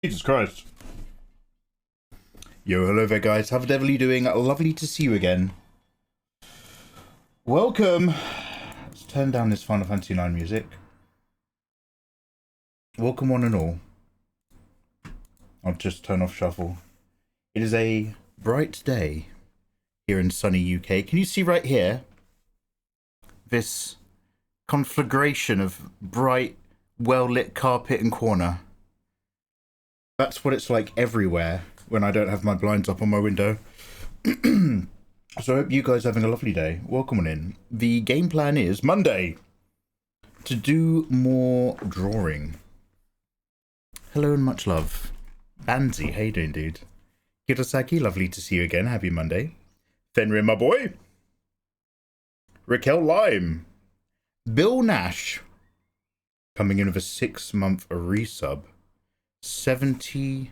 Jesus Christ. Yo, hello there guys, how the devil are you doing? Lovely to see you again. Welcome. Let's turn down this Final Fantasy IX music. Welcome one and all. I'll just turn off shuffle. It is a bright day here in sunny UK. Can you see right here? This conflagration of bright, well-lit carpet and corner. That's what it's like everywhere when I don't have my blinds up on my window. So I hope you guys are having a lovely day. Welcome on in. The game plan is Monday to do more drawing. Hello and much love. Banzi, how you doing, dude? Hirosaki, lovely to see you again. Happy Monday. Fenrir, my boy. Raquel Lime. Bill Nash. Coming in with a 6-month resub. 70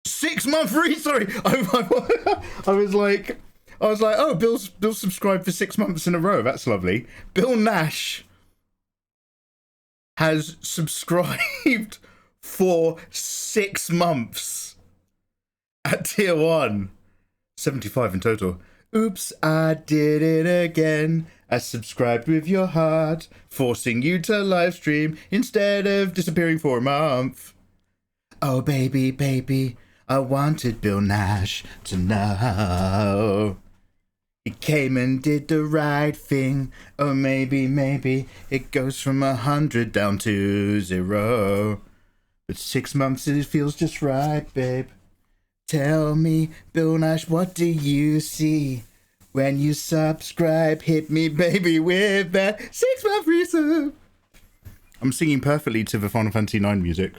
6-month sorry. I was like, oh, Bill's subscribed for 6 months in a row. That's lovely. Bill Nash has subscribed for 6 months at tier 1. 75 in total. Oops, I did it again. I subscribed with your heart, forcing you to live stream instead of disappearing for a month. Oh, baby, baby, I wanted Bill Nash to know. He came and did the right thing. Oh, maybe it goes from 100 down to 0. But 6 months, it feels just right, babe. Tell me, Bill Nash, what do you see? When you subscribe, hit me, baby, with that 6-month resub. I'm singing perfectly to the Final Fantasy IX music.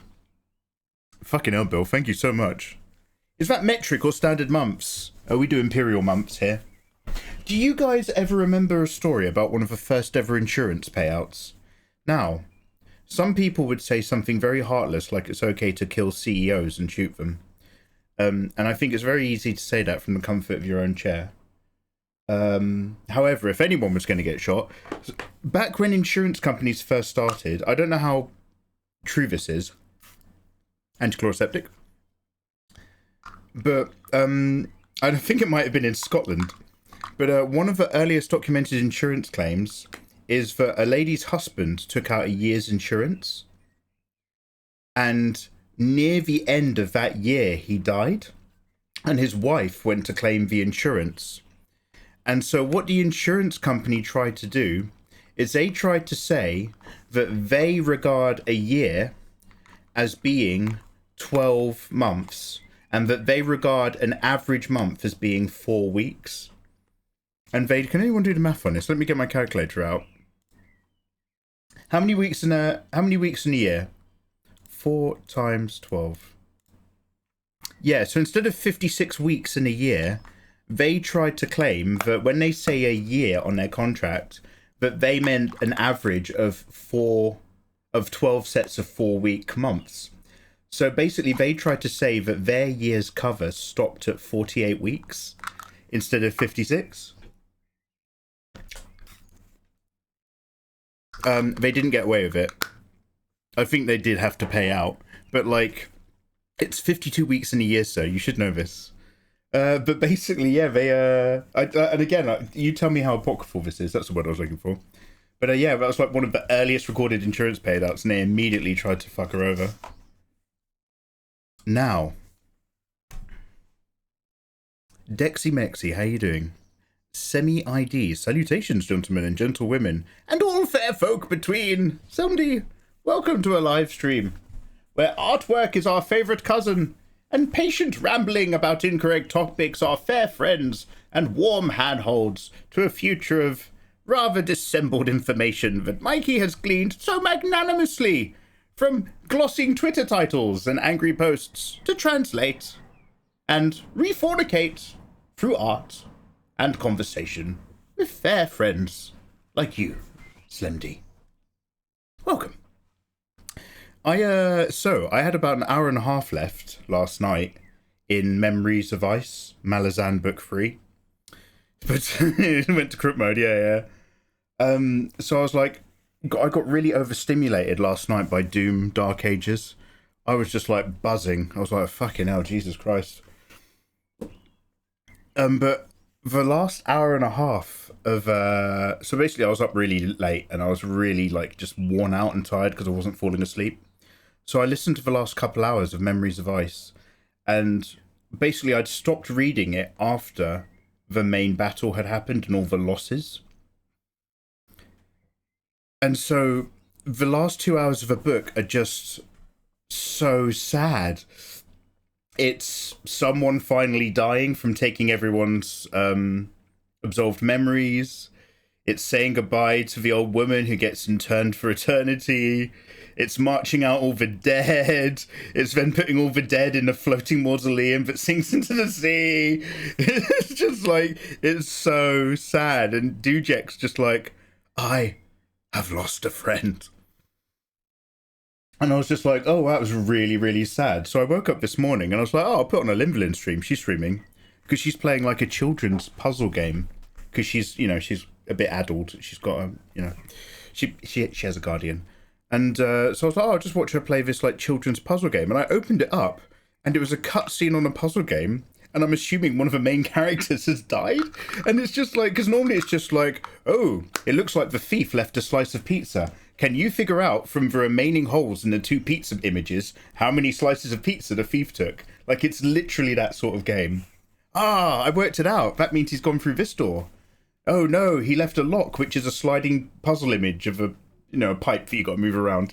Fucking hell, Bill, thank you so much. Is that metric or standard months? Oh, we do imperial months here. Do you guys ever remember a story about one of the first ever insurance payouts? Now, some people would say something very heartless, like it's okay to kill CEOs and shoot them. And I think it's very easy to say that from the comfort of your own chair. However, if anyone was going to get shot, back when insurance companies first started, I don't know how true this is, antichloroseptic, but I think it might have been in Scotland, but one of the earliest documented insurance claims is that a lady's husband took out a year's insurance, and near the end of that year he died, and his wife went to claim the insurance. And so what the insurance company tried to do is they tried to say that they regard a year as being 12 months and that they regard an average month as being 4 weeks. And they, can anyone do the math on this? Let me get my calculator out. How many weeks in a year? 4 times 12. Yeah, so instead of 56 weeks in a year, they tried to claim that when they say a year on their contract, that they meant an average of 12 sets of 4-week months. So basically they tried to say that their year's cover stopped at 48 weeks instead of 56. They didn't get away with it. I think they did have to pay out, but like, it's 52 weeks in a year, so you should know this. But basically, yeah, they, and again, you tell me how apocryphal this is, that's the word I was looking for. But yeah, that was like one of the earliest recorded insurance payouts, and they immediately tried to fuck her over. Now, Dexy Mexy, how you doing? Semi-ID, salutations, gentlemen and gentlewomen, and all fair folk between. Somebody, welcome to a live stream, where artwork is our favourite cousin, and patient rambling about incorrect topics are fair friends, and warm handholds to a future of rather dissembled information that Mikey has gleaned so magnanimously from glossing Twitter titles and angry posts to translate and refornicate through art and conversation with fair friends like you, Slemdy. Welcome. So I had about an hour and a half left last night in Memories of Ice, Malazan book 3. But it went to crypt mode, yeah. So I was like, I got really overstimulated last night by Doom Dark Ages. I was just like buzzing. I was like, fucking hell, Jesus Christ. But the last hour and a half of so basically I was up really late and I was really like just worn out and tired because I wasn't falling asleep. So I listened to the last couple hours of Memories of Ice, and basically I'd stopped reading it after the main battle had happened and all the losses. And so the last 2 hours of a book are just so sad. It's someone finally dying from taking everyone's absolved memories. It's saying goodbye to the old woman who gets interned for eternity. It's marching out all the dead. It's then putting all the dead in a floating mausoleum that sinks into the sea. It's just like, it's so sad. And Dujek's just like, I have lost a friend. And I was just like, oh, that was really, really sad. So I woke up this morning and I was like, oh, I'll put on a Limberlin stream. She's streaming because she's playing like a children's puzzle game because she's, you know, she's a bit addled. She's got a, you know, she has a guardian. And so I was like, oh, I'll just watch her play this like children's puzzle game. And I opened it up and it was a cutscene on a puzzle game. And I'm assuming one of the main characters has died. And it's just like, because normally it's just like, oh, it looks like the thief left a slice of pizza. Can you figure out from the remaining holes in the 2 pizza images how many slices of pizza the thief took? Like, it's literally that sort of game. Ah, I worked it out. That means he's gone through this door. Oh no, he left a lock, which is a sliding puzzle image of a, you know, a pipe that you got to move around.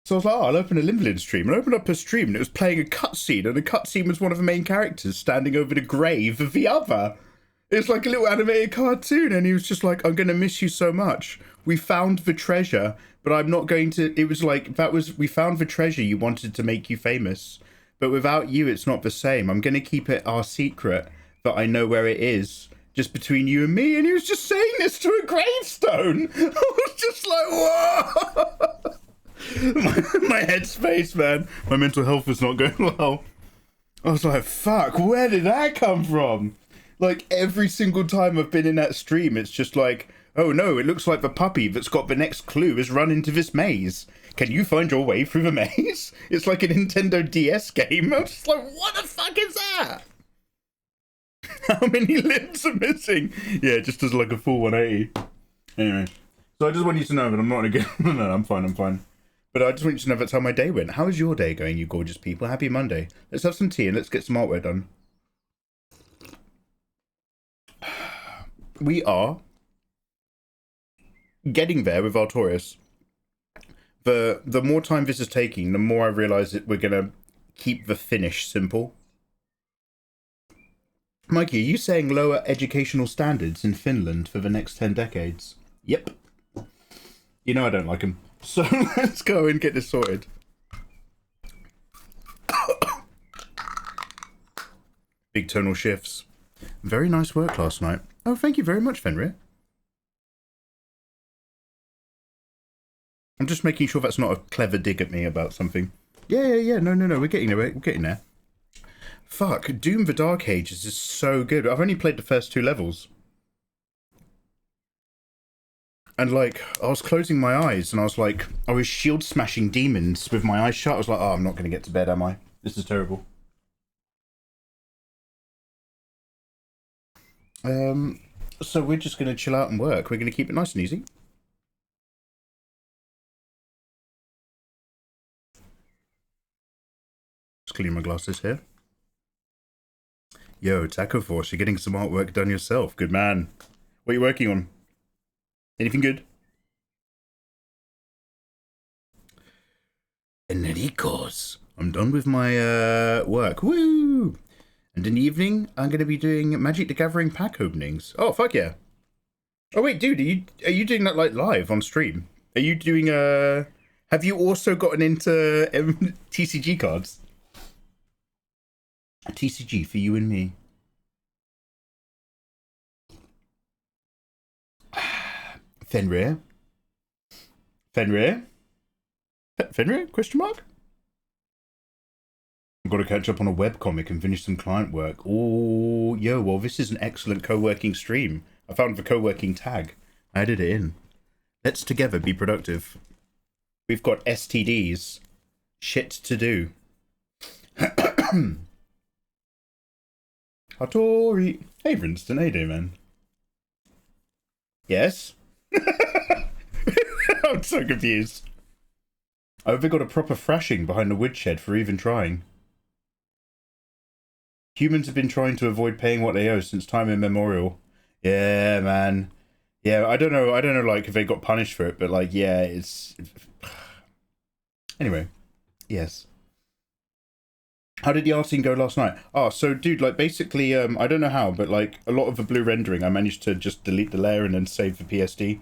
So I was like, oh, I'll open a Limberlin stream. And I opened up a stream and it was playing a cutscene. And the cutscene was one of the main characters standing over the grave of the other. It's like a little animated cartoon. And he was just like, I'm going to miss you so much. We found the treasure, but I'm not going to... It was like, we found the treasure you wanted to make you famous. But without you, it's not the same. I'm going to keep it our secret, that I know where it is. Just between you and me. And he was just saying this to a gravestone. I was just like, whoa. my headspace, man. My mental health was not going well. I was like, fuck, where did that come from? Like, every single time I've been in that stream, it's just like, oh no, it looks like the puppy that's got the next clue has run into this maze. Can you find your way through the maze? It's like a Nintendo DS game. I was just like, what the fuck is that? How many limbs are missing? Yeah, just as like a full 180. Anyway, so I just want you to know that I'm not again. No, I'm fine. But I just want you to know that's how my day went. How is your day going, you gorgeous people? Happy Monday. Let's have some tea and let's get some artwork done. We are getting there with Artorias. The more time this is taking, the more I realise that we're going to keep the finish simple. Mikey, are you saying lower educational standards in Finland for the next 10 decades? Yep. You know I don't like them. So let's go and get this sorted. Big tonal shifts. Very nice work last night. Oh, thank you very much, Fenrir. I'm just making sure that's not a clever dig at me about something. Yeah. No. We're getting there. We're getting there. Fuck, Doom the Dark Ages is so good. I've only played the first 2 levels. And, like, I was closing my eyes and I was like, I was shield smashing demons with my eyes shut. I was like, oh, I'm not going to get to bed, am I? This is terrible. So we're just going to chill out and work. We're going to keep it nice and easy. Just clean my glasses here. Yo, Taco Force, you're getting some artwork done yourself. Good man. What are you working on? Anything good? Enricos. I'm done with my work. Woo! And in the evening, I'm going to be doing Magic the Gathering pack openings. Oh, fuck yeah. Oh, wait, dude, are you doing that, like, live on stream? Are you doing, have you also gotten into TCG cards? A TCG for you and me. Fenrir? Question mark? I've got to catch up on a webcomic and finish some client work. Oh, yo, well, this is an excellent co-working stream. I found the co-working tag. I added it in. Let's together be productive. We've got STDs shit to do. Hattori. Hey, Winston. How you doing, man? Yes? I'm so confused. I hope they got a proper thrashing behind the woodshed for even trying. Humans have been trying to avoid paying what they owe since time immemorial. Yeah, man. Yeah, I don't know, like, if they got punished for it, but, like, yeah, it's... Anyway. Yes. How did the art scene go last night? Oh, so, dude, like, basically, I don't know how, but, like, a lot of the blue rendering, I managed to just delete the layer and then save the PSD.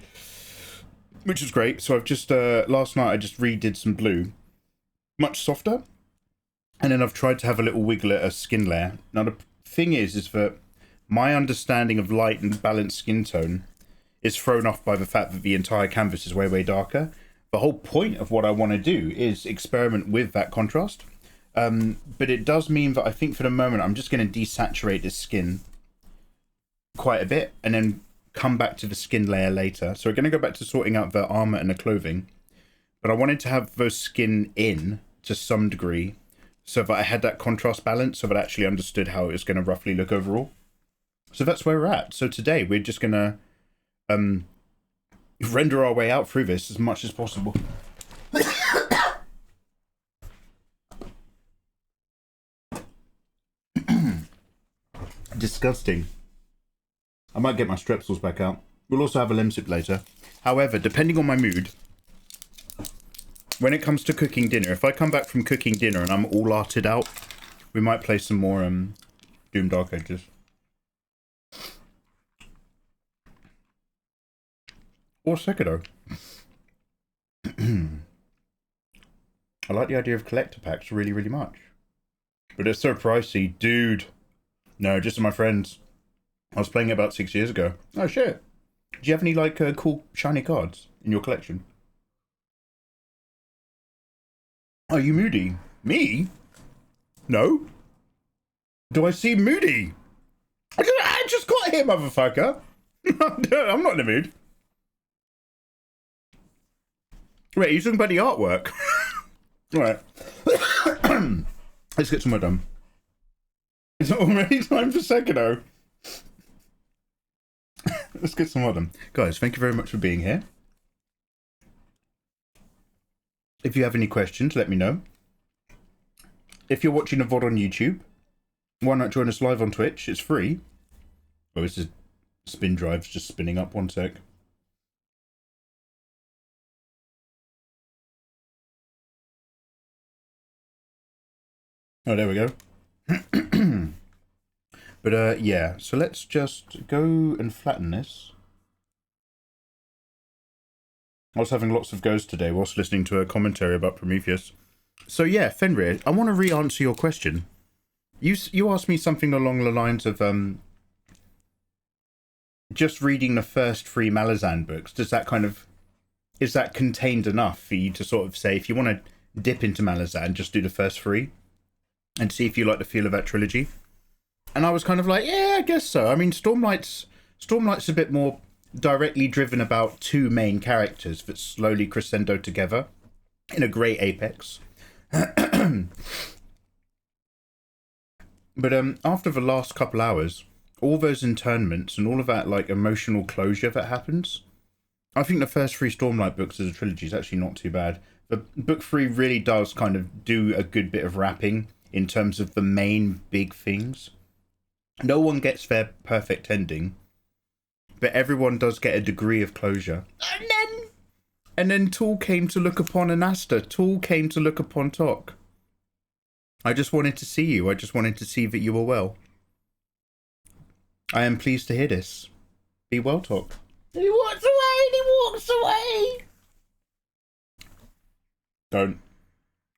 Which was great. So I've just, last night I just redid some blue. Much softer. And then I've tried to have a little wiggle at a skin layer. Now the thing is that my understanding of light and balanced skin tone is thrown off by the fact that the entire canvas is way, way darker. The whole point of what I want to do is experiment with that contrast. But it does mean that I think for the moment I'm just going to desaturate this skin quite a bit and then come back to the skin layer later. So we're going to go back to sorting out the armor and the clothing. But I wanted to have those skin in to some degree so that I had that contrast balance, so that I actually understood how it was going to roughly look overall. So that's where we're at. So today we're just going to render our way out through this as much as possible. Disgusting. I might get my strepsils back out. We'll also have a lemsip later. However, depending on my mood, when it comes to cooking dinner, if I come back from cooking dinner and I'm all arted out, we might play some more Doom Dark Ages. Or Sekiro. I like the idea of collector packs really, really much. But it's so pricey. Dude. No, just to my friends. I was playing it about 6 years ago. Oh, shit. Do you have any, like, cool shiny cards in your collection? Are you moody? Me? No? Do I seem moody? I just got here, motherfucker. I'm not in the mood. Wait, are you talking about the artwork? Alright. Let's get some more done. Is it already time for Sekiro? Let's get some more done. Guys, thank you very much for being here. If you have any questions, let me know. If you're watching a VOD on YouTube, why not join us live on Twitch? It's free. Oh, this is spin drive's just spinning up. One sec. Oh, there we go. But, yeah. So let's just go and flatten this. I was having lots of goes today whilst listening to a commentary about Prometheus. So, yeah, Fenrir, I want to re-answer your question. You asked me something along the lines of, just reading the first 3 Malazan books, does that kind of... Is that contained enough for you to sort of say, if you want to dip into Malazan, just do the first 3? And see if you like the feel of that trilogy? And I was kind of like, yeah, I guess so. I mean, Stormlight's a bit more directly driven about 2 main characters that slowly crescendo together in a great apex. But after the last couple hours, all those internments and all of that like emotional closure that happens, I think the first 3 Stormlight books as a trilogy is actually not too bad. But book 3 really does kind of do a good bit of wrapping in terms of the main big things. No one gets their perfect ending, but everyone does get a degree of closure. And then Tool came to look upon Anasta. Tool came to look upon Tok. I just wanted to see you. I just wanted to see that you were well. I am pleased to hear this. Be well, Tok. He walks away and he walks away. Don't.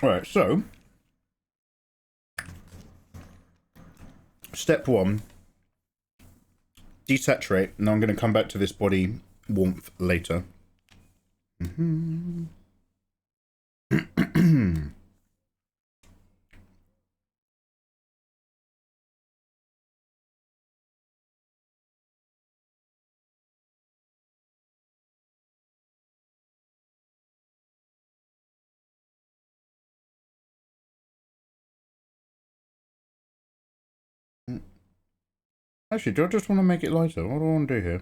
Alright, so... Step 1. Desaturate. Now I'm going to come back to this body warmth later. Actually, do I just want to make it lighter? What do I want to do here?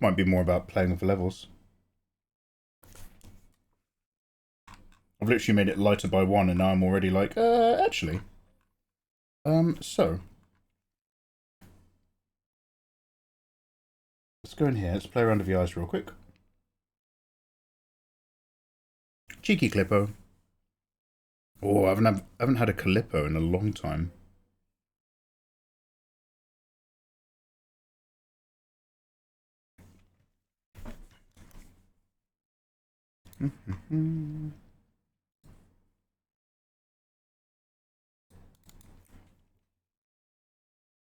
Might be more about playing with the levels. I've literally made it lighter by 1 and now I'm already like, actually. So. Let's go in here. Let's play around with the eyes real quick. Cheeky Clippo. Oh, I haven't had a Calippo in a long time.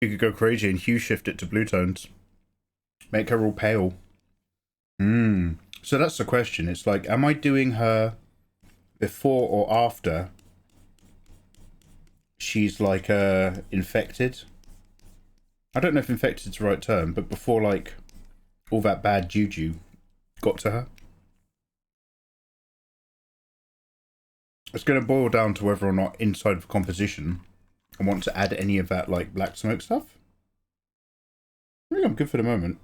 You could go crazy and hue shift it to blue tones. Make her all pale. So that's the question. It's like, am I doing her before or after she's like infected? I don't know if infected's the right term, but before like all that bad juju got to her. It's going to boil down to whether or not inside of composition I want to add any of that like black smoke stuff. I think I'm good for the moment.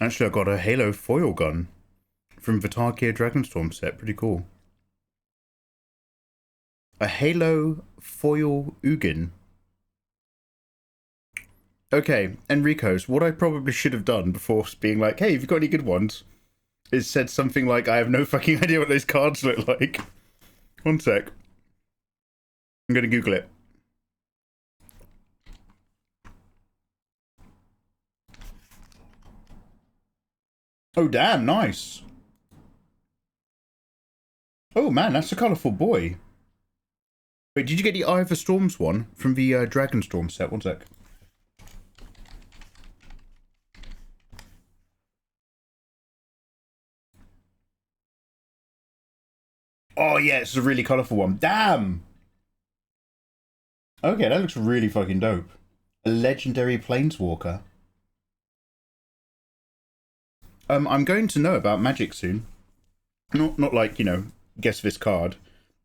Actually, I got a Halo foil gun from the Targear Dragonstorm set. Pretty cool. A Halo foil Ugin. Okay, Enrico's, what I probably should have done before being like, hey, have you got any good ones? Is said something like, I have no fucking idea what those cards look like. One sec. I'm gonna Google it. Oh, damn, nice. Oh, man, that's a colourful boy. Wait, did you get the Eye of the Storms one from the Dragonstorm set? One sec. Oh, yeah, it's a really colourful one. Damn! Okay, that looks really fucking dope. A legendary planeswalker. I'm going to know about magic soon. Not like, you know, guess this card.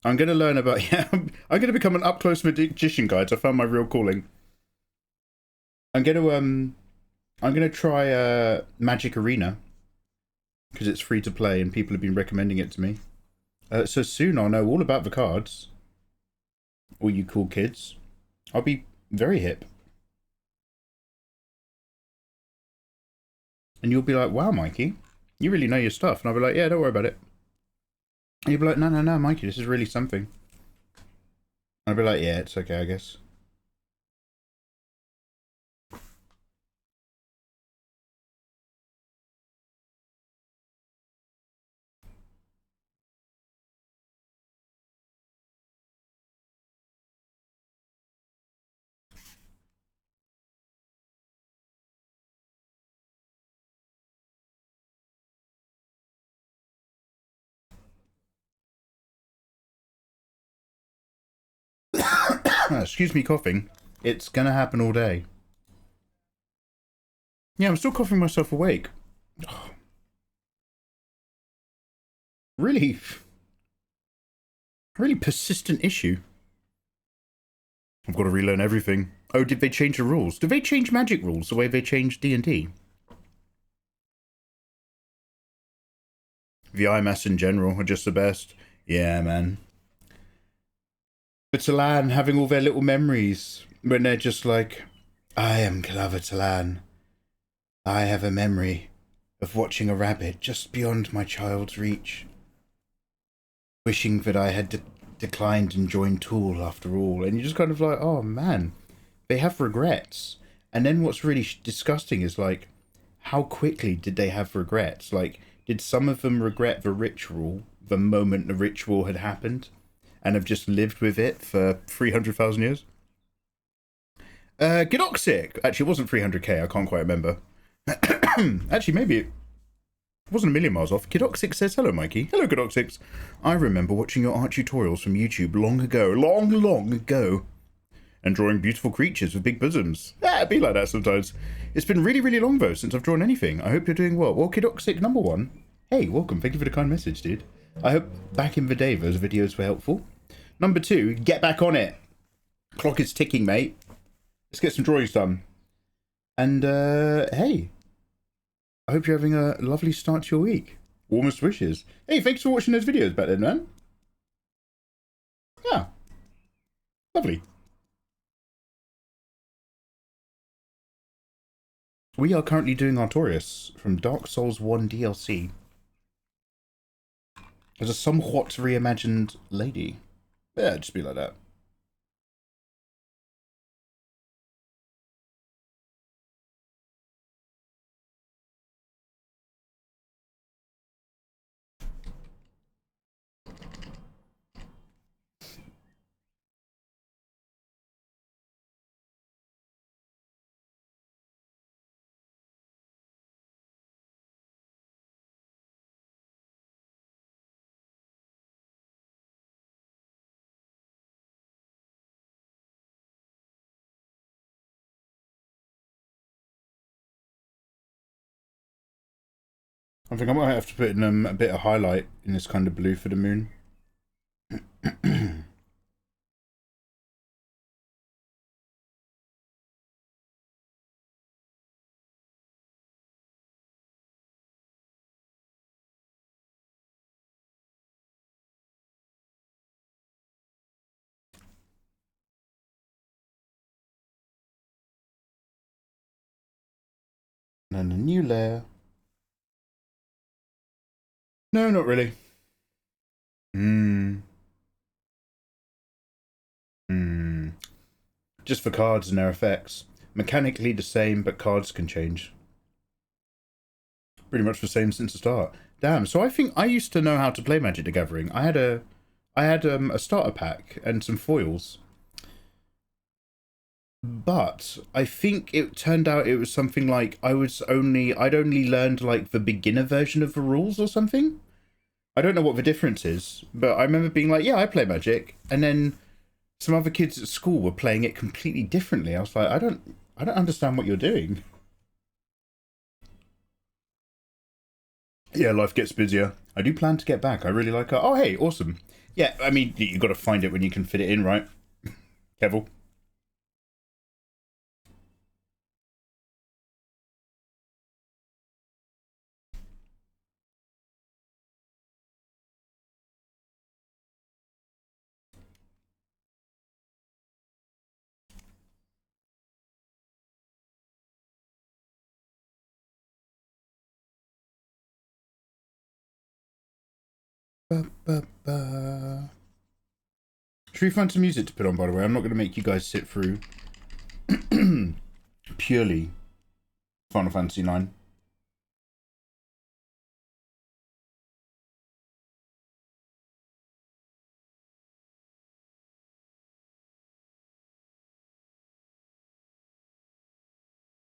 I'm going to learn about, yeah, I'm going to become an up-close magician, guys. I found my real calling. I'm going to try Magic Arena because it's free to play and people have been recommending it to me. So soon I'll know all about the cards. All you cool kids. I'll be very hip. And you'll be like, wow, Mikey, you really know your stuff. And I'll be like, yeah, don't worry about it. And you'll be like, no, Mikey, this is really something. And I'll be like, yeah, it's okay, I guess. Excuse me coughing. It's gonna happen all day. Yeah, I'm still coughing myself awake. Really persistent issue. I've got to relearn everything. Oh, did they change the rules? Did they change Magic rules the way they changed D&D? The IMAS in general are just the best. Yeah, man. But Talan having all their little memories when they're just like, I am Clever Talan. I have a memory of watching a rabbit just beyond my child's reach. Wishing that I had declined and joined Tool after all. And you're just kind of like, oh man, they have regrets. And then what's really disgusting is like, how quickly did they have regrets? Like, did some of them regret the ritual the moment the ritual had happened and have just lived with it for 300,000 years? Gnoxic! Actually, it wasn't 300k, I can't quite remember. Actually, maybe it wasn't a million miles off. Gnoxic says, hello, Mikey. Hello, Gnoxic. I remember watching your art tutorials from YouTube long ago. Long ago. And drawing beautiful creatures with big bosoms. It'd be like that sometimes. It's been really, really long, though, since I've drawn anything. I hope you're doing well. Well, Kidoxic number 1. Hey, welcome. Thank you for the kind message, dude. I hope back in the day those videos were helpful. Number 2, get back on it. Clock is ticking, mate. Let's get some drawings done. And, hey. I hope you're having a lovely start to your week. Warmest wishes. Hey, thanks for watching those videos back then, man. Yeah. Lovely. We are currently doing Artorias from Dark Souls 1 DLC. As a somewhat reimagined lady. Yeah, just be like that. I think I might have to put in a bit of highlight in this kind of blue for the moon. And then a new layer. No, not really. Just for cards and their effects. Mechanically the same, but cards can change. Pretty much the same since the start. Damn, so I think I used to know how to play Magic the Gathering. I had a starter pack and some foils. But I think it turned out it was something like I'd only learned like the beginner version of the rules or something. I don't know what the difference is, but I remember being like, yeah, I play Magic, and then some other kids at school were playing it completely differently. I was like, I don't understand what you're doing. Yeah, life gets busier. I do plan to get back. I really like her. Oh, hey, awesome. Yeah, I mean, you got to find it when you can fit it in, right? Kevel. Ba, ba, ba. Should we find some music to put on, by the way? I'm not going to make you guys sit through purely Final Fantasy IX.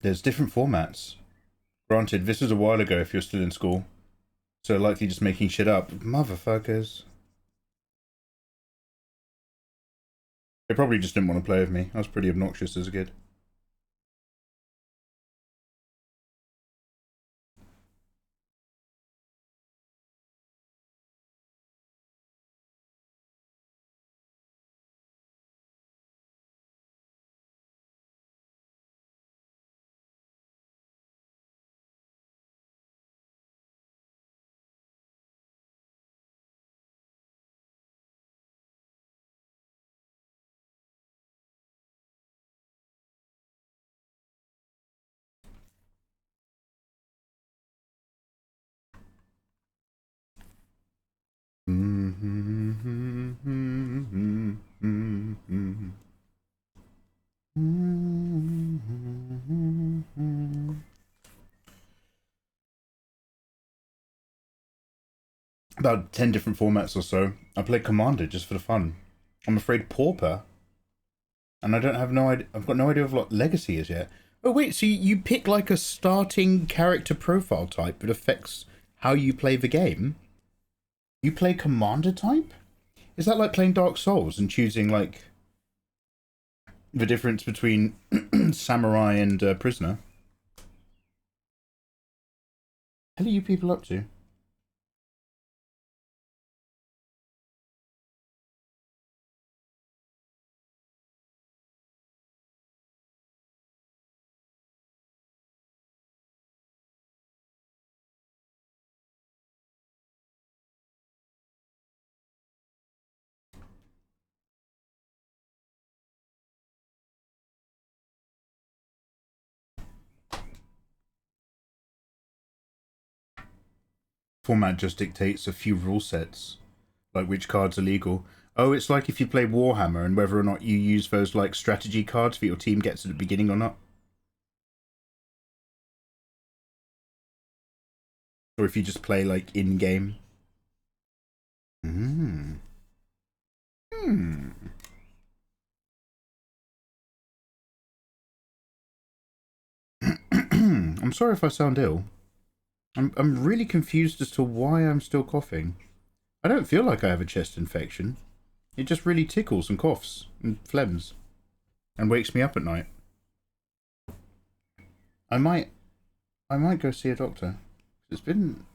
There's different formats. Granted, this was a while ago if you're still in school. So likely just making shit up. Motherfuckers. They probably just didn't want to play with me. I was pretty obnoxious as a kid. about 10 different formats or so. I play Commander just for the fun. I'm afraid Pauper. And I don't have no idea. I've got no idea of what Legacy is yet. Oh wait, so you pick like a starting character profile type that affects how you play the game? You play Commander type? Is that like playing Dark Souls and choosing like the difference between Samurai and Prisoner? What are you people up to? Format just dictates a few rule sets, like which cards are legal. Oh, it's like if you play Warhammer and whether or not you use those like strategy cards that your team gets at the beginning or not. Or if you just play like in-game. I'm sorry if I sound ill. I'm really confused as to why I'm still coughing. I don't feel like I have a chest infection. It just really tickles and coughs and phlegms and wakes me up at night. I might go see a doctor. It's been...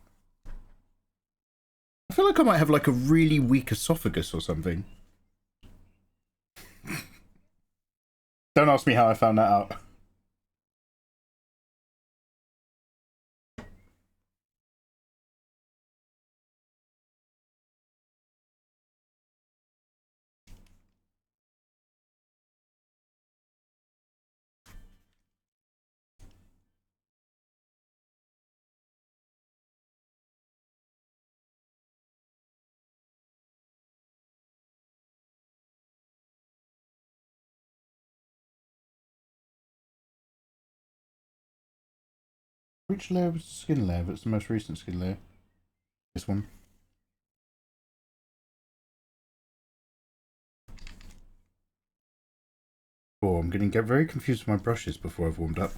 I feel like I might have like a really weak esophagus or something. Don't ask me how I found that out. Which layer was the skin layer? That's the most recent skin layer. This one. Oh, I'm getting very confused with my brushes before I've warmed up.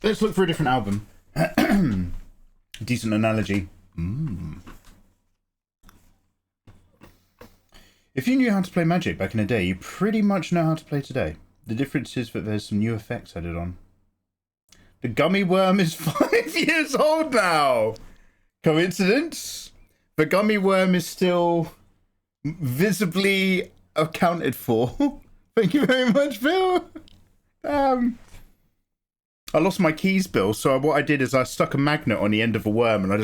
Let's look for a different album. Decent analogy. If you knew how to play Magic back in the day, you pretty much know how to play today. The difference is that there's some new effects added on. The gummy worm is 5 years old now! Coincidence? The gummy worm is still visibly accounted for. Thank you very much, Bill. I lost my keys, Bill, so what I did is I stuck a magnet on the end of a worm and I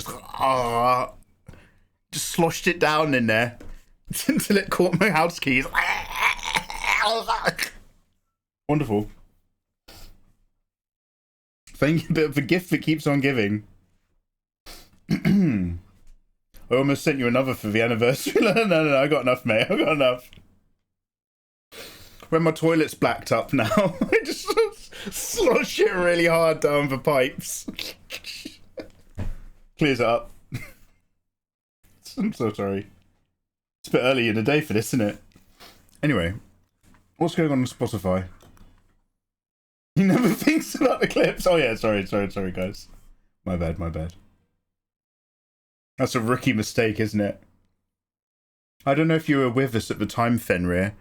just sloshed it down in there until it caught my house keys. Wonderful. Thank you, bit of a gift that keeps on giving. I almost sent you another for the anniversary. No, I got enough, mate. I got enough. When my toilet's blacked up now, I just slosh it really hard down the pipes. Clears it up. I'm so sorry. It's a bit early in the day for this, isn't it? Anyway, what's going on Spotify? He never thinks about the clips. Oh yeah, sorry, guys. My bad. That's a rookie mistake, isn't it? I don't know if you were with us at the time, Fenrir,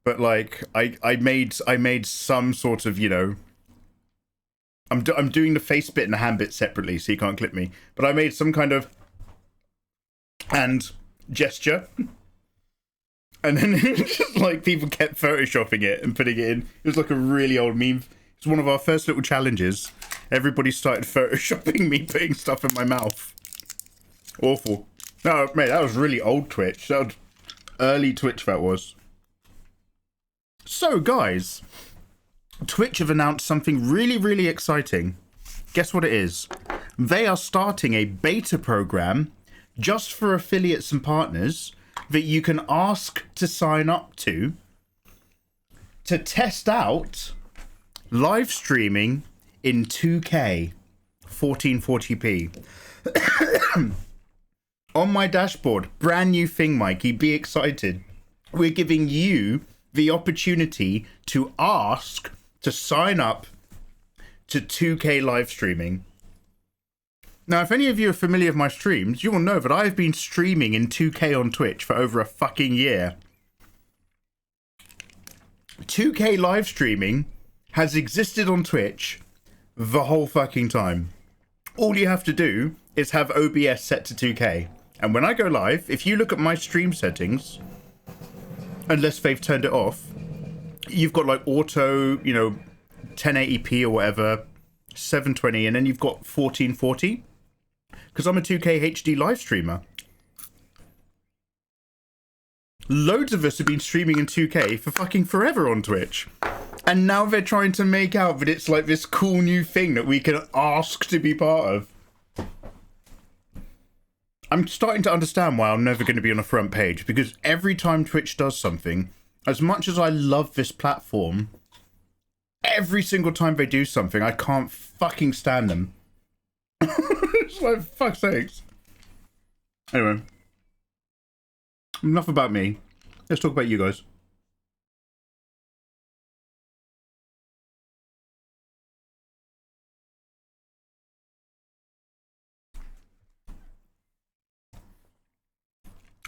but like I made some sort of, you know, I'm doing the face bit and the hand bit separately, so you can't clip me. But I made some kind of hand gesture, and then it was just like people kept photoshopping it and putting it in. It was like a really old meme. It's one of our first little challenges. Everybody started photoshopping me putting stuff in my mouth. Awful. No, mate, that was really old Twitch. That was early Twitch, that was. So, guys, Twitch have announced something really, really exciting. Guess what it is? They are starting a beta program just for affiliates and partners that you can ask to sign up to test out live streaming in 2K 1440p on my dashboard. Brand new thing, Mikey. Be excited. We're giving you the opportunity to ask to sign up to 2K live streaming. Now, if any of you are familiar with my streams, you will know that I've been streaming in 2K on Twitch for over a fucking year. 2K live streaming has existed on Twitch the whole fucking time. All you have to do is have OBS set to 2K. And when I go live, if you look at my stream settings, unless they've turned it off, you've got like auto, 1080p or whatever, 720, and then you've got 1440. Because I'm a 2K HD live streamer. Loads of us have been streaming in 2K for fucking forever on Twitch. And now they're trying to make out that it's like this cool new thing that we can ask to be part of. I'm starting to understand why I'm never going to be on the front page. Because every time Twitch does something, as much as I love this platform, every single time they do something, I can't fucking stand them. It's like, fuck's sakes. Anyway. Enough about me. Let's talk about you guys.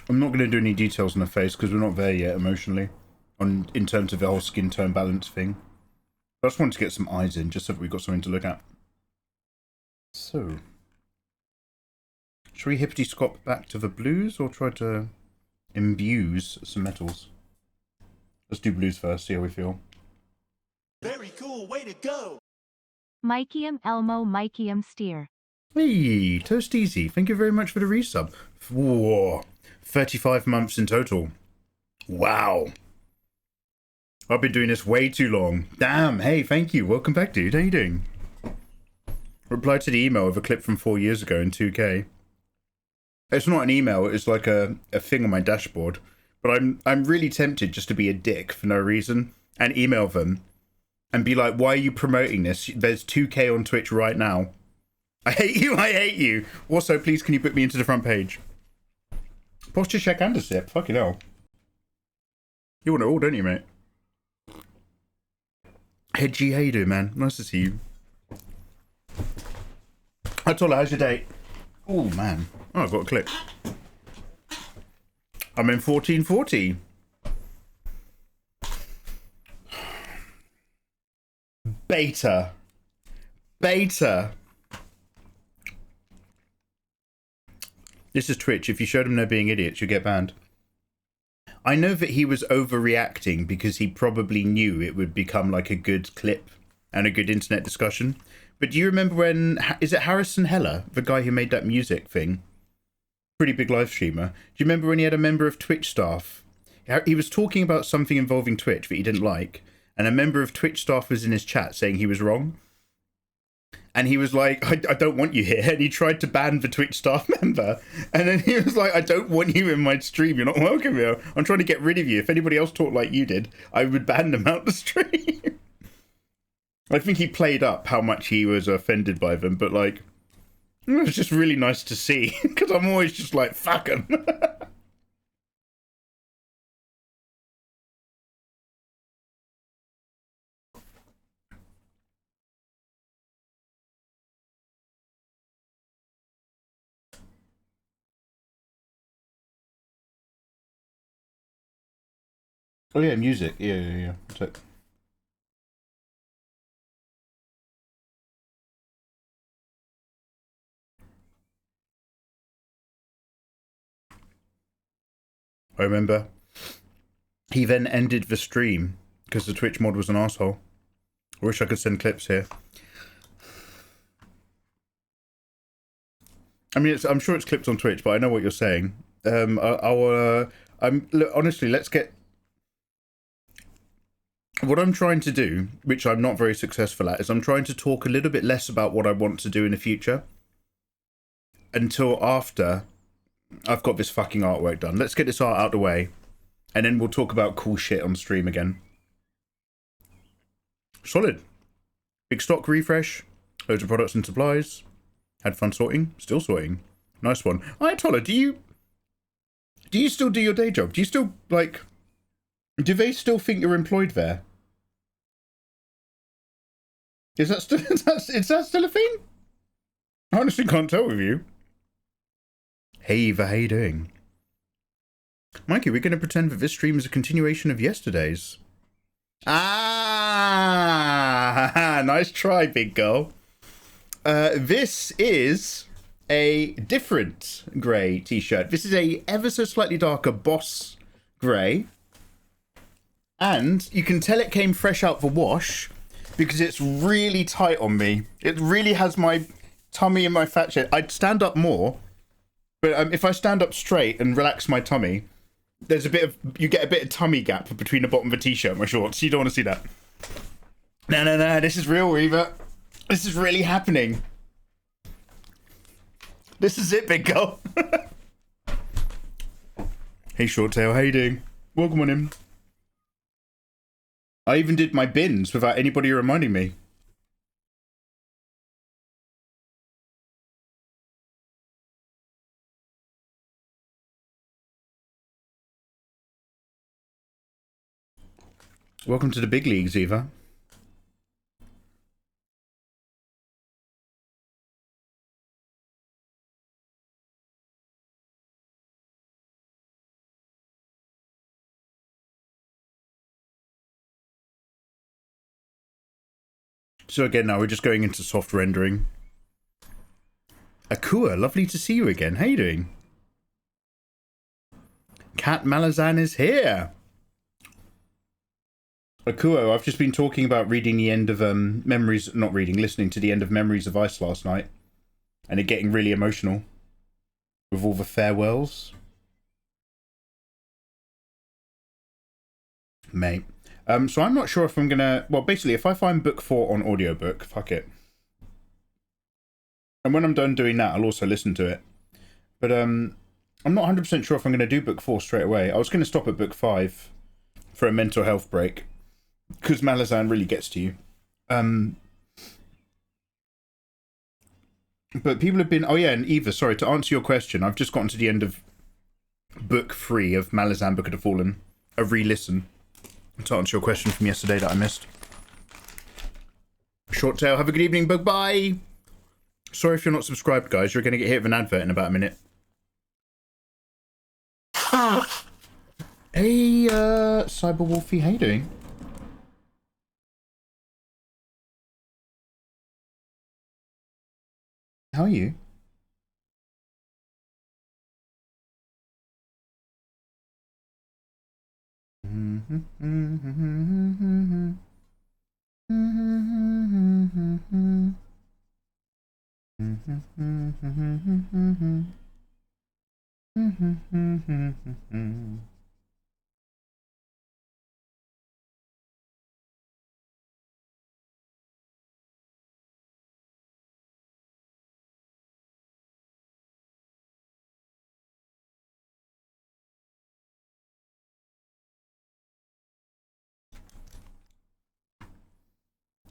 I'm not going to do any details on the face because we're not there yet emotionally in terms of the whole skin tone balance thing. I just wanted to get some eyes in just so that we've got something to look at. So, should we hippity scop back to the blues or try to imbuse some metals? Let's do blues first, see how we feel. Very cool, way to go! Mikeum Elmo Mikeum Steer. Hey, Toast Easy, thank you very much for the resub. Whoa, 35 months in total. Wow. I've been doing this way too long. Damn, hey, thank you. Welcome back, dude. How you doing? Replied to the email with a clip from 4 years ago in 2K. It's not an email, it's like a thing on my dashboard. But I'm really tempted just to be a dick for no reason and email them and be like, why are you promoting this? There's 2K on Twitch right now. I hate you, I hate you. Also, please can you put me into the front page? Posture check and a sip, fucking hell. You want it all, don't you, mate? Head G, how you doing, man? Nice to see you. Hi, Tola, how's your date? Oh, man. Oh, I've got a clip. I'm in 1440. Beta. This is Twitch. If you showed them they're being idiots, you get banned. I know that he was overreacting because he probably knew it would become like a good clip and a good internet discussion. But do you remember when, is it Harrison Heller, the guy who made that music thing? Pretty big live streamer. Do you remember when he had a member of Twitch staff? He was talking about something involving Twitch that he didn't like, and a member of Twitch staff was in his chat saying he was wrong. And he was like, I don't want you here. And he tried to ban the Twitch staff member. And then he was like, I don't want you in my stream. You're not welcome here. I'm trying to get rid of you. If anybody else talked like you did, I would ban them out the stream. I think he played up how much he was offended by them. But like, it was just really nice to see. Because I'm always just like, fuck him. Oh yeah, music. Yeah. So, I remember he then ended the stream because the Twitch mod was an asshole. I wish I could send clips here. I mean, I'm sure it's clipped on Twitch, but I know what you're saying. Honestly, let's get. What I'm trying to do, which I'm not very successful at, is I'm trying to talk a little bit less about what I want to do in the future until after I've got this fucking artwork done. Let's get this art out of the way, and then we'll talk about cool shit on stream again. Solid. Big stock refresh. Loads of products and supplies. Had fun sorting. Still sorting. Nice one. Ayatollah, do you still do your day job? Do you still, like, do they still think you're employed there? Is that still a thing? I honestly can't tell with you. Hey Eva, how you doing? Mikey, we're going to pretend that this stream is a continuation of yesterday's. Ah, nice try, big girl. This is a different grey t-shirt. This is a ever so slightly darker Boss grey. And you can tell it came fresh out the wash because it's really tight on me. It really has my tummy and my fat chest. I'd stand up more, but if I stand up straight and relax my tummy, there's you get a bit of tummy gap between the bottom of the t-shirt and my shorts. You don't want to see that. No, this is real, Eva. This is really happening. This is it, big girl. Hey, Short Tail, how you doing? Welcome on in. I even did my bins without anybody reminding me. Welcome to the big leagues, Eva. So again, now we're just going into soft rendering. Akua, lovely to see you again. How you doing? Kat Malazan is here. Akuo, I've just been talking about reading the end of listening to the end of Memories of Ice last night, and it getting really emotional with all the farewells. Mate. So I'm not sure if I'm gonna, well, basically, if I find book 4 on audiobook, fuck it. And when I'm done doing that, I'll also listen to it. But I'm not 100% sure if I'm gonna do book 4 straight away. I was gonna stop at book 5 for a mental health break, because Malazan really gets to you. But people have been, oh yeah, and Eva, sorry, to answer your question, I've just gotten to the end of book 3 of Malazan Book of the Fallen, a re-listen, to answer your question from yesterday that I missed. Short Tail, have a good evening, bug bye. Sorry if you're not subscribed, guys, you're going to get hit with an advert in about a minute. Hey, Cyber Wolfie, how you doing? How are you?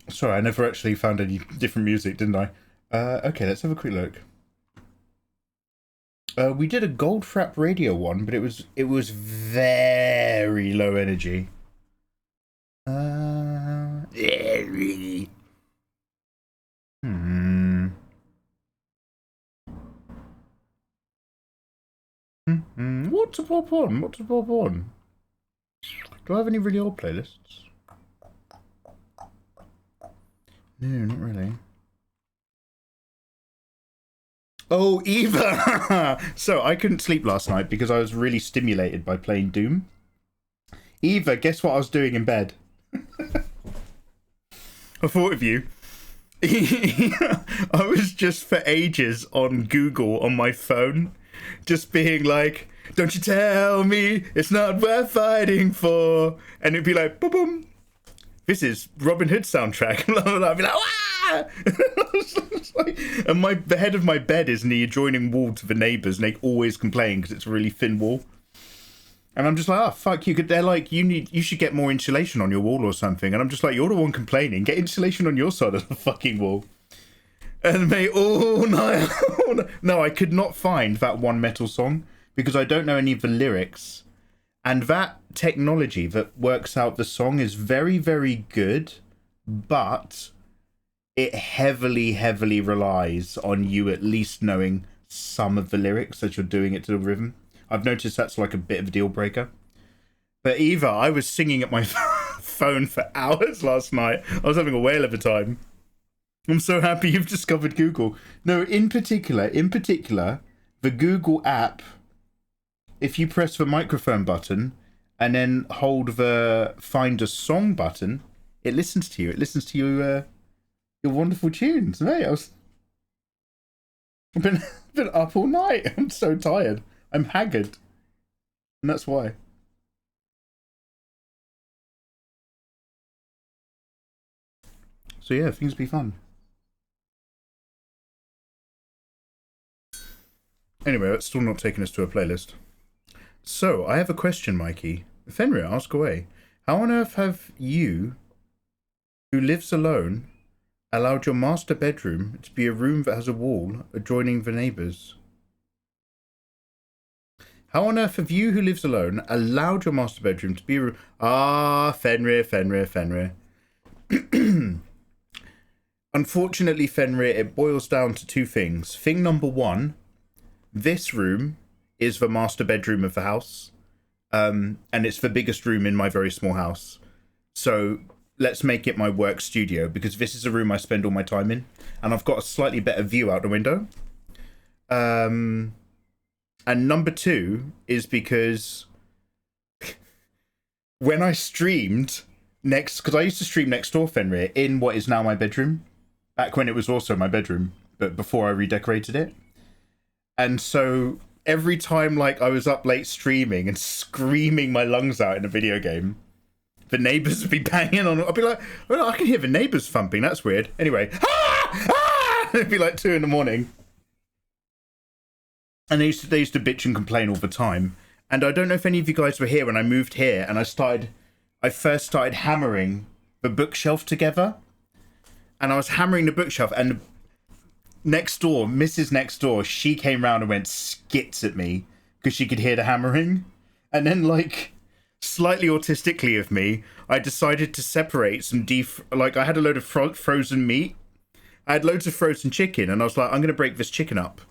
Sorry, I never actually found any different music, didn't I? Okay, let's have a quick look. We did a Goldfrapp radio one, but it was very low energy. Yeah, really. What to pop on? What to pop on? Do I have any really old playlists? No, not really. Oh, Eva! So, I couldn't sleep last night because I was really stimulated by playing Doom. Eva, guess what I was doing in bed? I thought of you. I was just for ages on Google on my phone, just being like, don't you tell me it's not worth fighting for. And it'd be like, boom, boom. This is Robin Hood soundtrack. And I'd be like, ah! And the head of my bed is in the adjoining wall to the neighbours, and they always complain because it's a really thin wall. And I'm just like, oh, fuck you. They're like, you should get more insulation on your wall or something. And I'm just like, you're the one complaining. Get insulation on your side of the fucking wall. And mate, all night. No, I could not find that one metal song because I don't know any of the lyrics. And that technology that works out the song is very, very good, but it heavily, heavily relies on you at least knowing some of the lyrics as you're doing it to the rhythm. I've noticed that's like a bit of a deal breaker. But Eva, I was singing at my phone for hours last night. I was having a whale of a time. I'm so happy you've discovered Google. No, in particular, the Google app, if you press the microphone button and then hold the find a song button, it listens to you. It listens to your wonderful tunes. Mate, I've been up all night. I'm so tired. I'm haggard. And that's why. So yeah, things will be fun. Anyway, that's still not taking us to a playlist. So, I have a question, Mikey. Fenrir, ask away. How on earth have you, who lives alone, allowed your master bedroom to be a room that has a wall adjoining the neighbours? How on earth have you, who lives alone, allowed your master bedroom to be a room... Ah, Fenrir. Unfortunately, Fenrir, it boils down to two things. Thing number one, this room is the master bedroom of the house. And it's the biggest room in my very small house. So let's make it my work studio, because this is a room I spend all my time in. And I've got a slightly better view out the window. And number two is because when I streamed because I used to stream next door, Fenrir, in what is now my bedroom. Back when it was also my bedroom, but before I redecorated it. And so every time like I was up late streaming and screaming my lungs out in a video game, the neighbours would be banging on. I'd be like, well, I can hear the neighbours thumping. That's weird. Anyway, it'd be like 2 a.m. And they used to bitch and complain all the time. And I don't know if any of you guys were here when I moved here and I first started hammering the bookshelf together. And I was hammering the bookshelf, and Mrs. Next Door, she came round and went skits at me because she could hear the hammering. And then, like, slightly autistically of me, I decided to separate some I had a load of frozen meat. I had loads of frozen chicken, and I was like, I'm going to break this chicken up.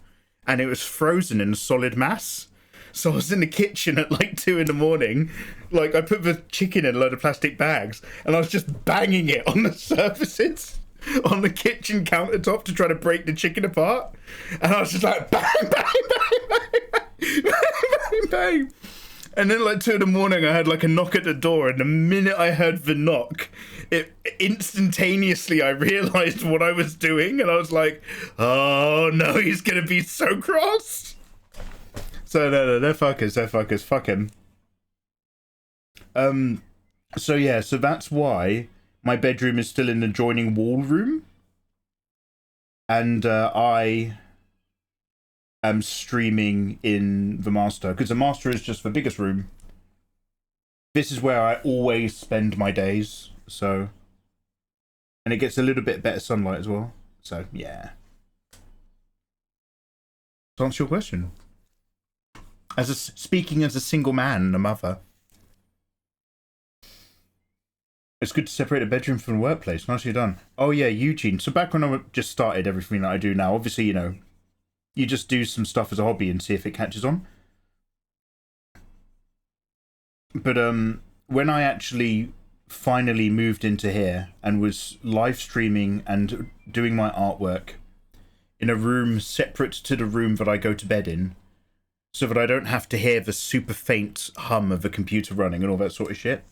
And it was frozen in a solid mass. So I was in the kitchen at like 2 a.m. Like, I put the chicken in a load of plastic bags, and I was just banging it on the surfaces on the kitchen countertop to try to break the chicken apart. And I was just like, bang, bang, bang, bang, bang, bang, bang. And then like 2 a.m, I had like a knock at the door, and the minute I heard the knock, it instantaneously I realised what I was doing, and I was like, oh no, he's gonna be so cross. So no, they're fuckers, fuck him. So yeah, so that's why my bedroom is still in the adjoining wall room. And I am streaming in the master, because the master is just the biggest room. This is where I always spend my days, so... And it gets a little bit better sunlight as well. So, yeah. To answer your question. Speaking as a single man and a mother. It's good to separate a bedroom from the workplace. Nicely done. Oh yeah, Eugene. So back when I just started everything that I do now, obviously, you know, you just do some stuff as a hobby and see if it catches on. But when I actually finally moved into here and was live streaming and doing my artwork in a room separate to the room that I go to bed in, so that I don't have to hear the super faint hum of the computer running and all that sort of shit.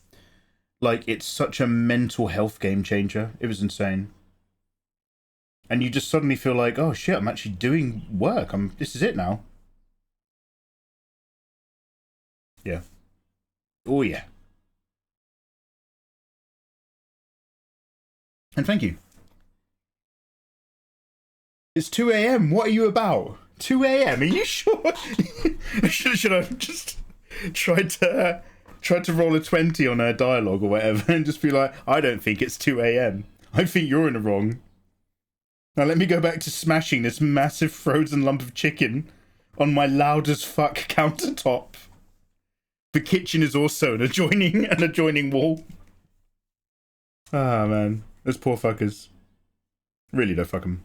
Like, it's such a mental health game changer. It was insane. And you just suddenly feel like, oh shit, I'm actually doing work. This is it now. Yeah. Oh yeah. And thank you. It's 2 a.m. What are you about? 2 a.m. Are you sure? should I just tried to roll a 20 on her dialogue or whatever and just be like, I don't think it's 2 a.m. I think you're in the wrong. Now let me go back to smashing this massive frozen lump of chicken on my loud as fuck countertop. The kitchen is also an adjoining wall. Ah, man. Those poor fuckers. Really, don't fuck them.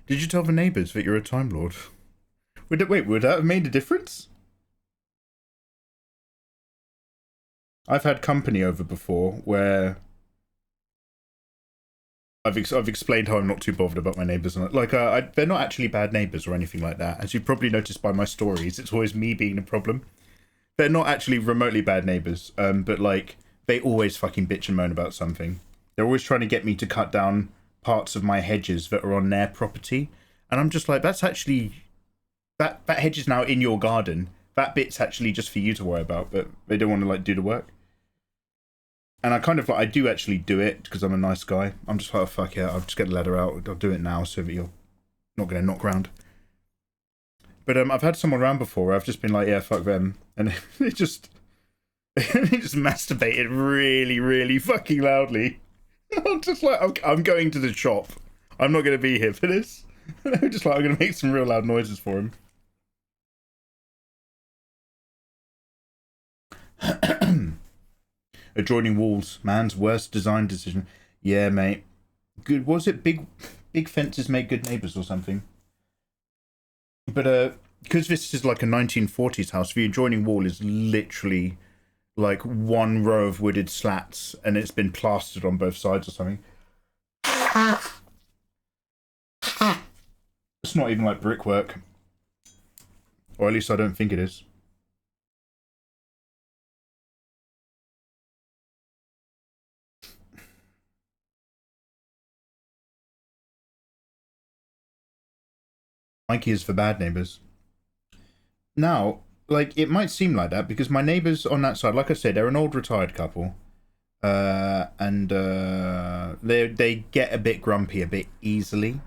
Did you tell the neighbours that you're a Time Lord? Would that have made a difference? I've had company over before where I've explained how I'm not too bothered about my neighbours. Like, they're not actually bad neighbours or anything like that. As you've probably noticed by my stories, it's always me being the problem. They're not actually remotely bad neighbours, but like, they always fucking bitch and moan about something. They're always trying to get me to cut down parts of my hedges that are on their property, and I'm just like, that's actually that hedge is now in your garden. That bit's actually just for you to worry about, but they don't want to like do the work. And I kind of like, I do actually do it because I'm a nice guy. I'm just like, oh, fuck yeah, I'll just get the letter out. I'll do it now so that you're not going to knock round. But I've had someone around before where I've just been like, yeah, fuck them, and they just masturbated really, really fucking loudly. I'm just like, I'm going to the shop. I'm not going to be here for this. I'm just like, I'm going to make some real loud noises for him. Adjoining walls. Man's worst design decision. Yeah, mate. Good. Was it big fences make good neighbours or something? But because this is like a 1940s house, the adjoining wall is literally like one row of wooded slats, and it's been plastered on both sides or something. It's not even like brickwork, or at least I don't think it is. Mikey is for bad neighbours. Now, like, it might seem like that because my neighbours on that side, like I said, they're an old retired couple, and they get a bit grumpy a bit easily.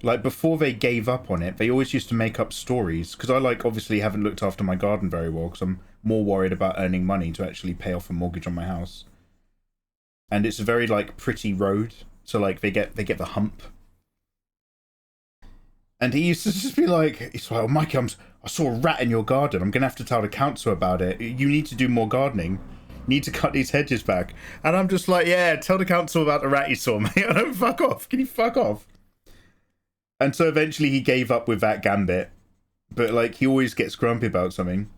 Like, before they gave up on it, they always used to make up stories, because I, like, obviously haven't looked after my garden very well, because I'm more worried about earning money to actually pay off a mortgage on my house. And it's a very, like, pretty road, so, like, they get the hump. And he used to just be like, he's like, oh, Mikey, I saw a rat in your garden. I'm going to have to tell the council about it. You need to do more gardening. You need to cut these hedges back. And I'm just like, yeah, tell the council about the rat you saw, mate. I don't fuck off. Can you fuck off? And so eventually he gave up with that gambit. But, like, he always gets grumpy about something.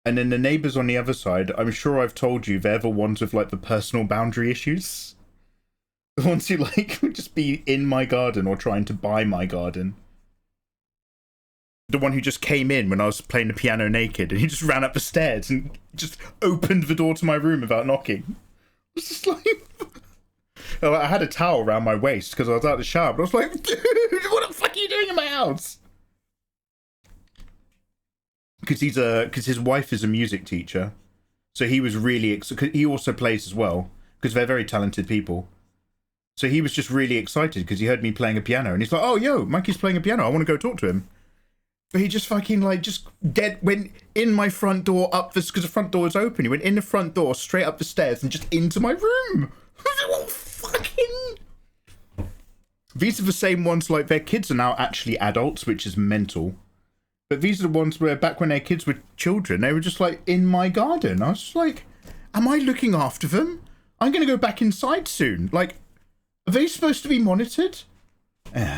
And then the neighbours on the other side, I'm sure I've told you, they're the ones with, like, the personal boundary issues. The ones who, like, would just be in my garden or trying to buy my garden. The one who just came in when I was playing the piano naked, and he just ran up the stairs and just opened the door to my room without knocking. I was just like... I had a towel around my waist because I was out of the shower, but I was like, dude, what the fuck are you doing in my house? Because his wife is a music teacher, so he was really... he also plays as well, because they're very talented people. So he was just really excited because he heard me playing a piano, and he's like, oh, yo, Mikey's playing a piano, I want to go talk to him. But he just fucking, like, went in my front door up this, because the front door was open. He went in the front door, straight up the stairs, and just into my room. Oh, fucking... These are the same ones, like, their kids are now actually adults, which is mental. But these are the ones where, back when their kids were children, they were just, like, in my garden. I was just like, am I looking after them? I'm going to go back inside soon. Like, are they supposed to be monitored?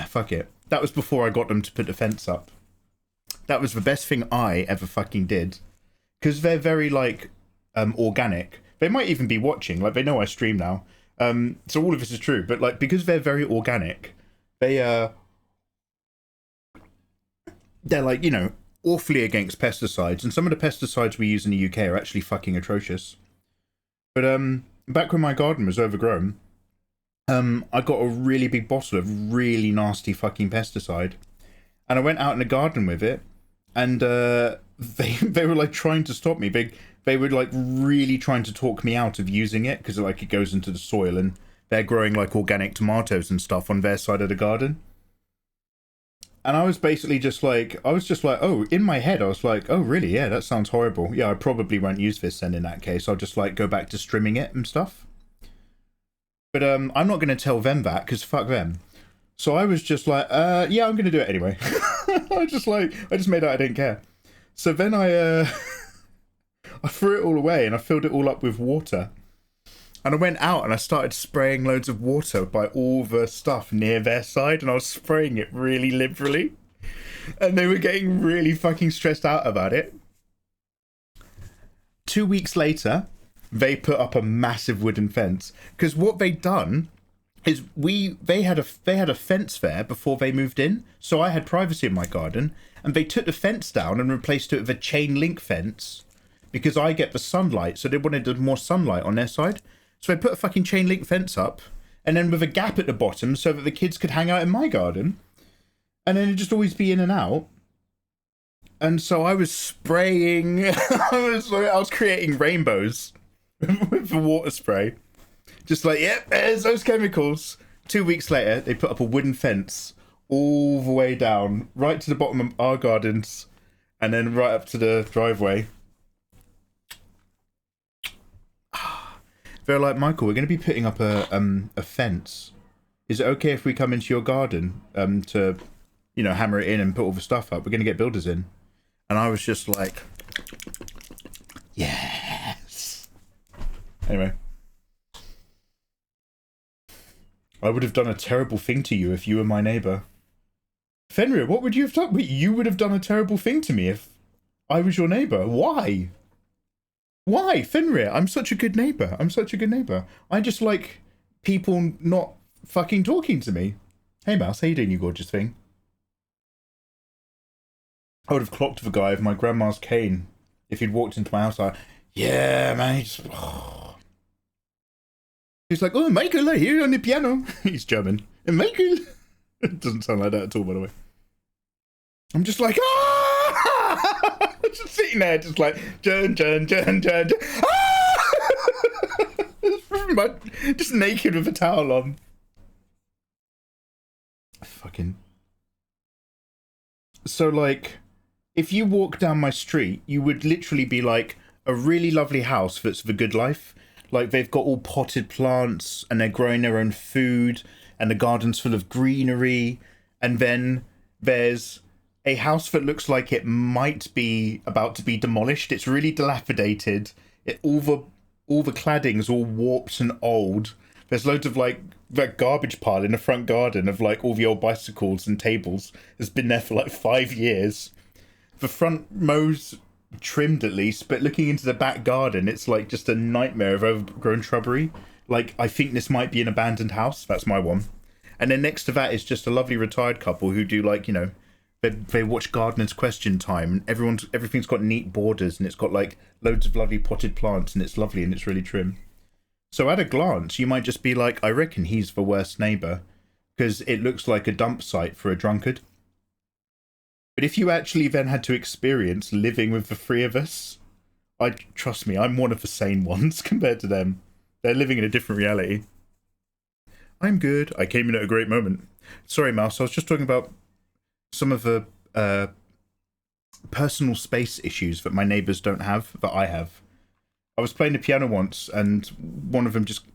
Fuck it. That was before I got them to put the fence up. That was the best thing I ever fucking did. Because they're very, like, organic. They might even be watching. Like, they know I stream now. So all of this is true. But, like, because they're very organic, they're, like, you know, awfully against pesticides. And some of the pesticides we use in the UK are actually fucking atrocious. But, back when my garden was overgrown, I got a really big bottle of really nasty fucking pesticide. And I went out in the garden with it, and they were like trying to stop me. They were like really trying to talk me out of using it because like it goes into the soil, and they're growing like organic tomatoes and stuff on their side of the garden. And I was basically just like, oh, in my head, I was like, oh, really? Yeah, that sounds horrible. Yeah, I probably won't use this then in that case. I'll just like go back to streaming it and stuff. But I'm not going to tell them that because fuck them. So I was just like, yeah, I'm going to do it anyway. I just made out I didn't care. So then I threw it all away and I filled it all up with water. And I went out and I started spraying loads of water by all the stuff near their side, and I was spraying it really liberally. And they were getting really fucking stressed out about it. 2 weeks later, they put up a massive wooden fence. Because what they'd done is they had a fence there before they moved in, so I had privacy in my garden, and they took the fence down and replaced it with a chain link fence because I get the sunlight, so they wanted more sunlight on their side. So I put a fucking chain link fence up, and then with a gap at the bottom so that the kids could hang out in my garden, and then it'd just always be in and out. And so I was spraying, I was creating rainbows with the water spray. Just like, yep, there's those chemicals. 2 weeks later, they put up a wooden fence all the way down, right to the bottom of our gardens, and then right up to the driveway. They're like, Michael, we're going to be putting up a fence. Is it okay if we come into your garden to, you know, hammer it in and put all the stuff up? We're going to get builders in. And I was just like, yes. Anyway. I would have done a terrible thing to you if you were my neighbour. Fenrir, what would you have done? Wait, you would have done a terrible thing to me if I was your neighbour. Why? Why, Fenrir? I'm such a good neighbour. I'm such a good neighbour. I just like people not fucking talking to me. Hey, Mouse, how you doing, you gorgeous thing? I would have clocked the guy with my grandma's cane if he'd walked into my house. Yeah, man. He's like, oh, Michael, I hear you on the piano. He's German. And Michael. It doesn't sound like that at all, by the way. I'm just like, ah! Just sitting there, just like, Jun. Ah! Just naked with a towel on. Fucking. So, like, if you walk down my street, you would literally be like a really lovely house that's the good life. Like, they've got all potted plants and they're growing their own food and the garden's full of greenery. And then there's a house that looks like it might be about to be demolished. It's really dilapidated. All the cladding's all warped and old. There's loads of like that garbage pile in the front garden of like all the old bicycles and tables. It's been there for like 5 years. The front mow's trimmed at least, but looking into the back garden, it's like just a nightmare of overgrown shrubbery. Like, I think this might be an abandoned house. That's my one. And then next to that is just a lovely retired couple who do like, you know, they watch Gardener's Question Time, and everything's got neat borders, and it's got like loads of lovely potted plants, and it's lovely and it's really trim. So at a glance, you might just be like, I reckon he's the worst neighbour, because it looks like a dump site for a drunkard. But if you actually then had to experience living with the three of us, trust me, I'm one of the sane ones compared to them. They're living in a different reality. I'm good. I came in at a great moment. Sorry, Mouse, I was just talking about some of the personal space issues that my neighbours don't have, that I have. I was playing the piano once, and one of them just,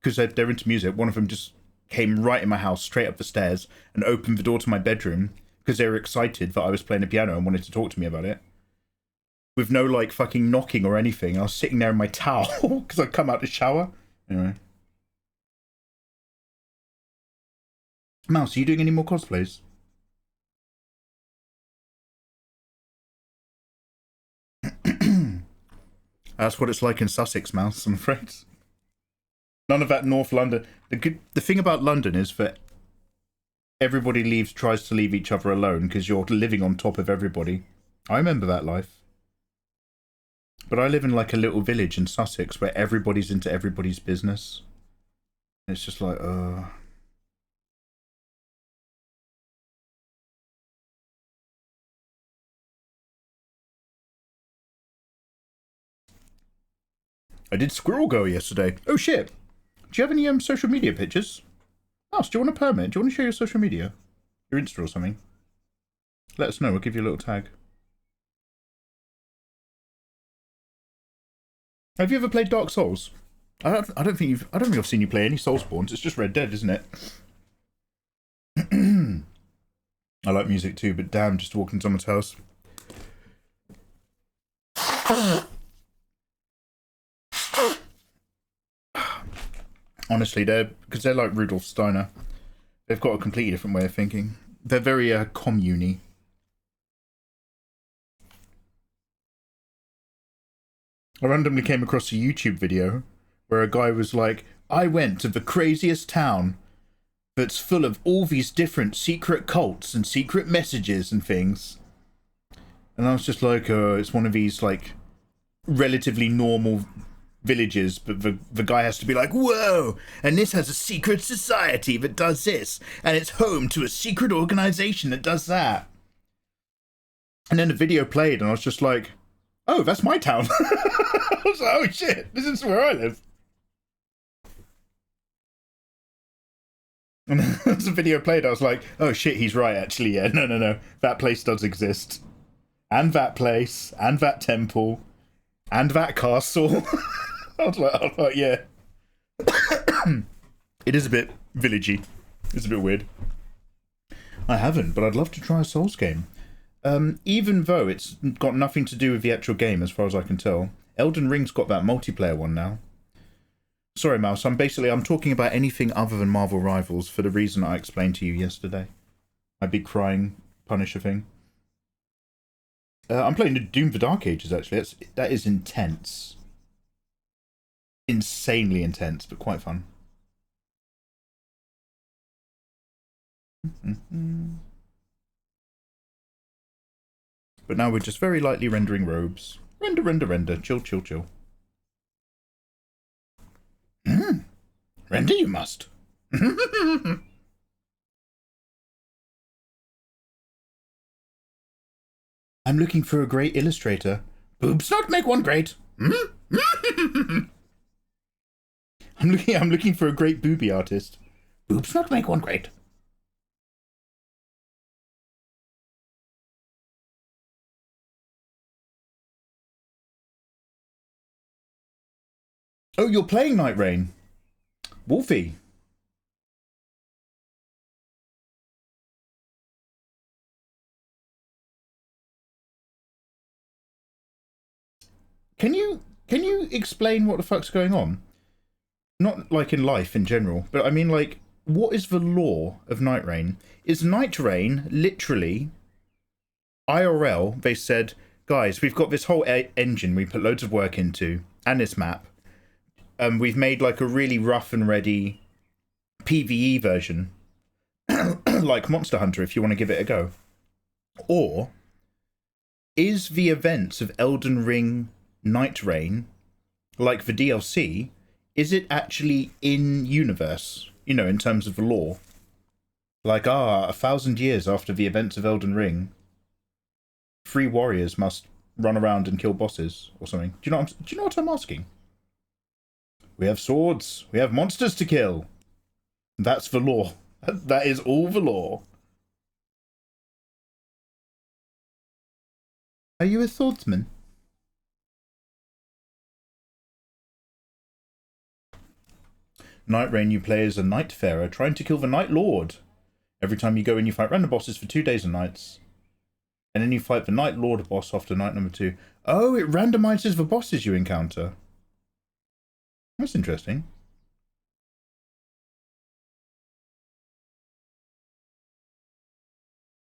because they're into music, one of them just came right in my house, straight up the stairs, and opened the door to my bedroom, because they were excited that I was playing the piano and wanted to talk to me about it. With no, like, fucking knocking or anything. I was sitting there in my towel, because I'd come out to shower. Anyway. Mouse, are you doing any more cosplays? That's what it's like in Sussex, Mouse, I'm afraid. None of that North London. The thing about London is that everybody tries to leave each other alone because you're living on top of everybody. I remember that life. But I live in like a little village in Sussex where everybody's into everybody's business. It's just like, I did Squirrel Girl yesterday. Oh shit. Do you have any social media pictures? Mouse, do you want a permit? Do you want to show your social media? Your Insta or something? let us know. We'll give you a little tag. Have you ever played Dark Souls? I don't think I've seen you play any Soulsborns. It's just Red Dead, isn't it? I like music too, but damn, just walking into someone's house. Honestly, because they're like Rudolf Steiner. They've got a completely different way of thinking. They're very commune-y. I randomly came across a YouTube video where a guy was like, I went to the craziest town that's full of all these different secret cults and secret messages and things. And I was just like, it's one of these like relatively normal villages, but the guy has to be like, whoa, and this has a secret society that does this, and it's home to a secret organization that does that. And then the video played, and I was just like, oh, that's my town. I was like, oh shit, this is where I live. And as the video played, I was like, oh shit, he's right, actually, yeah, no, that place does exist. And that place, and that temple, and that castle. I was like, yeah. It is a bit villagey. It's a bit weird. I haven't, but I'd love to try a Souls game. Even though it's got nothing to do with the actual game, as far as I can tell. Elden Ring's got that multiplayer one now. Sorry, Mouse. I'm talking about anything other than Marvel Rivals for the reason I explained to you yesterday. My big crying Punisher thing. I'm playing Doom the Dark Ages, actually. That is intense. Insanely intense, but quite fun. But now we're just very lightly rendering robes. Render. Chill. Render you must. I'm looking for a great illustrator. Boobs not make one great. I'm looking for a great booby artist. Boobs not make one great. Oh, you're playing Night Rain. Wolfie. Can you explain what the fuck's going on? Not like in life in general, but I mean like, what is the lore of Night Rain? Is Night Rain literally IRL? They said, guys, we've got this whole engine we put loads of work into, and this map. We've made like a really rough and ready PvE version, like Monster Hunter, if you want to give it a go. Or is the events of Elden Ring Night Rain, like the DLC, is it actually in universe? You know, in terms of the lore. Like, 1,000 years after the events of Elden Ring, 3 warriors must run around and kill bosses or something. Do you know what I'm asking? We have swords. We have monsters to kill. That's the lore. That is all the lore. Are you a swordsman? Night Rain, you play as a Nightfarer trying to kill the Night Lord. Every time you go in, you fight random bosses for 2 days and nights. And then you fight the Night Lord boss after night number 2. Oh, it randomizes the bosses you encounter. That's interesting.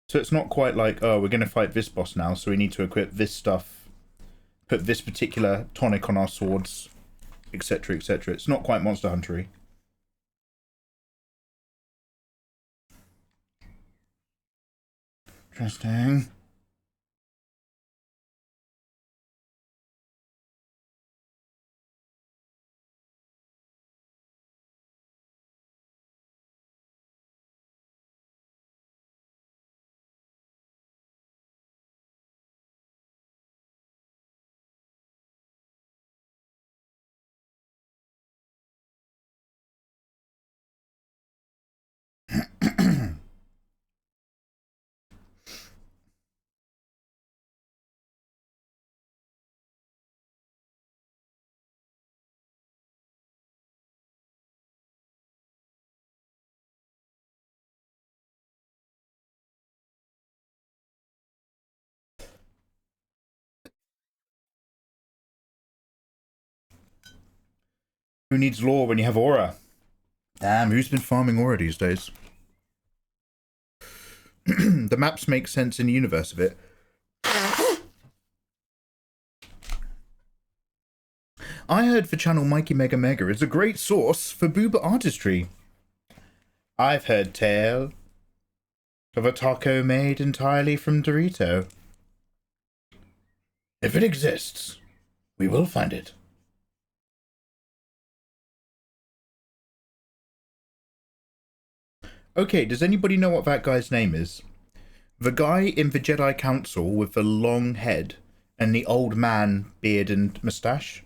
So it's not quite like, oh, we're going to fight this boss now, so we need to equip this stuff, put this particular tonic on our swords, etc., etc. It's not quite Monster Hunter-y. Interesting. Who needs lore when you have aura? Damn, who's been farming aura these days? The maps make sense in the universe of it. I heard the channel Mikey Mega Mega is a great source for booba artistry. I've heard tale of a taco made entirely from Dorito. If it exists, we will find it. Okay, does anybody know what that guy's name is? The guy in the Jedi Council with the long head and the old man beard and moustache?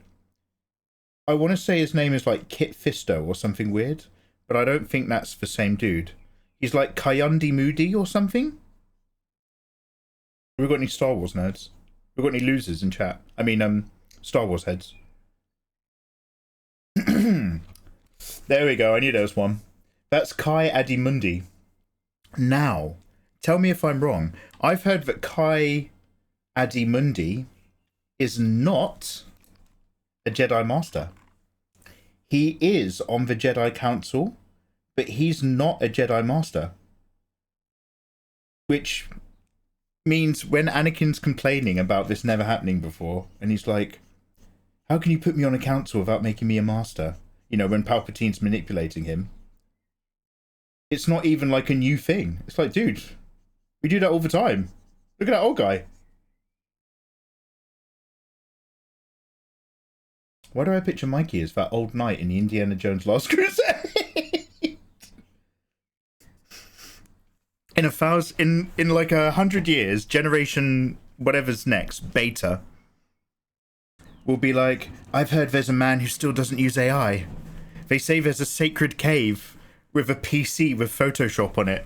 I want to say his name is like Kit Fisto or something weird, but I don't think that's the same dude. He's like Kayundi Moody or something? Have we got any Star Wars nerds? Have we got any losers in chat? I mean, Star Wars heads. There we go, I knew there was one. That's Kai Adimundi. Now, tell me if I'm wrong. I've heard that Kai Adimundi is not a Jedi Master. He is on the Jedi Council, but he's not a Jedi Master. Which means when Anakin's complaining about this never happening before, and he's like, how can you put me on a council without making me a master? You know, when Palpatine's manipulating him. It's not even like a new thing. It's like, dude, we do that all the time. Look at that old guy. Why do I picture Mikey as that old knight in the Indiana Jones Last Crusade? in like 100 years, generation whatever's next, beta, will be like, I've heard there's a man who still doesn't use AI. They say there's a sacred cave with a PC with Photoshop on it.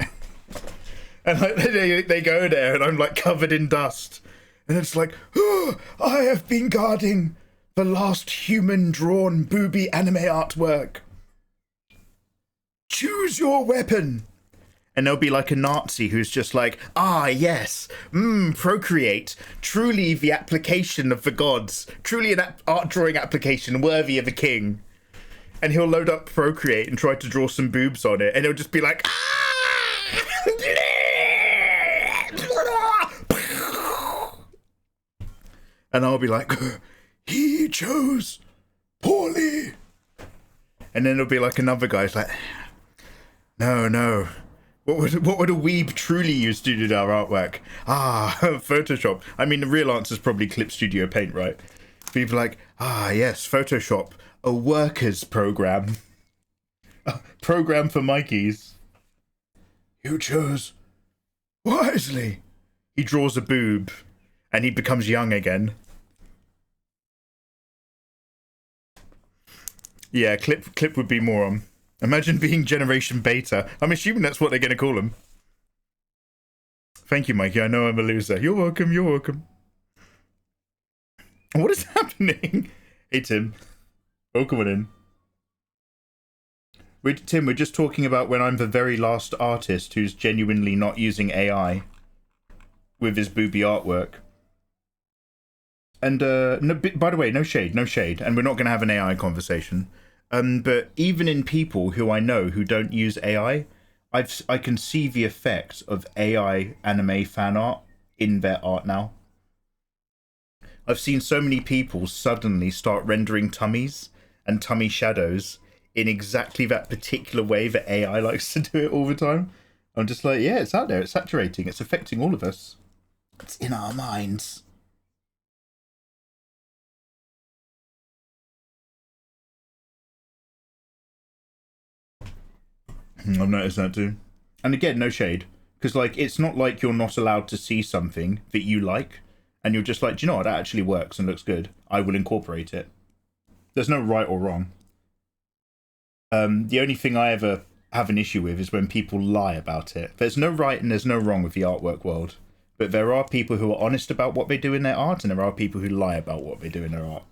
And like they go there and I'm like covered in dust. And it's like, oh, I have been guarding the last human drawn booby anime artwork. Choose your weapon. And there'll be like a Nazi who's just like, ah, yes, procreate. Truly the application of the gods. Truly an art drawing application worthy of a king. And he'll load up Procreate and try to draw some boobs on it. And he'll just be like, ah! And I'll be like, he chose poorly. And then there'll be like another guy who's like, no. What would a weeb truly use to do our artwork? Ah, Photoshop. I mean, the real answer is probably Clip Studio Paint, right? People like, ah, yes, Photoshop. A workers program. A program for Mikeys. You chose wisely. He draws a boob and he becomes young again. Yeah, clip would be more imagine being Generation Beta. I'm assuming that's what they're going to call him. Thank you, Mikey. I know I'm a loser. You're welcome. You're welcome. What is happening? Hey, Tim. Welcome in. Tim, we're just talking about when I'm the very last artist who's genuinely not using AI with his booby artwork. And, no, by the way, no shade. And we're not going to have an AI conversation. But even in people who I know who don't use AI, I can see the effect of AI anime fan art in their art now. I've seen so many people suddenly start rendering tummies and tummy shadows in exactly that particular way that AI likes to do it all the time. I'm just like, yeah, it's out there. It's saturating. It's affecting all of us. It's in our minds. I've noticed that too. And again, no shade. Because, like, it's not like you're not allowed to see something that you like. And you're just like, do you know what? That actually works and looks good. I will incorporate it. There's no right or wrong. The only thing I ever have an issue with is when people lie about it. There's no right and there's no wrong with the artwork world. But there are people who are honest about what they do in their art, and there are people who lie about what they do in their art.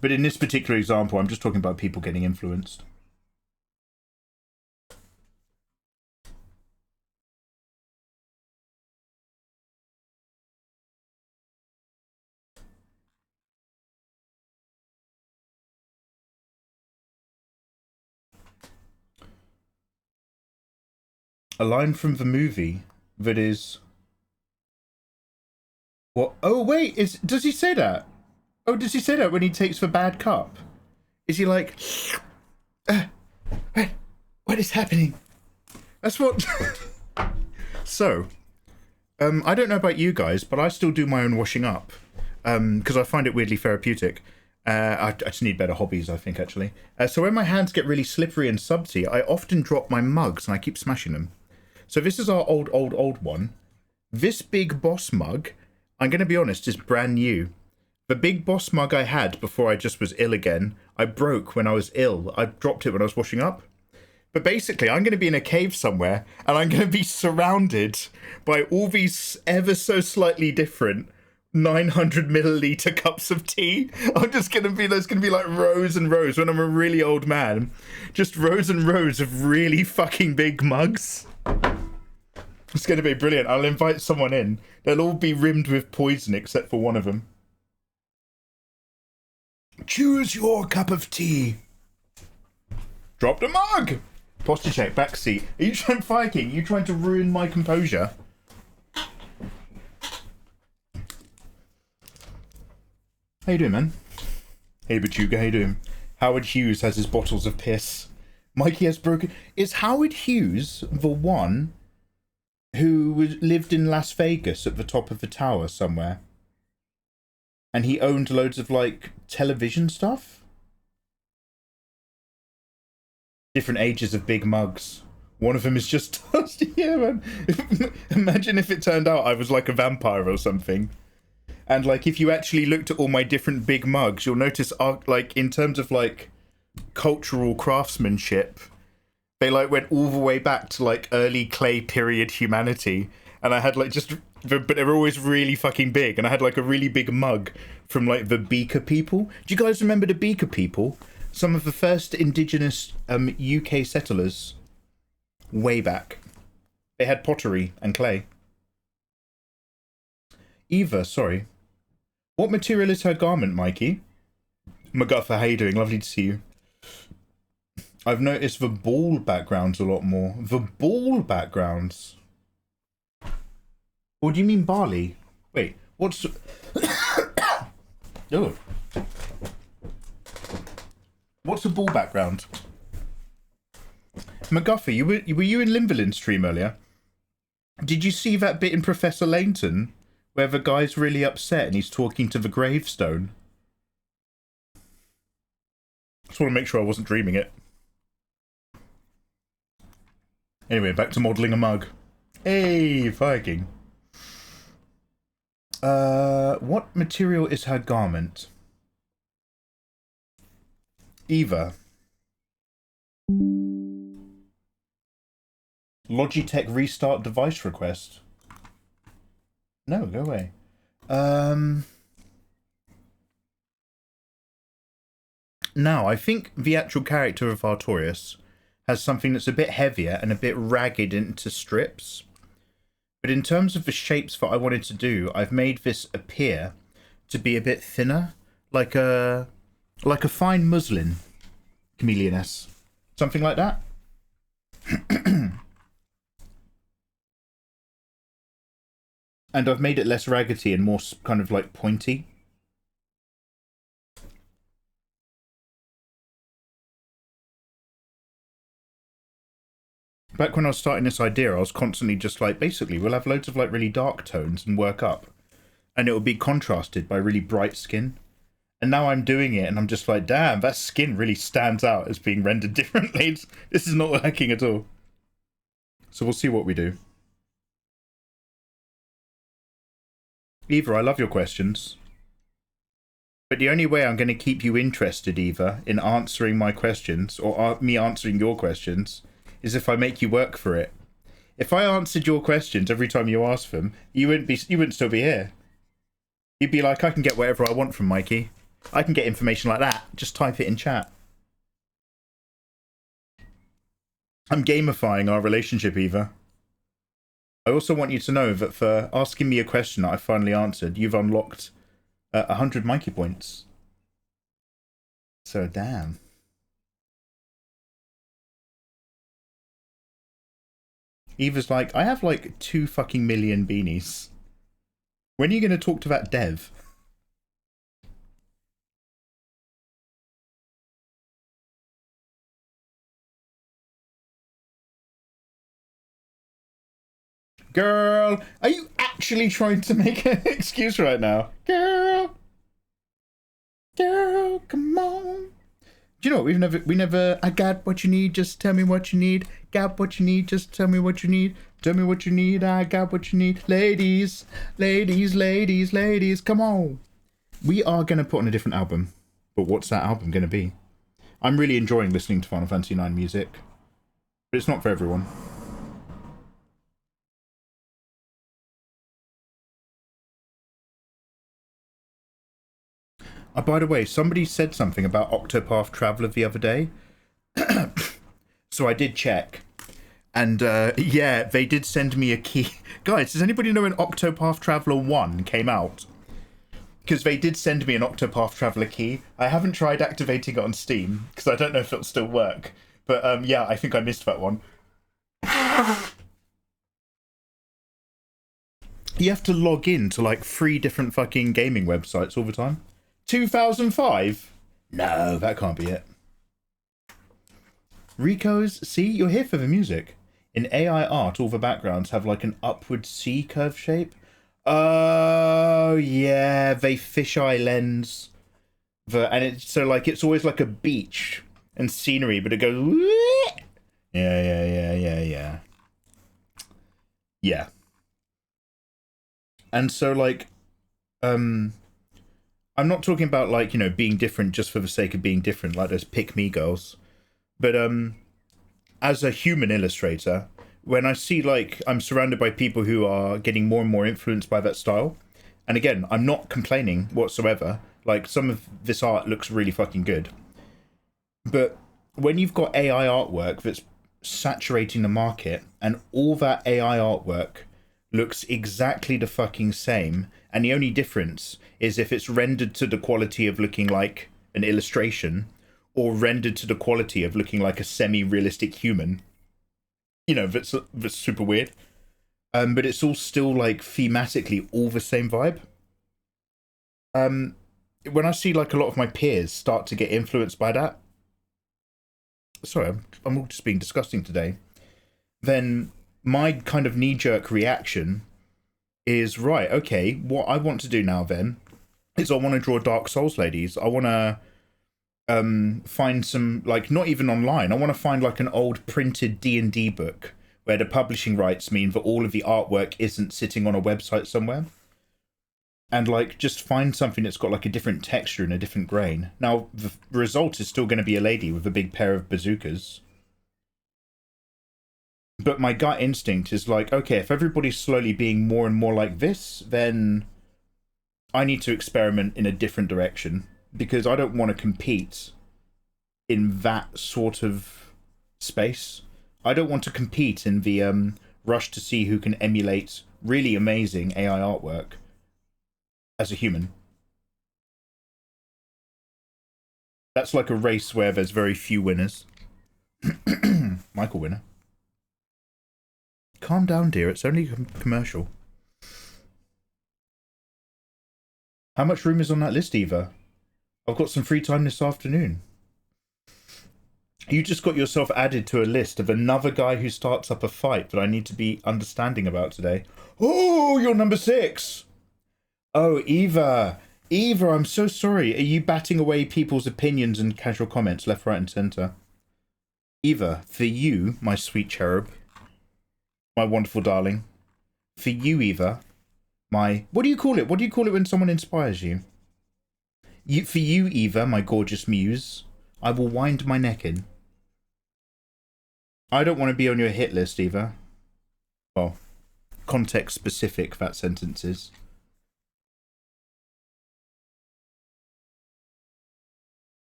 But in this particular example, I'm just talking about people getting influenced. A line from the movie that is... What? Oh, wait, does he say that? Oh, does he say that when he takes the bad cup? Is he like... what is happening? That's what... So, I don't know about you guys, but I still do my own washing up. Because I find it weirdly therapeutic. I just need better hobbies, I think, actually. So when my hands get really slippery and subsy, I often drop my mugs and I keep smashing them. So this is our old one. This Big Boss mug, I'm going to be honest, is brand new. The Big Boss mug I had before I just was ill again, I broke when I was ill. I dropped it when I was washing up. But basically, I'm going to be in a cave somewhere, and I'm going to be surrounded by all these ever so slightly different 900 milliliter cups of tea. I'm just going to be, there's going to be like rows and rows when I'm a really old man. Just rows and rows of really fucking big mugs. It's going to be brilliant. I'll invite someone in. They'll all be rimmed with poison except for one of them. Choose your cup of tea. Drop the mug. Posture check, backseat. Are you trying, Viking? Are you trying to ruin my composure? How you doing, man? Hey, Bachuga, how you doing? Howard Hughes has his bottles of piss. Mikey has broken... Is Howard Hughes the one who lived in Las Vegas at the top of the tower somewhere? And he owned loads of, like, television stuff? Different ages of big mugs. One of them is just dust. Yeah, man. Imagine if it turned out I was like a vampire or something. And like, if you actually looked at all my different big mugs, you'll notice, like, in terms of like cultural craftsmanship, they like went all the way back to like early clay period humanity. And I had like but they were always really fucking big. And I had like a really big mug from like the Beaker people. Do you guys remember the Beaker people? Some of the first indigenous UK settlers way back. They had pottery and clay. Eva, sorry. What material is her garment, Mikey? MacGuffer, how you doing? Lovely to see you. I've noticed the ball backgrounds a lot more. The ball backgrounds? Or do you mean barley? Wait, what's... Oh. What's a ball background? MacGuffey, were you in Limberlin's stream earlier? Did you see that bit in Professor Layton where the guy's really upset and he's talking to the gravestone? Just want to make sure I wasn't dreaming it. Anyway, back to modelling a mug. Hey, Viking. What material is her garment? Eva. Logitech restart device request. No, go away. Now, I think the actual character of Artorias has something that's a bit heavier and a bit ragged into strips. But in terms of the shapes that I wanted to do, I've made this appear to be a bit thinner, like a fine muslin, chameleoness. Something like that. And I've made it less raggedy and more kind of like pointy. Back when I was starting this idea, I was constantly just like, basically, we'll have loads of like really dark tones and work up. And it will be contrasted by really bright skin. And now I'm doing it and I'm just like, damn, that skin really stands out as being rendered differently. This is not working at all. So we'll see what we do. Eva, I love your questions. But the only way I'm going to keep you interested, Eva, in answering my questions, or me answering your questions, is if I make you work for it. If I answered your questions every time you asked them, you wouldn't still be here. You'd be like, I can get whatever I want from Mikey. I can get information like that. Just type it in chat. I'm gamifying our relationship, Eva. I also want you to know that for asking me a question that I finally answered, you've unlocked 100 Mikey points. So, damn. Eva's like, I have like 2 fucking million beanies. When are you going to talk to that dev? Girl, are you actually trying to make an excuse right now? Girl, come on. Do you know what? We never, I got what you need, just tell me what you need. Got what you need, just tell me what you need. Tell me what you need, I got what you need. Ladies, come on. We are going to put on a different album. But what's that album going to be? I'm really enjoying listening to Final Fantasy IX music. But it's not for everyone. By the way, somebody said something about Octopath Traveler the other day. So I did check. And yeah, they did send me a key. Guys, does anybody know when Octopath Traveler 1 came out? Because they did send me an Octopath Traveler key. I haven't tried activating it on Steam, because I don't know if it'll still work. But yeah, I think I missed that one. You have to log in to like 3 different fucking gaming websites all the time. 2005? No, that can't be it. Rico's, see, you're here for the music. In AI art, all the backgrounds have like an upward C curve shape. Oh yeah, they fisheye lens. And it's so like it's always like a beach and scenery, but it goes. Yeah. And so like, I'm not talking about like, you know, being different just for the sake of being different, like those pick me girls. But as a human illustrator, when I see like I'm surrounded by people who are getting more and more influenced by that style, and again, I'm not complaining whatsoever. Like some of this art looks really fucking good. But when you've got AI artwork that's saturating the market and all that AI artwork looks exactly the fucking same, and the only difference is if it's rendered to the quality of looking like an illustration or rendered to the quality of looking like a semi-realistic human. You know, that's super weird. But it's all still like thematically all the same vibe. When I see like a lot of my peers start to get influenced by that, sorry, I'm all just being disgusting today, then my kind of knee-jerk reaction is, right, okay, what I want to do now then is I want to draw Dark Souls ladies. I want to find some, like, not even online, I want to find like an old printed D&D book where the publishing rights mean that all of the artwork isn't sitting on a website somewhere, and like just find something that's got like a different texture and a different grain. Now the result is still going to be a lady with a big pair of bazookas, but my gut instinct is like, okay, if everybody's slowly being more and more like this, then I need to experiment in a different direction, because I don't want to compete in that sort of space. I don't want to compete in the rush to see who can emulate really amazing AI artwork as a human. That's like a race where there's very few winners. Michael winner. Calm down, dear. It's only a commercial. How much room is on that list, Eva? I've got some free time this afternoon. You just got yourself added to a list of another guy who starts up a fight that I need to be understanding about today. Oh, you're number 6. Oh, Eva. Eva, I'm so sorry. Are you batting away people's opinions and casual comments left, right, and centre? Eva, for you, my sweet cherub, my wonderful darling. For you, Eva, my... What do you call it? What do you call it when someone inspires you? For you, Eva, my gorgeous muse, I will wind my neck in. I don't want to be on your hit list, Eva. Well, context specific, that sentence is.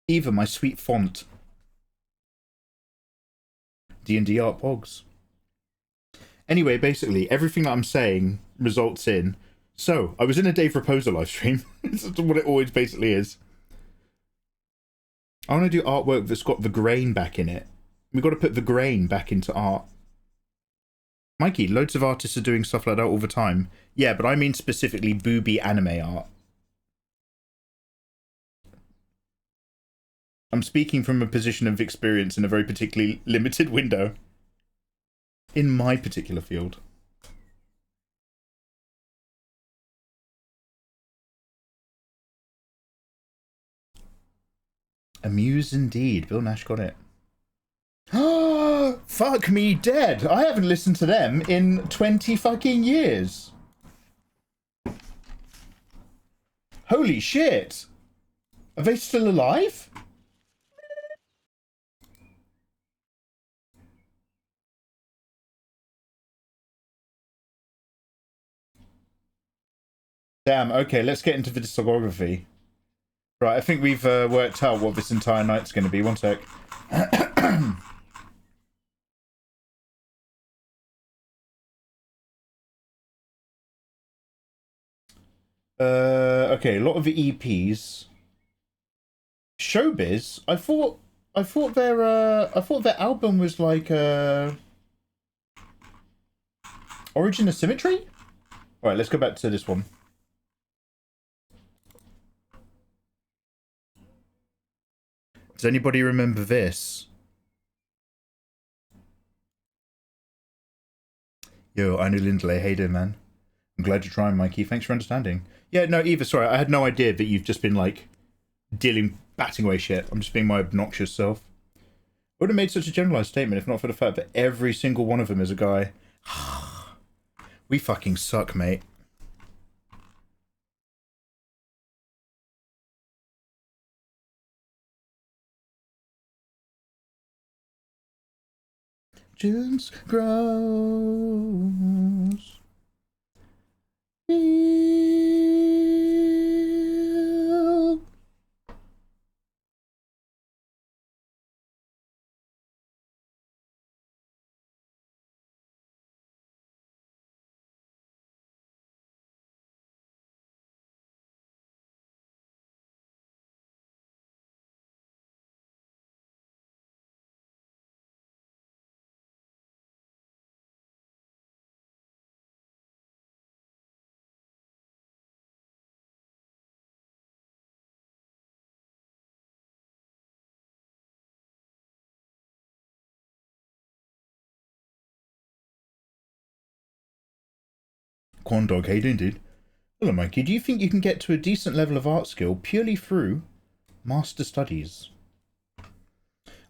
Eva, my sweet font. D&D art pogs. Anyway, basically, everything that I'm saying results in... So, I was in a Dave Raposa live stream. This is what it always basically is. I want to do artwork that's got the grain back in it. We've got to put the grain back into art. Mikey, loads of artists are doing stuff like that all the time. Yeah, but I mean specifically booby anime art. I'm speaking from a position of experience in a very particularly limited window. In my particular field. Amuse indeed. Bill Nash got it. Fuck me dead. I haven't listened to them in 20 fucking years. Holy shit. Are they still alive? Damn, okay, let's get into the discography. Right, I think we've worked out what this entire night's going to be. One sec. Okay, a lot of the EPs. Showbiz. I thought their album was like Origin of Symmetry. All right, let's go back to this one. Does anybody remember this? Yo, I know Lindley. Hey there, man. I'm glad you're trying, Mikey. Thanks for understanding. Yeah, no, Eva, sorry. I had no idea that you've just been, like, batting away shit. I'm just being my obnoxious self. I would have made such a generalized statement if not for the fact that every single one of them is a guy. We fucking suck, mate. Just grows. Corn dog, how you doing, dude? Hello, Mikey. Do you think you can get to a decent level of art skill purely through master studies?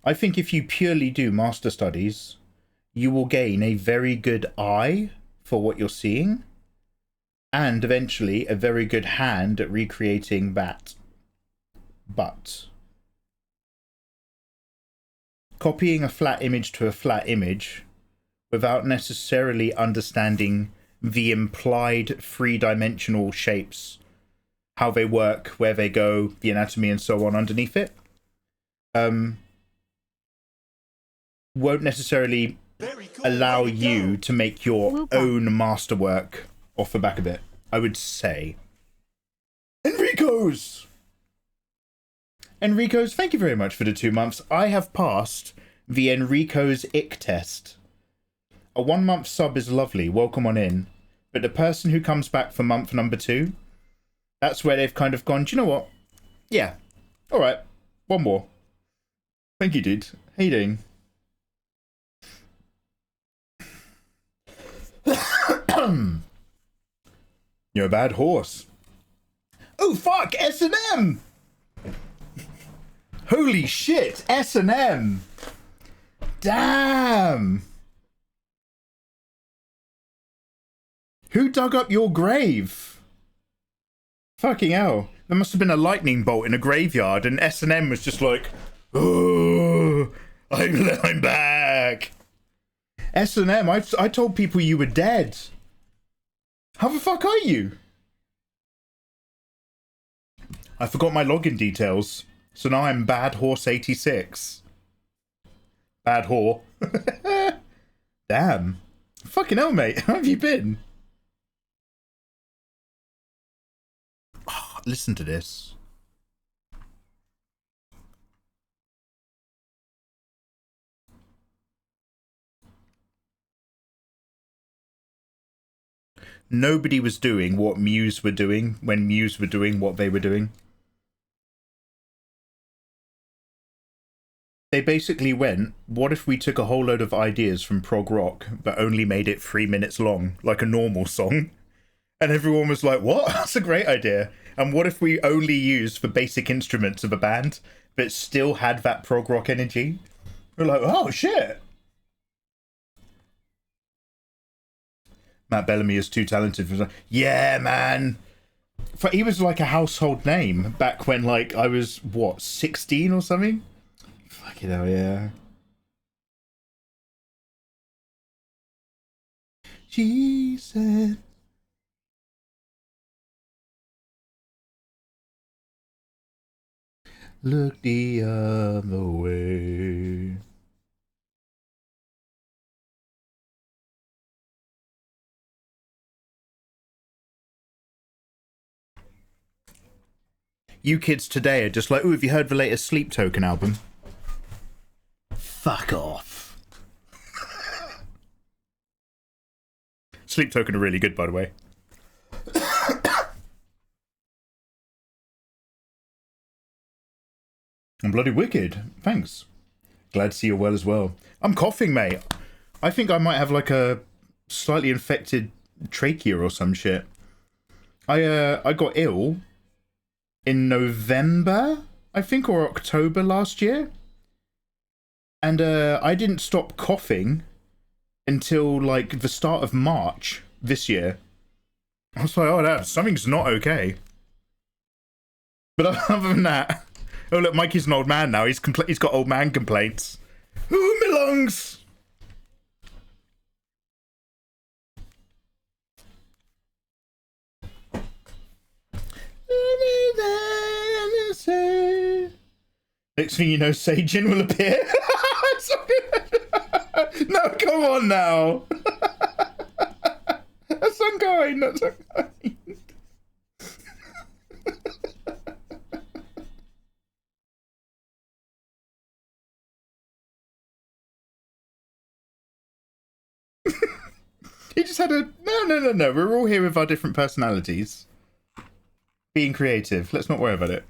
I think if you purely do master studies, you will gain a very good eye for what you're seeing, and eventually a very good hand at recreating that. But copying a flat image to a flat image without necessarily understanding the implied three-dimensional shapes, how they work, where they go, the anatomy and so on underneath it, won't necessarily allow you to make your own masterwork off the back of it, I would say. Enrico's, thank you very much for the 2 months. I have passed the Enrico's ick test. A 1 month sub is lovely, welcome on in. But the person who comes back for month number 2, that's where they've kind of gone, do you know what? Yeah, alright, one more. Thank you, dude. How you doing? You're a bad horse. Oh fuck, S&M! Holy shit, S&M! Damn! Who dug up your grave? Fucking hell. There must have been a lightning bolt in a graveyard and S&M was just like, oh, I'm back. S&M, I told people you were dead. How the fuck are you? I forgot my login details. So now I'm Bad Horse 86. Bad whore. Damn. Fucking hell, mate. How have you been? Oh, listen to this. nobody was doing what Muse were doing when Muse were doing what they were doing. They basically went, what if we took a whole load of ideas from prog rock, but only made it 3 minutes long, like a normal song? And everyone was like, what? That's a great idea. And what if we only used the basic instruments of a band, but still had that prog rock energy? We're like, oh, shit. Matt Bellamy is too talented. For... Yeah, man. He was like a household name back when, like, I was, what, 16 or something? Fucking hell, yeah. She said... Look the other way. You kids today are just like, ooh, have you heard the latest Sleep Token album? Fuck off. Sleep Token are really good, by the way. I'm bloody wicked. Thanks. Glad to see you well as well. I'm coughing, mate. I think I might have like a slightly infected trachea or some shit. I got ill in November, I think, or October last year. And I didn't stop coughing until like the start of March this year. I was like, oh, no, something's not okay. But other than that, oh look, Mikey's an old man now. He's got old man complaints. Who belongs? Next thing you know, Seijin will appear. No, come on now. That's ongoing. That's ongoing. He just had a... No. We're all here with our different personalities. Being creative. Let's not worry about it.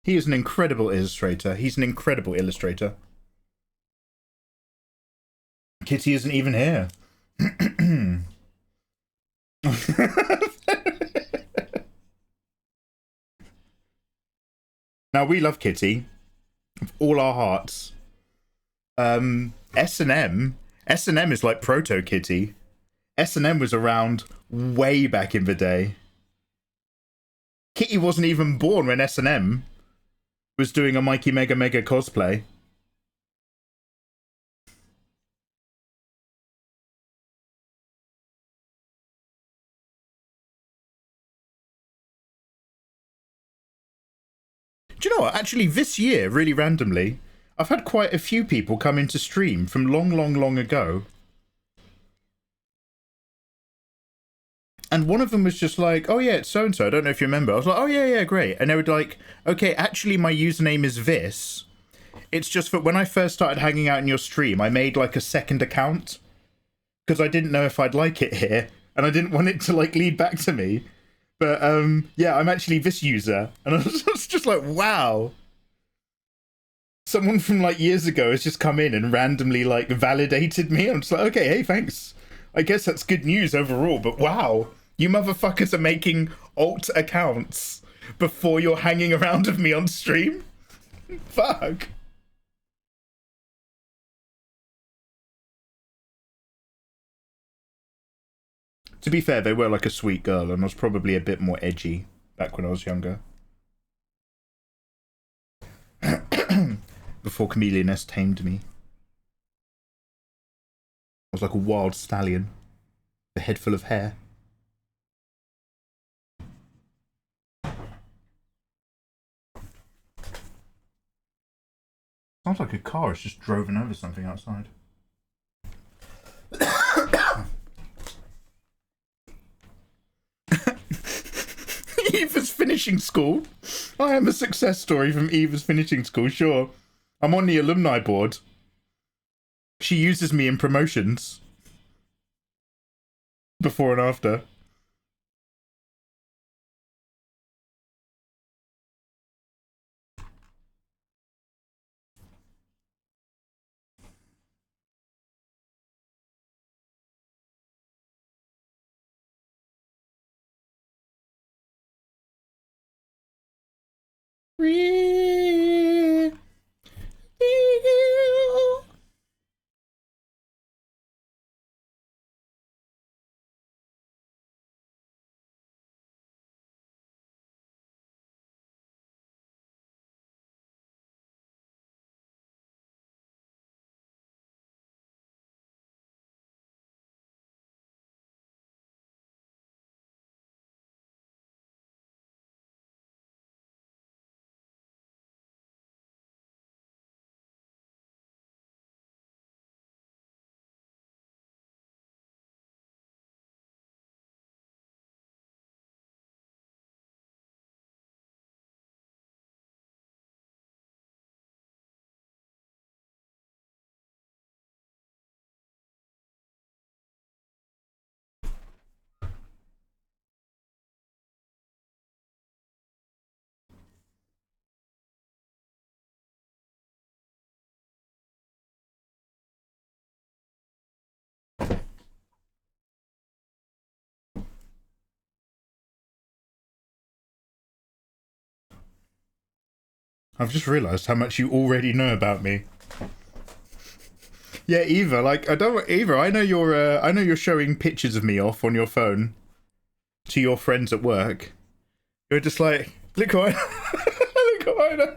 He is an incredible illustrator. He's an incredible illustrator. Kitty isn't even here. Now, we love Kitty. With all our hearts. S&M is like proto-Kitty. S&M was around way back in the day. Kitty wasn't even born when S&M was doing a Mikey Mega Mega cosplay. Do you know what? Actually, this year, really randomly, I've had quite a few people come into stream from long ago. And one of them was just like, oh yeah, it's so-and-so. I don't know if you remember. I was like, oh yeah, great. And they were like, okay, actually my username is this. It's just that when I first started hanging out in your stream, I made like a second account. Because I didn't know if I'd like it here. And I didn't want it to like lead back to me. But yeah, I'm actually this user. And I was just like, wow. Someone from like years ago has just come in and randomly like validated me. I'm just like, okay, hey, thanks. I guess that's good news overall, but wow. You motherfuckers are making alt accounts before you're hanging around with me on stream? Fuck. To be fair, they were like a sweet girl, and I was probably a bit more edgy back when I was younger. Before Chameleon S tamed me. I was like a wild stallion. A head full of hair. Sounds like a car has just driven over something outside. Eva's finishing school. I am a success story from Eva's finishing school, sure. I'm on the alumni board. She uses me in promotions. Before and after. I've just realised how much you already know about me. Yeah, Eva. Like, Eva. I know you're showing pictures of me off on your phone to your friends at work. You're just like, look what I, look what I know.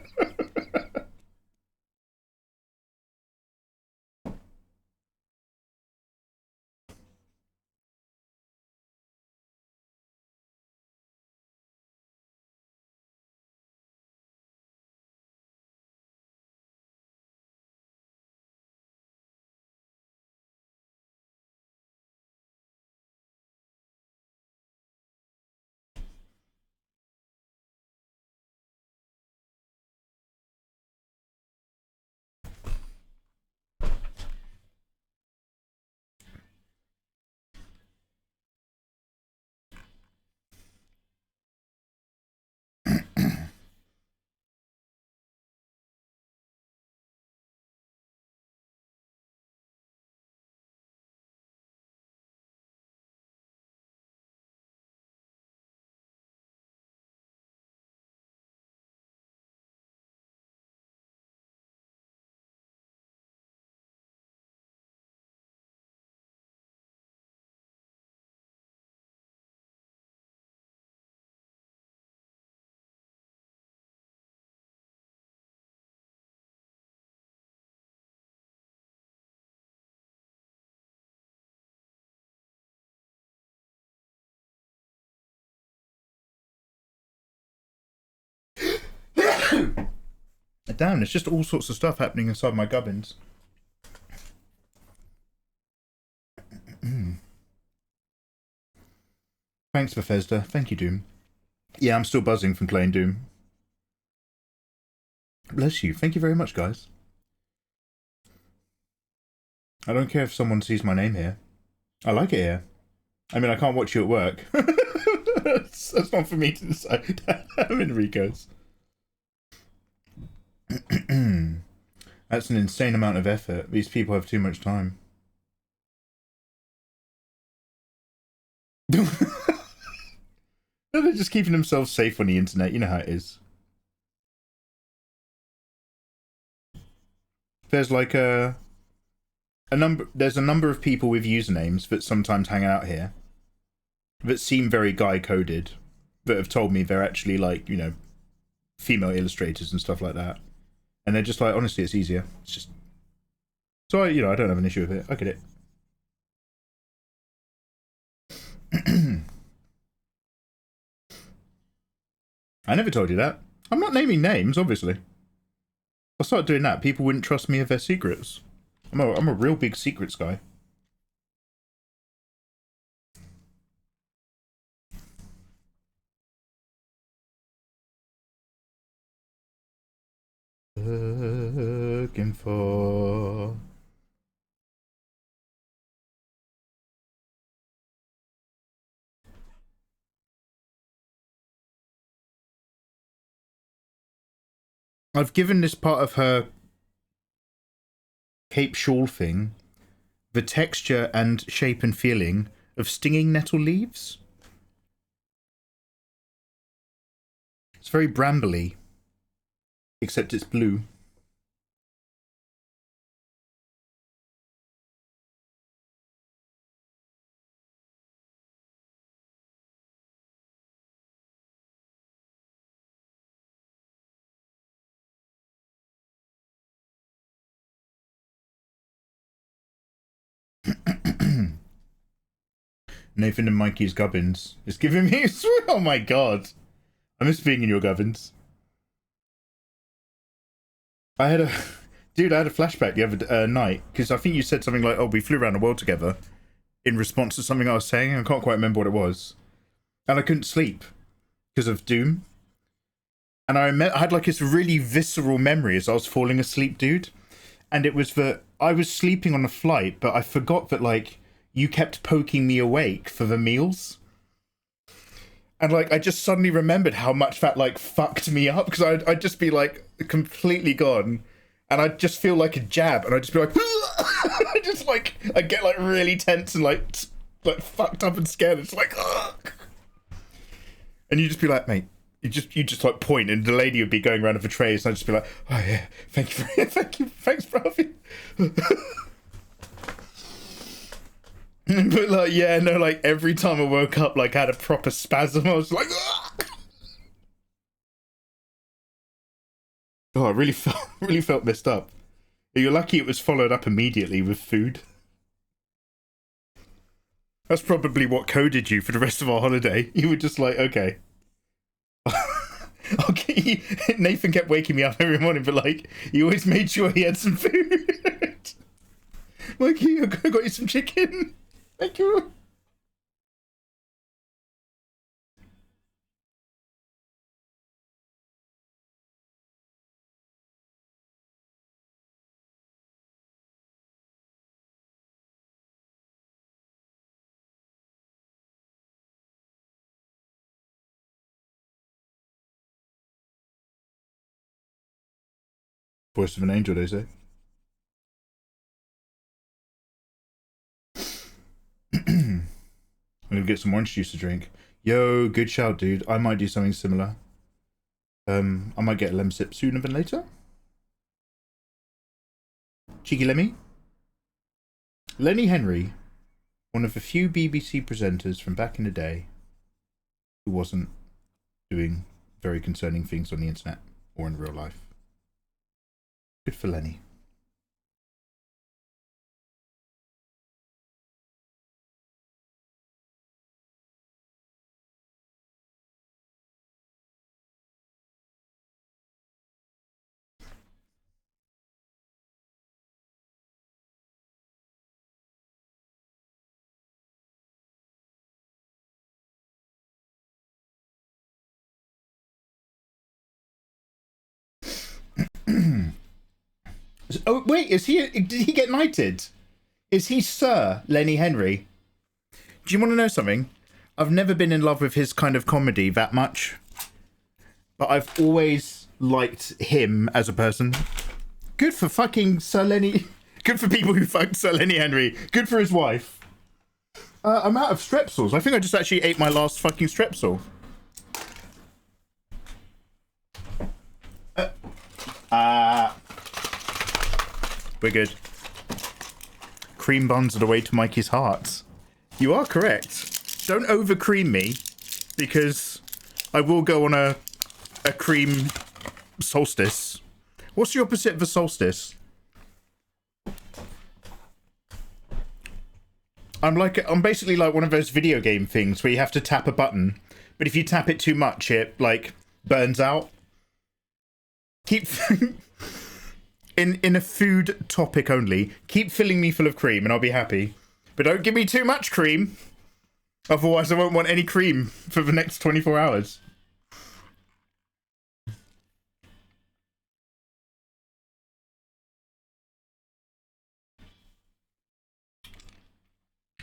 Damn, there's just all sorts of stuff happening inside my gubbins. Thanks, Bethesda. Thank you, Doom. Yeah, I'm still buzzing from playing Doom. Bless you. Thank you very much, guys. I don't care if someone sees my name here. I like it here. I mean, I can't watch you at work. that's not for me to decide. I'm in Rico's. That's an insane amount of effort. These people have too much time. No, they're just keeping themselves safe on the internet. You know how it is. There's like a number. There's a number of people with usernames that sometimes hang out here that seem very guy coded, that have told me they're actually like, you know, female illustrators and stuff like that. And they're just like, honestly, it's easier. It's just... So, I don't have an issue with it. I get it. I never told you that. I'm not naming names, obviously. If I started doing that, people wouldn't trust me with their secrets. I'm a real big secrets guy. door. I've given this part of her cape shawl thing the texture and shape and feeling of stinging nettle leaves. It's very brambly, except it's blue. Nathan and Mikey's gubbins is giving me. Oh my god, I miss being in your gubbins. I had a flashback the other night because I think you said something like, "Oh, we flew around the world together," in response to something I was saying. I can't quite remember what it was, and I couldn't sleep because of Doom. And I had like this really visceral memory as I was falling asleep, dude. And it was that I was sleeping on a flight, but I forgot that like you kept poking me awake for the meals. And like I just suddenly remembered how much that like fucked me up because I'd just be like completely gone, and I'd just feel like a jab, and I'd just be like, just like I get like really tense and like fucked up and scared. It's like, ugh. And you just be like, mate. You just like point, and the lady would be going around with the trays, and I'd just be like, oh yeah, thank you, thanks, Bravie. But like, yeah, no, like every time I woke up, like I had a proper spasm. I was like, ugh! Oh, I really felt messed up. You're lucky it was followed up immediately with food. That's probably what coded you for the rest of our holiday. You were just like, okay. Okay, Nathan kept waking me up every morning, but like he always made sure he had some food. Mikey, I got you some chicken. Thank you. Voice of an angel, they say. I'm gonna get some orange juice to drink. Yo, good shout, dude. I might do something similar. I might get a lem sip sooner than later. Cheeky Lemmy. Lenny Henry, one of the few BBC presenters from back in the day who wasn't doing very concerning things on the internet or in real life. Good for Lenny. Oh wait, did he get knighted? Is he Sir Lenny Henry? Do you want to know something? I've never been in love with his kind of comedy that much, but I've always liked him as a person. Good for fucking Sir Lenny. Good for people who fucked Sir Lenny Henry. Good for his wife. I'm out of strepsils. I think I just actually ate my last fucking strepsil. We're good. Cream buns are the way to Mikey's heart. You are correct. Don't over cream me, because I will go on a cream solstice. What's the opposite of a solstice? I'm basically like one of those video game things where you have to tap a button, but if you tap it too much, it like burns out. Keep in a food topic only. Keep filling me full of cream, and I'll be happy. But don't give me too much cream, otherwise I won't want any cream for the next 24 hours.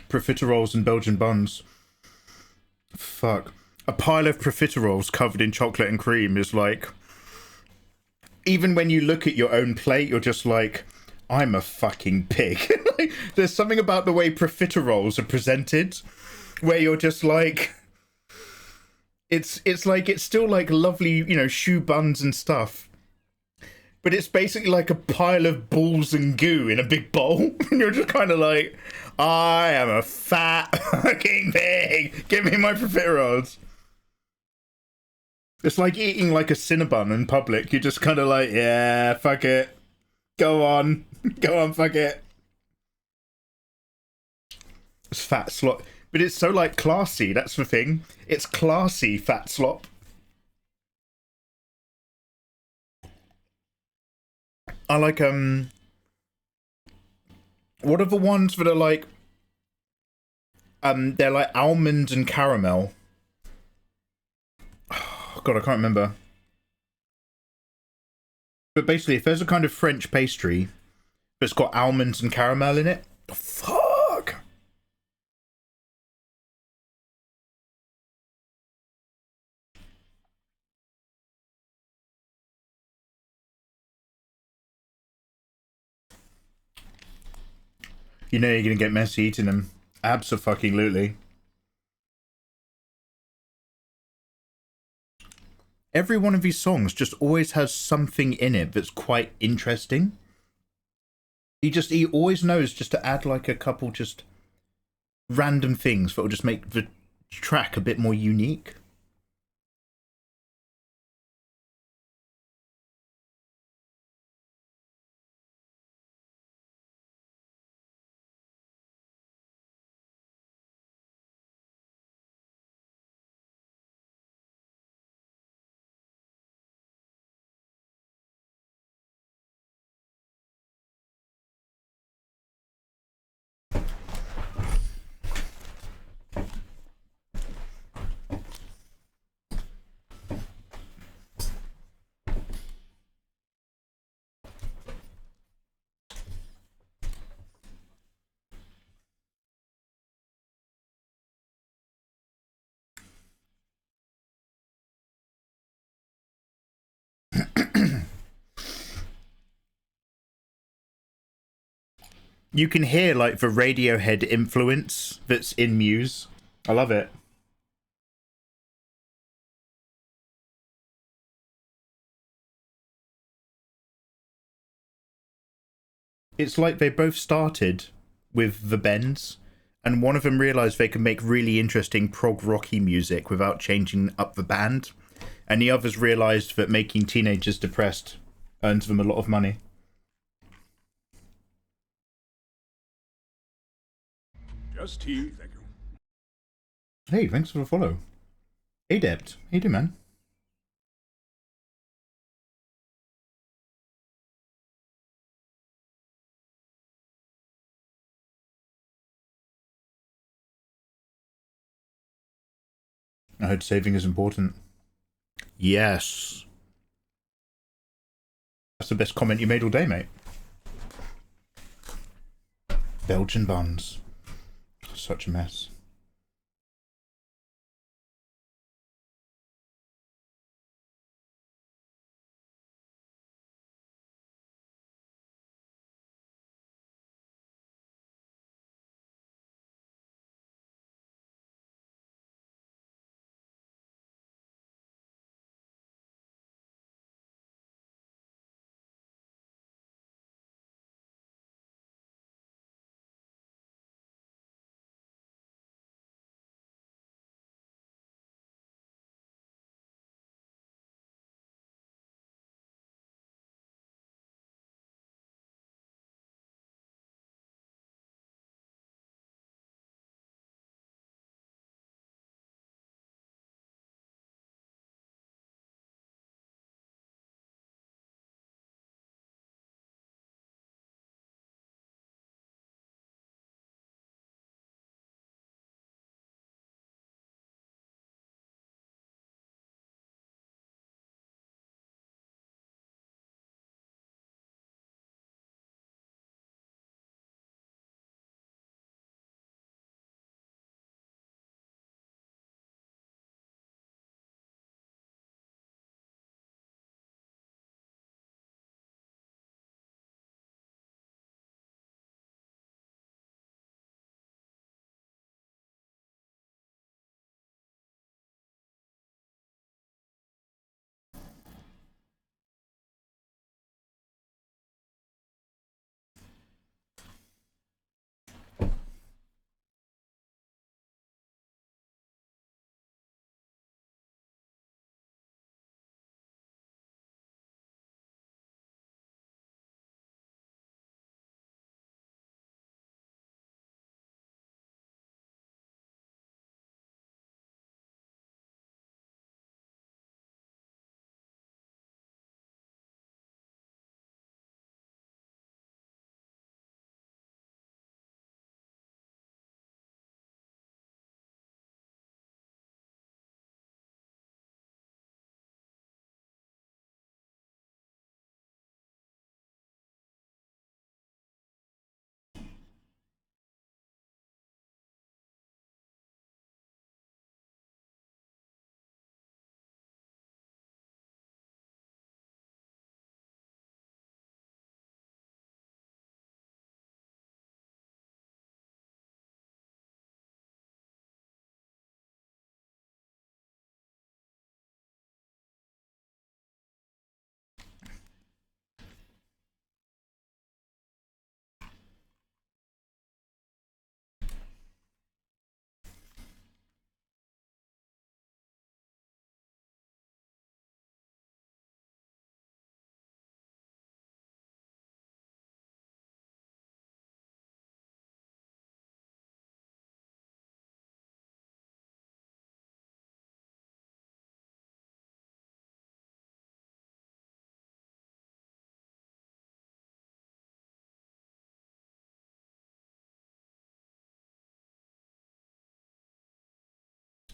profiteroles and Belgian buns. Fuck. A pile of profiteroles covered in chocolate and cream is like... Even when you look at your own plate, you're just like, I'm a fucking pig. Like, there's something about the way profiteroles are presented where you're just like... It's like, it's still like lovely, you know, shoe buns and stuff. But it's basically like a pile of balls and goo in a big bowl. And you're just kind of like, I am a fat fucking pig. Give me my profiteroles. It's like eating like a Cinnabon in public. You're just kind of like, yeah, fuck it. Go on. Go on, fuck it. It's fat slop. But it's so like classy. That's the thing. It's classy fat slop. I like, what are the ones that are like, they're like almond and caramel. Oh, God, I can't remember. But basically, if there's a kind of French pastry that's got almonds and caramel in it, fuck! You know you're gonna get messy eating them. Abso-fucking-lutely. Every one of these songs just always has something in it that's quite interesting. He always knows just to add like a couple just random things that will just make the track a bit more unique. You can hear like the Radiohead influence that's in Muse. I love it. It's like they both started with the bends, and one of them realised they could make really interesting prog rocky music without changing up the band, and the others realised that making teenagers depressed earns them a lot of money. Just tea, thank you. Hey, thanks for the follow. Hey, Debt. How you doing, man? I heard saving is important. Yes. That's the best comment you made all day, mate. Belgian buns. Such a mess.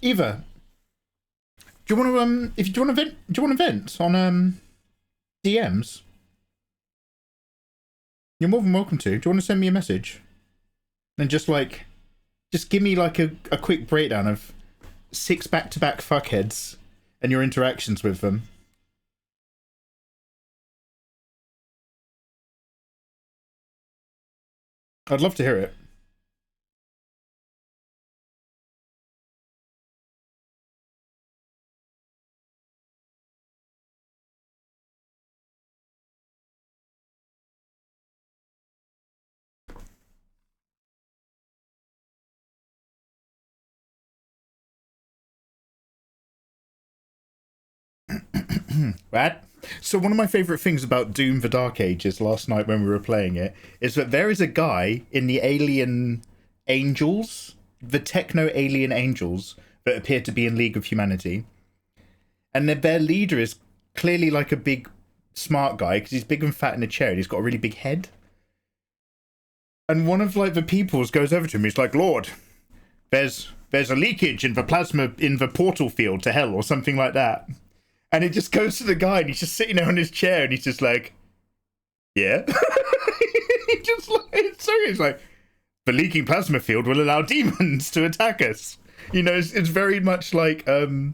Eva, do you want to if you want to vent, do you want to vent on DMs? You're more than welcome to. Do you want to send me a message? And just give me like a quick breakdown of 6 back-to-back fuckheads and your interactions with them. I'd love to hear it. What? So one of my favourite things about Doom the Dark Ages last night when we were playing it is that there is a guy in the alien angels, the techno alien angels that appear to be in League of Humanity, and their leader is clearly like a big smart guy because he's big and fat in a chair and he's got a really big head. And one of like the peoples goes over to him, he's like, Lord, there's a leakage in the plasma in the portal field to hell or something like that. And it just goes to the guy and he's just sitting there on his chair and he's just like, yeah. He just like, it's like, the leaking plasma field will allow demons to attack us. You know, it's very much like Homer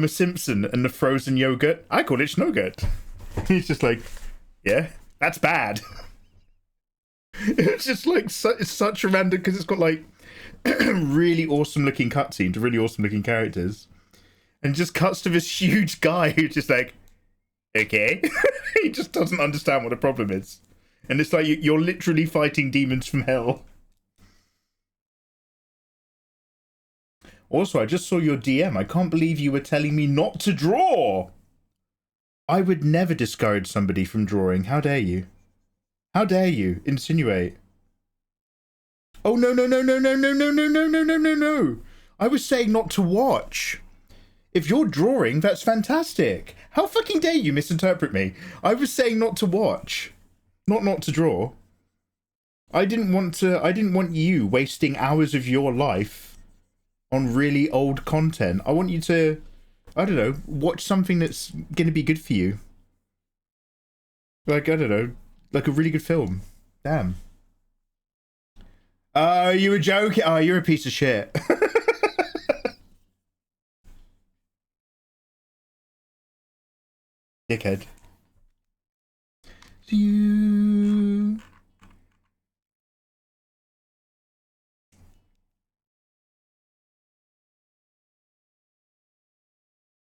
Simpson and the frozen yogurt. I call it Schnogurt. He's just like, yeah, that's bad. It's just like, it's such a random, because it's got like really awesome looking cutscenes, really awesome looking characters. And just cuts to this huge guy who's just like, okay. He just doesn't understand what the problem is. And it's like, you're literally fighting demons from hell. Also, I just saw your DM. I can't believe you were telling me not to draw. I would never discourage somebody from drawing. How dare you? How dare you insinuate? Oh, no, no, no, no, no, no, no, no, no, no, no, no, no. I was saying not to watch. If you're drawing, that's fantastic. How fucking dare you misinterpret me? I was saying not to watch, not to draw. I didn't want you wasting hours of your life on really old content. I want you to, I don't know, watch something that's going to be good for you. Like, I don't know, like a really good film. Damn. You were joking? Oh, you're a piece of shit. Dickhead. You.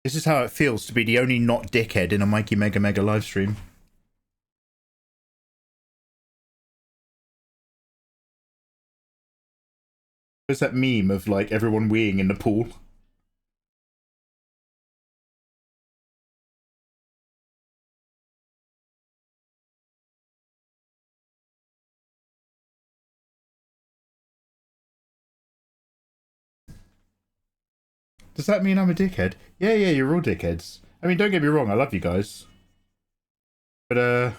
This is how it feels to be the only not dickhead in a Mikey Mega Mega livestream. There's that meme of like everyone weeing in the pool. Does that mean I'm a dickhead? Yeah, you're all dickheads. I mean, don't get me wrong, I love you guys. But,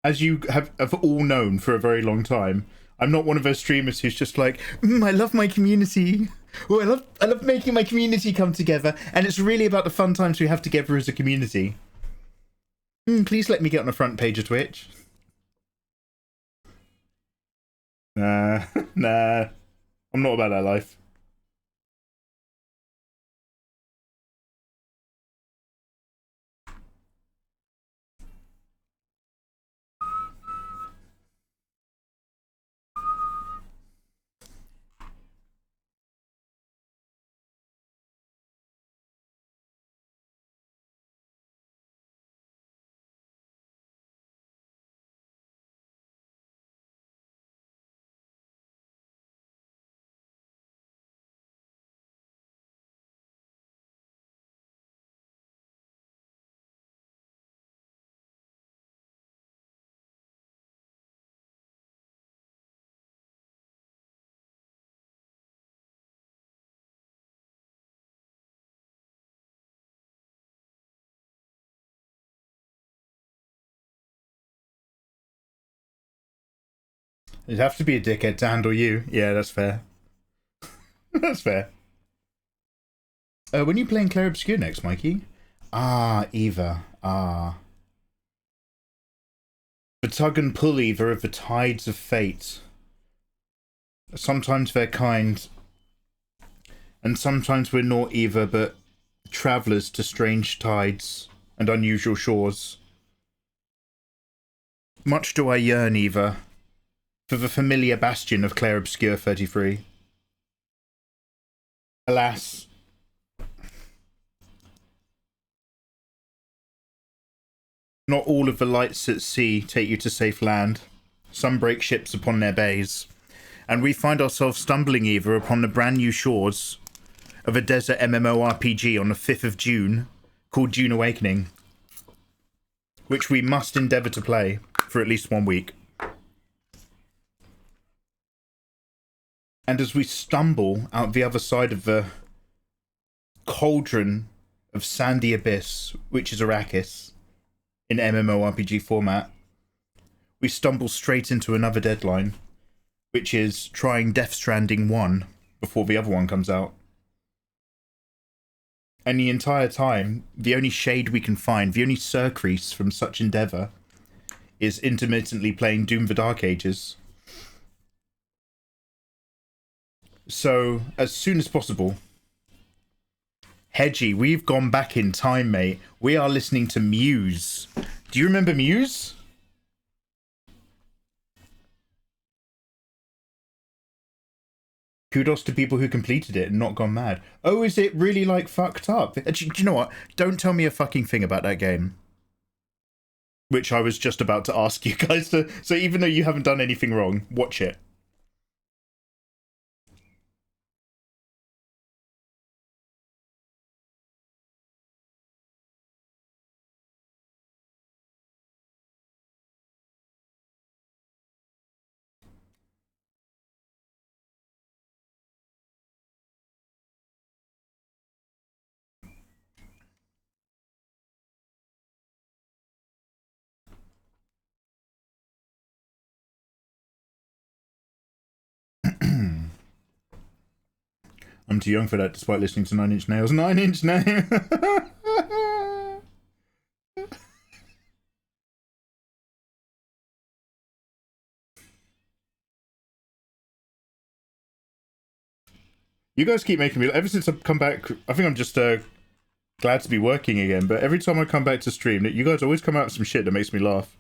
as you have all known for a very long time, I'm not one of those streamers who's just like, I love my community. Oh, I love making my community come together. And it's really about the fun times we have together as a community. Please let me get on the front page of Twitch. Nah. I'm not about that life. You'd have to be a dickhead to handle you. Yeah, that's fair. That's fair. When you playing Clair Obscur next, Mikey? Ah, Eva. Ah. The tug and pull, Eva, of the tides of fate. Sometimes they're kind, and sometimes we're not either, but travellers to strange tides and unusual shores. Much do I yearn, Eva, for the familiar bastion of Clair Obscur 33. Alas, not all of the lights at sea take you to safe land. Some break ships upon their bays, and we find ourselves stumbling, Eva, upon the brand new shores of a desert MMORPG on the 5th of June called June Awakening, which we must endeavour to play for at least 1 week. And as we stumble out the other side of the cauldron of sandy abyss, which is Arrakis, in MMORPG format, we stumble straight into another deadline, which is trying Death Stranding 1 before the other one comes out. And the entire time, the only shade we can find, the only surcrease from such endeavour, is intermittently playing Doom the Dark Ages. So, as soon as possible, Hedgie, we've gone back in time, mate. We are listening to Muse. Do you remember Muse? Kudos to people who completed it and not gone mad. Oh, is it really, like, fucked up? Do you know what? Don't tell me a fucking thing about that game. Which I was just about to ask you guys to... So even though you haven't done anything wrong, watch it. I'm too young for that, despite listening to Nine Inch Nails. 9 Inch Nails! You guys keep making me... Ever since I've come back, I think I'm just glad to be working again, but every time I come back to stream, you guys always come out with some shit that makes me laugh.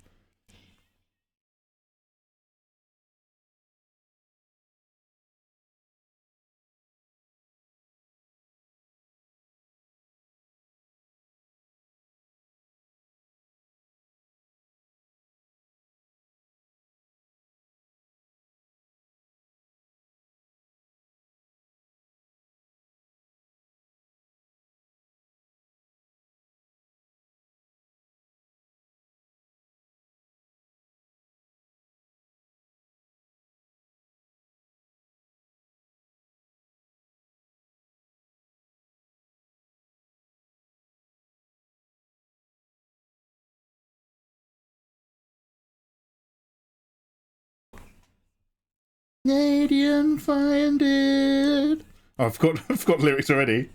Canadian find it. Oh, I've got lyrics already.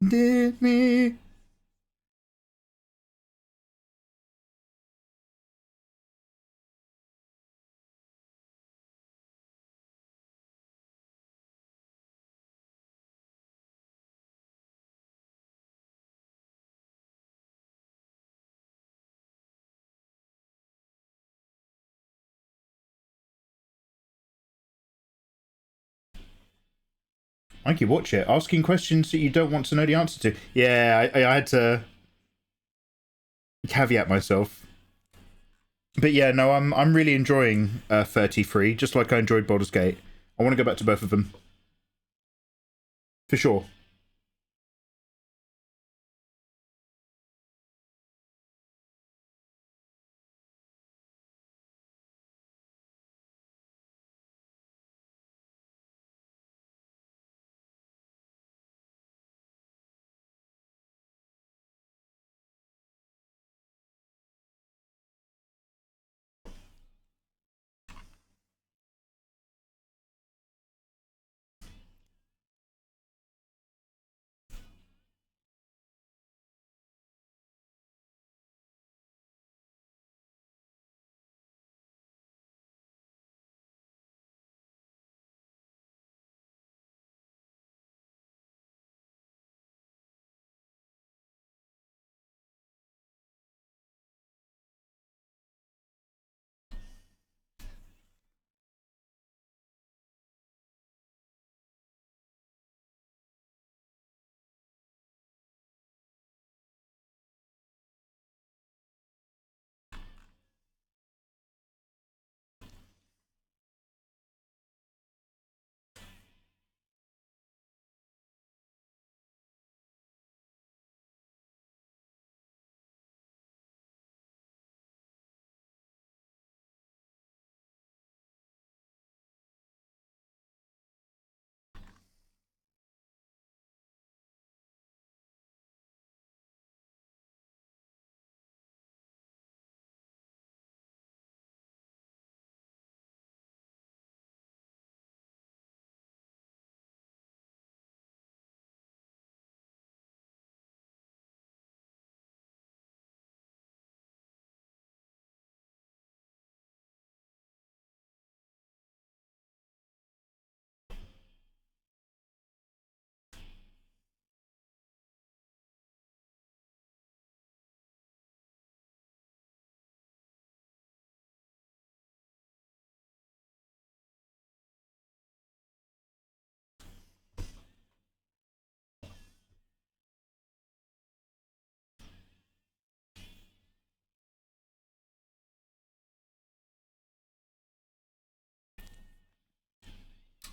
Did me. Mikey, watch it. Asking questions that you don't want to know the answer to. Yeah, I had to caveat myself. But yeah, no, I'm really enjoying 33, just like I enjoyed Baldur's Gate. I want to go back to both of them. For sure.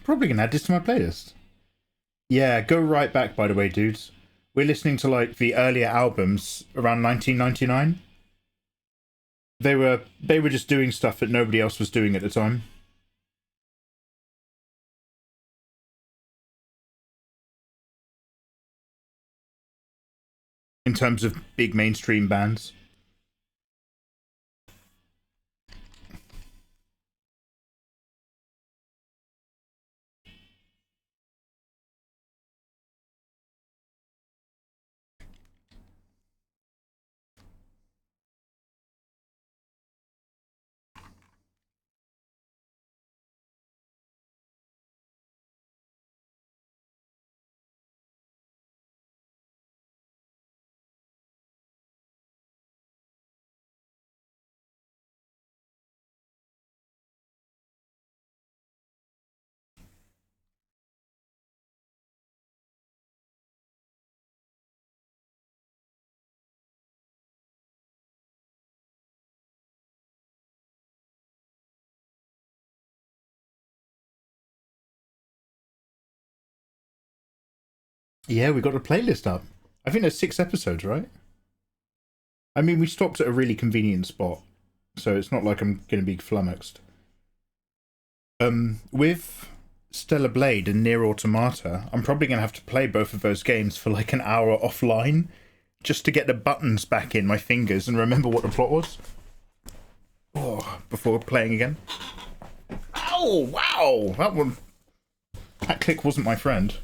probably gonna add this to my playlist. Yeah, go right back, by the way, dudes. We're listening to like the earlier albums around 1999. They were just doing stuff that nobody else was doing at the time. In terms of big mainstream bands. Yeah, we got a playlist up. I think there's 6 episodes, right? I mean, we stopped at a really convenient spot, so it's not like I'm going to be flummoxed. With Stellar Blade and Nier Automata, I'm probably going to have to play both of those games for like an hour offline, just to get the buttons back in my fingers and remember what the plot was. Oh, before playing again. Ow! Wow! That click wasn't my friend.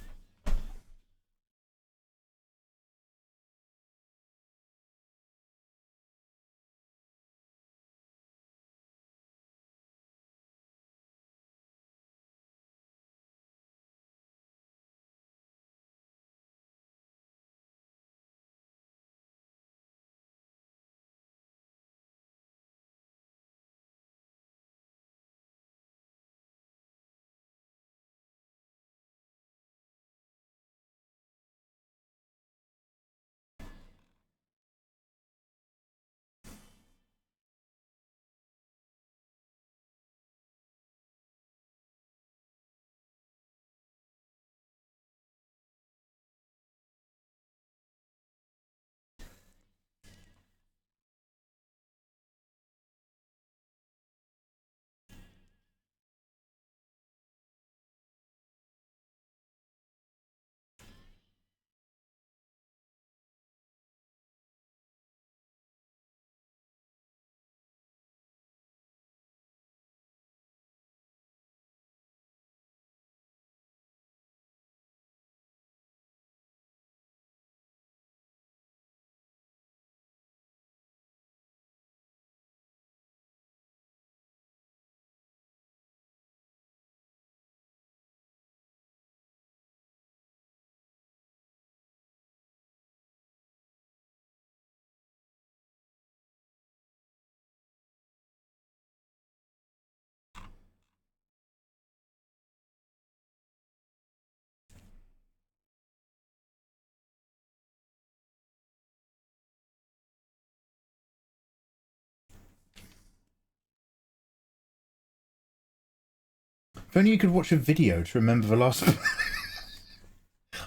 If only you could watch a video to remember the last...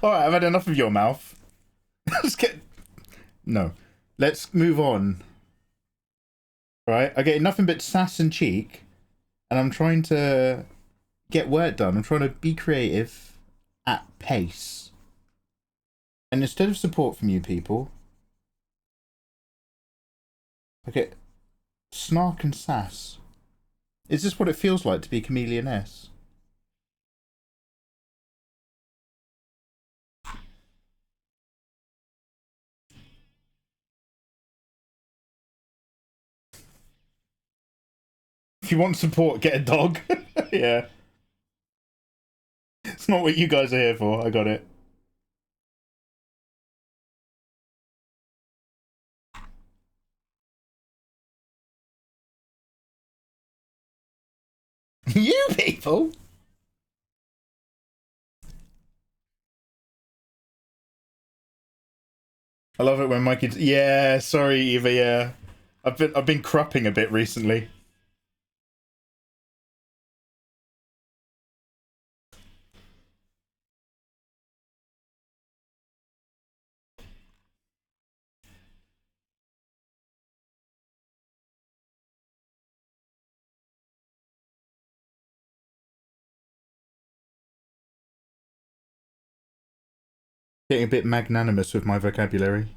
Alright, I've had enough of your mouth. Let's get... No. Let's move on. Right? I get nothing but sass and cheek, and I'm trying to get work done. I'm trying to be creative at pace. And instead of support from you people, I get snark and sass. Is this what it feels like to be Chameleon S? If you want support, get a dog. Yeah. It's not what you guys are here for. I got it. You people? I love it when Mikey... Yeah, sorry, Eva, yeah. I've been crupping a bit recently. Getting a bit magnanimous with my vocabulary.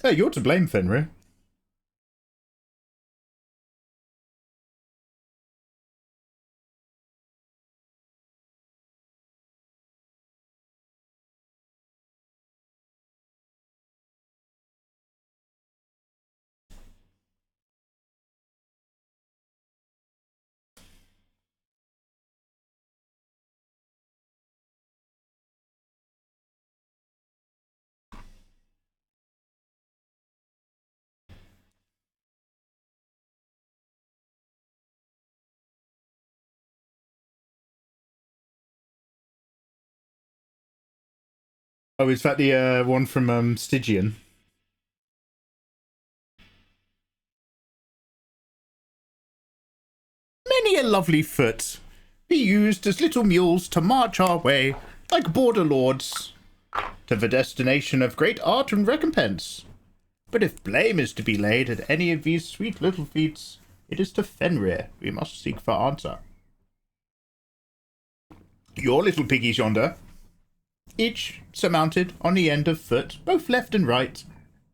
Hey, you're to blame, Fenrir. Oh, is that the one from Stygian? Many a lovely foot be used as little mules to march our way, like border lords, to the destination of great art and recompense. But if blame is to be laid at any of these sweet little feats, it is to Fenrir we must seek for answer. Your little piggies yonder, each surmounted on the end of foot, both left and right,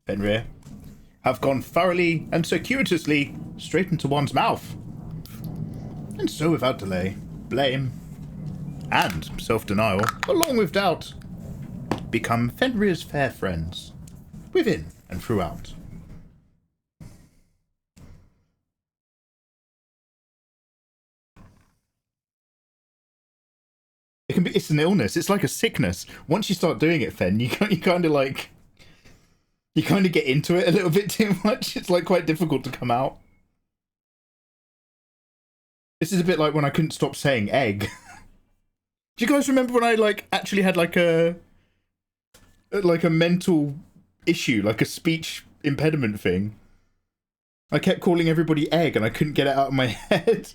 Fenrir, have gone thoroughly and circuitously straight into one's mouth. And so without delay, blame and self-denial, along with doubt, become Fenrir's fair friends, within and throughout. It's an illness. It's like a sickness. Once you start doing it, Fen, you kind of get into it a little bit too much. It's like quite difficult to come out. This is a bit like when I couldn't stop saying egg. Do you guys remember when I actually had like a mental issue, like a speech impediment thing? I kept calling everybody egg and I couldn't get it out of my head.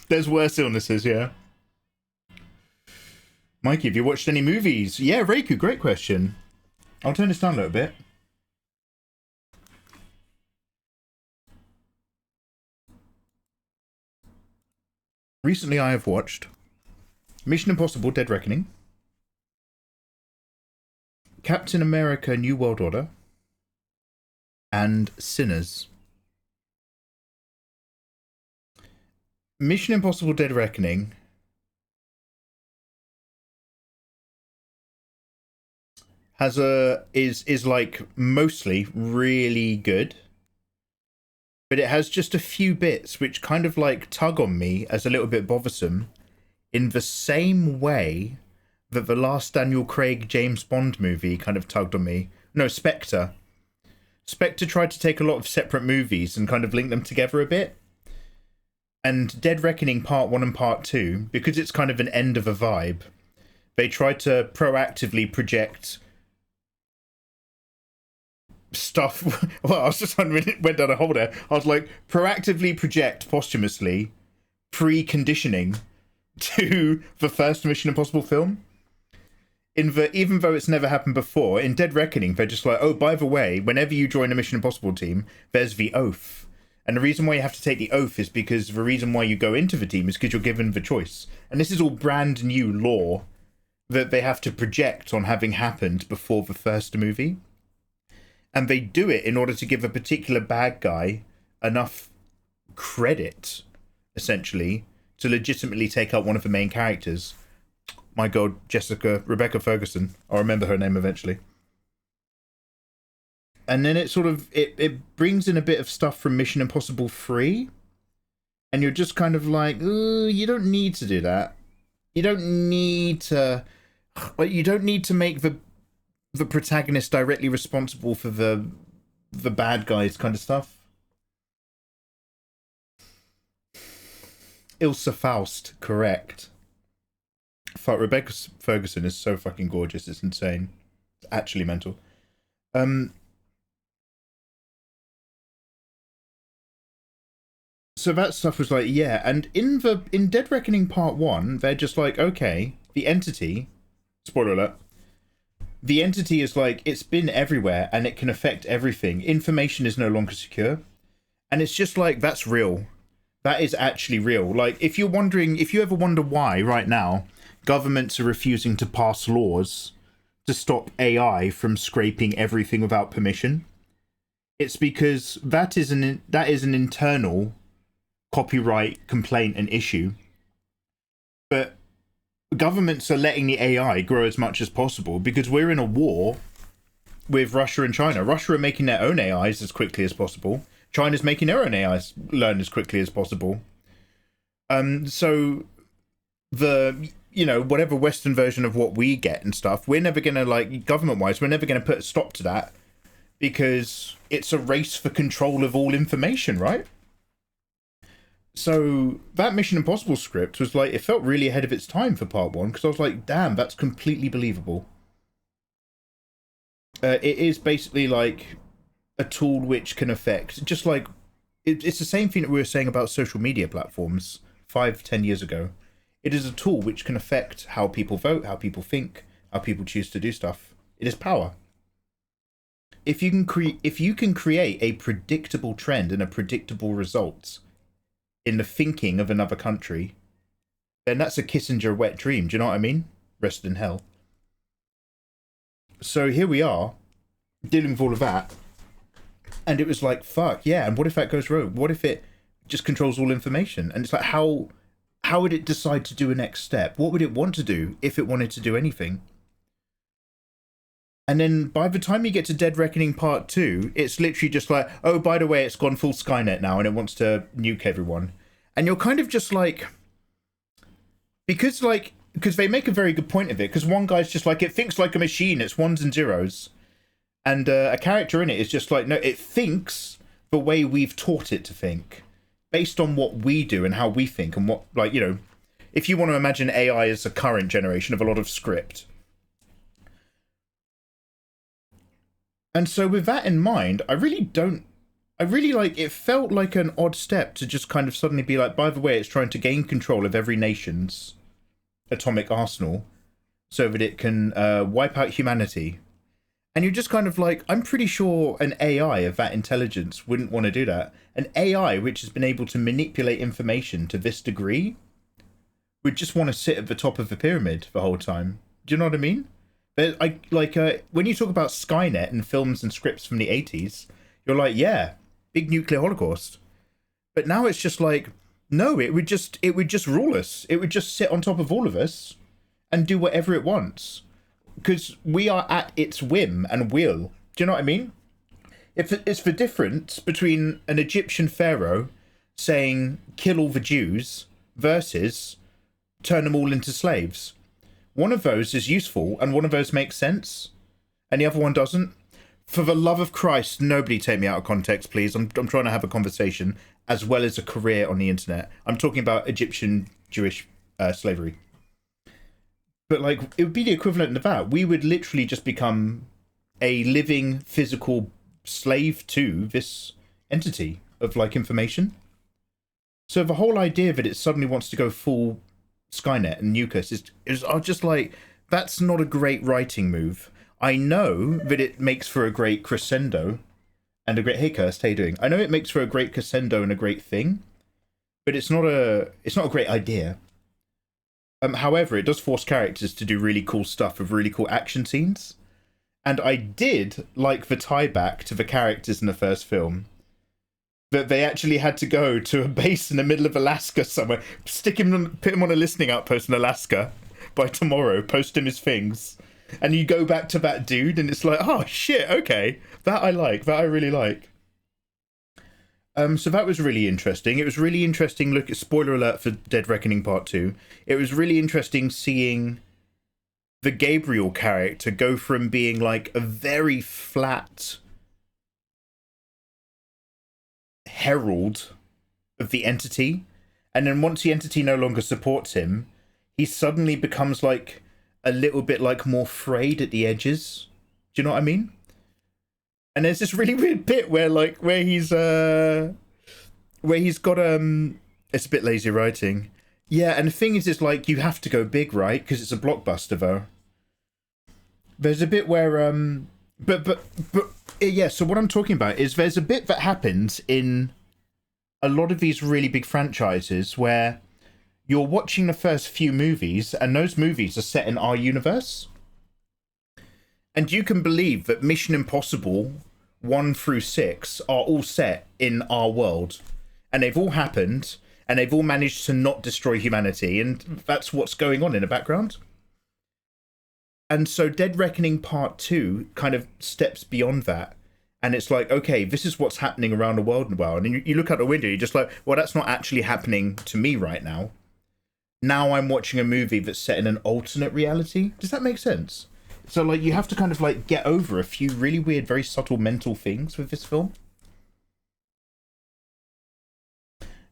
There's worse illnesses, yeah. Mikey, have you watched any movies? Yeah, Reiku, great question. I'll turn this down a little bit. Recently I have watched Mission Impossible Dead Reckoning, Captain America New World Order, and Sinners. Mission Impossible Dead Reckoning is like mostly really good, but it has just a few bits which kind of like tug on me as a little bit bothersome, in the same way that the last Daniel Craig James Bond movie kind of tugged on me. No, Spectre. Spectre tried to take a lot of separate movies and kind of link them together a bit. And Dead Reckoning Part 1 and Part 2, because it's kind of an end of a vibe, they tried to proactively project stuff. Well, I was just went down a hole there. I was like, proactively project posthumously preconditioning to the first Mission Impossible film. Even though it's never happened before, in Dead Reckoning, they're just like, oh, by the way, whenever you join a Mission Impossible team, there's the oath. And the reason why you have to take the oath is because the reason why you go into the team is because you're given the choice. And this is all brand new lore that they have to project on having happened before the first movie. And they do it in order to give a particular bad guy enough credit, essentially, to legitimately take out one of the main characters. My God, Rebecca Ferguson. I'll remember her name eventually. And then it sort of, it brings in a bit of stuff from Mission Impossible 3. And you're just kind of like, ooh, you don't need to do that. You don't need to make the protagonist directly responsible for the bad guys kind of stuff. Ilsa Faust, correct. Rebecca Ferguson is so fucking gorgeous, it's insane. It's actually mental. So that stuff was like, yeah, and in Dead Reckoning Part 1, they're just like, okay, the entity, spoiler alert, the entity is like, it's been everywhere and it can affect everything. Information is no longer secure. And it's just like, that's real. That is actually real. Like, if you're wondering, if you ever wonder why right now governments are refusing to pass laws to stop AI from scraping everything without permission, it's because that is an internal copyright complaint and issue. But governments are letting the AI grow as much as possible because we're in a war with Russia and China. Russia are making their own AIs as quickly as possible. China's making their own AIs learn as quickly as possible. So the, you know, whatever Western version of what we get and stuff, we're never going to, like, government-wise, we're never going to put a stop to that because it's a race for control of all information, right? So that Mission Impossible script was like, it felt really ahead of its time for part one because I was like, damn, that's completely believable. It is basically like a tool which can affect, just like, it's the same thing that we were saying about social media platforms 5-10 years ago. It is a tool which can affect how people vote, how people think, how people choose to do stuff. It is power. If you can create a predictable trend and a predictable result in the thinking of another country, then that's a Kissinger wet dream. Do you know what I mean? Rest in hell. So here we are, dealing with all of that. And it was like, fuck, yeah, and what if that goes rogue? What if it just controls all information? And it's like, how would it decide to do a next step? What would it want to do if it wanted to do anything? And then by the time you get to Dead Reckoning Part 2, it's literally just like, oh, by the way, it's gone full Skynet now and it wants to nuke everyone. And you're kind of just like, because they make a very good point of it, because one guy's just like, it thinks like a machine, it's ones and zeros. And a character in it is just like, no, it thinks the way we've taught it to think, based on what we do and how we think and what, like, you know, if you want to imagine AI as a current generation of a lot of script. And so with that in mind, I really like, it felt like an odd step to just kind of suddenly be like, by the way, it's trying to gain control of every nation's atomic arsenal so that it can wipe out humanity. And you're just kind of like, I'm pretty sure an AI of that intelligence wouldn't want to do that. An AI which has been able to manipulate information to this degree would just want to sit at the top of the pyramid the whole time. Do you know what I mean? But when you talk about Skynet and films and scripts from the 80s, you're like, yeah, big nuclear holocaust. But now it's just like, no, it would just rule us. It would just sit on top of all of us and do whatever it wants. Because we are at its whim and will. Do you know what I mean? It's the difference between an Egyptian pharaoh saying, kill all the Jews, versus turn them all into slaves. One of those is useful, and one of those makes sense, and the other one doesn't. For the love of Christ, nobody take me out of context, please. I'm trying to have a conversation, as well as a career on the internet. I'm talking about Egyptian Jewish slavery. But, like, it would be the equivalent of that. We would literally just become a living, physical slave to this entity of, like, information. So the whole idea that it suddenly wants to go full Skynet and nuke us is just like, that's not a great writing move. I know that it makes for a great crescendo and a great... Hey, Kirst, how you doing? I know it makes for a great crescendo and a great thing, but it's not a great idea. However, it does force characters to do really cool stuff with really cool action scenes. And I did like the tie back to the characters in the first film. That they actually had to go to a base in the middle of Alaska somewhere, put him on a listening outpost in Alaska by tomorrow, post him his things. And you go back to that dude and it's like, oh shit, okay. That I like, that I really like. So that was really interesting. It was really interesting, look at spoiler alert for Dead Reckoning Part 2. It was really interesting seeing the Gabriel character go from being like a very flat herald of the entity, and then once the entity no longer supports him, he suddenly becomes like a little bit like more frayed at the edges. Do you know what I mean? And there's this really weird bit where he's got it's a bit lazy writing. Yeah, and the thing is like, you have to go big, right? Because it's a blockbuster though. There's a bit where but yeah, so what I'm talking about is there's a bit that happens in a lot of these really big franchises where you're watching the first few movies and those movies are set in our universe. And you can believe that Mission Impossible 1 through 6 are all set in our world. And they've all happened, and they've all managed to not destroy humanity, and that's what's going on in the background. And so Dead Reckoning Part 2 kind of steps beyond that. And it's like, okay, this is what's happening around the world now. And you look out the window, you're just like, well, that's not actually happening to me right now. Now I'm watching a movie that's set in an alternate reality. Does that make sense? So, like, you have to kind of, like, get over a few really weird, very subtle mental things with this film.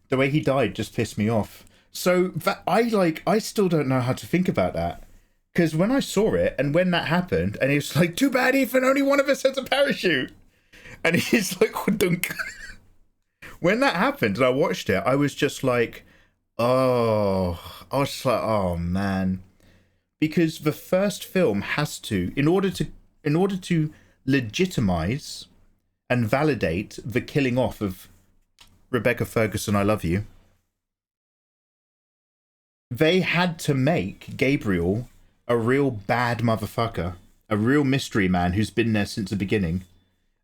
The way he died just pissed me off. So, that I still don't know how to think about that. Because when I saw it, and when that happened, and it's like, too bad, Ethan, only one of us has a parachute. And he's like, dunk. When that happened, and I watched it, I was just like, oh, I was just like, oh, man. Because the first film has to, in order to legitimize and validate the killing off of Rebecca Ferguson, I love you, they had to make Gabriel a real bad motherfucker, a real mystery man who's been there since the beginning.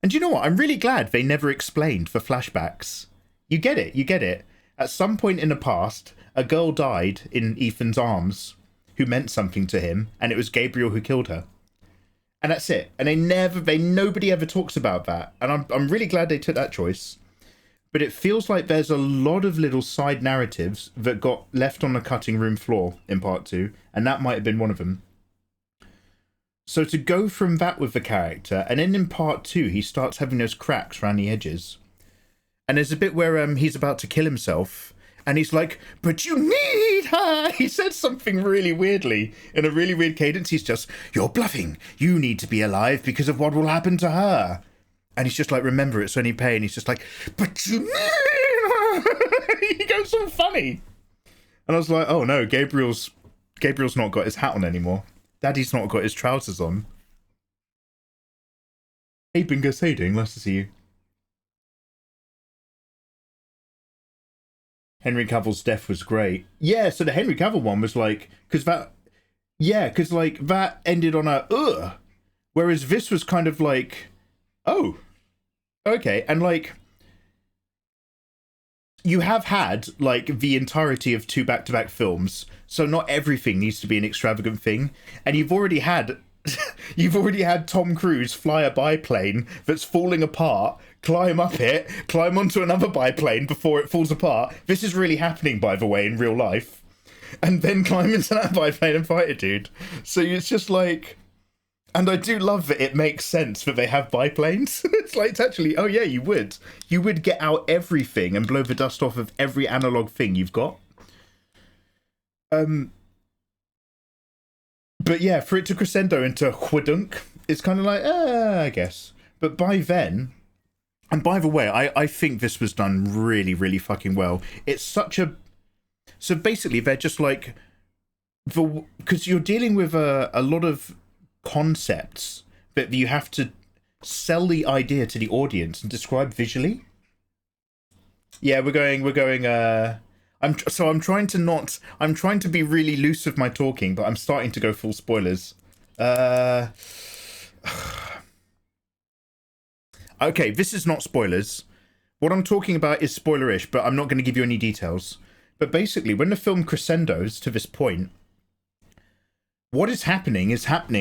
And you know what? I'm really glad they never explained the flashbacks. You get it. At some point in the past, a girl died in Ethan's arms who meant something to him, and it was Gabriel who killed her. And that's it. And nobody ever talks about that. And I'm really glad they took that choice. But it feels like there's a lot of little side narratives that got left on the cutting room floor in part 2, and that might have been one of them. So to go from that with the character, and then in part 2 he starts having those cracks around the edges. And there's a bit where he's about to kill himself, and he's like, but you need her! He said something really weirdly, in a really weird cadence. He's just, you're bluffing. You need to be alive because of what will happen to her. And he's just like, remember, it's only pain. He's just like, but you need her! He goes so funny. And I was like, oh no, Gabriel's not got his hat on anymore. Daddy's not got his trousers on. Hey, Bingo, how you doing? Nice to see you. Henry Cavill's death was great. Yeah, so the Henry Cavill one was like, because that ended on a ugh, whereas this was kind of like, oh, okay, and like, you have had like the entirety of 2 back-to-back films, so not everything needs to be an extravagant thing, and you've already had Tom Cruise fly a biplane that's falling apart, climb up it, climb onto another biplane before it falls apart. This is really happening, by the way, in real life. And then climb into that biplane and fight a dude. So it's just like... And I do love that it makes sense that they have biplanes. It's like, it's actually, oh yeah, you would. You would get out everything and blow the dust off of every analog thing you've got. But yeah, for it to crescendo into whodunk, it's kind of like, I guess. But by then, and by the way, I think this was done really, really fucking well. It's such a... So basically, they're just like... Because you're dealing with a lot of concepts that you have to sell the idea to the audience and describe visually. Yeah, we're going, I'm trying to be really loose with my talking, but I'm starting to go full spoilers. Okay, this is not spoilers. What I'm talking about is spoilerish, but I'm not going to give you any details. But basically, when the film crescendos to this point, what is happening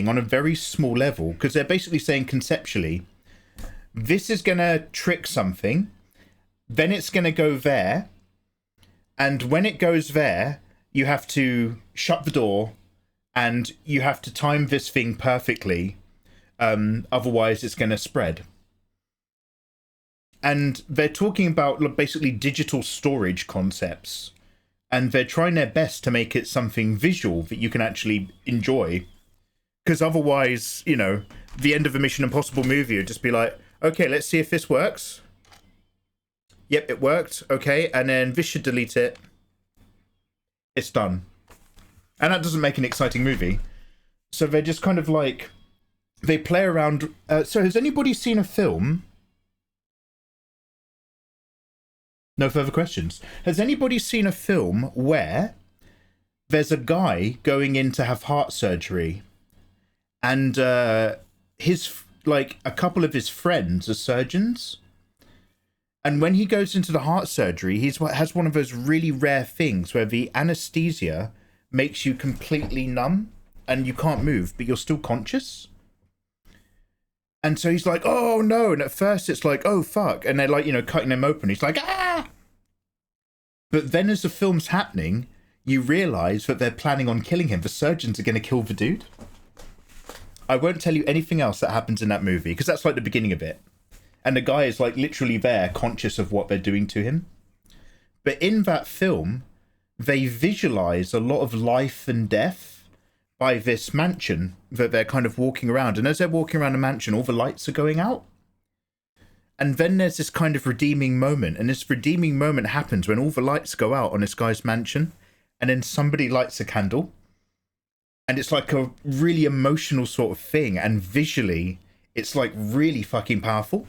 on a very small level, because they're basically saying conceptually, this is going to trick something, then it's going to go there, and when it goes there, you have to shut the door, and you have to time this thing perfectly, otherwise it's going to spread. And they're talking about basically digital storage concepts, and they're trying their best to make it something visual that you can actually enjoy. Because otherwise, you know, the end of a Mission Impossible movie would just be like, okay, let's see if this works. Yep, it worked. Okay, and then this should delete it. It's done. And that doesn't make an exciting movie. So they're just kind of like they play around. So has anybody seen a film? No further questions. Has anybody seen a film where there's a guy going in to have heart surgery, and his like a couple of his friends are surgeons, and when he goes into the heart surgery, has one of those really rare things where the anesthesia makes you completely numb and you can't move, but you're still conscious. And so he's like, oh no. And at first it's like, oh fuck. And they're like, cutting him open. He's like, ah. But then as the film's happening, you realize that they're planning on killing him. The surgeons are going to kill the dude. I won't tell you anything else that happens in that movie, because that's like the beginning of it. And the guy is like literally there, conscious of what they're doing to him. But in that film, they visualize a lot of life and death by this mansion that they're kind of walking around. And as they're walking around the mansion, all the lights are going out. And then there's this kind of redeeming moment. And this redeeming moment happens when all the lights go out on this guy's mansion. And then somebody lights a candle. And it's like a really emotional sort of thing. And visually, it's like really fucking powerful.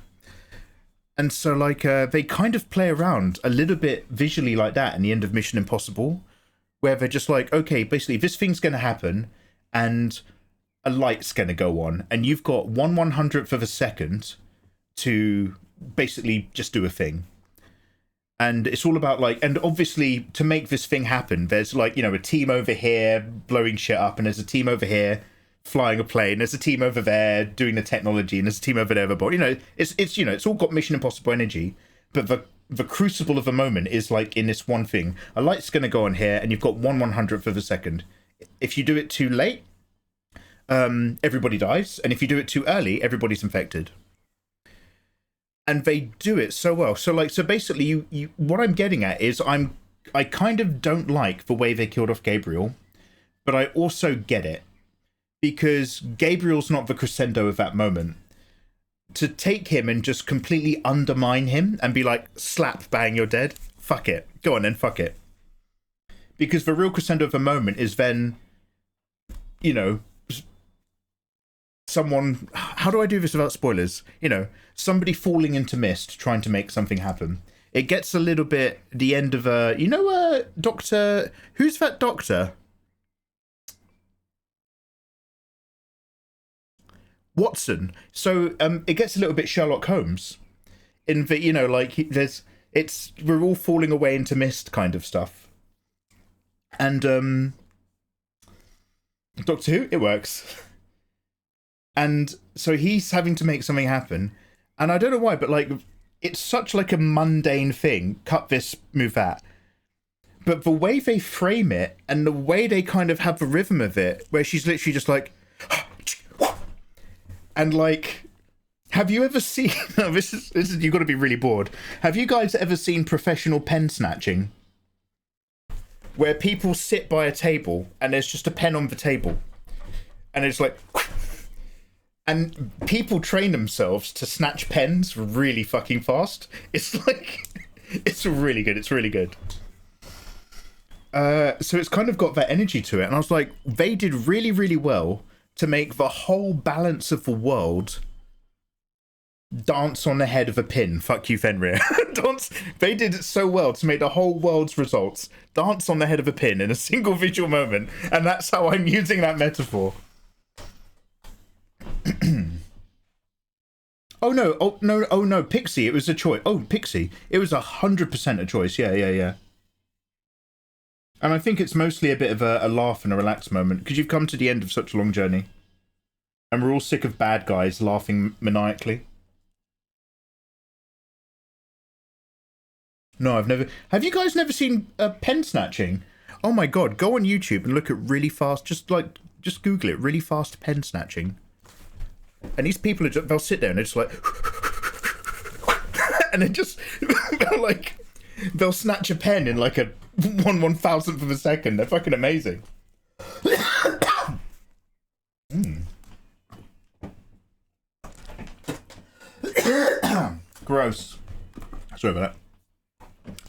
And so like they kind of play around a little bit visually like that in the end of Mission Impossible, where they're just like, okay, basically this thing's going to happen and a light's going to go on, and you've got 1/100th of a second to basically just do a thing. And it's all about like, and obviously to make this thing happen, there's like, a team over here blowing shit up, and there's a team over here flying a plane, there's a team over there doing the technology, and there's a team over there, but it's all got Mission Impossible energy. But the crucible of a moment is like in this one thing. A light's going to go on here, and you've got 1/100th of a second. If you do it too late, everybody dies, and if you do it too early, everybody's infected. And they do it so well. So basically, you what I'm getting at is I kind of don't like the way they killed off Gabriel, but I also get it, because Gabriel's not the crescendo of that moment. To take him and just completely undermine him and be like, slap, bang, you're dead. Fuck it. Go on then, fuck it. Because the real crescendo of the moment is then, someone, how do I do this without spoilers? Somebody falling into mist, trying to make something happen. It gets a little bit the end of Doctor, who's that doctor? Watson. So it gets a little bit Sherlock Holmes in that, we're all falling away into mist kind of stuff. And Doctor Who, it works. And so he's having to make something happen, and I don't know why, but like it's such like a mundane thing, cut this, move that. But the way they frame it and the way they kind of have the rhythm of it, where she's literally just like, and like, have you ever seen, no, this is you've got to be really bored. Have you guys ever seen professional pen snatching? Where people sit by a table and there's just a pen on the table. And it's like, and people train themselves to snatch pens really fucking fast. It's like, it's really good. It's really good. So it's kind of got that energy to it. And I was like, they did really, really well to make the whole balance of the world dance on the head of a pin. Fuck you, Fenrir. They did it so well to make the whole world's results dance on the head of a pin in a single visual moment. And that's how I'm using that metaphor. Oh no, Pixie, it was a choice. Oh, Pixie, it was 100% a choice. Yeah. And I think it's mostly a bit of a laugh and a relaxed moment, because you've come to the end of such a long journey. And we're all sick of bad guys laughing maniacally. No, I've never... Have you guys never seen pen snatching? Oh my god, go on YouTube and look at really fast... Just Google it, really fast pen snatching. And these people, they'll sit there and they're just like... and they just... they'll snatch a pen in like a 1/1000th of a second. They're fucking amazing. Gross. Sorry about that.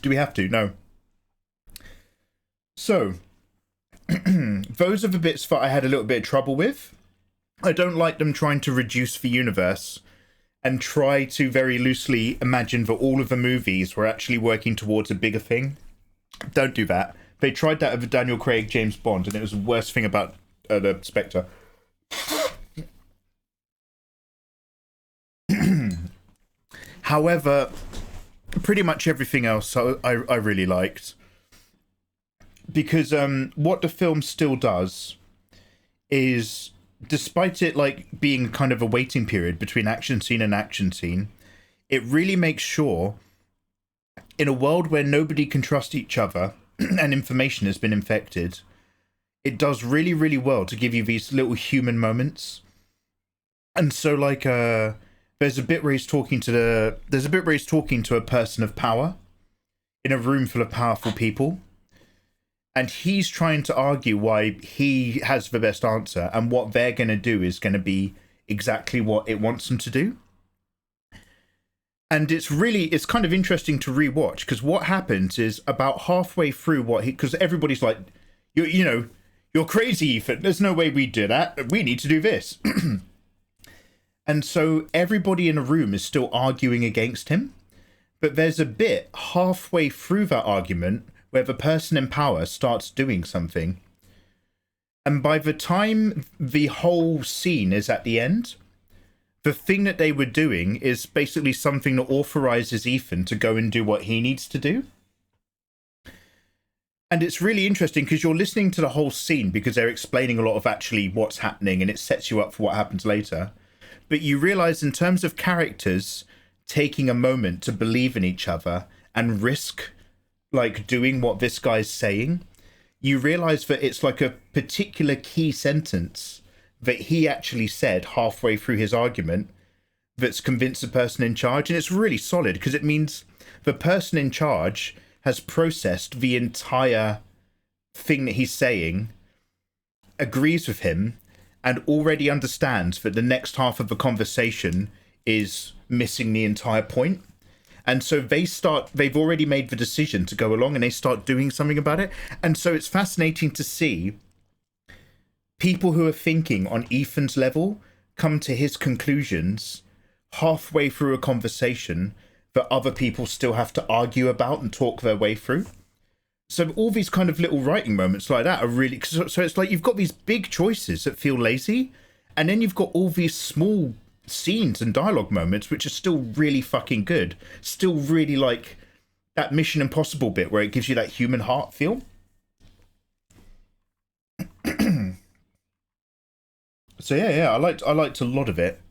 Do we have to? No. So, those are the bits that I had a little bit of trouble with. I don't like them trying to reduce the universe and try to very loosely imagine that all of the movies were actually working towards a bigger thing. Don't do that. They tried that with Daniel Craig, James Bond, and it was the worst thing about the Spectre. However, pretty much everything else I really liked. Because what the film still does is, despite it like being kind of a waiting period between action scene and action scene, it really makes sure, in a world where nobody can trust each other and information has been infected, it does really, really well to give you these little human moments. And so, like, there's a bit where he's talking to a person of power in a room full of powerful people, and he's trying to argue why he has the best answer, and what they're going to do is going to be exactly what it wants them to do. And it's kind of interesting to rewatch, because what happens is about halfway through because everybody's like, you're crazy, Ethan. There's no way we do that. We need to do this. And so everybody in a room is still arguing against him. But there's a bit halfway through that argument where the person in power starts doing something. And by the time the whole scene is at the end, the thing that they were doing is basically something that authorizes Ethan to go and do what he needs to do. And it's really interesting because you're listening to the whole scene because they're explaining a lot of actually what's happening, and it sets you up for what happens later. But you realize, in terms of characters taking a moment to believe in each other and risk like doing what this guy's saying, you realize that it's like a particular key sentence that he actually said halfway through his argument that's convinced the person in charge. And it's really solid because it means the person in charge has processed the entire thing that he's saying, agrees with him, and already understands that the next half of the conversation is missing the entire point. And so they've already made the decision to go along, and they start doing something about it. And so it's fascinating to see people who are thinking on Ethan's level come to his conclusions halfway through a conversation that other people still have to argue about and talk their way through. So all these kind of little writing moments like that are really... So it's like you've got these big choices that feel lazy, and then you've got all these small scenes and dialogue moments which are still really fucking good. Still really like that Mission Impossible bit where it gives you that human heart feel. So yeah, I liked a lot of it.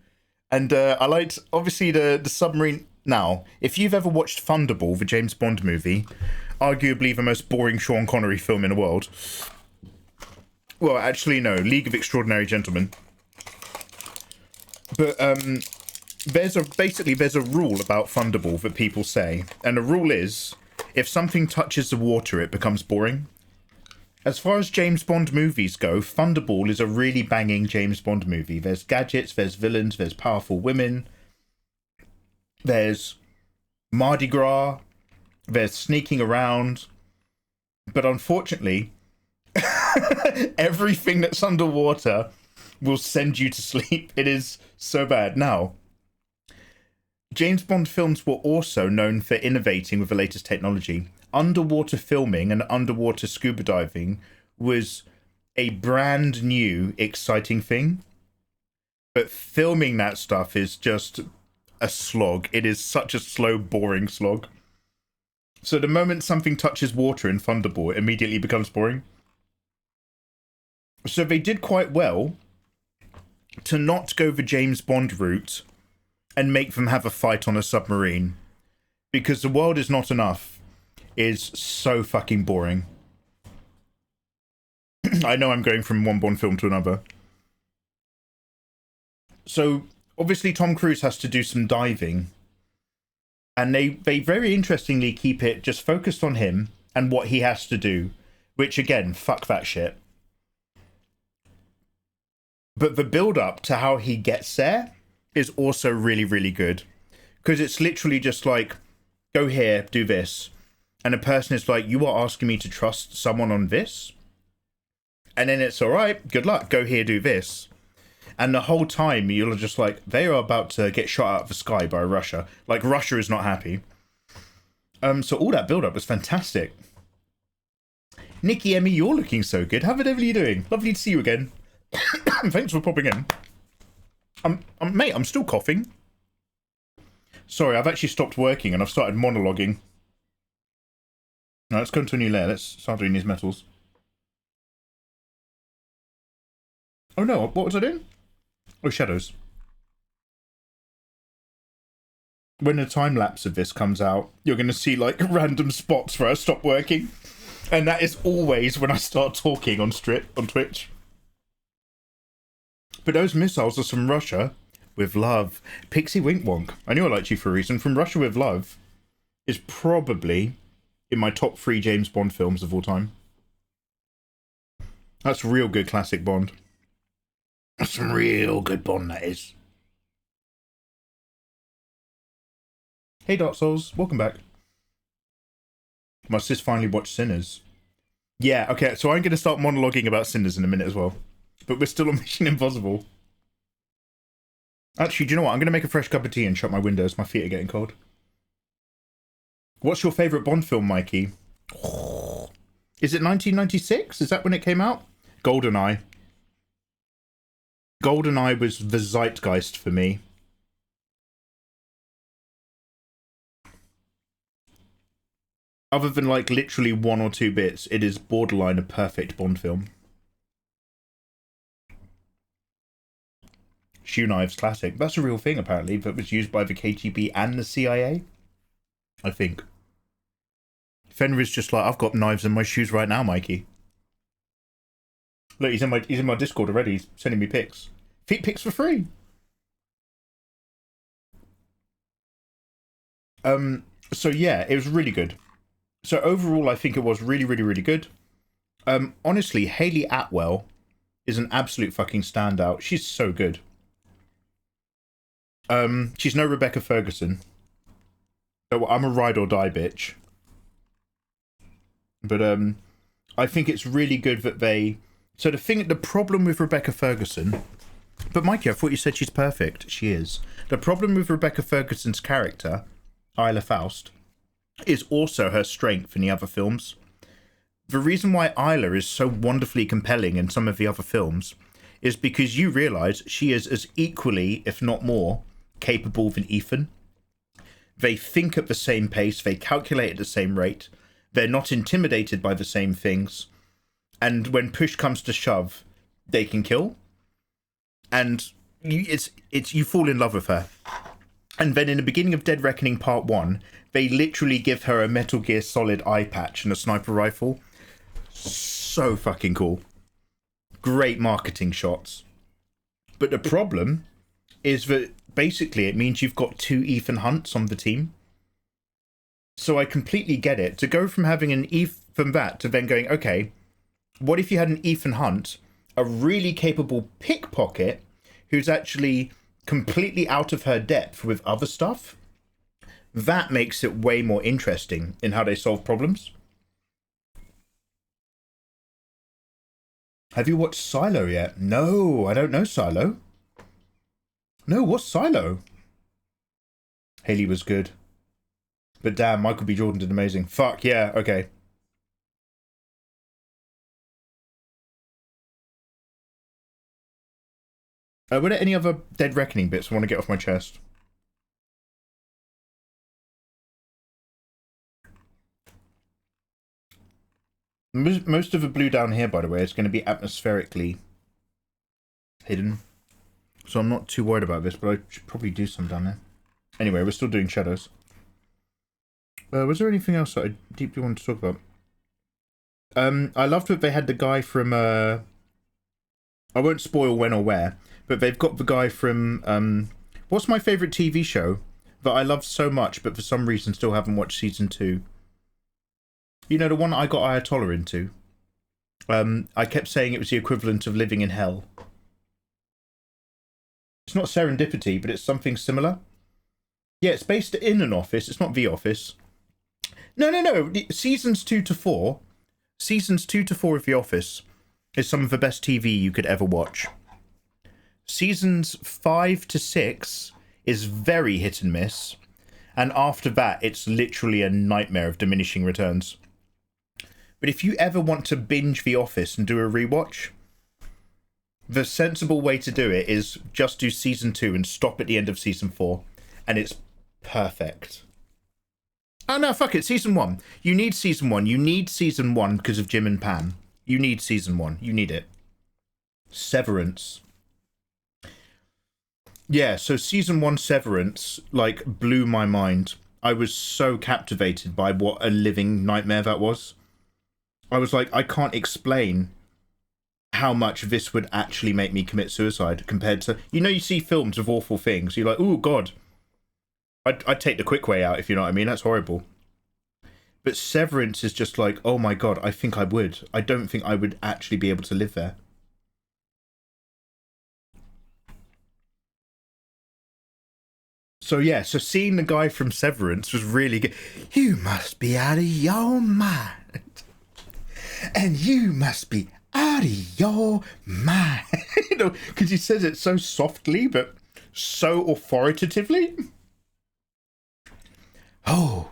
And I liked, obviously, the submarine... Now, if you've ever watched Thunderball, the James Bond movie, arguably the most boring Sean Connery film in the world. Well, actually, no, League of Extraordinary Gentlemen. But there's a rule about Thunderball that people say, and the rule is, if something touches the water, it becomes boring. As far as James Bond movies go, Thunderball is a really banging James Bond movie. There's gadgets, there's villains, there's powerful women, there's Mardi Gras, there's sneaking around. But unfortunately, everything that's underwater will send you to sleep. It is so bad. Now, James Bond films were also known for innovating with the latest technology. Underwater filming and underwater scuba diving was a brand new, exciting thing. But filming that stuff is just a slog. It is such a slow, boring slog. So the moment something touches water in Thunderball, it immediately becomes boring. So they did quite well to not go the James Bond route and make them have a fight on a submarine. Because The World Is Not Enough is so fucking boring. I know I'm going from one Bond film to another. So, obviously Tom Cruise has to do some diving. And they very interestingly keep it just focused on him and what he has to do. Which, again, fuck that shit. But the build-up to how he gets there is also really, really good. Because it's literally just like, go here, do this. And a person is like, you are asking me to trust someone on this? And then it's, all right, good luck, go here, do this. And the whole time you're just like, they are about to get shot out of the sky by Russia. Like, Russia is not happy. So all that build-up was fantastic. Nikki, Emmy, you're looking so good. How the devil are you doing? Lovely to see you again. Thanks for popping in. Mate, I'm still coughing. Sorry, I've actually stopped working and I've started monologuing. Now let's go into a new layer. Let's start doing these metals. Oh no, what was I doing? Oh, shadows. When the time lapse of this comes out, you're going to see like random spots where I stop working. And that is always when I start talking on Twitch. But those missiles are from Russia with love. Pixie Wink Wonk. I knew I liked you for a reason. From Russia with Love is probably in my top 3 James Bond films of all time. That's real good classic Bond. That's some real good Bond, that is. Hey Dark Souls, welcome back. My sis finally watched Sinners. Yeah, okay, so I'm going to start monologuing about Sinners in a minute as well. But we're still on Mission Impossible. Actually, do you know what? I'm going to make a fresh cup of tea and shut my windows. My feet are getting cold. What's your favourite Bond film, Mikey? Is it 1996? Is that when it came out? GoldenEye. GoldenEye was the zeitgeist for me. Other than like literally 1 or 2 bits, it is borderline a perfect Bond film. Shoe knives classic. That's a real thing apparently, that was used by the KGB and the CIA. I think. Fenrir's just like, I've got knives in my shoes right now, Mikey. Look, he's in my Discord already. He's sending me pics. Feet pics for free. So yeah, it was really good. So overall, I think it was really, really, really good. Honestly, Hayley Atwell is an absolute fucking standout. She's so good. She's no Rebecca Ferguson. So I'm a ride or die bitch. But I think it's really good that they... So the problem with Rebecca Ferguson... But Mikey, I thought you said she's perfect. She is. The problem with Rebecca Ferguson's character, Isla Faust, is also her strength in the other films. The reason why Isla is so wonderfully compelling in some of the other films is because you realise she is as equally, if not more, capable than Ethan. They think at the same pace, they calculate at the same rate, they're not intimidated by the same things, and when push comes to shove, they can kill. And you fall in love with her. And then in the beginning of Dead Reckoning Part 1, they literally give her a Metal Gear Solid eye patch and a sniper rifle. So fucking cool. Great marketing shots. But the problem is that basically it means you've got 2 Ethan Hunts on the team. So I completely get it. To go from having an Ethan that to then going, okay, what if you had an Ethan Hunt, a really capable pickpocket who's actually completely out of her depth with other stuff? That makes it way more interesting in how they solve problems. Have you watched Silo yet? No, I don't know Silo. No, what's Silo? Haley was good. But damn, Michael B. Jordan did amazing. Fuck, yeah, okay. Were there any other Dead Reckoning bits I want to get off my chest? Most of the blue down here, by the way, is going to be atmospherically hidden. So I'm not too worried about this, but I should probably do some down there. Anyway, we're still doing shadows. Was there anything else that I deeply wanted to talk about? I loved that they had the guy from... I won't spoil when or where, but they've got the guy from... what's my favourite TV show that I loved so much, but for some reason still haven't watched season 2? You know, the one I got Ayatollah into. I kept saying it was the equivalent of living in hell. It's not Serendipity, but it's something similar. Yeah, it's based in an office. It's not The Office. No. Seasons 2 to 4. Seasons 2 to 4 of The Office is some of the best TV you could ever watch. Seasons 5 to 6 is very hit and miss. And after that, it's literally a nightmare of diminishing returns. But if you ever want to binge The Office and do a rewatch, the sensible way to do it is just do season 2 and stop at the end of season 4. And it's perfect. Oh no, fuck it, season 1. You need season 1. You need season 1 because of Jim and Pam. You need season 1. You need it. Severance. Yeah, so season 1 Severance, like, blew my mind. I was so captivated by what a living nightmare that was. I was like, I can't explain how much this would actually make me commit suicide compared to... You know, you see films of awful things. You're like, oh, God. I'd take the quick way out, if you know what I mean. That's horrible. But Severance is just like, oh, my God, I think I would. I don't think I would actually be able to live there. So yeah, so seeing the guy from Severance was really good. You must be out of your mind. And you must be out of your mind. You know, because he says it so softly, but so authoritatively. Oh,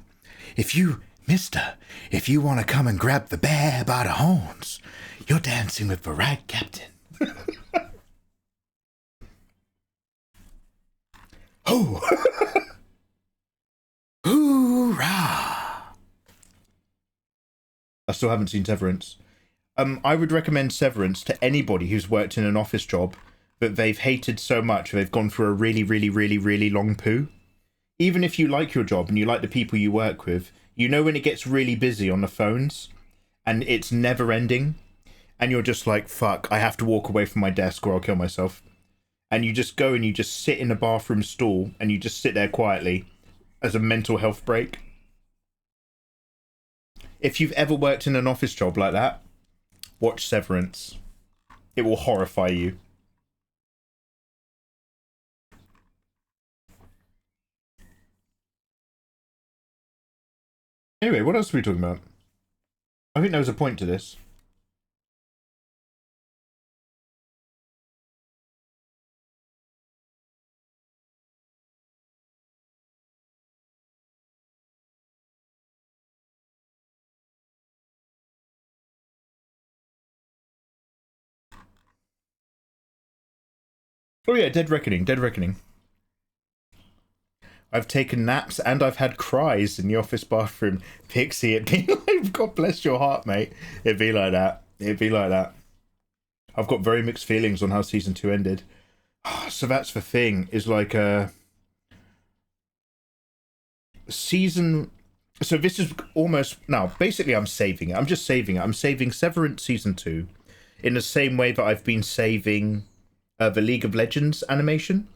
mister, if you want to come and grab the bear by the horns, you're dancing with the right captain. Oh! Hoorah! I still haven't seen Severance. I would recommend Severance to anybody who's worked in an office job that they've hated so much they've gone through a really, really, really, really long poo. Even if you like your job and you like the people you work with, you know when it gets really busy on the phones and it's never ending and you're just like, fuck, I have to walk away from my desk or I'll kill myself. And you just go and you just sit in a bathroom stall and you just sit there quietly as a mental health break. If you've ever worked in an office job like that, watch Severance. It will horrify you. Anyway, what else are we talking about? I think there was a point to this. Oh yeah, Dead Reckoning, Dead Reckoning. I've taken naps and I've had cries in the office bathroom. Pixie, it'd be like, God bless your heart, mate. It'd be like that. It'd be like that. I've got very mixed feelings on how season 2 ended. So that's the thing, is like season... So this is almost... Now, basically I'm saving it. I'm just saving it. I'm saving Severance season 2 in the same way that I've been saving the League of Legends animation.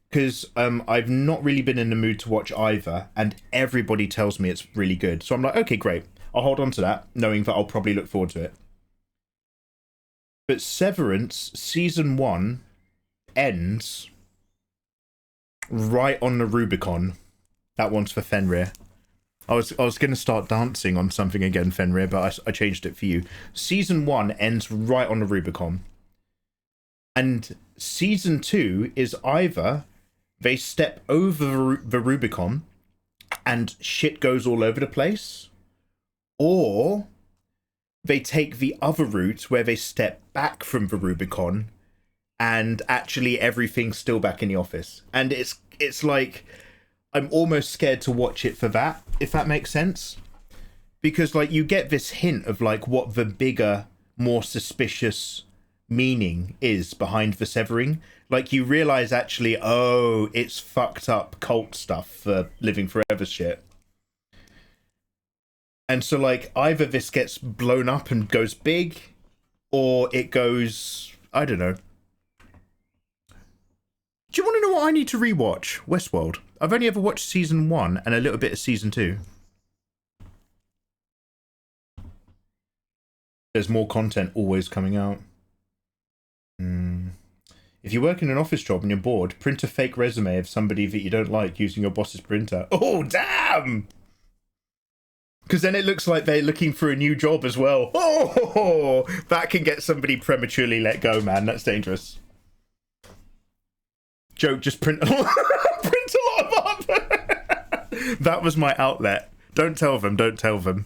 Because I've not really been in the mood to watch either, and everybody tells me it's really good. So I'm like, okay, great. I'll hold on to that, knowing that I'll probably look forward to it. But Severance season 1 ends right on the Rubicon. That one's for Fenrir. I was going to start dancing on something again, Fenrir, but I changed it for you. Season 1 ends right on the Rubicon. And season 2 is either they step over the Rubicon and shit goes all over the place, or they take the other route where they step back from the Rubicon and actually everything's still back in the office. And it's like, I'm almost scared to watch it for that, if that makes sense. Because like you get this hint of like what the bigger, more suspicious meaning is behind the severing. Like you realize actually, oh, it's fucked up cult stuff for living forever shit. And so like either this gets blown up and goes big, or it goes, I don't know. Do you want to know what I need to rewatch? Westworld. I've only ever watched season 1 and a little bit of season 2. There's more content always coming out. If you work in an office job and you're bored, print a fake resume of somebody that you don't like using your boss's printer. Oh, damn! Because then it looks like they're looking for a new job as well. Oh, that can get somebody prematurely let go, man. That's dangerous. Joke, just print a lot, print a lot of art. That was my outlet. Don't tell them, don't tell them.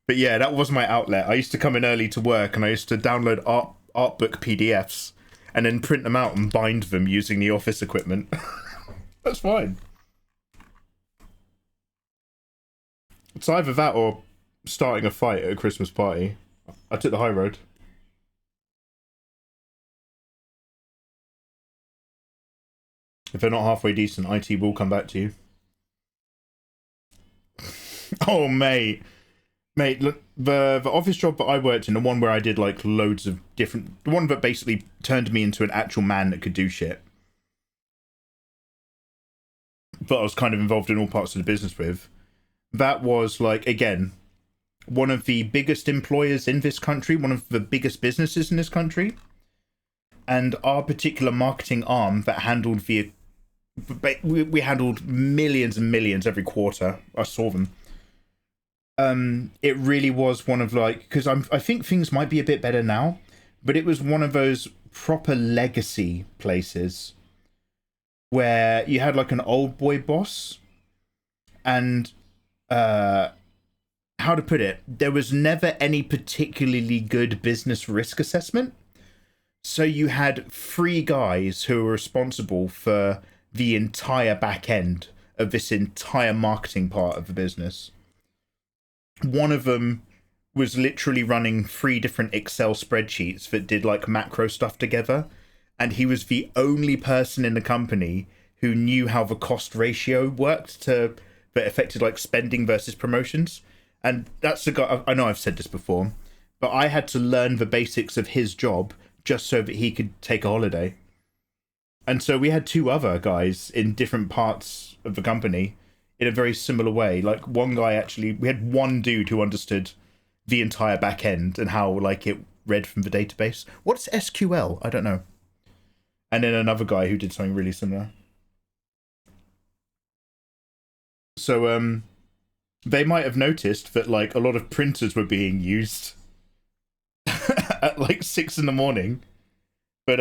But yeah, that was my outlet. I used to come in early to work and I used to download art book PDFs and then print them out and bind them using the office equipment. That's fine. It's either that or starting a fight at a Christmas party. I took the high road. If they're not halfway decent, IT will come back to you. Oh, mate. Mate, look, the office job that I worked in, the one where I did like loads of different... The one that basically turned me into an actual man that could do shit. But I was kind of involved in all parts of the business with. That was like, again, one of the biggest employers in this country, one of the biggest businesses in this country. And our particular marketing arm that handled the... We handled millions and millions every quarter. I saw them. It really was one of like... Because I think things might be a bit better now. But it was one of those proper legacy places where you had like an old boy boss. And... how to put it? There was never any particularly good business risk assessment. So you had 3 guys who were responsible for the entire back end of this entire marketing part of the business. One of them was literally running 3 different Excel spreadsheets that did like macro stuff together. And he was the only person in the company who knew how the cost ratio worked that affected like spending versus promotions. And that's the guy, I know I've said this before, but I had to learn the basics of his job just so that he could take a holiday. And so we had 2 other guys in different parts of the company in a very similar way. Like one guy actually, we had one dude who understood the entire back end and how like it read from the database. What's SQL? I don't know. And then another guy who did something really similar. So they might have noticed that like a lot of printers were being used at like 6 in the morning. But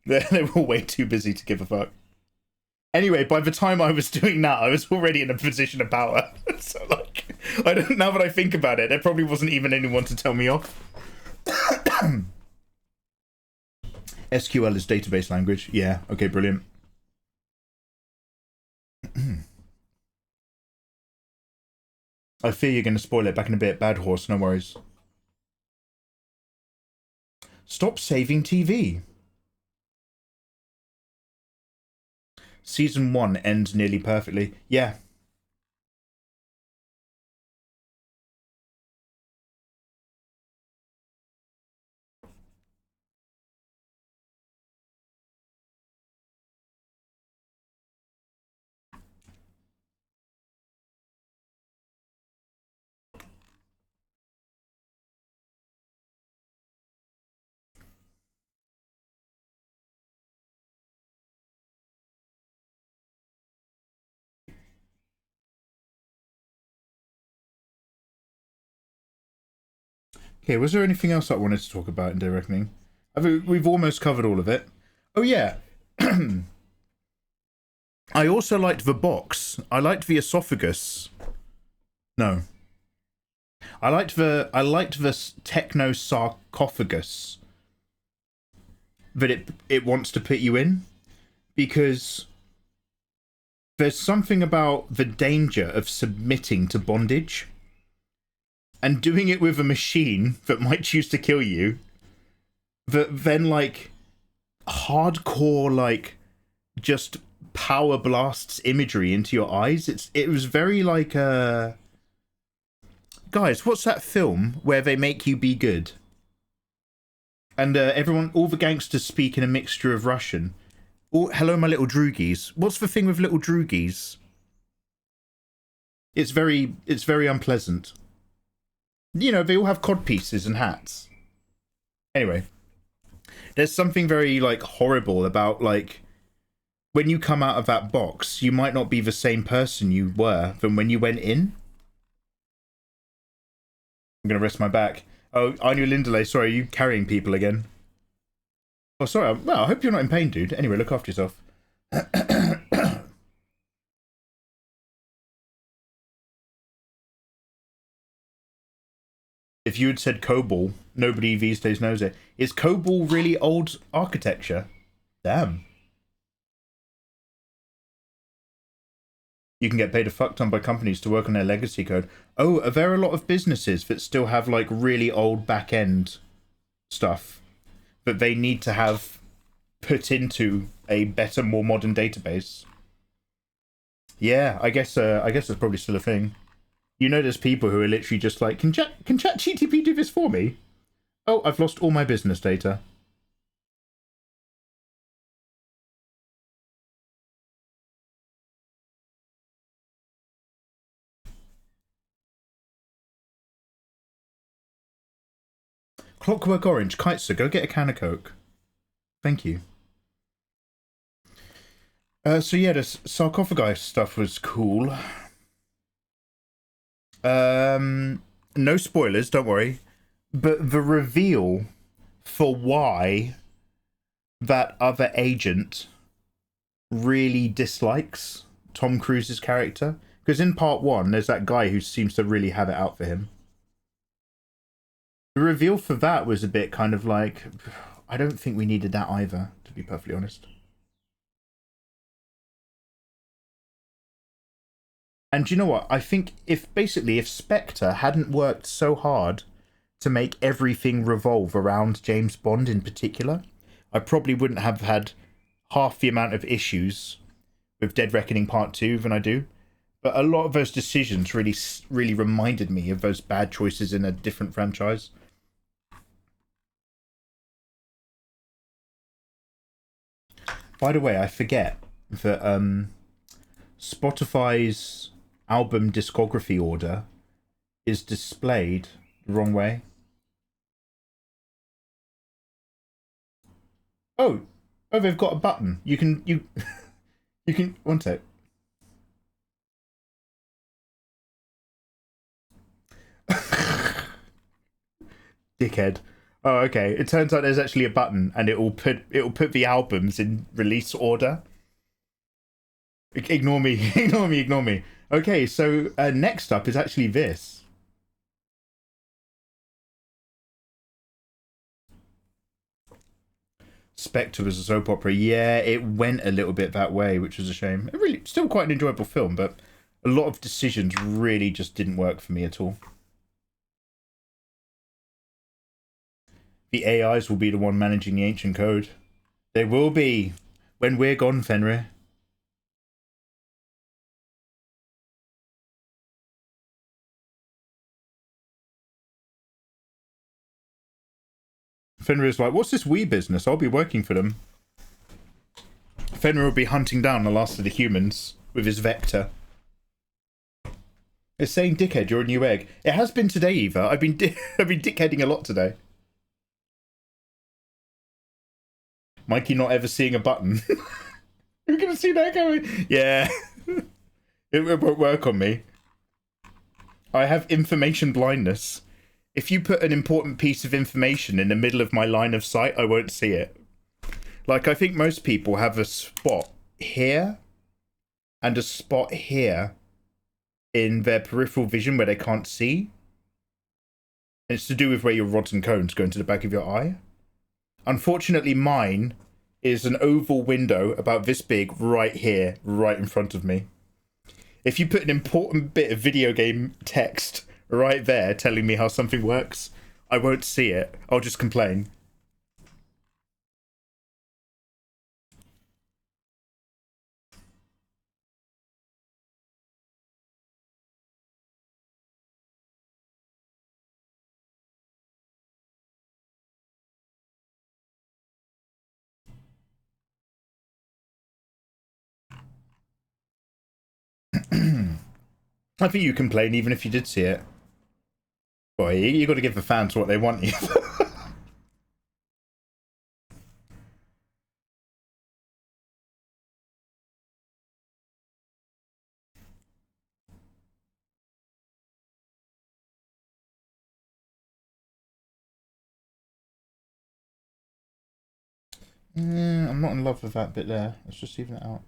they were way too busy to give a fuck. Anyway, by the time I was doing that, I was already in a position of power. So, like, I don't. Now that I think about it, there probably wasn't even anyone to tell me off. SQL is database language. Yeah. Okay. Brilliant. I fear you're going to spoil it. Back in a bit. Bad horse. No worries. Stop saving TV. Season 1 ends nearly perfectly. Yeah. Okay, was there anything else I wanted to talk about in Day Reckoning? We've almost covered all of it. Oh, yeah. I also liked the box. I liked the esophagus. No. I liked the techno sarcophagus that it wants to put you in, because there's something about the danger of submitting to bondage. And doing it with a machine that might choose to kill you, that then, like, hardcore, like, just power blasts imagery into your eyes. It was very, like, Guys, what's that film where they make you be good? And all the gangsters speak in a mixture of Russian. Oh, hello, my little droogies. What's the thing with little droogies? It's very unpleasant. You know, they all have codpieces and hats. Anyway, there's something very, like, horrible about, like, when you come out of that box, you might not be the same person you were than when you went in. I'm going to rest my back. Oh, Anu Lindley, sorry, are you carrying people again? Oh, sorry. Well, I hope you're not in pain, dude. Anyway, look after yourself. If you had said COBOL, nobody these days knows it. Is COBOL really old architecture? Damn. You can get paid a fuck ton by companies to work on their legacy code. Oh, are there a lot of businesses that still have like really old back-end stuff that they need to have put into a better, more modern database? Yeah, I guess that's probably still a thing. You know, there's people who are literally just like, can ChatGPT do this for me? Oh, I've lost all my business data. Clockwork Orange, Kiteser, go get a can of Coke. Thank you. So yeah, the sarcophagi stuff was cool. No spoilers, don't worry. But the reveal for why that other agent really dislikes Tom Cruise's character. Because in part one, there's that guy who seems to really have it out for him. The reveal for that was a bit kind of like, I don't think we needed that either, to be perfectly honest. And do you know what? I think if Spectre hadn't worked so hard to make everything revolve around James Bond in particular, I probably wouldn't have had half the amount of issues with Dead Reckoning Part 2 than I do. But a lot of those decisions really reminded me of those bad choices in a different franchise. By the way, I forget that Spotify's album discography order is displayed the wrong way. Oh, they've got a button. You can one sec. Dickhead. Oh, okay. It turns out there's actually a button, and it will put the albums in release order. Ignore me, ignore me. Okay, so next up is actually this. Spectre was a soap opera. Yeah, it went a little bit that way, which was a shame. It really still quite an enjoyable film, but a lot of decisions really just didn't work for me at all. The AIs will be the one managing the ancient code. They will be when we're gone, Fenrir. Fenrir's like, what's this wee business? I'll be working for them. Fenrir will be hunting down the last of the humans with his vector. It's saying, dickhead, you're a new egg. It has been today, Eva. I've been dickheading a lot today. Mikey not ever seeing a button. You're gonna see that going? Yeah. It won't work on me. I have information blindness. If you put an important piece of information in the middle of my line of sight, I won't see it. Like, I think most people have a spot here and a spot here in their peripheral vision where they can't see. And it's to do with where your rods and cones go into the back of your eye. Unfortunately, mine is an oval window about this big right here, right in front of me. If you put an important bit of video game text right there telling me how something works, I won't see it. I'll just complain. I think you complain even if you did see it. Boy, you got to give the fans what they want. I'm not in love with that bit there. Let's just even it out.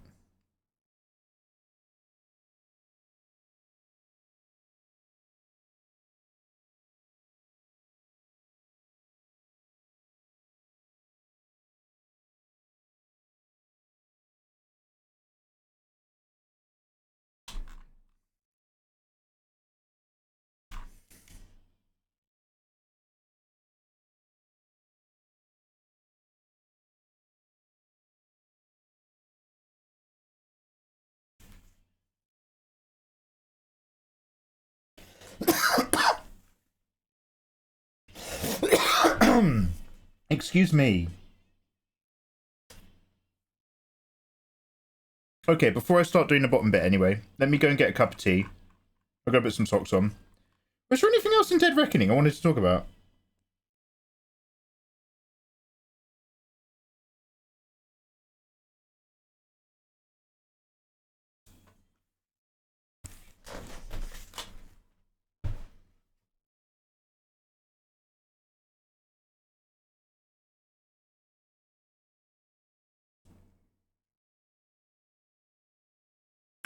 Excuse me. Okay, before I start doing the bottom bit anyway, let me go and get a cup of tea. I'll go put some socks on. Was there anything else in Dead Reckoning I wanted to talk about?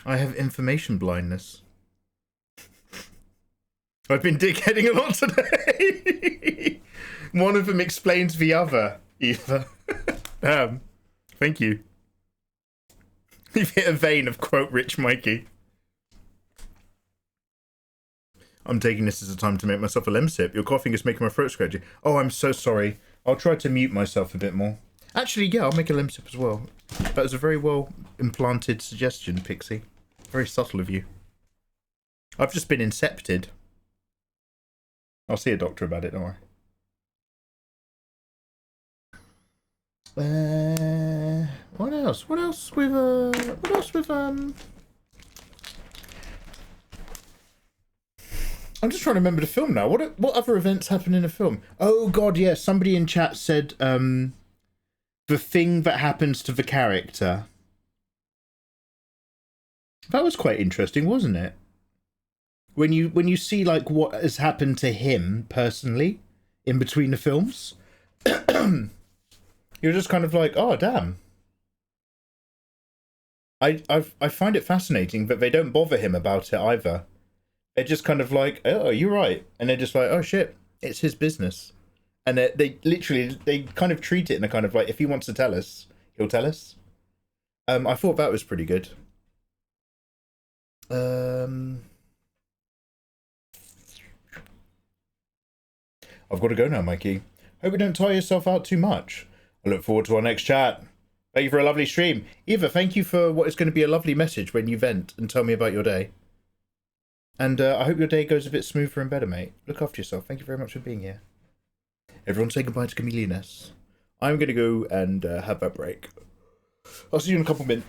I have information blindness. I've been dickheading a lot today. One of them explains the other, Eva. Thank you. You've hit a vein of quote Rich Mikey. I'm taking this as a time to make myself a lem sip. Your coughing is making my throat scratchy. Oh, I'm so sorry. I'll try to mute myself a bit more. Actually, yeah, I'll make a lem sip as well. That was a very well implanted suggestion, Pixie. Very subtle of you. I've just been incepted. I'll see a doctor about it, don't worry. What else? What else with I'm just trying to remember the film now. What other events happen in the film? Oh god, yeah, somebody in chat said the thing that happens to the character. That was quite interesting, wasn't it? When you see like what has happened to him personally in between the films, you're just kind of like, oh damn. I find it fascinating that they don't bother him about it either. They're just kind of like, oh, you're right, and they're just like, oh shit, it's his business, and they literally kind of treat it in a kind of like, if he wants to tell us, he'll tell us. I thought that was pretty good. I've got to go now, Mikey. Hope you don't tire yourself out too much. I look forward to our next chat. Thank you for a lovely stream. Eva, thank you for what is going to be a lovely message when you vent and tell me about your day. And I hope your day goes a bit smoother and better, mate. Look after yourself. Thank you very much for being here. Everyone say goodbye to Chameleoness. I'm going to go and have that break. I'll see you in a couple minutes.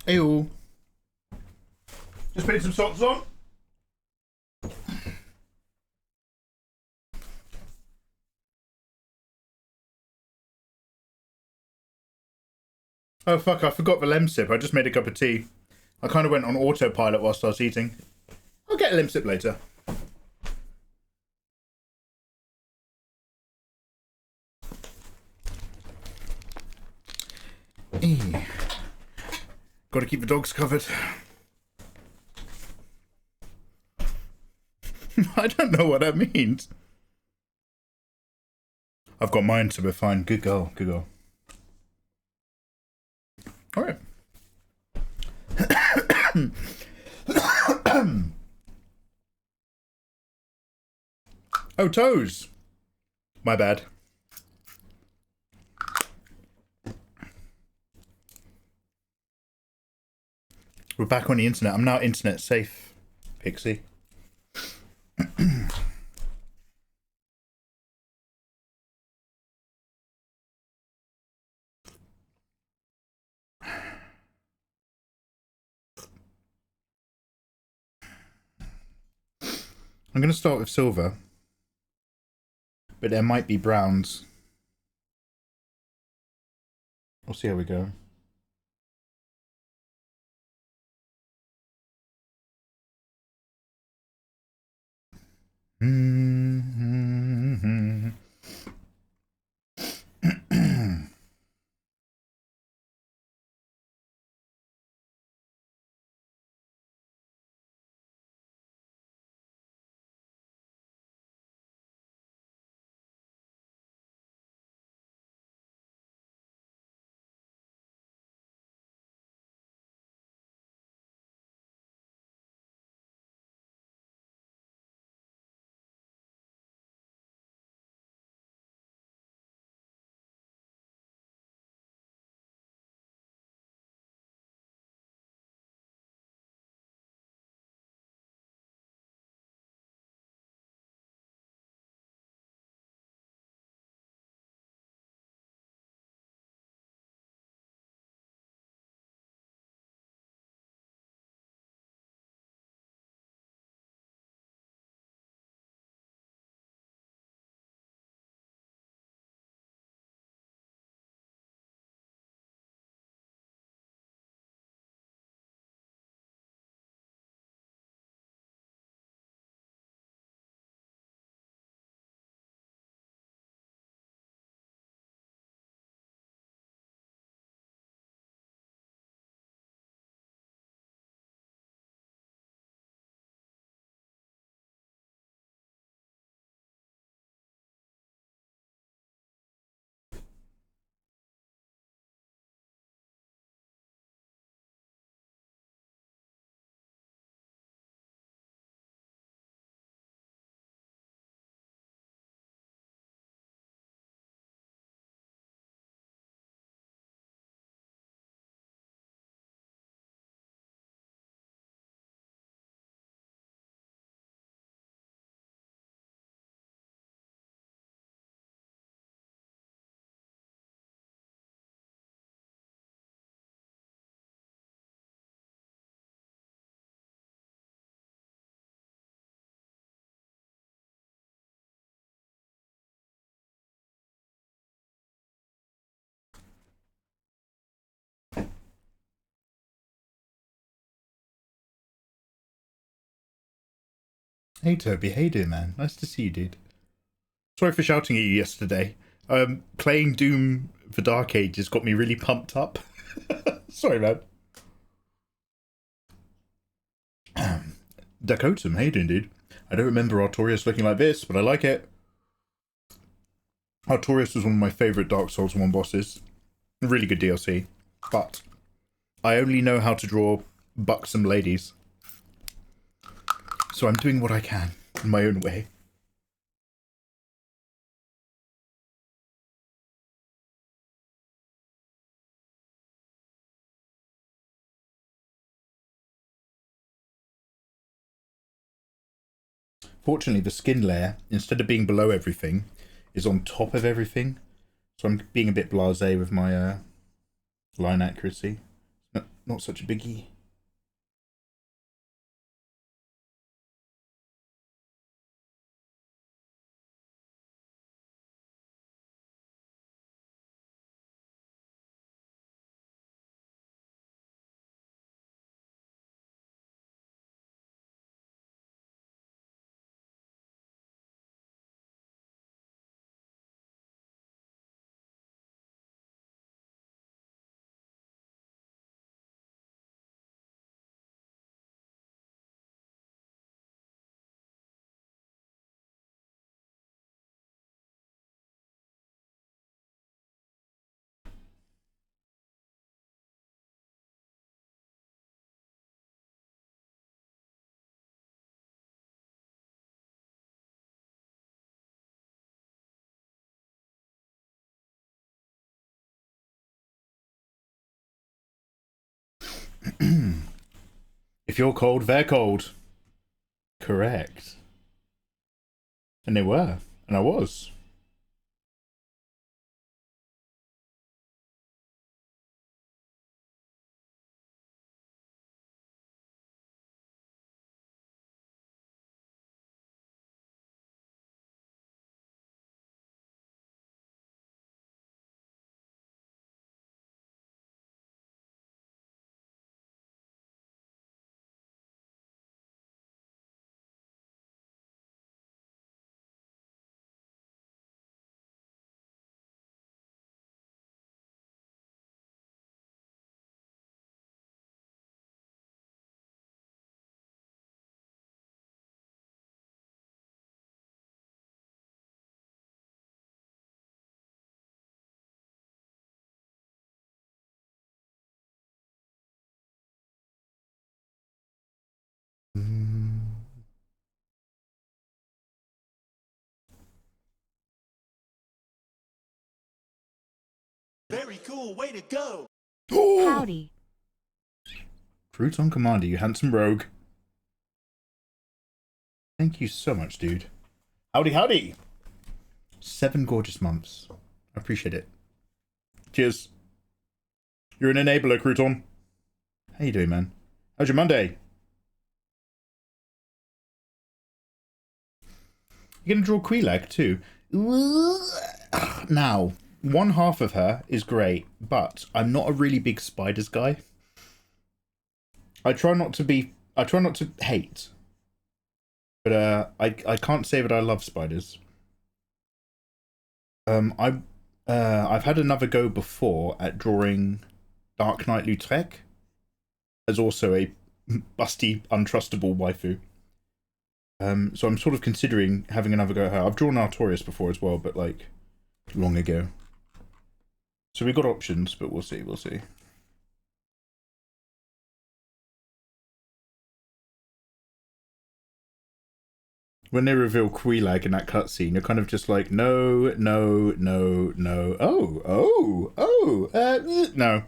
Ew. Just putting some socks on. Oh fuck, I forgot the lem sip. I just made a cup of tea. I kind of went on autopilot whilst I was eating. I'll get a lem sip later. Got to keep the dogs covered. I don't know what that means. I've got mine, so we're fine. Good girl, good girl. All right. Oh, toes. My bad. We're back on the internet. I'm now internet safe, Pixie. I'm going to start with silver, but there might be browns. We'll see how we go. Hey Toby, how you doing, man? Nice to see you, dude. Sorry for shouting at you yesterday. Playing Doom for Dark Ages got me really pumped up. Sorry, man. Dakotum, how you doing, dude? I don't remember Artorias looking like this, but I like it. Artorias was one of my favourite Dark Souls 1 bosses. Really good DLC. But I only know how to draw buxom ladies. So I'm doing what I can in my own way. Fortunately, the skin layer, instead of being below everything, is on top of everything. So I'm being a bit blasé with my line accuracy. not such a biggie. If you're cold, they're cold. Correct. And they were. And I was. Very cool, way to go. Howdy. Crouton Commander, you handsome rogue. Thank you so much, dude. Howdy, howdy. 7 gorgeous months. I appreciate it. Cheers. You're an enabler, Crouton. How you doing, man? How's your Monday? You're gonna draw Quelaag too. Now, one half of her is great, but I'm not a really big spiders guy. I try not to hate. But I can't say that I love spiders. I've had another go before at drawing Dark Knight Lautrec as also a busty, untrustable waifu. So I'm sort of considering having another go at her. I've drawn Artorias before as well, but like long ago. So we got options, but we'll see. We'll see. When they reveal Quelaag in that cutscene, you're kind of just like, no, no, no, no. No.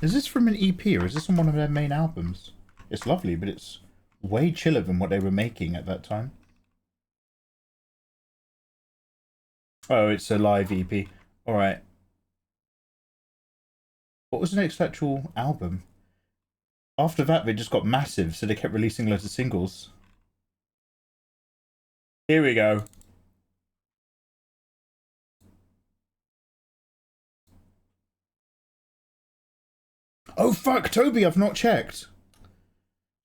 Is this from an EP or is this on one of their main albums? It's lovely, but it's way chiller than what they were making at that time. Oh, it's a live EP. Alright. What was the next actual album? After that, they just got massive, so they kept releasing loads of singles. Here we go. Oh fuck, Toby, I've not checked.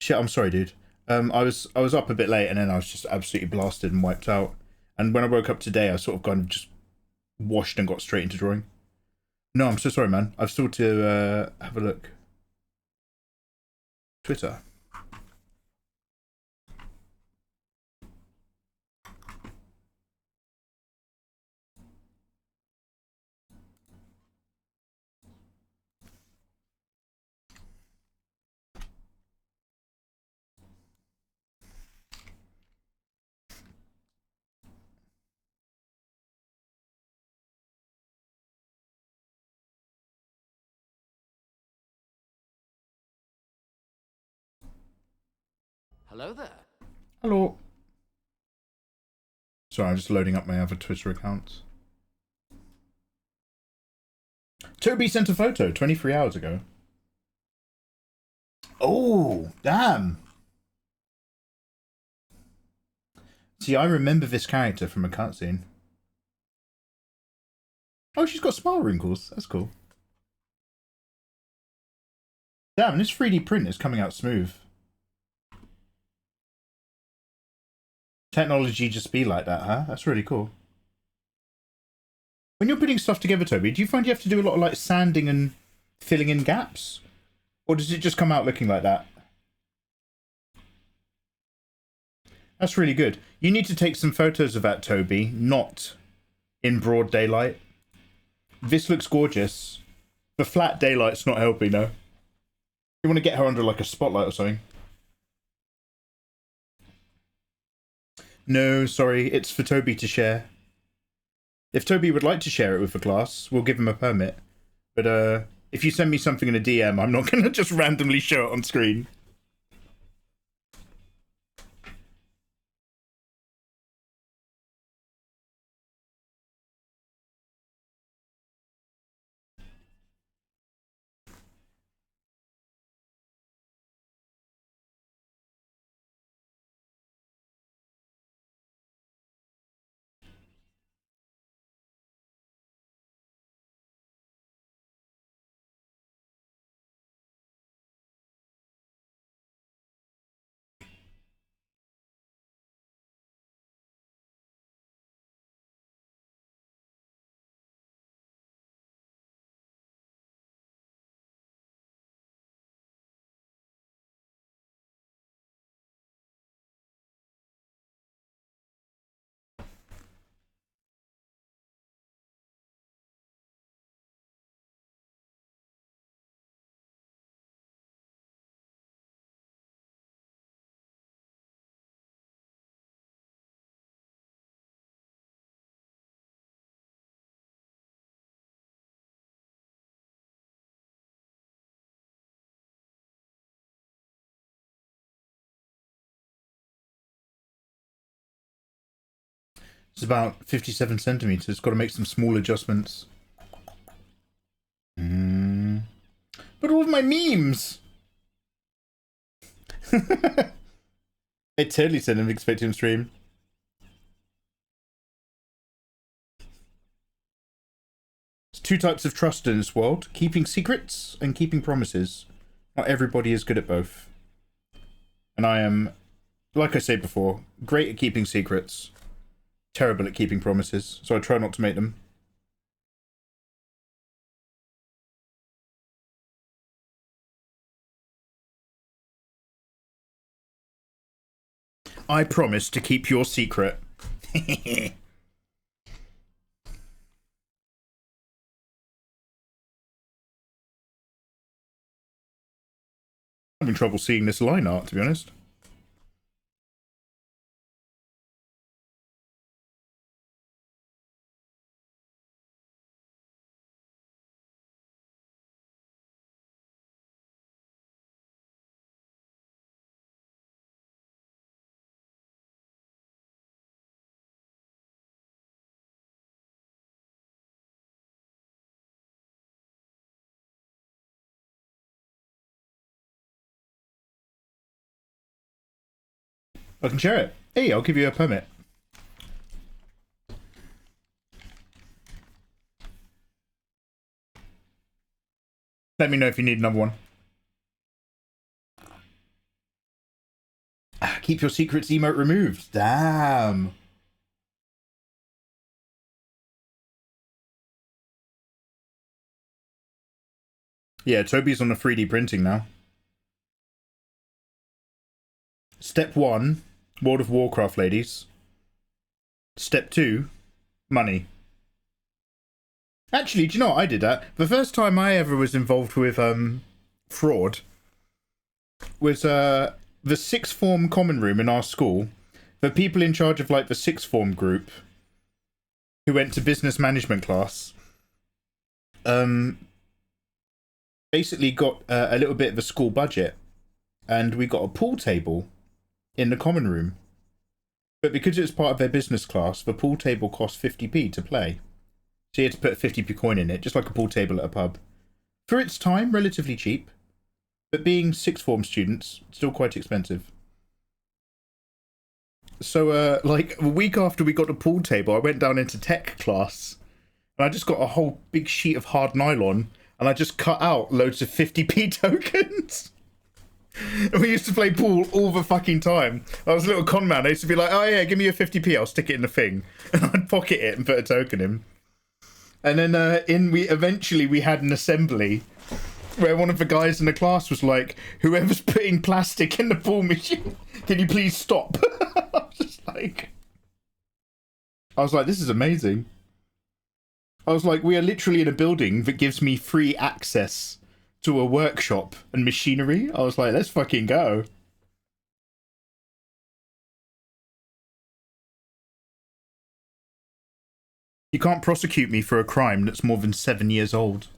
Shit, I'm sorry, dude. I was up a bit late and then I was just absolutely blasted and wiped out. And when I woke up today, I sort of kind of just washed and got straight into drawing. No, I'm so sorry, man. I've still to have a look. Twitter. Hello there. Hello. Sorry, I'm just loading up my other Twitter accounts. Toby sent a photo 23 hours ago. Oh, damn. See, I remember this character from a cutscene. Oh, she's got smile wrinkles. That's cool. Damn, this 3D print is coming out smooth. Technology just be like that, huh? That's really cool. When you're putting stuff together, Toby, do you find you have to do a lot of like sanding and filling in gaps? Or does it just come out looking like that? That's really good. You need to take some photos of that, Toby, not in broad daylight. This looks gorgeous. The flat daylight's not helping, though. You want to get her under like a spotlight or something. No, sorry, it's for Toby to share. If Toby would like to share it with the class, we'll give him a permit. But if you send me something in a DM, I'm not going to just randomly show it on screen. It's about 57 centimeters. Got to make some small adjustments. But all of my memes! I totally said I'm expecting him to stream. There's two types of trust in this world. Keeping secrets and keeping promises. Not everybody is good at both. And I am, like I said before, great at keeping secrets. Terrible at keeping promises, so I try not to make them. I promise to keep your secret. I'm having trouble seeing this line art, to be honest. I can share it. Hey, I'll give you a permit. Let me know if you need another one. Keep your secrets emote removed. Damn. Yeah, Toby's on the 3D printing now. Step 1, World of Warcraft ladies. Step 2, money. Actually, do you know what? I did that. The first time I ever was involved with fraud was the sixth form common room in our school. The people in charge of like the sixth form group who went to business management class basically got a little bit of a school budget, and we got a pool table in the common room. But because it was part of their business class, the pool table cost 50p to play. So you had to put a 50p coin in it, just like a pool table at a pub. For its time, relatively cheap. But being sixth form students, still quite expensive. So, like, a week after we got the pool table, I went down into tech class. And I just got a whole big sheet of hard nylon. And I just cut out loads of 50p tokens. And we used to play pool all the fucking time. I was a little con man. I used to be like, oh yeah, give me your 50p, I'll stick it in the thing. And I'd pocket it and put a token in. And then eventually we had an assembly where one of the guys in the class was like, whoever's putting plastic in the pool machine, can you please stop? I was like, this is amazing. I was like, we are literally in a building that gives me free access to a workshop and machinery. I was like, let's fucking go. You can't prosecute me for a crime that's more than 7 years old.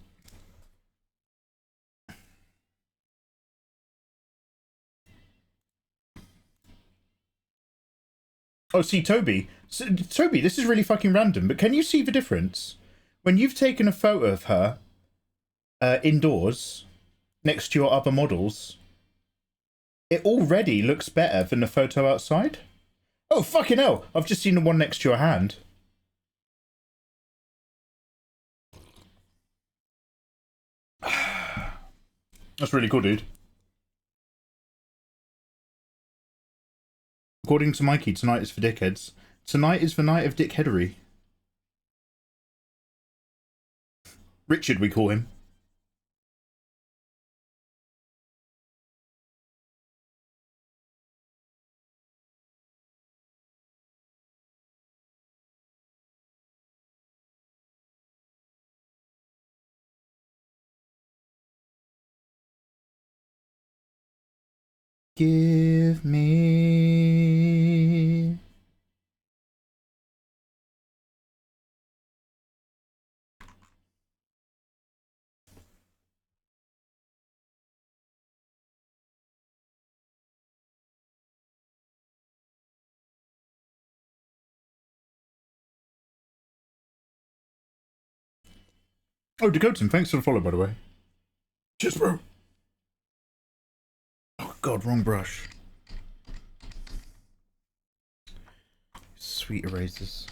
Oh, see, Toby. Toby, this is really fucking random, but can you see the difference? When you've taken a photo of her indoors, next to your other models, it already looks better than the photo outside. Oh, fucking hell. I've just seen the one next to your hand. That's really cool, dude. According to Mikey, tonight is for dickheads. Tonight is the night of dickheadery. Richard, we call him. Give me... Oh, Dakotan, thanks for the follow, by the way. Cheers, bro. Oh, God, wrong brush. Sweet erasers.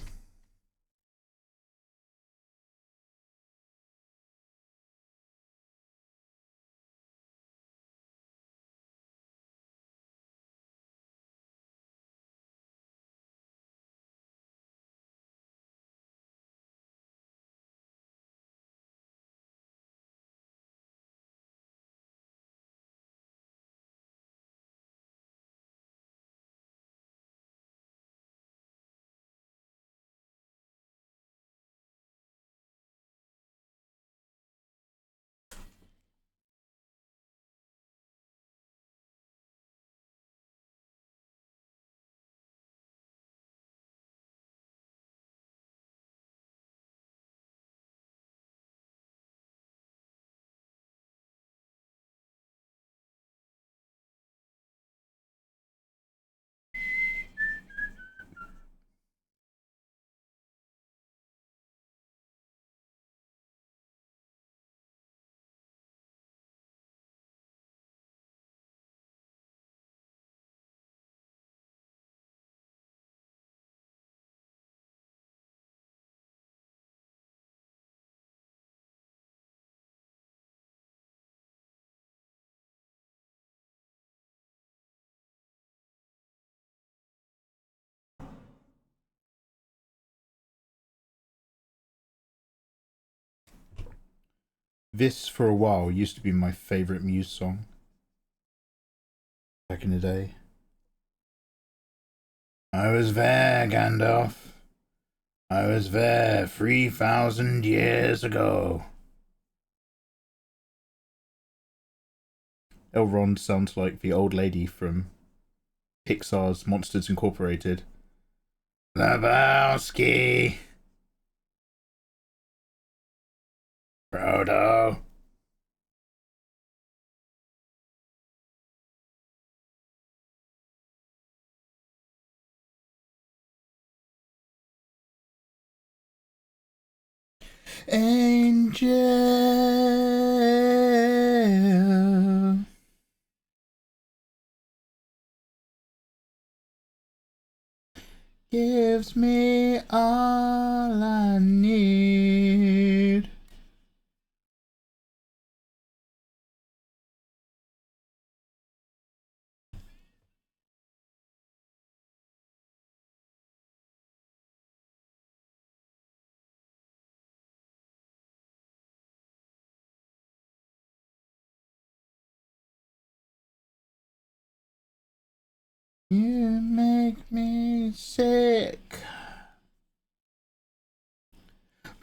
This, for a while, used to be my favourite Muse song. Back in the day. I was there, Gandalf. I was there 3,000 years ago. Elrond sounds like the old lady from Pixar's Monsters Incorporated. Lebowski. Frodo. Angel gives me all I need. You make me sick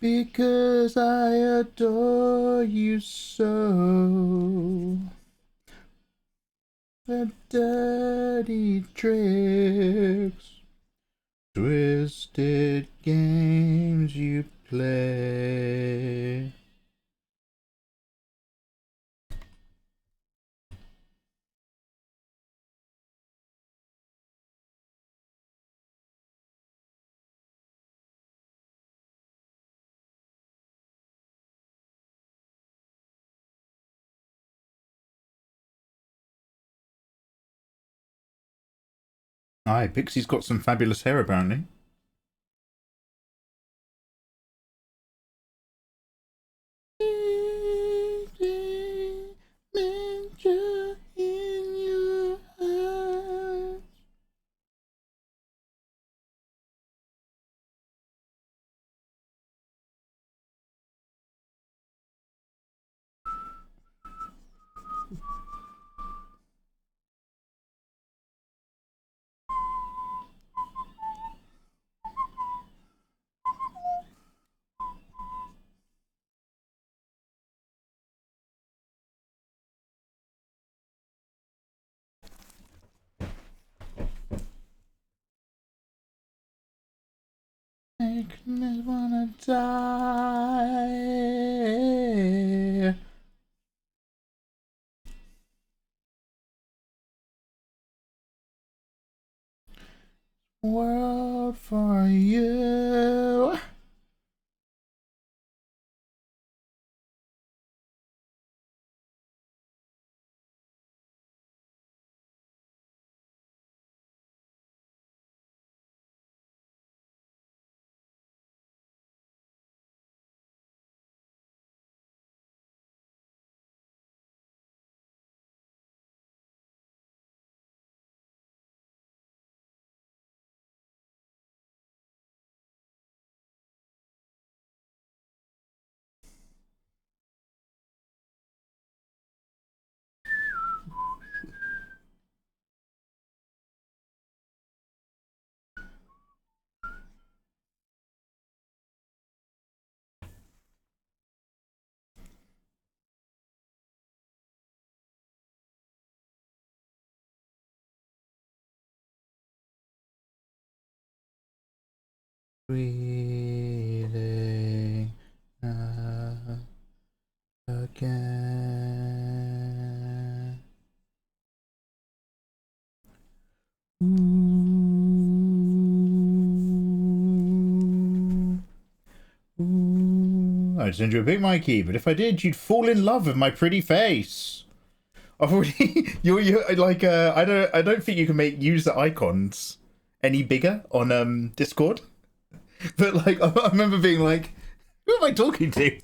because I adore you so. The dirty tricks, twisted games you play. Aye, Pixie's got some fabulous hair, apparently. Make me wanna die. World for you. Breathing again. I'd send you a big Mikey, but if I did, you'd fall in love with my pretty face. I've already you're like I don't think you can use the icons any bigger on Discord. But like I remember being like, who am I talking to?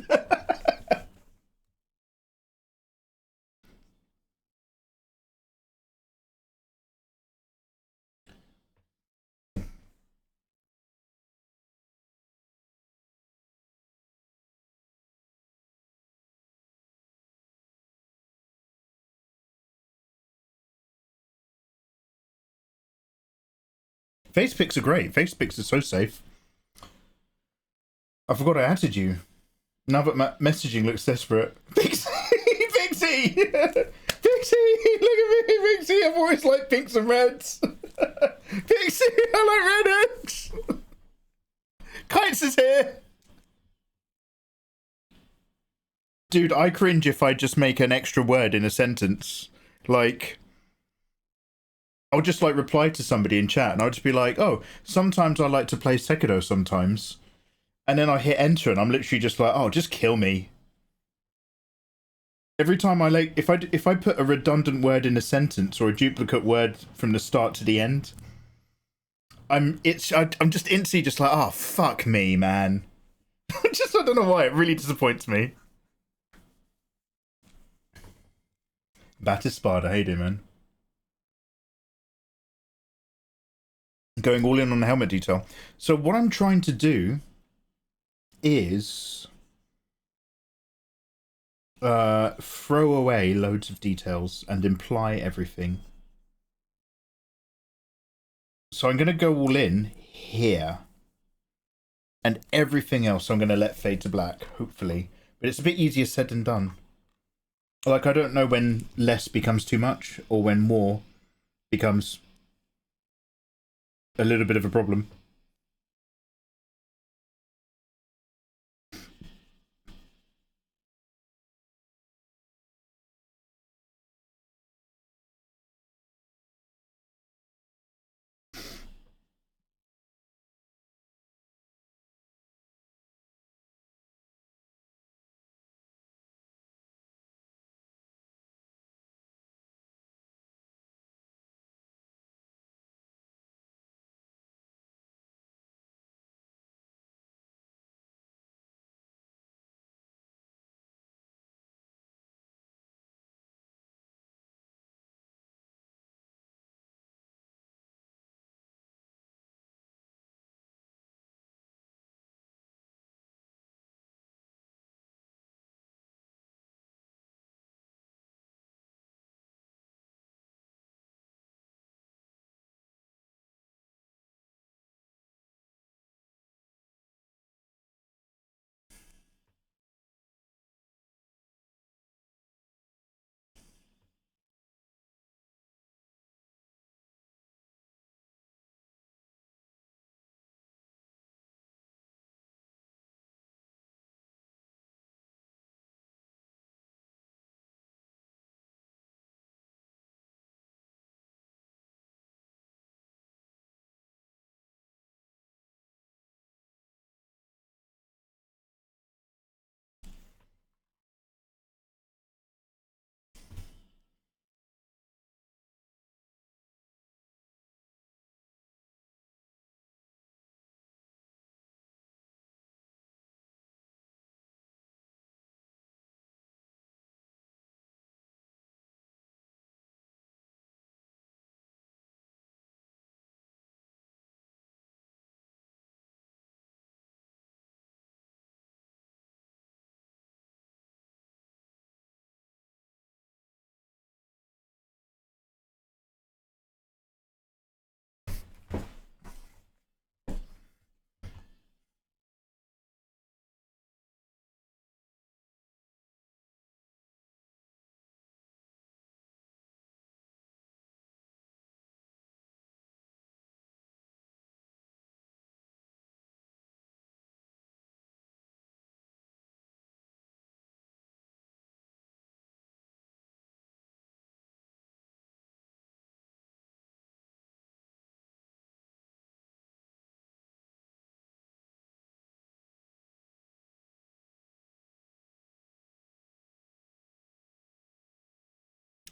Face pics are great. Face pics are so safe. I forgot I added you. Now that messaging looks desperate. Pixie! Pixie! Pixie! Look at me, Pixie! I've always liked pinks and reds. Pixie! I like redheads! Kites is here! Dude, I cringe if I just make an extra word in a sentence. Like, I'll just like reply to somebody in chat and I'll just be like, oh, sometimes I like to play Sekiro sometimes. And then I hit enter and I'm literally just like, oh, just kill me. Every time I like, if I put a redundant word in a sentence or a duplicate word from the start to the end, I'm just instantly just like, oh, fuck me, man. I don't know why, it really disappoints me. Batispada, hey there, man. Going all in on the helmet detail. So what I'm trying to do is throw away loads of details and imply everything. So I'm going to go all in here. And everything else I'm going to let fade to black, hopefully. But it's a bit easier said than done. Like, I don't know when less becomes too much or when more becomes a little bit of a problem.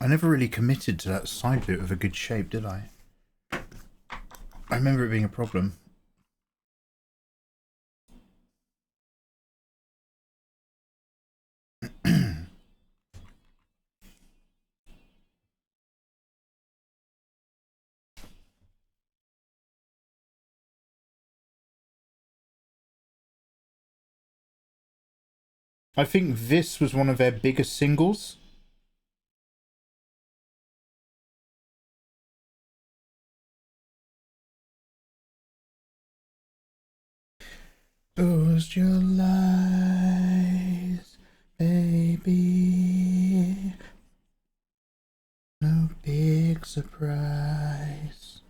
I never really committed to that side bit with a good shape, did I? I remember it being a problem. I think this was one of their biggest singles. Close your eyes, baby. No big surprise.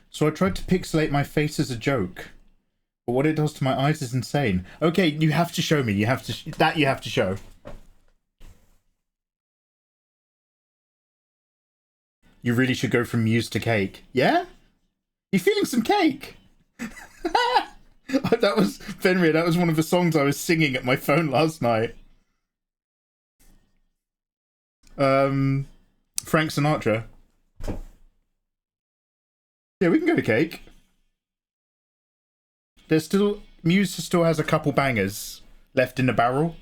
So I tried to pixelate my face as a joke. But what it does to my eyes is insane. Okay, you have to show me. You have to... that you have to show. You really should go from muse to cake. Yeah? You feeling some cake? That was... Fenrir, that was one of the songs I was singing at my phone last night. Frank Sinatra. Yeah, we can go to cake. There's still... Muse still has a couple bangers left in the barrel.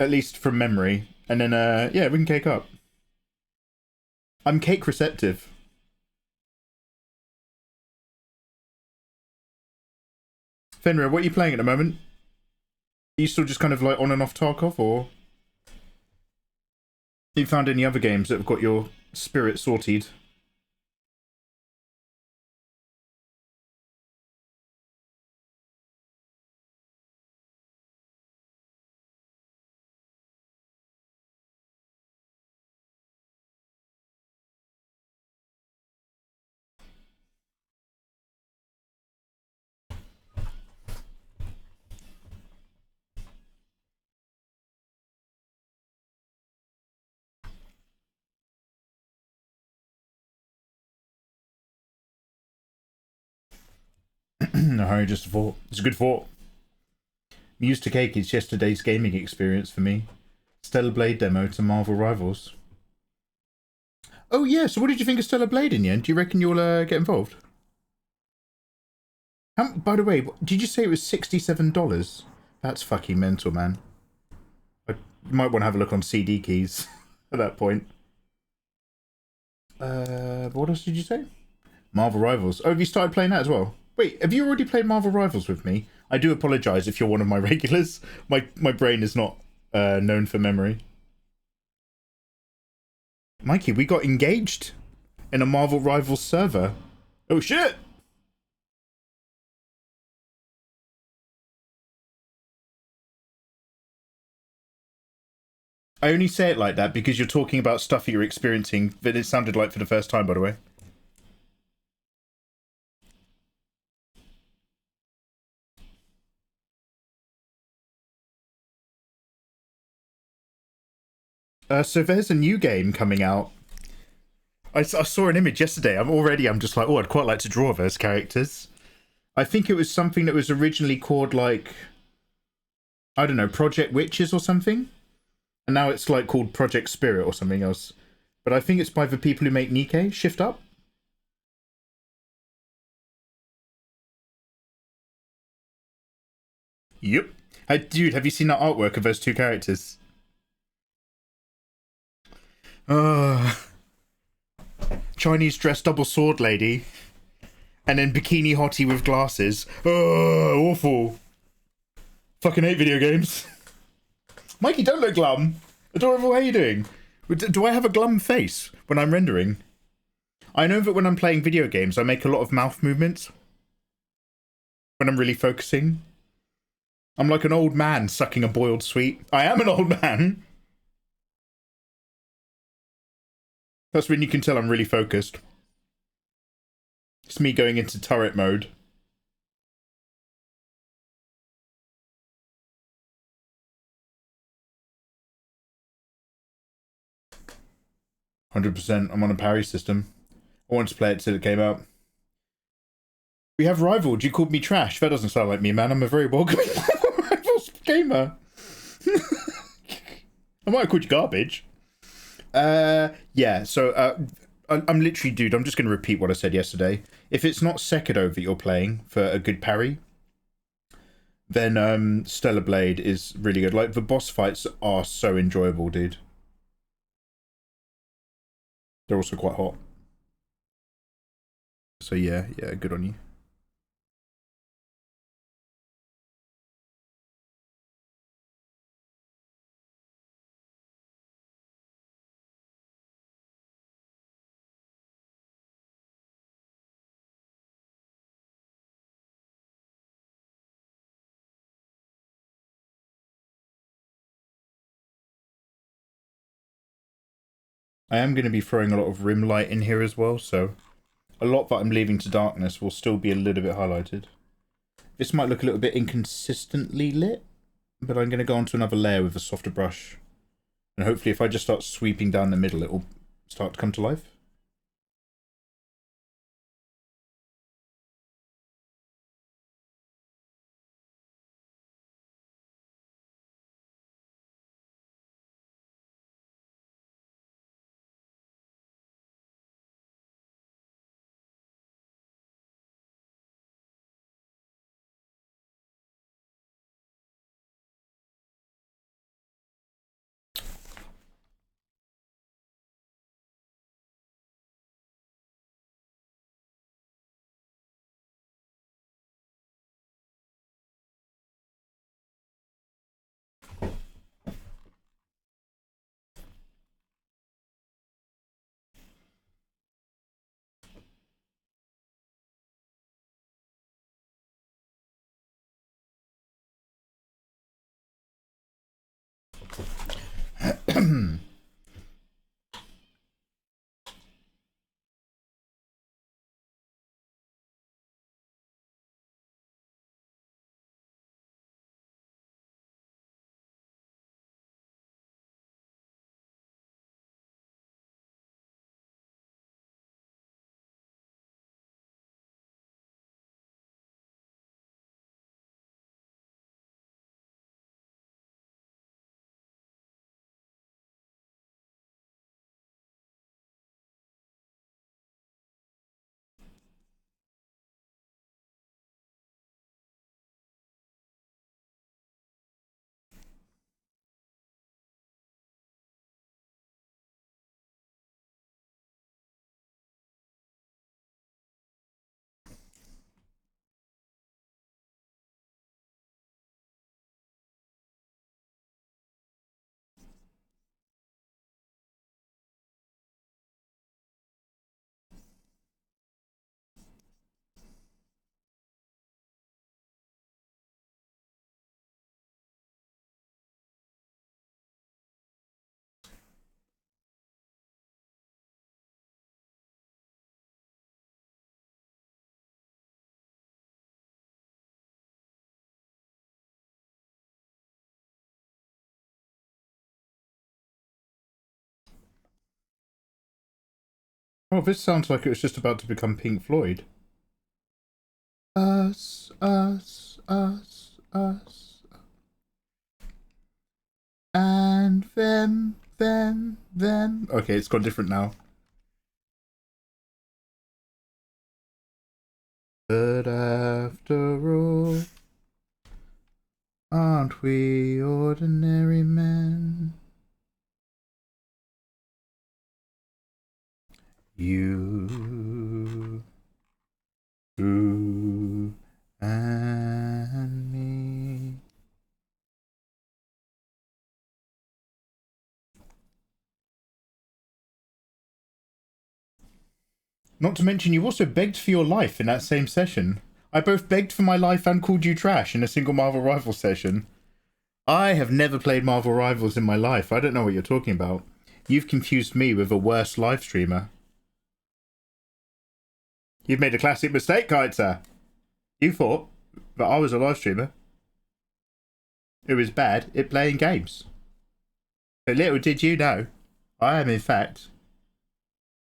At least from memory. And then, yeah, we can cake up. I'm cake receptive. Fenrir, what are you playing at the moment? Are you still just kind of like on and off Tarkov, or... Have you found any other games that have got your spirit sorted? No, just a thought. It's a good thought. Muse to cake is yesterday's gaming experience for me. Stellar Blade demo to Marvel Rivals. Oh yeah, so what did you think of Stellar Blade in the end? Do you reckon you'll get involved? By the way, did you say it was $67? That's fucking mental, man. You might want to have a look on CD keys at that point. What else did you say? Marvel Rivals. Oh, have you started playing that as well? Wait, have you already played Marvel Rivals with me? I do apologise if you're one of my regulars. My brain is not known for memory. Mikey, we got engaged in a Marvel Rivals server. Oh shit! I only say it like that because you're talking about stuff that you're experiencing that it sounded like for the first time, by the way. So there's a new game coming out. I saw an image yesterday. I'm just like, oh, I'd quite like to draw those characters. I think it was something that was originally called, like, I don't know, Project Witches or something. And now it's like called Project Spirit or something else. But I think it's by the people who make Nikke, Shift Up. Yep. Hey, dude, have you seen that artwork of those two characters? Chinese dress double sword lady. And then bikini hottie with glasses. Awful. Fucking hate video games. Mikey, don't look glum. Adorable, how are you doing? Do I have a glum face when I'm rendering? I know that when I'm playing video games, I make a lot of mouth movements. When I'm really focusing. I'm like an old man sucking a boiled sweet. I am an old man. That's when you can tell I'm really focused. It's me going into turret mode. %. I'm on a parry system. I wanted to play it till it came out. We have rivaled. You called me trash. That doesn't sound like me, man. I'm a very welcoming rivals gamer. I might have called you garbage. Yeah, so I'm literally, dude, I'm just going to repeat what I said yesterday. If it's not Sekiro that you're playing for a good parry, then Stellar Blade is really good. Like, the boss fights are so enjoyable, dude. They're also quite hot. So yeah, good on you. I am going to be throwing a lot of rim light in here as well, so a lot that I'm leaving to darkness will still be a little bit highlighted. This might look a little bit inconsistently lit, but I'm going to go onto another layer with a softer brush. And hopefully if I just start sweeping down the middle, it will start to come to life. Oh, this sounds like it was just about to become Pink Floyd. Us, us, us, us. And them, them, them. Okay, it's gone different now. But after all, aren't we ordinary men? You, and me. Not to mention, you also begged for your life in that same session. I both begged for my life and called you trash in a single Marvel Rivals session. I have never played Marvel Rivals in my life. I don't know what you're talking about. You've confused me with a worse live streamer. You've made a classic mistake, Kaitza. You thought that I was a live streamer who was bad at playing games. But little did you know, I am in fact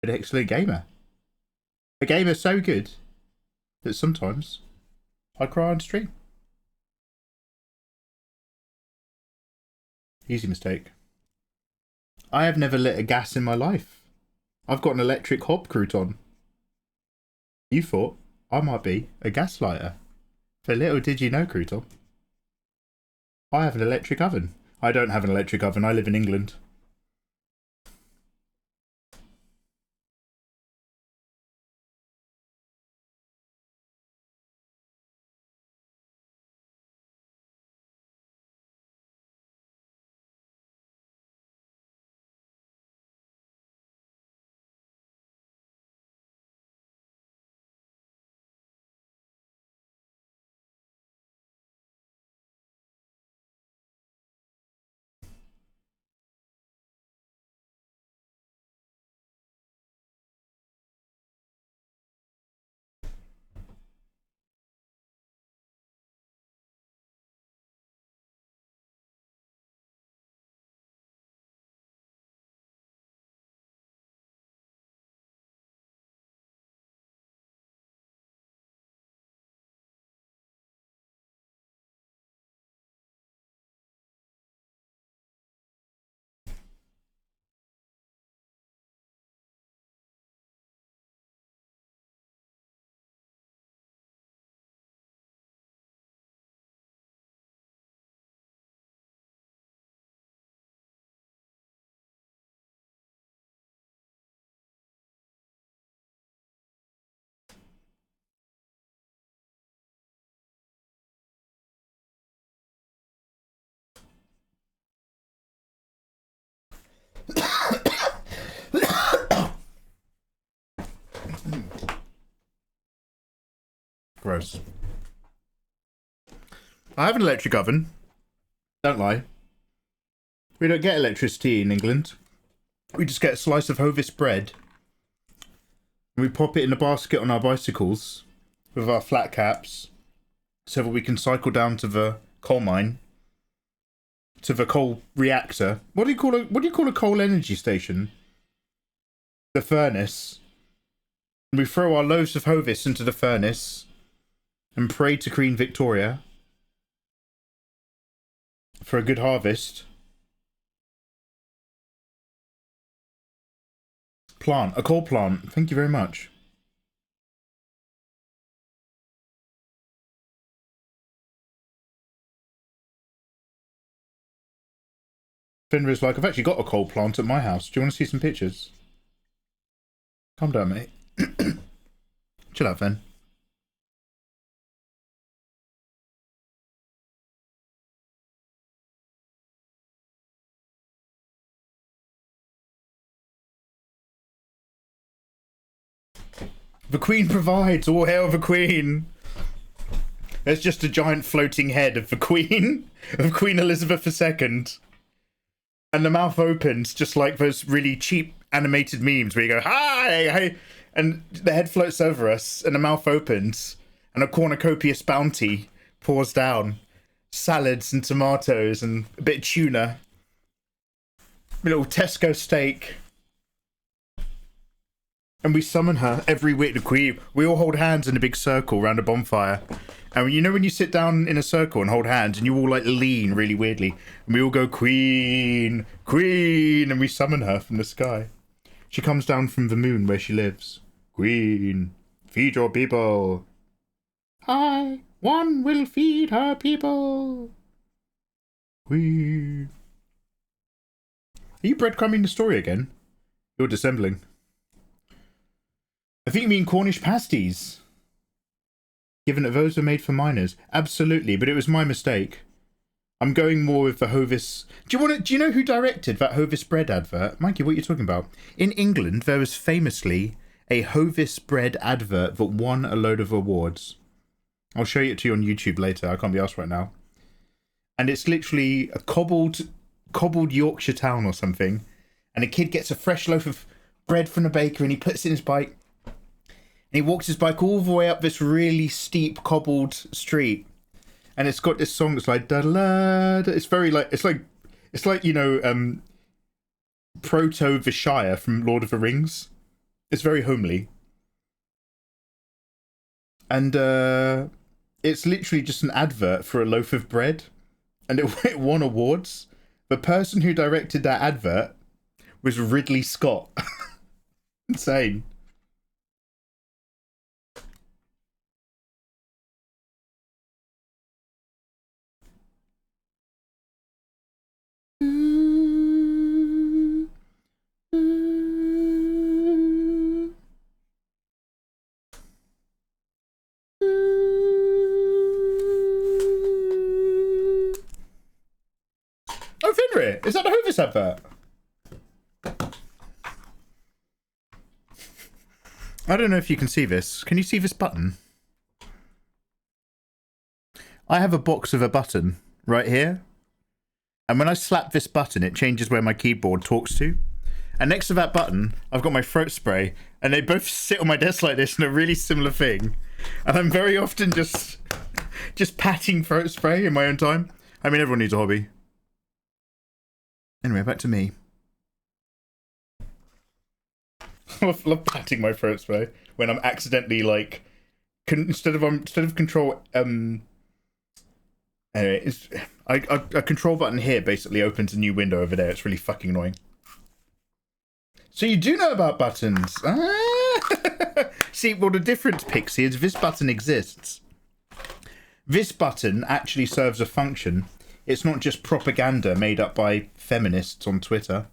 an excellent gamer. A gamer so good that sometimes I cry on stream. Easy mistake. I have never lit a gas in my life. I've got an electric hob crouton. You thought I might be a gaslighter. For little did you know, crouton, I have an electric oven. I don't have an electric oven, I live in England. Gross. I have an electric oven. Don't lie. We don't get electricity in England. We just get a slice of Hovis bread. And we pop it in a basket on our bicycles with our flat caps so that we can cycle down to the coal mine. To the coal reactor. What do you call a coal energy station? The furnace. And we throw our loaves of Hovis into the furnace and pray to Queen Victoria for a good harvest. Plant. A coal plant. Thank you very much. Fenrir's like, I've actually got a coal plant at my house. Do you want to see some pictures? Calm down, mate. Chill out, Fen. The Queen provides. All hail the Queen. There's just a giant floating head of the Queen, of Queen Elizabeth II. And the mouth opens, just like those really cheap animated memes where you go, hi, hi, and the head floats over us, and the mouth opens, and a cornucopious bounty pours down. Salads and tomatoes and a bit of tuna. A little Tesco steak. And we summon her every week, the Queen. We all hold hands in a big circle around a bonfire. And you know when you sit down in a circle and hold hands and you all like lean really weirdly. And we all go, Queen, Queen. And we summon her from the sky. She comes down from the moon where she lives. Queen, feed your people. One will feed her people. Queen. Are you breadcrumbing the story again? You're dissembling. I think you mean Cornish pasties. Given that those were made for minors. Absolutely, but it was my mistake. I'm going more with the Hovis. Do you know who directed that Hovis bread advert? Mikey, what are you talking about? In England, there was famously a Hovis bread advert that won a load of awards. I'll show it to you on YouTube later. I can't be asked right now. And it's literally a cobbled Yorkshire town or something. And a kid gets a fresh loaf of bread from the baker and he puts it in his bike. And he walks his bike all the way up this really steep cobbled street, and it's got this song that's like da da da. It's very like it's like you know proto Vishaya from Lord of the Rings. It's very homely, and it's literally just an advert for a loaf of bread, and it won awards. The person who directed that advert was Ridley Scott. Insane. Oh, Finri! Is that a Hovis advert? I don't know if you can see this. Can you see this button? I have a box of a button right here. And when I slap this button, it changes where my keyboard talks to. And next to that button, I've got my throat spray. And they both sit on my desk like this in a really similar thing. And I'm very often just patting throat spray in my own time. I mean, everyone needs a hobby. Anyway, back to me. I love patting my throat spray when I'm accidentally like, instead of control anyway, a control button here basically opens a new window over there. It's really fucking annoying. So you do know about buttons. Ah! See, well, the difference, Pixie, is this button exists. This button actually serves a function. It's not just propaganda made up by feminists on Twitter.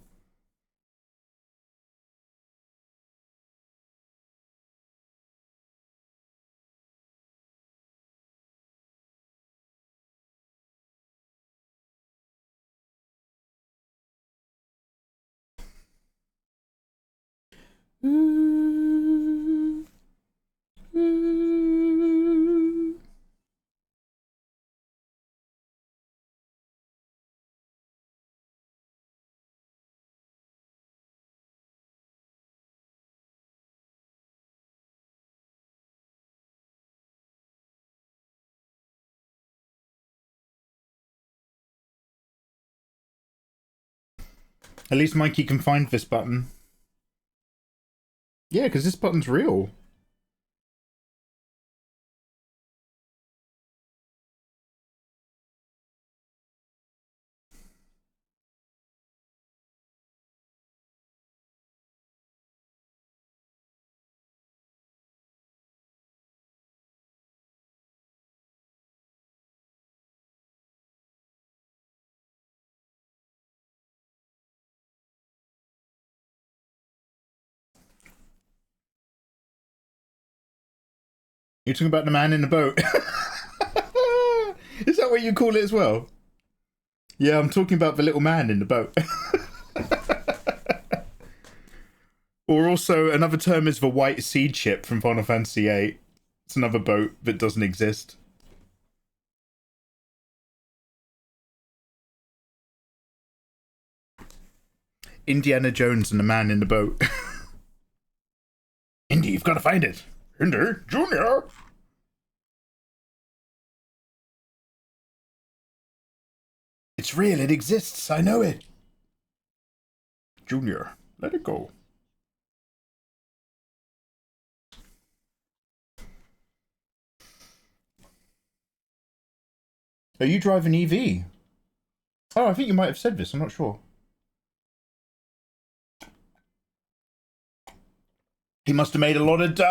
At least Mikey can find this button. Yeah, because this button's real. You're talking about the man in the boat. Is that what you call it as well? Yeah, I'm talking about the little man in the boat. Or also, another term is the white seed ship from Final Fantasy VIII. It's another boat that doesn't exist. Indiana Jones and the man in the boat. Indy, you've got to find it. Indy, Junior. It's real, it exists, I know it. Junior, let it go. Are you driving EV? Oh, I think you might have said this, I'm not sure. He must have made a lot of dough.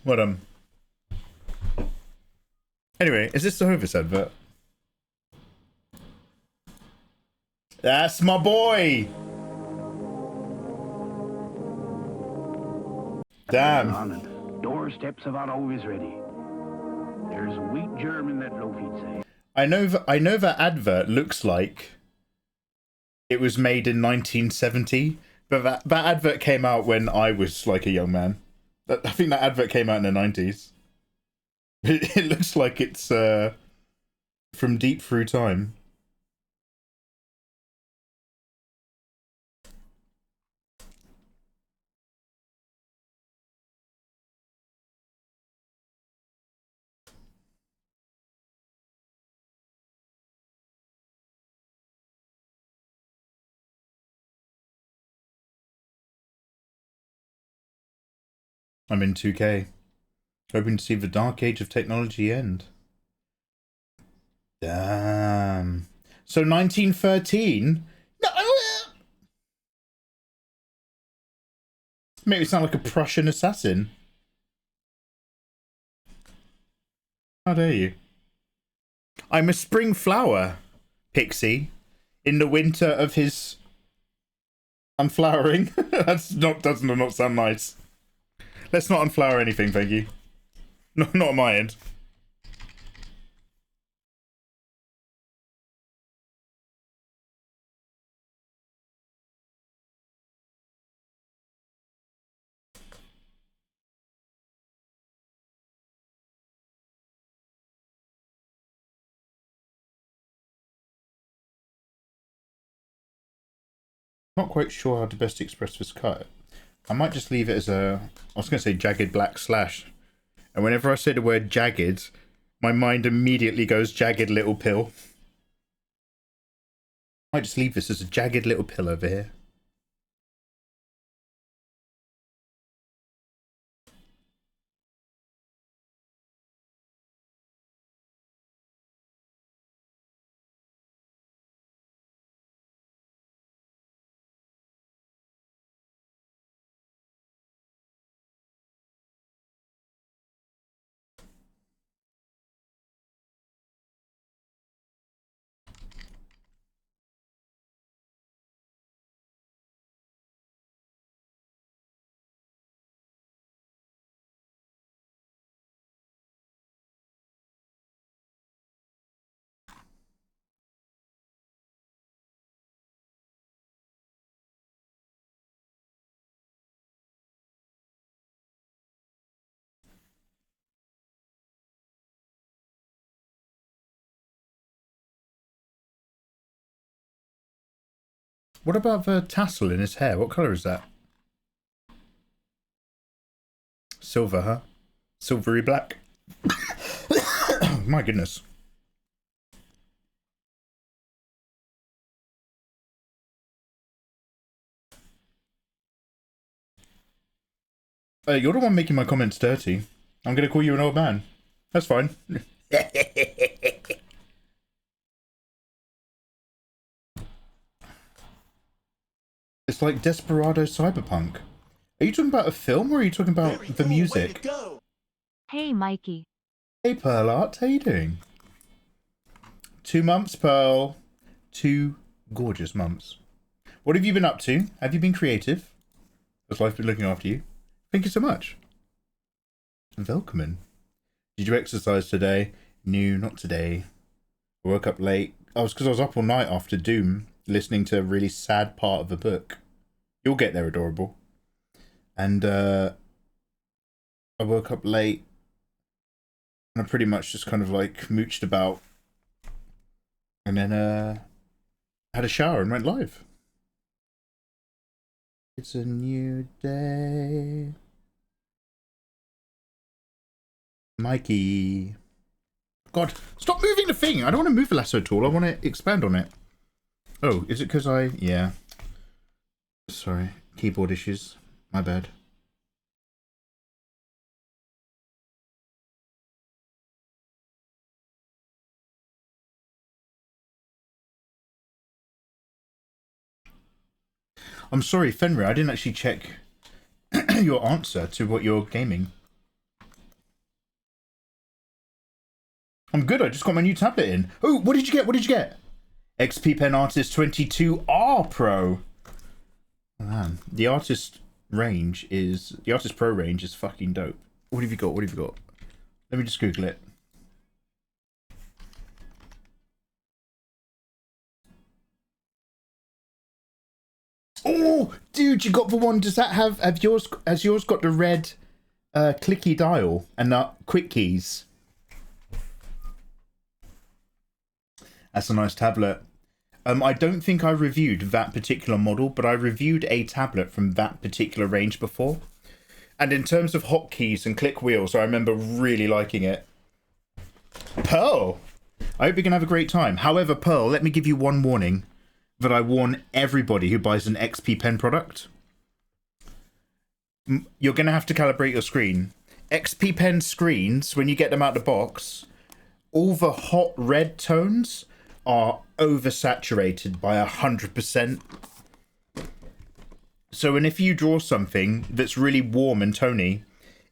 What Anyway, is this the Hovis advert? That's my boy. Damn. Doorsteps are always ready. There's wheat German that Lofi'd say. I know that advert looks like it was made in 1970, but that advert came out when I was like a young man. I think that advert came out in the 90s. It looks like it's from deep through time. I'm in 2K. Hoping to see the dark age of technology end. Damn. So 1913? No. Make me sound like a Prussian assassin. How dare you? I'm a spring flower, Pixie, in the winter of his unflowering. Does not sound nice. Let's not unflower anything, thank you. No, not on my end. Not quite sure how to best express this cut. I might just leave it as a, I was going to say jagged black slash. And whenever I say the word jagged, my mind immediately goes jagged little pill. I might just leave this as a jagged little pill over here. What about the tassel in his hair? What colour is that? Silver, huh? Silvery black. My goodness. You're the one making my comments dirty. I'm gonna call you an old man. That's fine. It's like Desperado Cyberpunk. Are you talking about a film or are you talking about Very the cool. music? Way to go. Hey, Mikey. Hey, Pearl Art, how you doing? 2 months, Pearl. 2 gorgeous months. What have you been up to? Have you been creative? Has life been looking after you? Thank you so much. Welcome. Did you exercise today? No, not today. I woke up late. Because I was up all night after Doom, listening to a really sad part of a book. You'll get there, adorable. And I woke up late. And I pretty much just kind of like mooched about. And then had a shower and went live. It's a new day. Mikey. God, stop moving the thing. I don't want to move the lasso tool. I want to expand on it. Oh, is it because yeah. Sorry. Keyboard issues. My bad. I'm sorry, Fenrir, I didn't actually check your answer to what you're gaming. I'm good, I just got my new tablet in. Oh, what did you get? What did you get? XP Pen Artist 22R Pro. Oh, man, the Artist Pro range is fucking dope. What have you got? What have you got? Let me just Google it. Oh, dude, you got the one. Does that has yours got the red clicky dial and the quick keys? That's a nice tablet. I don't think I reviewed that particular model, but I reviewed a tablet from that particular range before. And in terms of hotkeys and click wheels, I remember really liking it. Pearl, I hope you're gonna have a great time. However, Pearl, let me give you one warning that I warn everybody who buys an XP Pen product. You're going to have to calibrate your screen. XP Pen screens, when you get them out of the box, all the hot red tones are oversaturated by 100%. So, and if you draw something that's really warm and tony,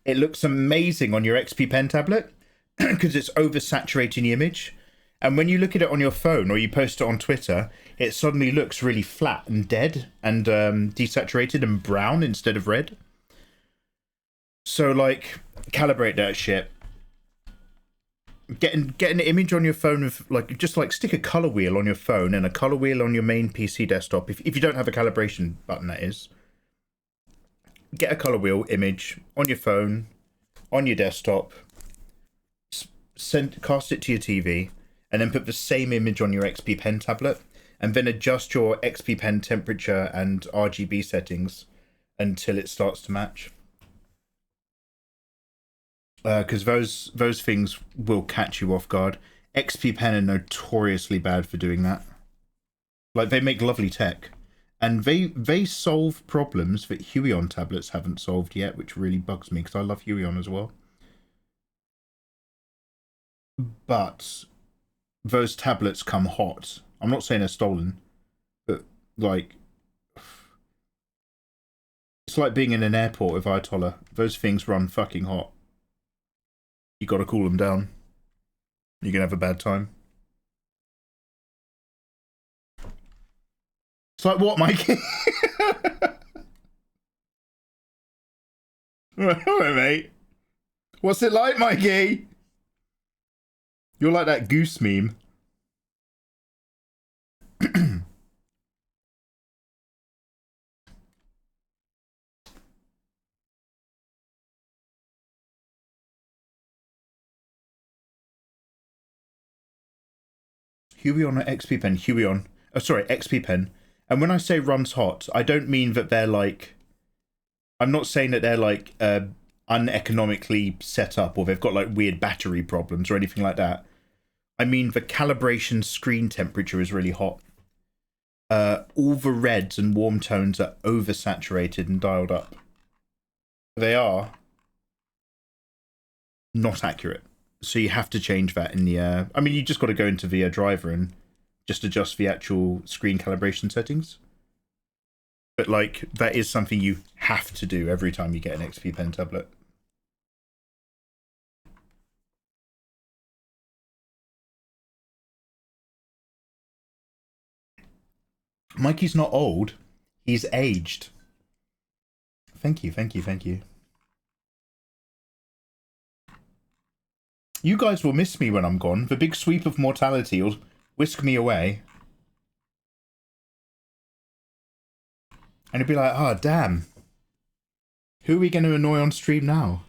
it looks amazing on your XP Pen tablet because it's oversaturating the image. And when you look at it on your phone or you post it on Twitter, it suddenly looks really flat and dead and desaturated and brown instead of red. So, like, calibrate that shit. Get an image on your phone of, like, just like stick a color wheel on your phone and a color wheel on your main PC desktop. If you don't have a calibration button, that is. Get a color wheel image on your phone, on your desktop, cast it to your TV, and then put the same image on your XP Pen tablet, and then adjust your XP Pen temperature and RGB settings until it starts to match. Because those things will catch you off guard. XP Pen are notoriously bad for doing that. Like, they make lovely tech, and they solve problems that Huion tablets haven't solved yet, which really bugs me because I love Huion as well. But those tablets come hot. I'm not saying they're stolen, but like, it's like being in an airport with Ayatollah. Those things run fucking hot. You gotta cool them down. You're gonna have a bad time. It's like what, Mikey? Alright, mate. What's it like, Mikey? You're like that goose meme. Huion or XP Pen? Huion. Oh, sorry, XP Pen. And when I say runs hot, I don't mean that they're like... I'm not saying that they're like uneconomically set up or they've got like weird battery problems or anything like that. I mean the calibration screen temperature is really hot. All the reds and warm tones are oversaturated and dialed up. they are not accurate. So you have to change that in the... I mean, you just got to go into the driver and just adjust the actual screen calibration settings. But, like, that is something you have to do every time you get an XP Pen tablet. Mikey's not old. He's aged. Thank you, thank you, thank you. You guys will miss me when I'm gone. The big sweep of mortality will whisk me away. And it'll be like, oh, damn. Who are we going to annoy on stream now?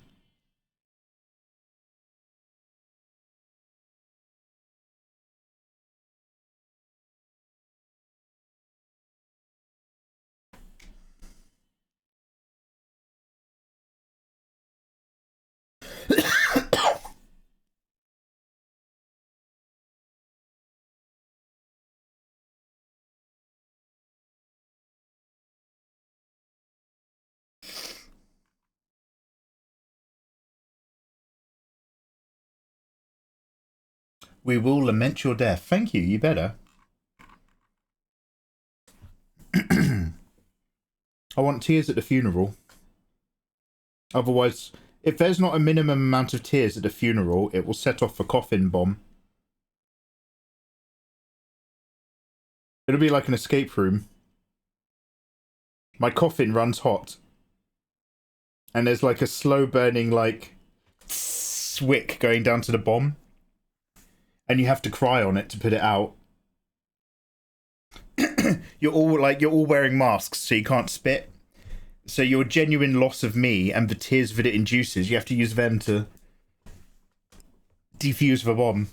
We will lament your death. Thank you, you better. I want tears at the funeral. Otherwise, if there's not a minimum amount of tears at the funeral, it will set off a coffin bomb. It'll be like an escape room. My coffin runs hot. And there's like a slow burning, like, wick going down to the bomb. And you have to cry on it to put it out. You're all wearing masks, so you can't spit. So your genuine loss of me and the tears that it induces, you have to use them to defuse the bomb.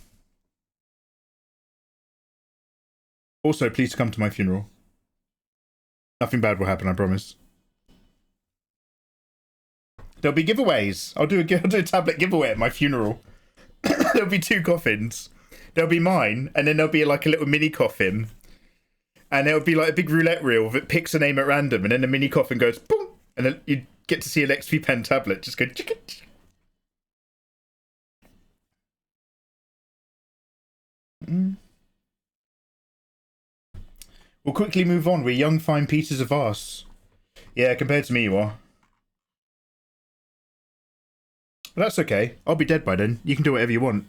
Also, please come to my funeral. Nothing bad will happen, I promise. There'll be giveaways. I'll do a tablet giveaway at my funeral. There'll be 2 coffins. There'll be mine, and then there'll be like a little mini coffin. And it'll be like a big roulette reel that picks a name at random, and then the mini coffin goes boom, and then you get to see an XP Pen tablet just go chicken. We'll quickly move on. We're young, fine pieces of arse. Yeah, compared to me, you are. But that's okay. I'll be dead by then. You can do whatever you want.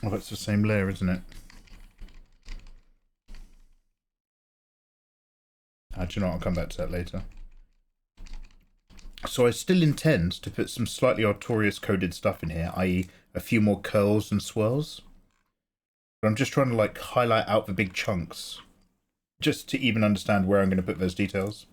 Oh, that's the same layer, isn't it? Do you know what? I'll come back to that later. So I still intend to put some slightly Artorias coded stuff in here, i.e. a few more curls and swirls. But I'm just trying to like highlight out the big chunks. Just to even understand where I'm going to put those details.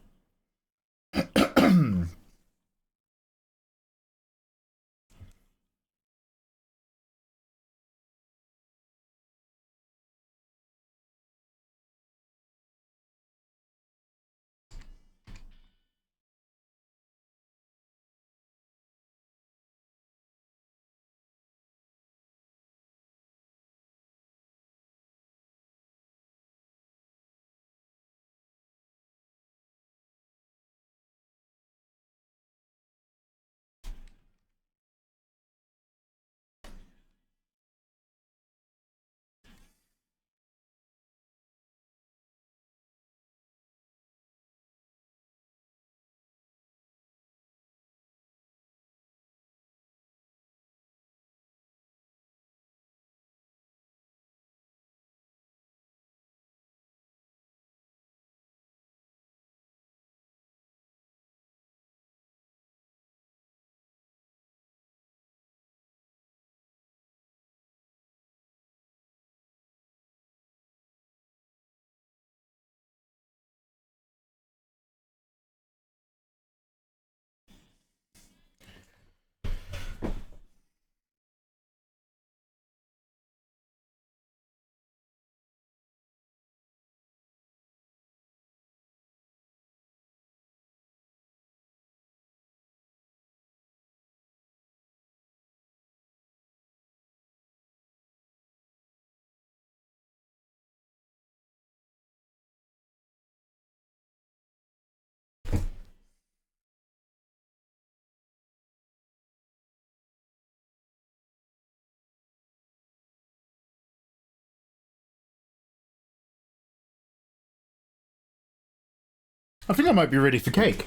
I think I might be ready for cake.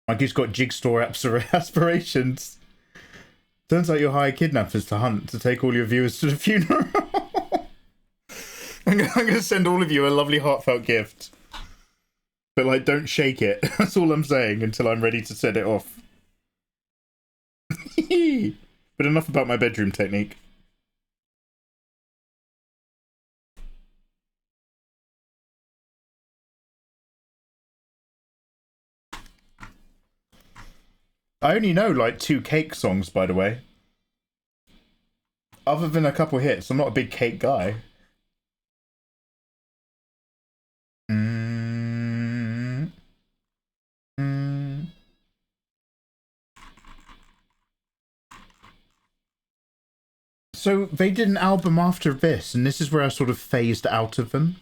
Mikey's got jigsaw aspirations. Turns out you hire kidnappers to hunt to take all your viewers to the funeral. I'm gonna send all of you a lovely heartfelt gift. But, like, don't shake it. That's all I'm saying until I'm ready to set it off. But enough about my bedroom technique. I only know, like, 2 cake songs, by the way. Other than a couple hits, I'm not a big cake guy. So they did an album after this, and this is where I sort of phased out of them.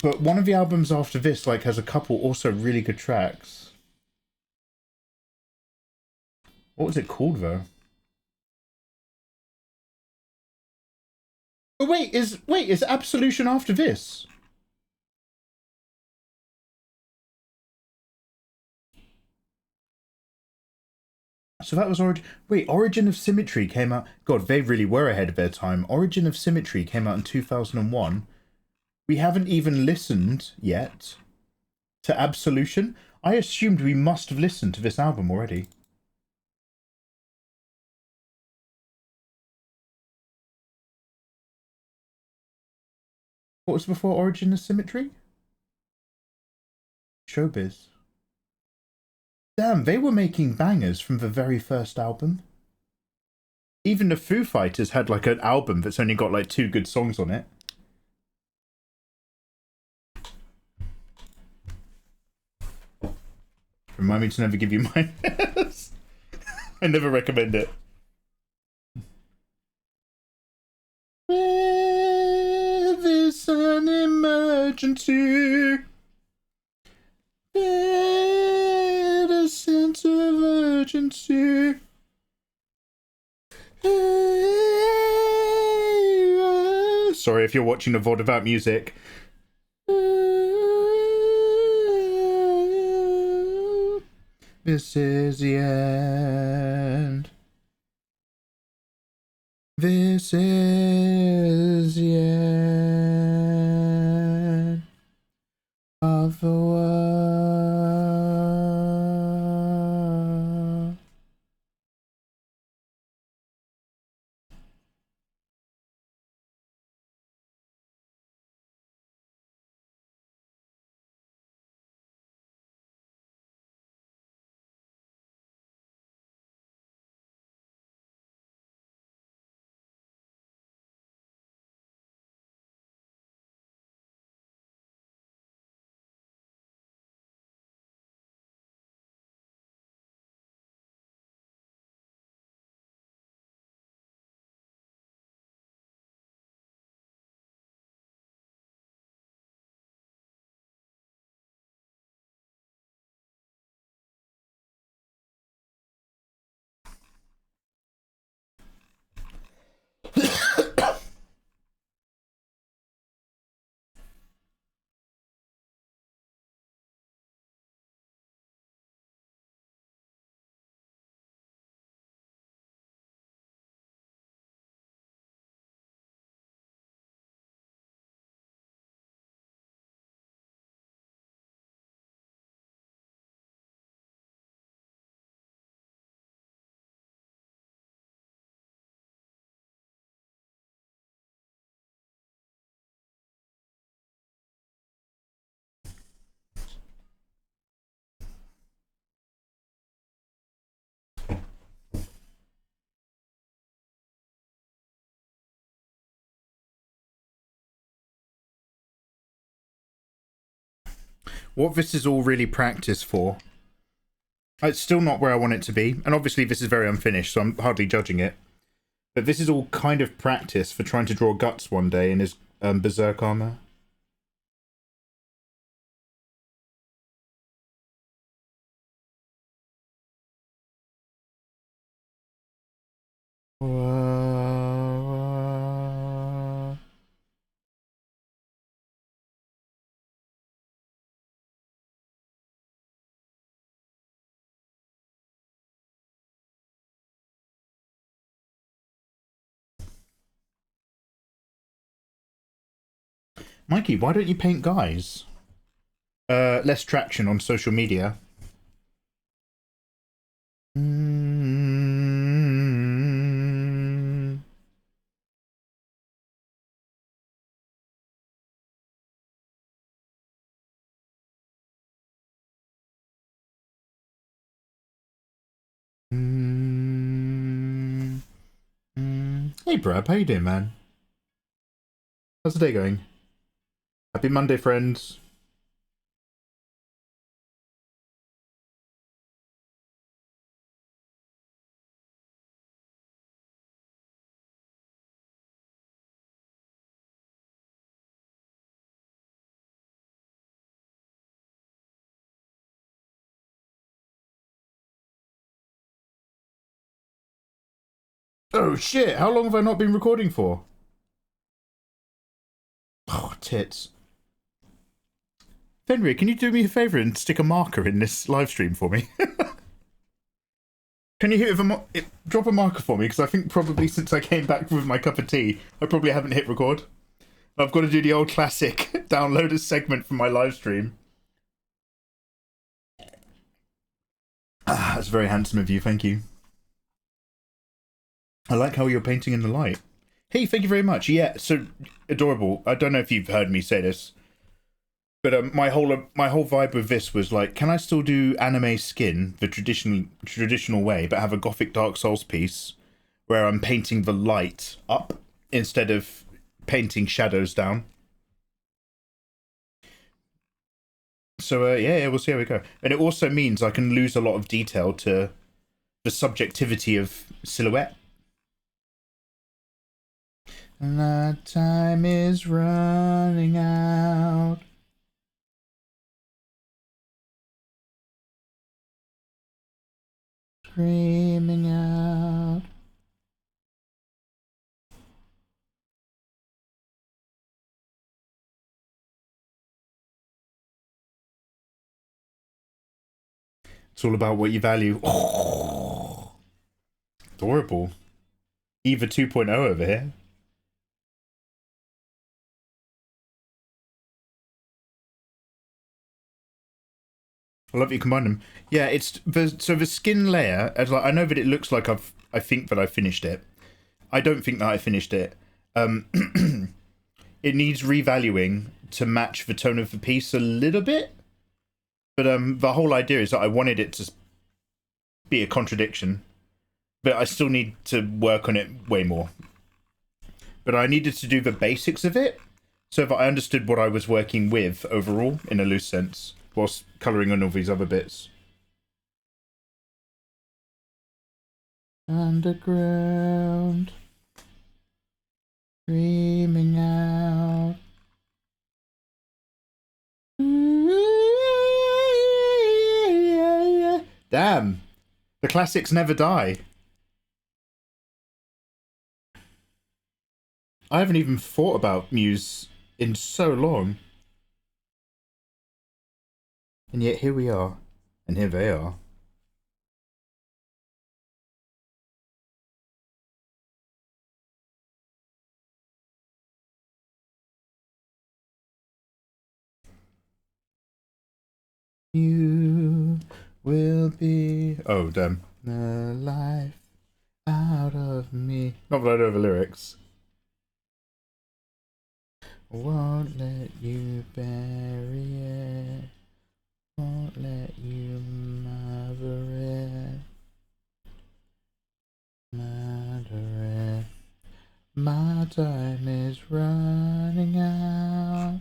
But one of the albums after this, like, has a couple also really good tracks. What was it called, though? Oh, wait, is Absolution after this? So that was Origin. Wait, Origin of Symmetry came out. God, they really were ahead of their time. Origin of Symmetry came out in 2001. We haven't even listened yet to Absolution. I assumed we must have listened to this album already. What was before Origin of Symmetry? Showbiz. Damn, they were making bangers from the very first album. Even the Foo Fighters had like an album that's only got like 2 good songs on it. Remind me to never give you mine. I never recommend it. If it's an emergency, a sense of urgency. Sorry if you're watching a VOD about music. This is the end. This is the end of the world. What this is all really practice for. It's still not where I want it to be, and obviously this is very unfinished, so I'm hardly judging it. But this is all kind of practice for trying to draw Guts one day in his berserk armor. Mikey, why don't you paint guys? Less traction on social media. Hey Brab, how you doing, man? How's the day going? Happy Monday, friends. Oh shit, how long have I not been recording for? Oh, tits. Fenrir, can you do me a favour and stick a marker in this live stream for me? Can you hit drop a marker for me? Because I think probably since I came back with my cup of tea, I probably haven't hit record. I've got to do the old classic download a segment from my live stream. Ah, that's very handsome of you, thank you. I like how you're painting in the light. Hey, thank you very much. Yeah, so adorable. I don't know if you've heard me say this, but my whole vibe with this was like, can I still do anime skin the traditional way, but have a Gothic Dark Souls piece where I'm painting the light up instead of painting shadows down? So yeah, we'll see how we go. And it also means I can lose a lot of detail to the subjectivity of silhouette. And that time is running out. Screaming out. It's all about what you value. Oh, adorable. Eva 2.0 over here. I love you combine them. Yeah, it's so the skin layer. As like, I know that it looks like I think that I finished it. I don't think that I finished it. It needs revaluing to match the tone of the piece a little bit. But the whole idea is that I wanted it to be a contradiction, but I still need to work on it way more. But I needed to do the basics of it so that I understood what I was working with overall in a loose sense, whilst colouring on all these other bits. Underground, screaming out. Damn, the classics never die. I haven't even thought about Muse in so long. And yet here we are, and here they are. You will be... Oh, damn. The life out of me. Not that I know the lyrics. Won't let you bury it. Won't let you mother it. Murder it. My time is running out.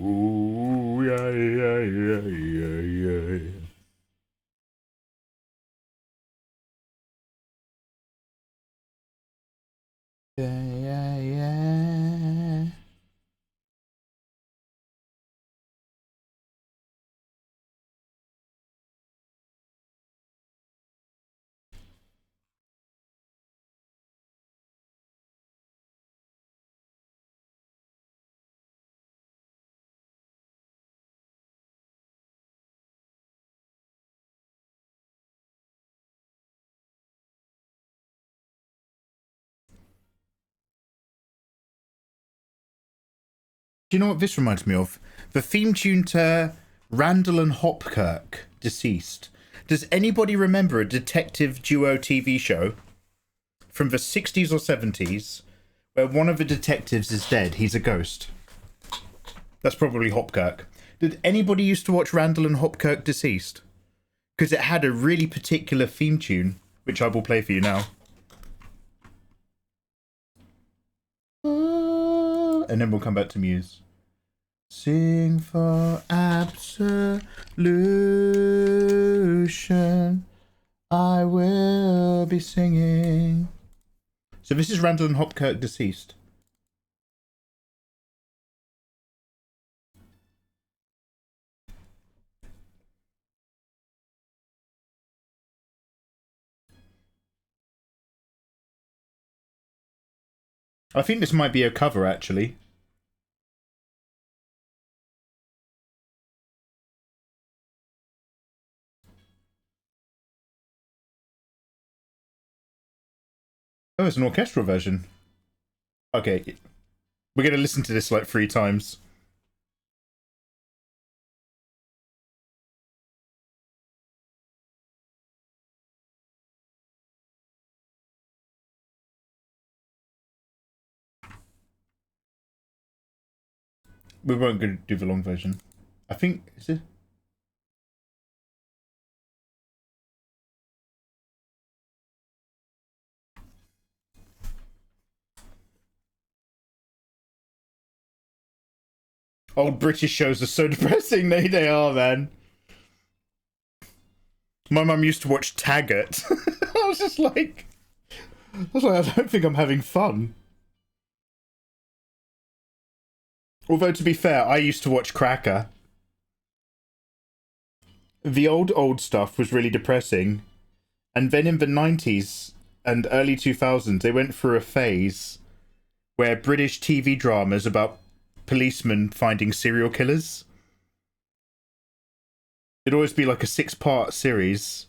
Ooh, yeah, yeah, yeah, yeah, yeah. Yeah, yeah, yeah. Do you know what this reminds me of? The theme tune to Randall and Hopkirk, Deceased. Does anybody remember a detective duo TV show from the 60s or 70s where one of the detectives is dead? He's a ghost. That's probably Hopkirk. Did anybody used to watch Randall and Hopkirk, Deceased? Because it had a really particular theme tune, which I will play for you now. And then we'll come back to Muse. Sing for absolution. I will be singing. So this is Randall and Hopkirk, Deceased. I think this might be a cover, actually. Oh, it's an orchestral version. Okay. We're going to listen to this like 3 times. We won't go do the long version. I think... Is it? Old British shows are so depressing. They are, man. My mum used to watch Taggart. I was like, I don't think I'm having fun. Although, to be fair, I used to watch Cracker. The old stuff was really depressing. And then in the 90s and early 2000s, they went through a phase where British TV dramas about policemen finding serial killers. It'd always be like a 6-part series.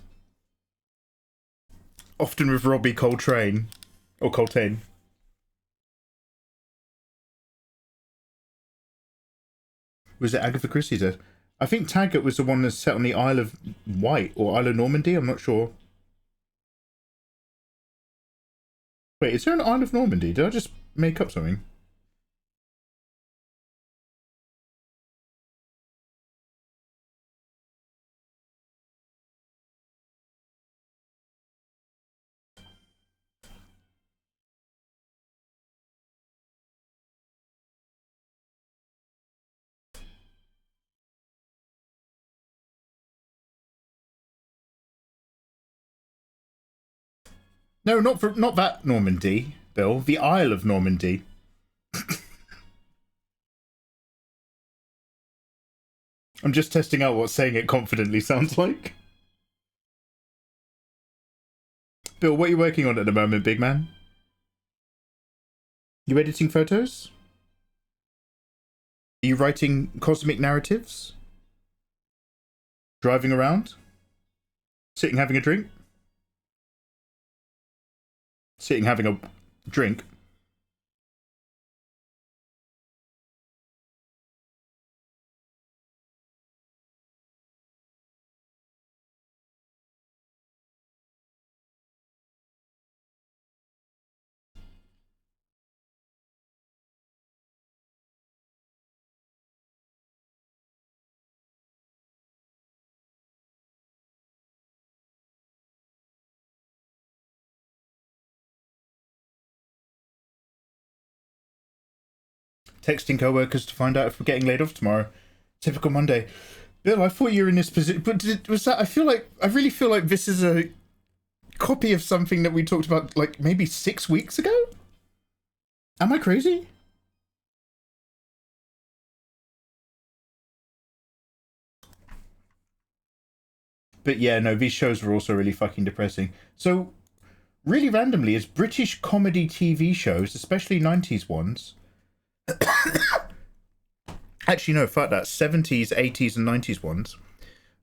Often with Robbie Coltrane. Or Coltrane. Was it Agatha Christie's? I think Taggart was the one that's set on the Isle of Wight or Isle of Normandy. I'm not sure. Wait, is there an Isle of Normandy? Did I just make up something? No, not that Normandy, Bill. The Isle of Normandy. I'm just testing out what saying it confidently sounds like. Bill, what are you working on at the moment, big man? You editing photos? Are you writing cosmic narratives? Driving around? Sitting having a drink? Sitting having a drink? Texting co-workers to find out if we're getting laid off tomorrow. Typical Monday. Bill, I thought you were in this position, but was that? I really feel like this is a copy of something that we talked about like maybe 6 weeks ago. Am I crazy? But yeah, no, these shows were also really fucking depressing. So, really randomly, as British comedy TV shows, especially 90s ones, actually no, fuck that, 70s, 80s and 90s ones,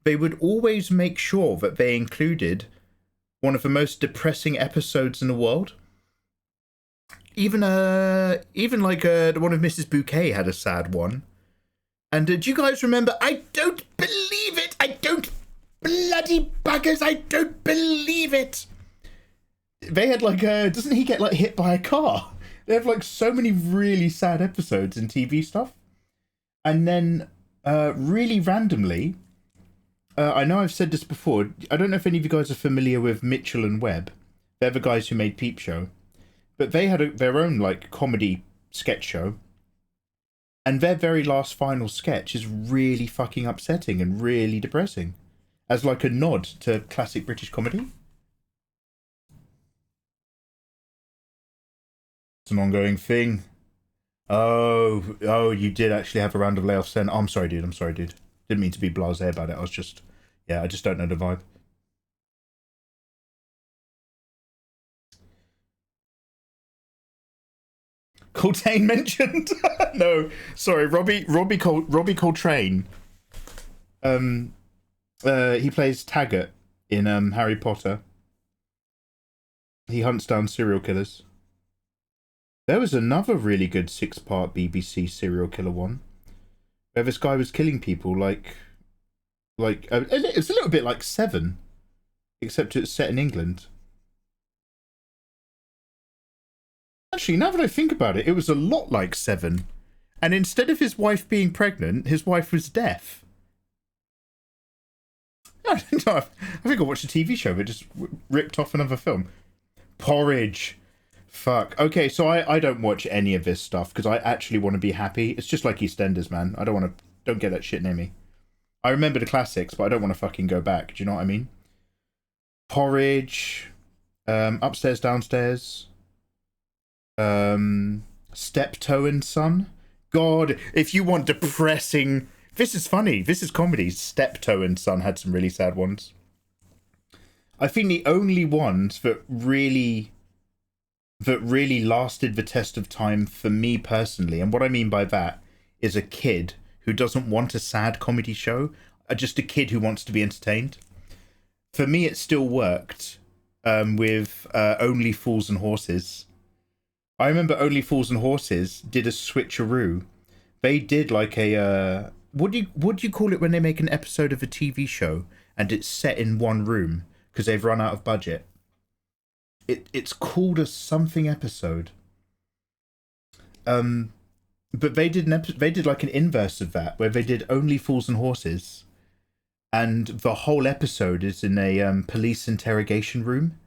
they would always make sure that they included one of the most depressing episodes in the world. even like the one of Mrs. Bouquet had a sad one. And do you guys remember? I don't believe it. I don't bloody buggers. I don't believe it. They had like doesn't he get like hit by a car? They have like so many really sad episodes in TV stuff. And then really randomly, I know I've said this before. I don't know if any of you guys are familiar with Mitchell and Webb. They're the guys who made Peep Show. But they had their own like comedy sketch show. And their very last final sketch is really fucking upsetting and really depressing. As like a nod to classic British comedy. It's an ongoing thing. Oh, you did actually have a round of layoffs then. Oh, I'm sorry, dude. Didn't mean to be blasé about it. I just don't know the vibe. Coltrane mentioned? No, sorry, Robbie Coltrane. He plays Taggart in Harry Potter. He hunts down serial killers. There was another really good 6-part BBC serial killer one, where this guy was killing people like it's a little bit like Seven, except it's set in England. Actually, now that I think about it, it was a lot like Seven, and instead of his wife being pregnant, his wife was deaf. I think I watched a TV show that just ripped off another film. Porridge. Fuck. Okay, so I don't watch any of this stuff because I actually want to be happy. It's just like EastEnders, man. I don't get that shit near me. I remember the classics, but I don't want to fucking go back. Do you know what I mean? Porridge. Upstairs, Downstairs. Steptoe and Son. God, if you want depressing... This is funny. This is comedy. Steptoe and Son had some really sad ones. I think the only ones that really lasted the test of time for me personally, and what I mean by that is a kid who doesn't want a sad comedy show, just a kid who wants to be entertained. For me, it still worked with Only Fools and Horses. I remember Only Fools and Horses did a switcheroo. They did like a... What do you call it when they make an episode of a TV show and it's set in one room because they've run out of budget? It's called a something episode. But they did like an inverse of that where they did Only Fools and Horses, and the whole episode is in a police interrogation room,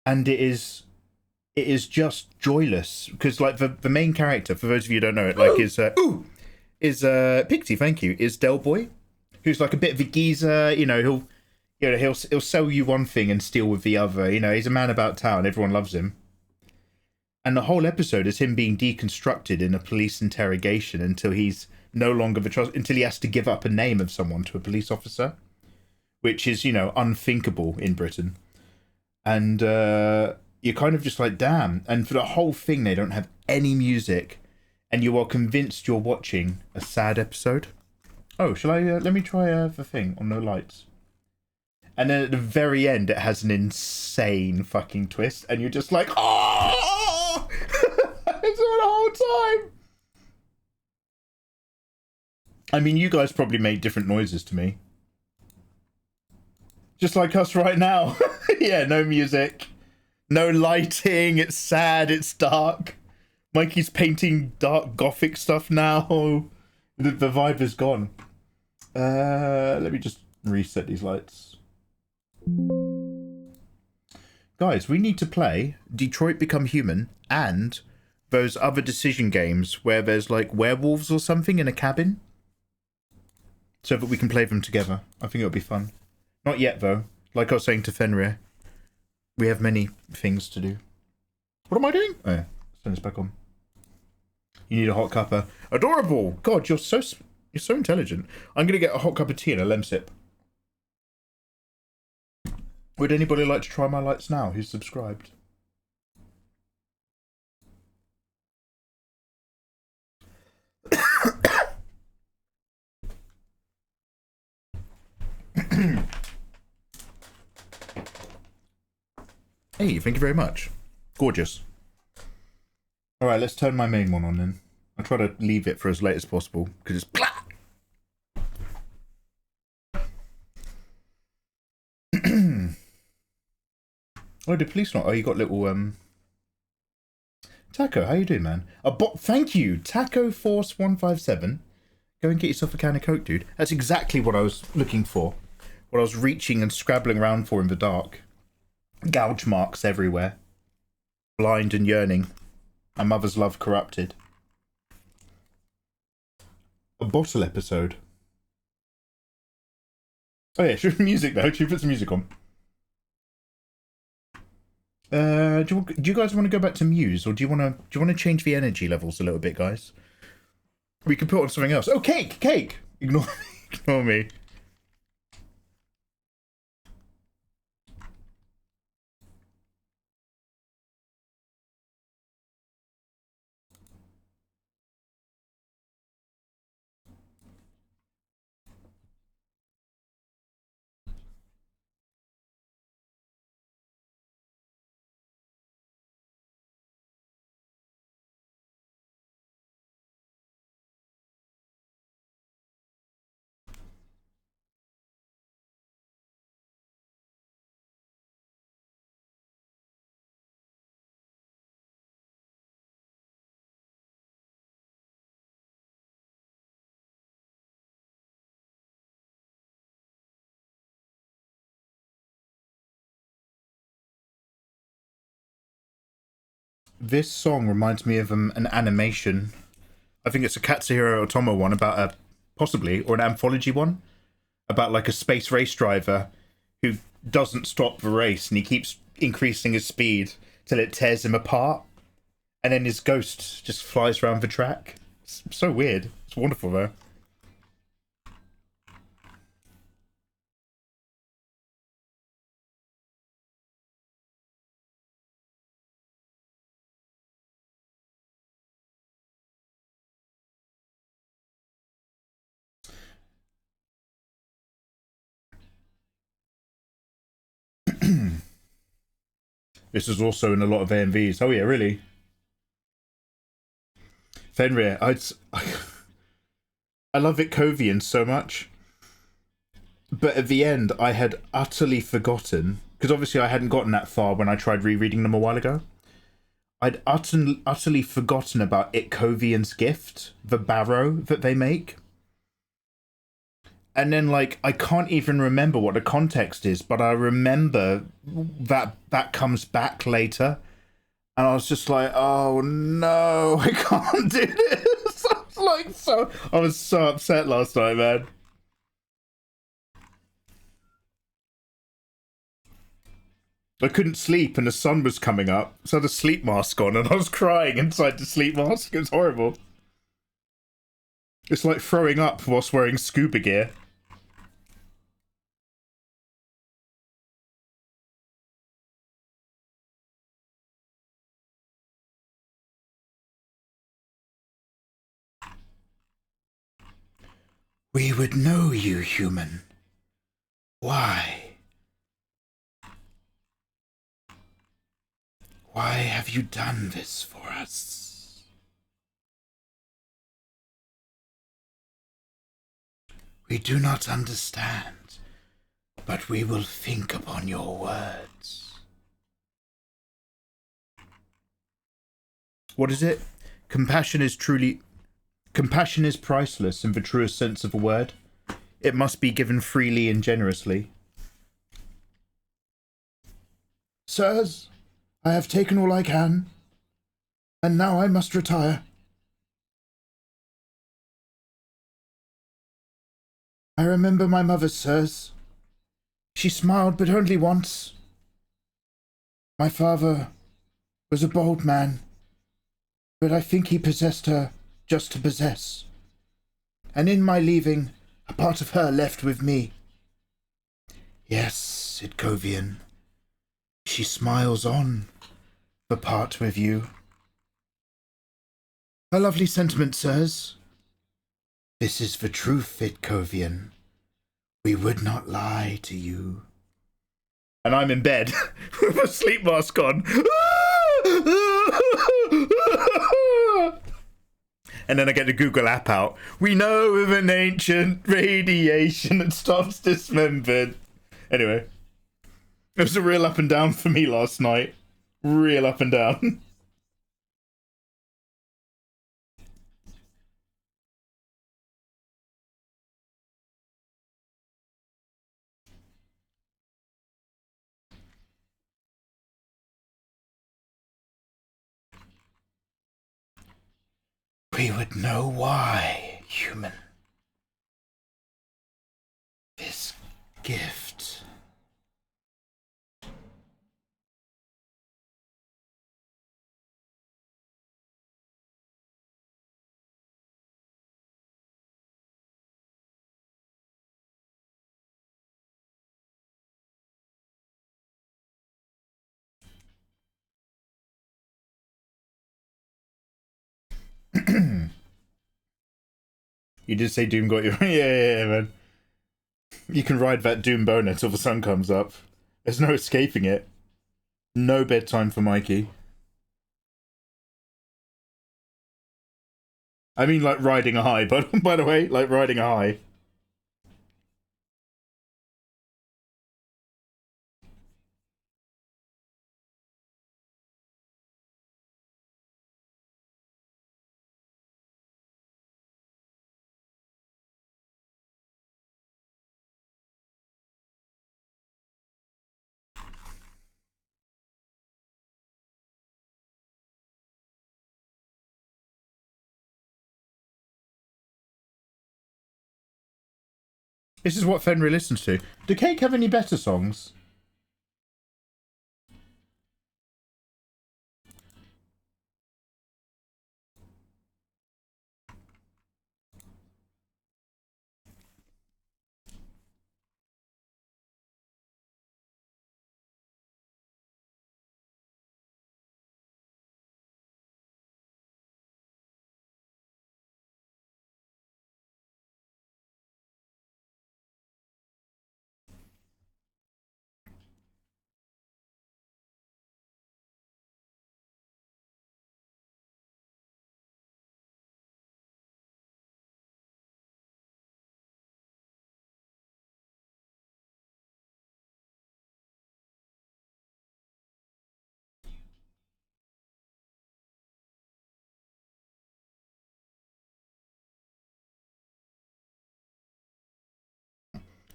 and it is just joyless because like the main character, for those of you who don't know it, like is Pixie, thank you, is Del Boy, who's like a bit of a geezer, he'll sell you one thing and steal with the other. He's a man about town. Everyone loves him. And the whole episode is him being deconstructed in a police interrogation until he's no longer until he has to give up a name of someone to a police officer, which is, unthinkable in Britain. And you're kind of just like, damn. And for the whole thing, they don't have any music, and you are convinced you're watching a sad episode. Oh, shall I? Let me try the thing on no lights. And then at the very end, it has an insane fucking twist, and you're just like, oh! It's all the whole time. I mean, you guys probably made different noises to me. Just like us right now. Yeah, no music. No lighting. It's sad. It's dark. Mikey's painting dark gothic stuff now. The vibe is gone. Let me just reset these lights. Guys, we need to play Detroit Become Human and those other decision games where there's like werewolves or something in a cabin, so that we can play them together. I think it'll be fun. Not yet though. Like I was saying to Fenrir, we have many things to do. What am I doing? Oh yeah, let's turn this back on. You need a hot cuppa. Adorable! God, you're so intelligent. I'm gonna get a hot cup of tea and a lem sip. Would anybody like to try my lights now who's subscribed? Hey, thank you very much. Gorgeous. Alright, let's turn my main one on then. I'll try to leave it for as late as possible, because it's... Oh, the police not. Oh, you got little, Taco, how you doing, man? Thank you, Taco Force 157. Go and get yourself a can of Coke, dude. That's exactly what I was looking for. What I was reaching and scrabbling around for in the dark. Gouge marks everywhere. Blind and yearning. My mother's love corrupted. A bottle episode. Oh yeah, should music though. Should we put some music on? Do you guys want to go back to Muse, or do you want to change the energy levels a little bit, guys? We could put on something else. Oh, cake. Ignore me. This song reminds me of an animation. I think it's a Katsuhiro Otomo one about possibly, or an anthology one, about like a space race driver who doesn't stop the race and he keeps increasing his speed till it tears him apart, and then his ghost just flies around the track. It's so weird. It's wonderful though. This is also in a lot of AMVs. Oh yeah, really? Fenrir, I love Itkovian so much. But at the end, I had utterly forgotten, because obviously I hadn't gotten that far when I tried rereading them a while ago. I'd utterly forgotten about Itkovian's gift, the barrow that they make. And then, like, I can't even remember what the context is, but I remember that comes back later. And I was just like, oh no, I can't do this. I was so upset last night, man. I couldn't sleep and the sun was coming up, so I had a sleep mask on and I was crying inside the sleep mask. It was horrible. It's like throwing up whilst wearing scuba gear. We would know you, human. Why? Why have you done this for us? We do not understand, but we will think upon your words. What is it? Compassion is priceless in the truest sense of the word. It must be given freely and generously. Sirs, I have taken all I can, and now I must retire. I remember my mother, sirs. She smiled, but only once. My father was a bold man, but I think he possessed her just to possess. And in my leaving, a part of her left with me. Yes, Itkovian, she smiles on, the part with you. A lovely sentiment, sirs. This is the truth, Itkovian. We would not lie to you. And I'm in bed with a sleep mask on. and then I get the Google app out. We know of an ancient radiation that stops dismembered. Anyway, it was a real up and down for me last night. Real up and down. We would know why, human. This gift. You did say Doom got you. Yeah, man. You can ride that Doom boner till the sun comes up. There's no escaping it. No bedtime for Mikey. I mean, like riding a high, but by the way, like riding a high. This is what Fenrir listens to. Do Cake have any better songs?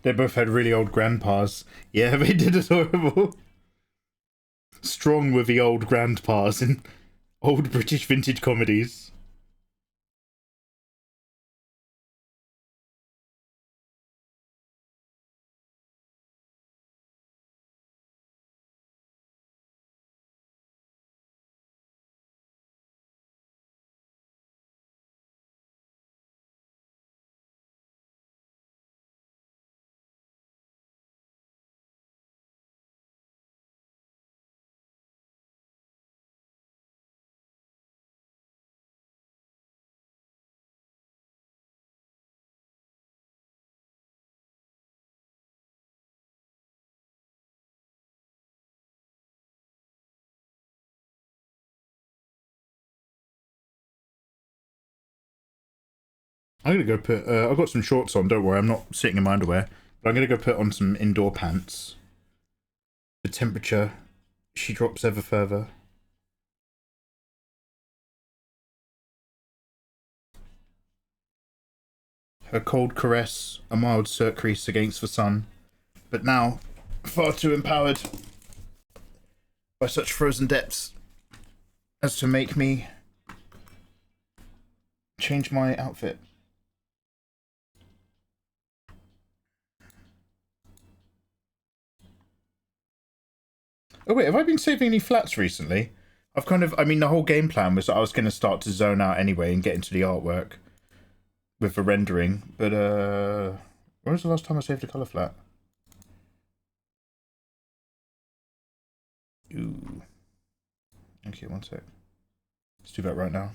They both had really old grandpas. Yeah, they did adorable. Strong with the old grandpas in old British vintage comedies. I'm gonna go put. I've got some shorts on. Don't worry, I'm not sitting in my underwear. But I'm gonna go put on some indoor pants. The temperature, she drops ever further. Her cold caress, a mild surcease against the sun, but now far too empowered by such frozen depths as to make me change my outfit. Oh wait, have I been saving any flats recently? I've kind of, I mean, the whole game plan was that I was going to start to zone out anyway and get into the artwork with the rendering, but when was the last time I saved a colour flat? Ooh. Okay, one sec. Let's do that right now.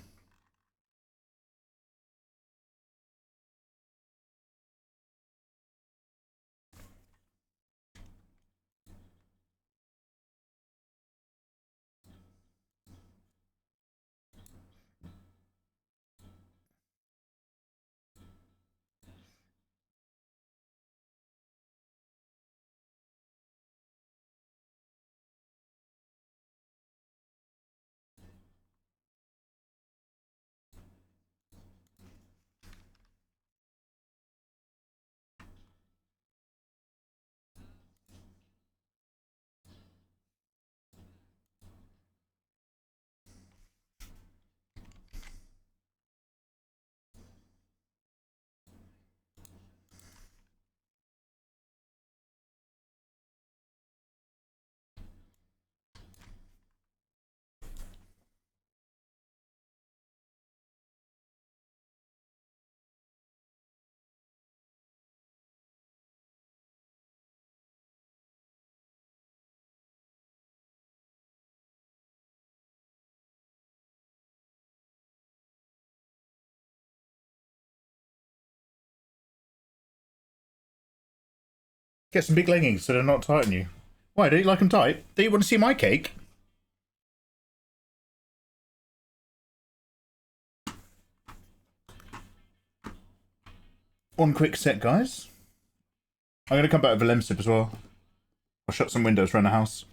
Get some big leggings so they're not tight on you. Why, don't you like them tight? Do you want to see my cake? One quick sec, guys. I'm going to come back with a lem sip as well. I'll shut some windows around the house.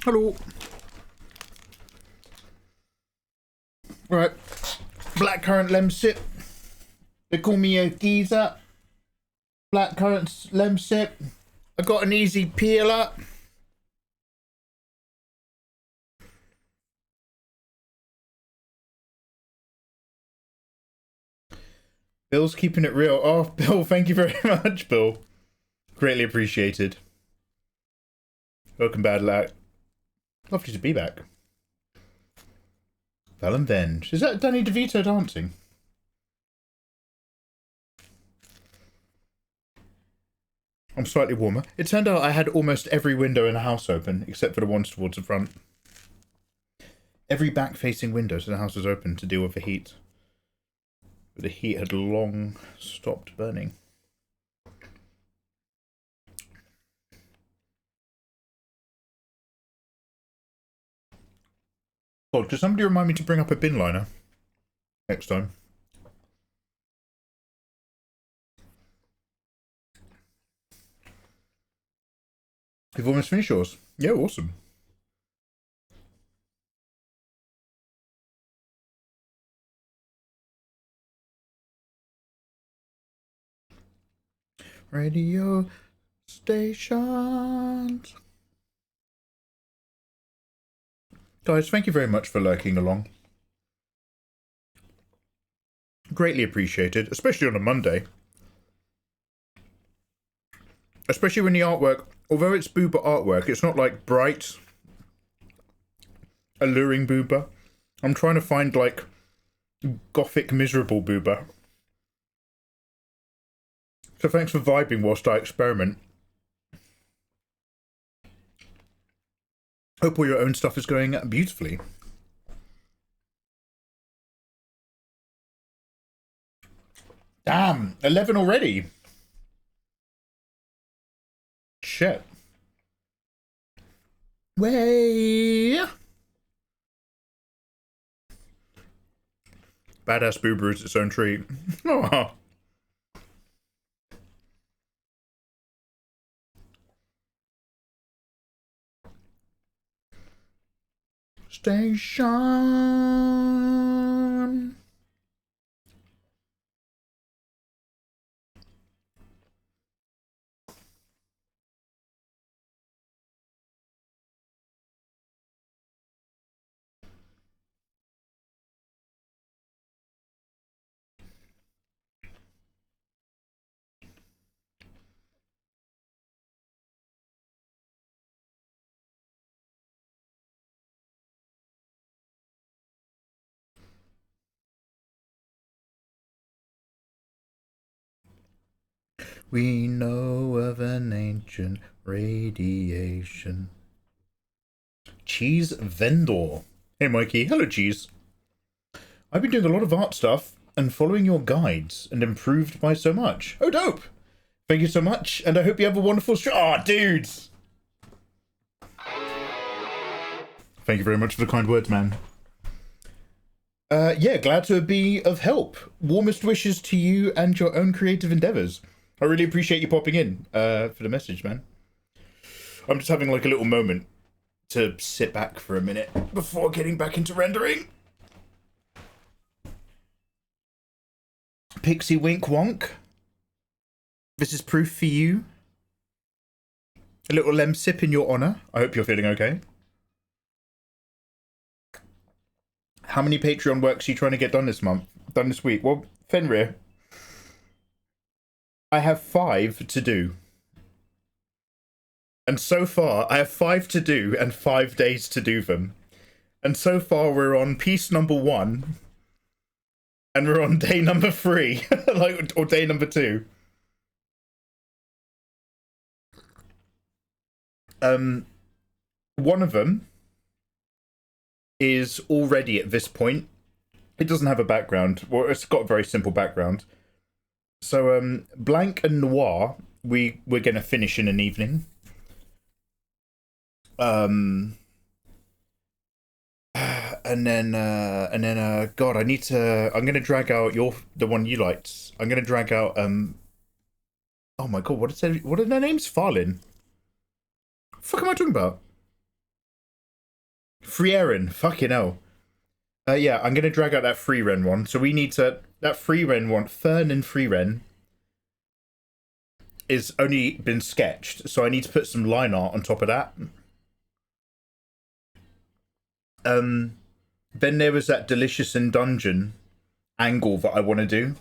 Hello. Right. Blackcurrant lem sip. They call me a geezer. Blackcurrant lem sip. I got an easy peeler. Bill's keeping it real. Oh, Bill, thank you very much, Bill. Greatly appreciated. Welcome, bad lad. Lovely to be back. Val and Venge. Is that Danny DeVito dancing? I'm slightly warmer. It turned out I had almost every window in the house open, except for the ones towards the front. Every back-facing window to the house was open to deal with the heat. But the heat had long stopped burning. Oh, could somebody remind me to bring up a bin liner next time? You've almost finished yours. Yeah, awesome. Radio stations. Guys, thank you very much for lurking along. Greatly appreciated, especially on a Monday. Especially when the artwork, although it's booba artwork, it's not like bright, alluring booba. I'm trying to find like gothic, miserable booba. So thanks for vibing whilst I experiment. Hope all your own stuff is going beautifully. Damn, 11 already. Shit. Way. Badass boober is its own treat. Oh. Station. We know of an ancient radiation. Cheese vendor. Hey Mikey, hello Cheese. I've been doing a lot of art stuff and following your guides and improved by so much. Oh dope! Thank you so much and I hope you have a wonderful show. Aw, dudes! Thank you very much for the kind words, man. Yeah, glad to be of help. Warmest wishes to you and your own creative endeavors. I really appreciate you popping in for the message, man. I'm just having like a little moment to sit back for a minute before getting back into rendering. Pixie wink wonk. This is proof for you. A little lem sip in your honor. I hope you're feeling okay. How many Patreon works are you trying to get done this month? Done this week? Well, Fenrir, I have 5 to do. And so far, I have 5 to do and 5 days to do them. And so far, we're on piece number 1. And we're on day number 3. Like, or day number 2. One of them is already at this point. It doesn't have a background. Well, it's got a very simple background. So, Blank and Noir, we're going to finish in an evening. And then, God, I'm going to drag out the one you liked. I'm going to drag out, oh my God, what are their names? Farlin. What the fuck am I talking about? Frieren, fucking hell. Yeah, I'm gonna drag out that Frieren one. So we need to, that Frieren one, Fern and Frieren is only been sketched. So I need to put some line art on top of that. Then there was that Delicious in Dungeon angle that I want to do.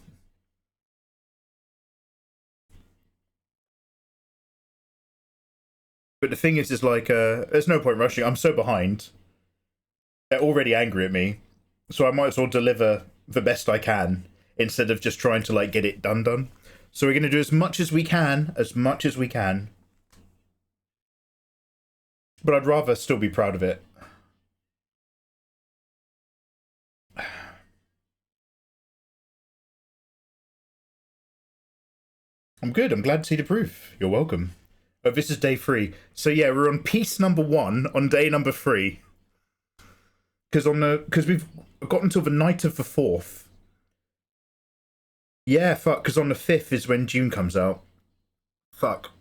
But the thing is like, there's no point rushing. I'm so behind. They're already angry at me. So I might as well deliver the best I can instead of just trying to, like, get it done. So we're going to do as much as we can. But I'd rather still be proud of it. I'm good. I'm glad to see the proof. You're welcome. Oh, this is day 3. So yeah, we're on piece number 1 on day number 3. Because we've got until the night of the 4th. Yeah, fuck. Because on the 5th is when June comes out. Fuck.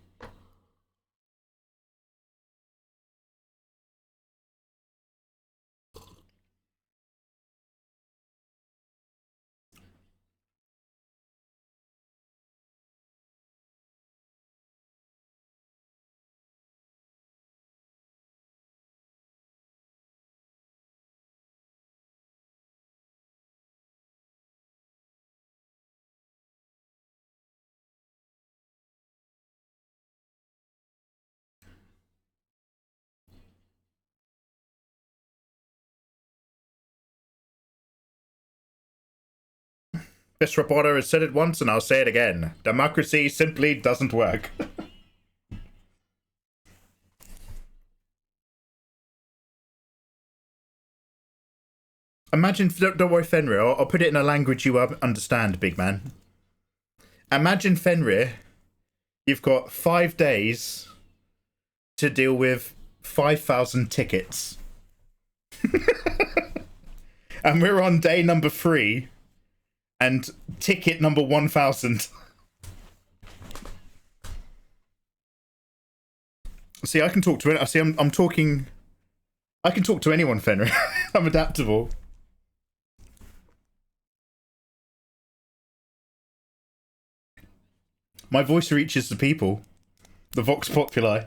This reporter has said it once and I'll say it again. Democracy simply doesn't work. Imagine, don't worry, Fenrir, I'll put it in a language you understand, big man. Imagine, Fenrir, you've got 5 days to deal with 5,000 tickets. And we're on day number 3 and ticket number 1,000. See, I can talk to it. See, I'm talking. I can talk to anyone, Fenrir. I'm adaptable. My voice reaches the people. The vox populi.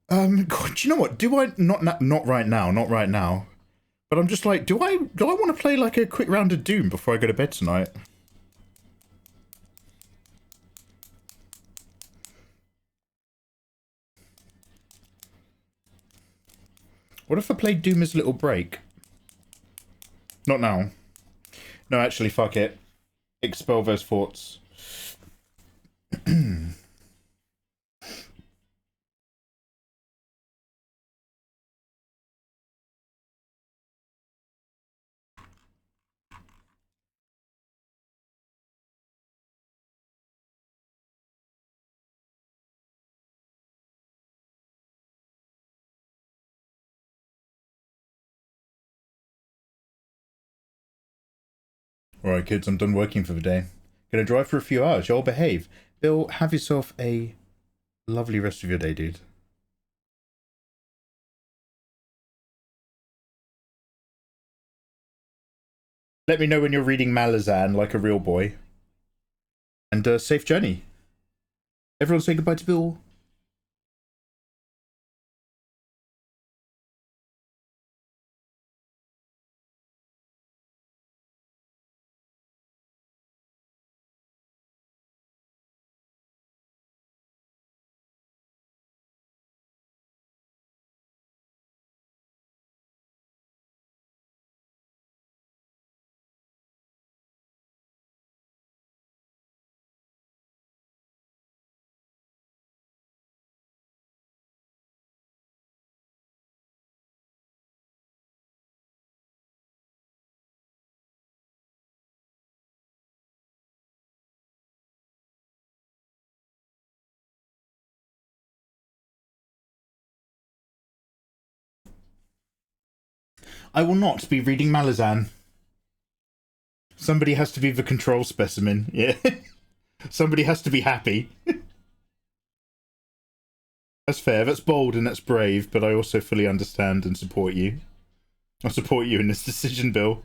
God, do you know what? Do I not right now? But I'm just like, do I want to play like a quick round of Doom before I go to bed tonight? What if I played Doom as a little break? Not now. No, actually, fuck it. Expel those thoughts. Alright, kids, I'm done working for the day. Gonna drive for a few hours. Y'all behave. Bill, have yourself a lovely rest of your day, dude. Let me know when you're reading Malazan like a real boy. And safe journey. Everyone say goodbye to Bill. I will not be reading Malazan. Somebody has to be the control specimen. Yeah. Somebody has to be happy. That's fair, that's bold and that's brave, but I also fully understand and support you. I support you in this decision, Bill.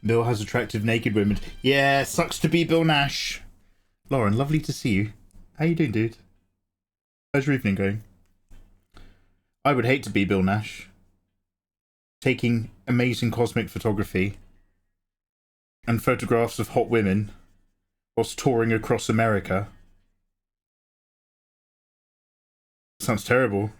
Bill has attractive naked women. Yeah, sucks to be Bill Nash. Lauren, lovely to see you. How you doing, dude? How's your evening going? I would hate to be Bill Nash. Taking amazing cosmic photography and photographs of hot women whilst touring across America. Sounds terrible.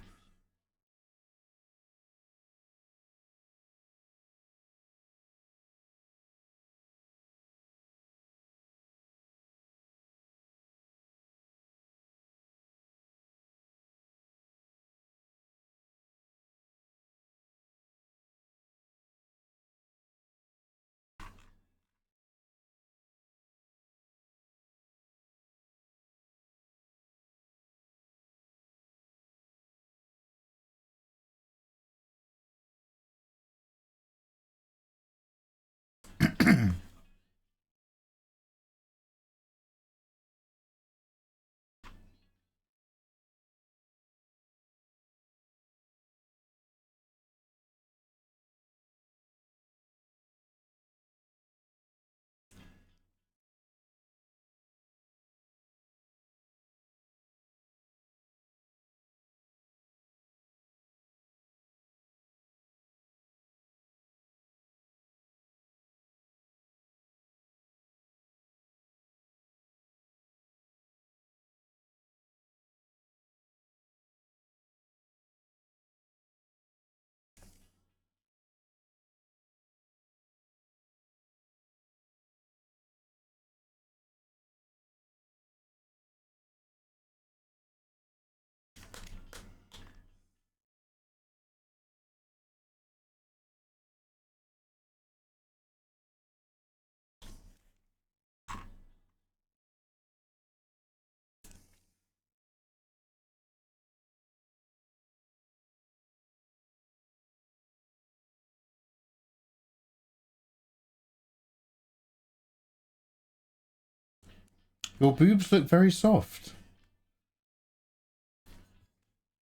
Your boobs look very soft.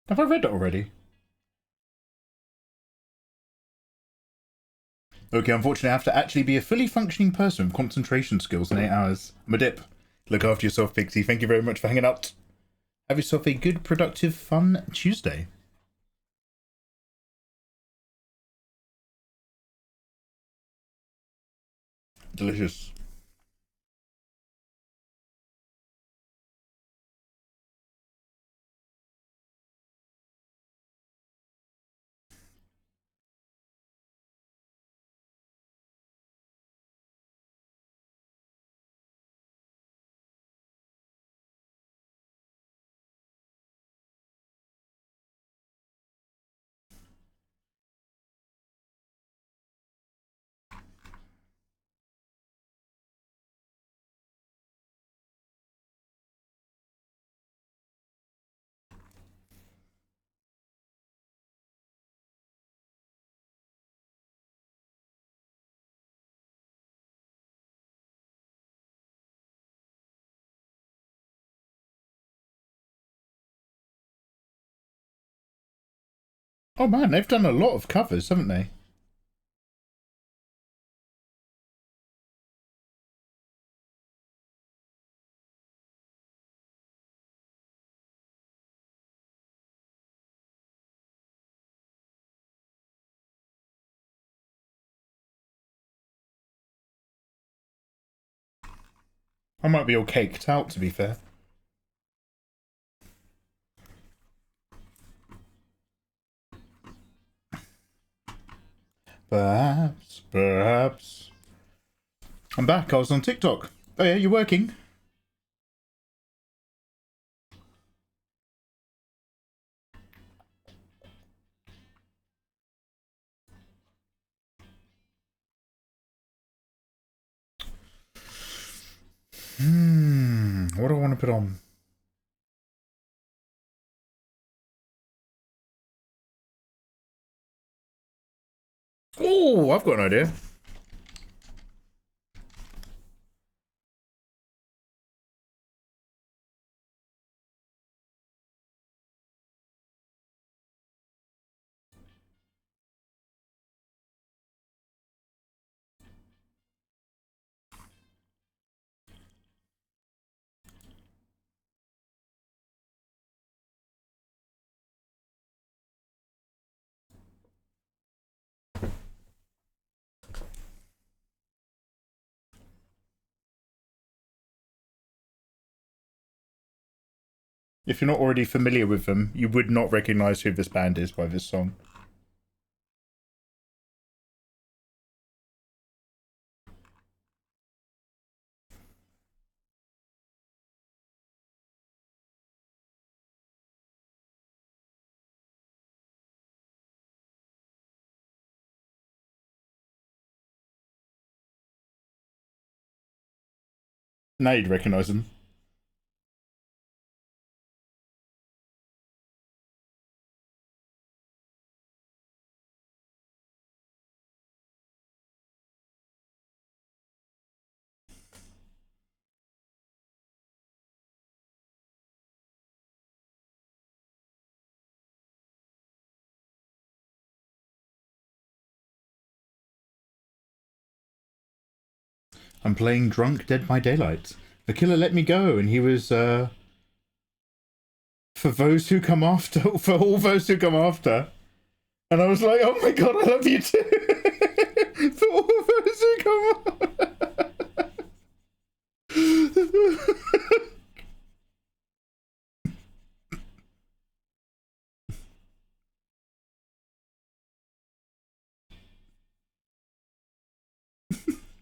Have I read it already? Okay, unfortunately I have to actually be a fully functioning person with concentration skills in 8 hours. I'm a dip. Look after yourself, Pixie. Thank you very much for hanging out. Have yourself a good, productive, fun Tuesday. Delicious. Oh man, they've done a lot of covers, haven't they? I might be all caked out, to be fair. Perhaps. I'm back. I was on TikTok. Oh yeah, you're working? What do I want to put on? Oh, I've got an idea. If you're not already familiar with them, you would not recognize who this band is by this song. Now you'd recognize them. I'm playing Drunk Dead by Daylight. The killer let me go, and he was, for those who come after, for all those who come after. And I was like, oh my god, I love you too. For all those who come after.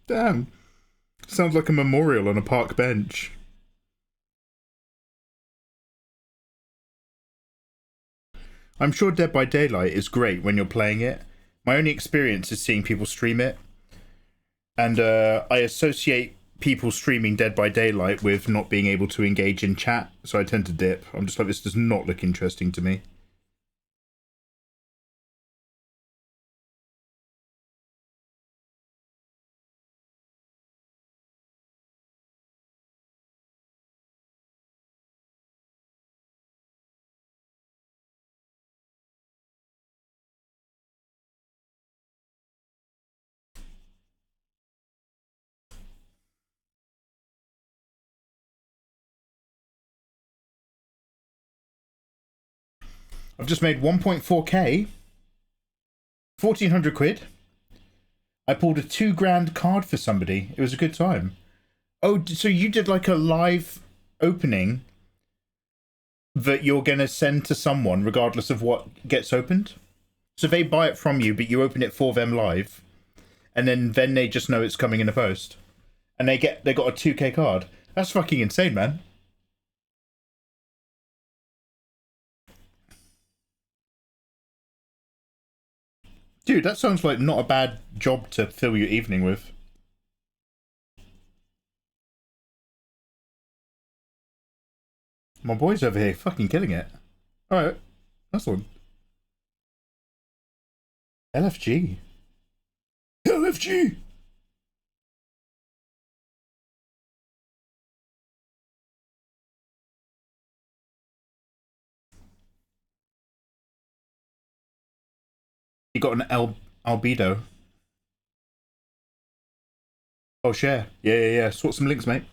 Damn. Sounds like a memorial on a park bench. I'm sure Dead by Daylight is great when you're playing it. My only experience is seeing people stream it. And I associate people streaming Dead by Daylight with not being able to engage in chat. So I tend to dip. I'm just like, this does not look interesting to me. I've just made 1.4k, 1,400 quid. I pulled a $2,000 card for somebody. It was a good time. Oh, so you did like a live opening that you're going to send to someone regardless of what gets opened? So they buy it from you, but you open it for them live, and then they just know it's coming in the post, and they got a 2k card. That's fucking insane, man. Dude, that sounds like not a bad job to fill your evening with. My boy's over here fucking killing it. Alright, that's one. LFG. LFG! You got an albedo. Oh, share. Yeah. Sort some links, mate.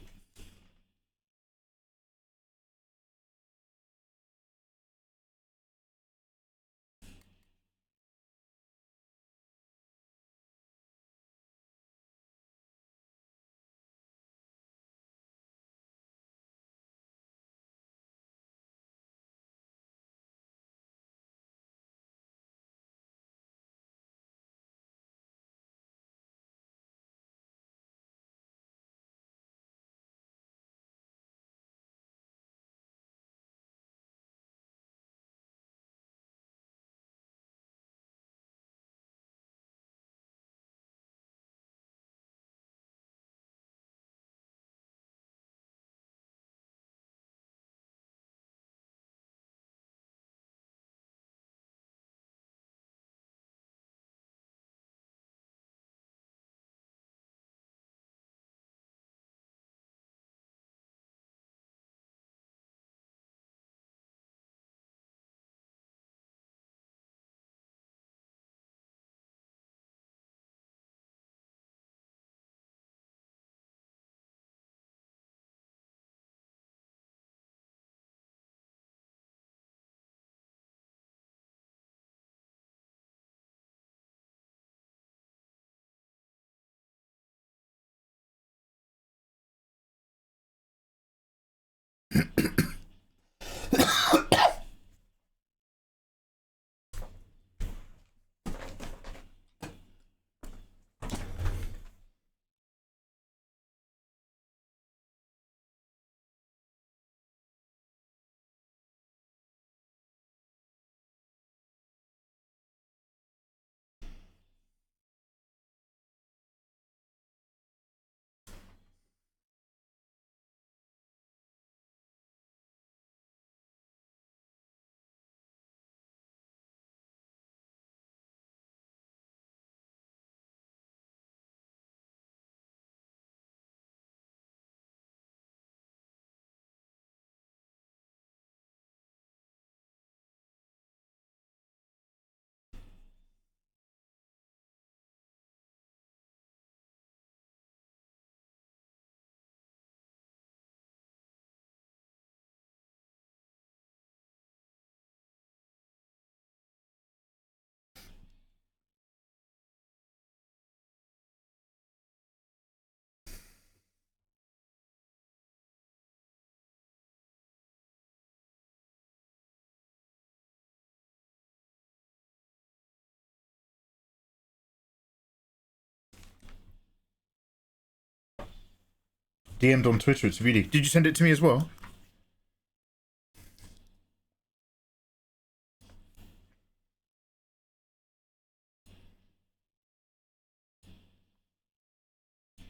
DM'd on Twitter, it's really... Did you send it to me as well?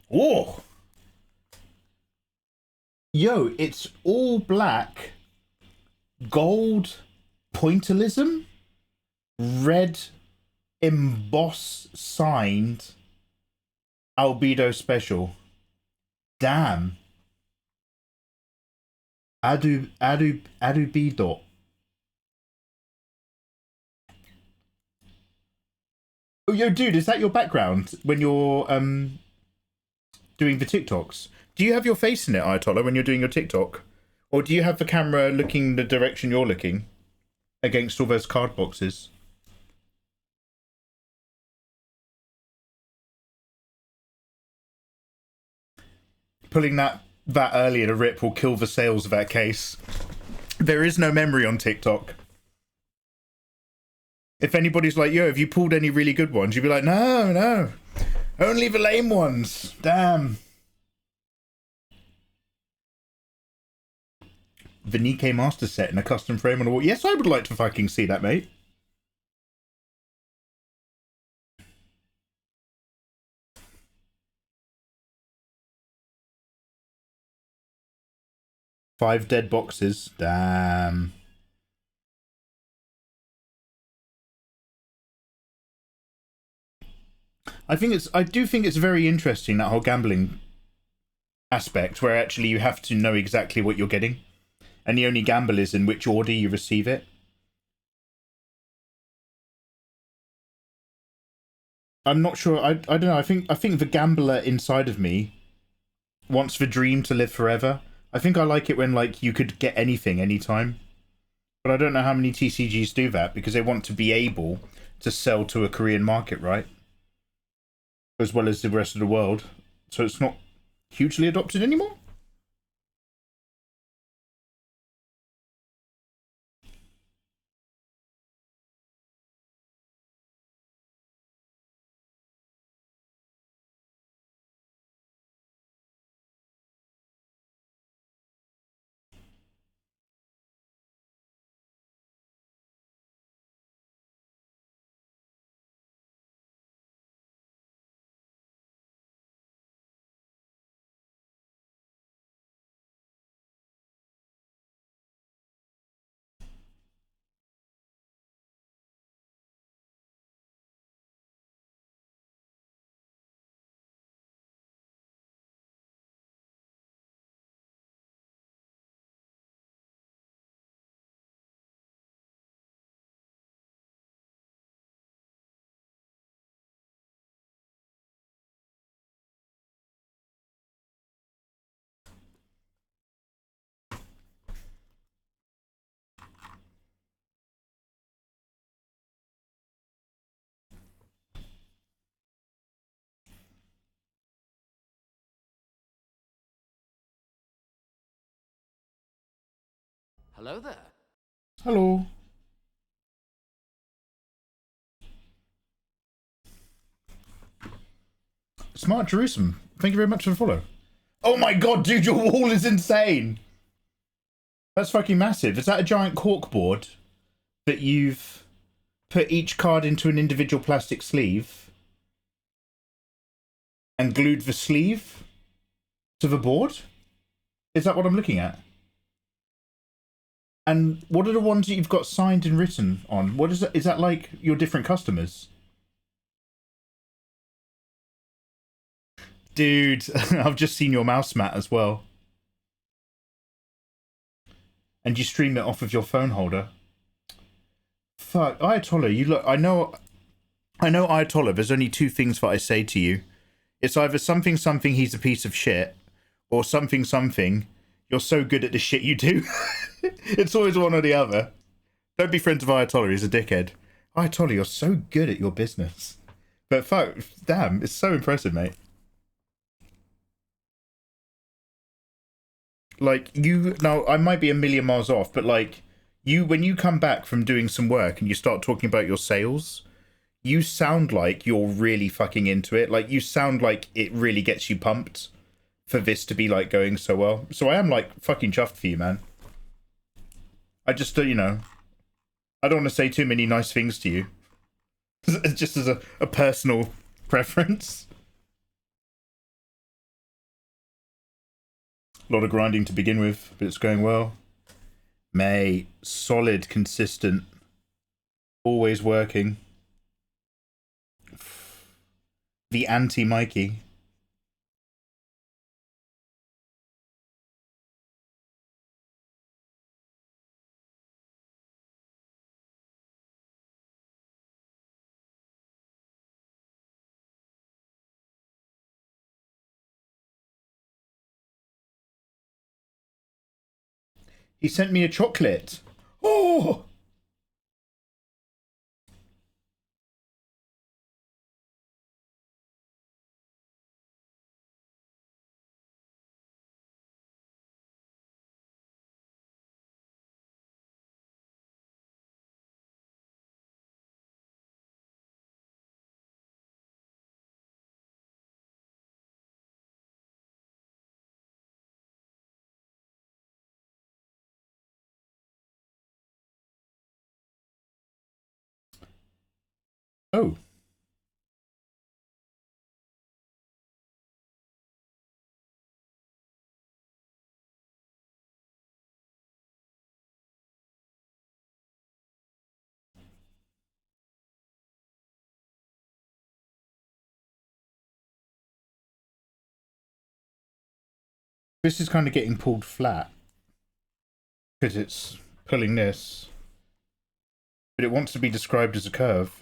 Whoa! Yo, it's all black, gold pointillism, red emboss signed albedo special. Damn. Adubido. Oh, yo, dude, is that your background when you're doing the TikToks? Do you have your face in it, Ayatollah, when you're doing your TikTok? Or do you have the camera looking the direction you're looking? against all those card boxes. Pulling that early in a rip will kill the sales of that case. There is no memory on TikTok. If anybody's like, yo, have you pulled any really good ones? You'd be like, no. Only the lame ones. Damn. The Nikkei Master set in a custom frame on a wall. Yes, I would like to fucking see that, mate. Five dead boxes. Damn. I do think it's very interesting, that whole gambling aspect, where actually you have to know exactly what you're getting, and the only gamble is in which order you receive it. I'm not sure. I don't know. I think the gambler inside of me wants the dream to live forever. I think I like it when, like, you could get anything anytime. But I don't know how many TCGs do that, because they want to be able to sell to a Korean market, right? As well as the rest of the world. So it's not hugely adopted anymore? Hello there. Hello. Smart Jerusalem. Thank you very much for the follow. Oh my god, dude, your wall is insane. That's fucking massive. Is that a giant corkboard that you've put each card into an individual plastic sleeve and glued the sleeve to the board? Is that what I'm looking at? And what are the ones that you've got signed and written on? What is that? Is that like your different customers? Dude, I've just seen your mouse mat as well. And you stream it off of your phone holder. Fuck, Ayatollah, you look. I know, Ayatollah. There's only two things that I say to you. It's either something, he's a piece of shit, or something, you're so good at the shit you do. It's always one or the other. Don't be friends with Ayatollah, he's a dickhead. Ayatollah, you're so good at your business. But fuck, damn, it's so impressive, mate. Like, you, now, I might be a million miles off, but like, when you come back from doing some work and you start talking about your sales, you sound like you're really fucking into it. Like, you sound like it really gets you pumped for this to be, like, going so well. So I am, like, fucking chuffed for you, man. I just, you know, I don't want to say too many nice things to you. Just as a personal preference. A lot of grinding to begin with, but it's going well. Mate, solid, consistent, always working. The anti-Mikey. He sent me a chocolate. Oh! Oh. This is kind of getting pulled flat because it's pulling this, but it wants to be described as a curve.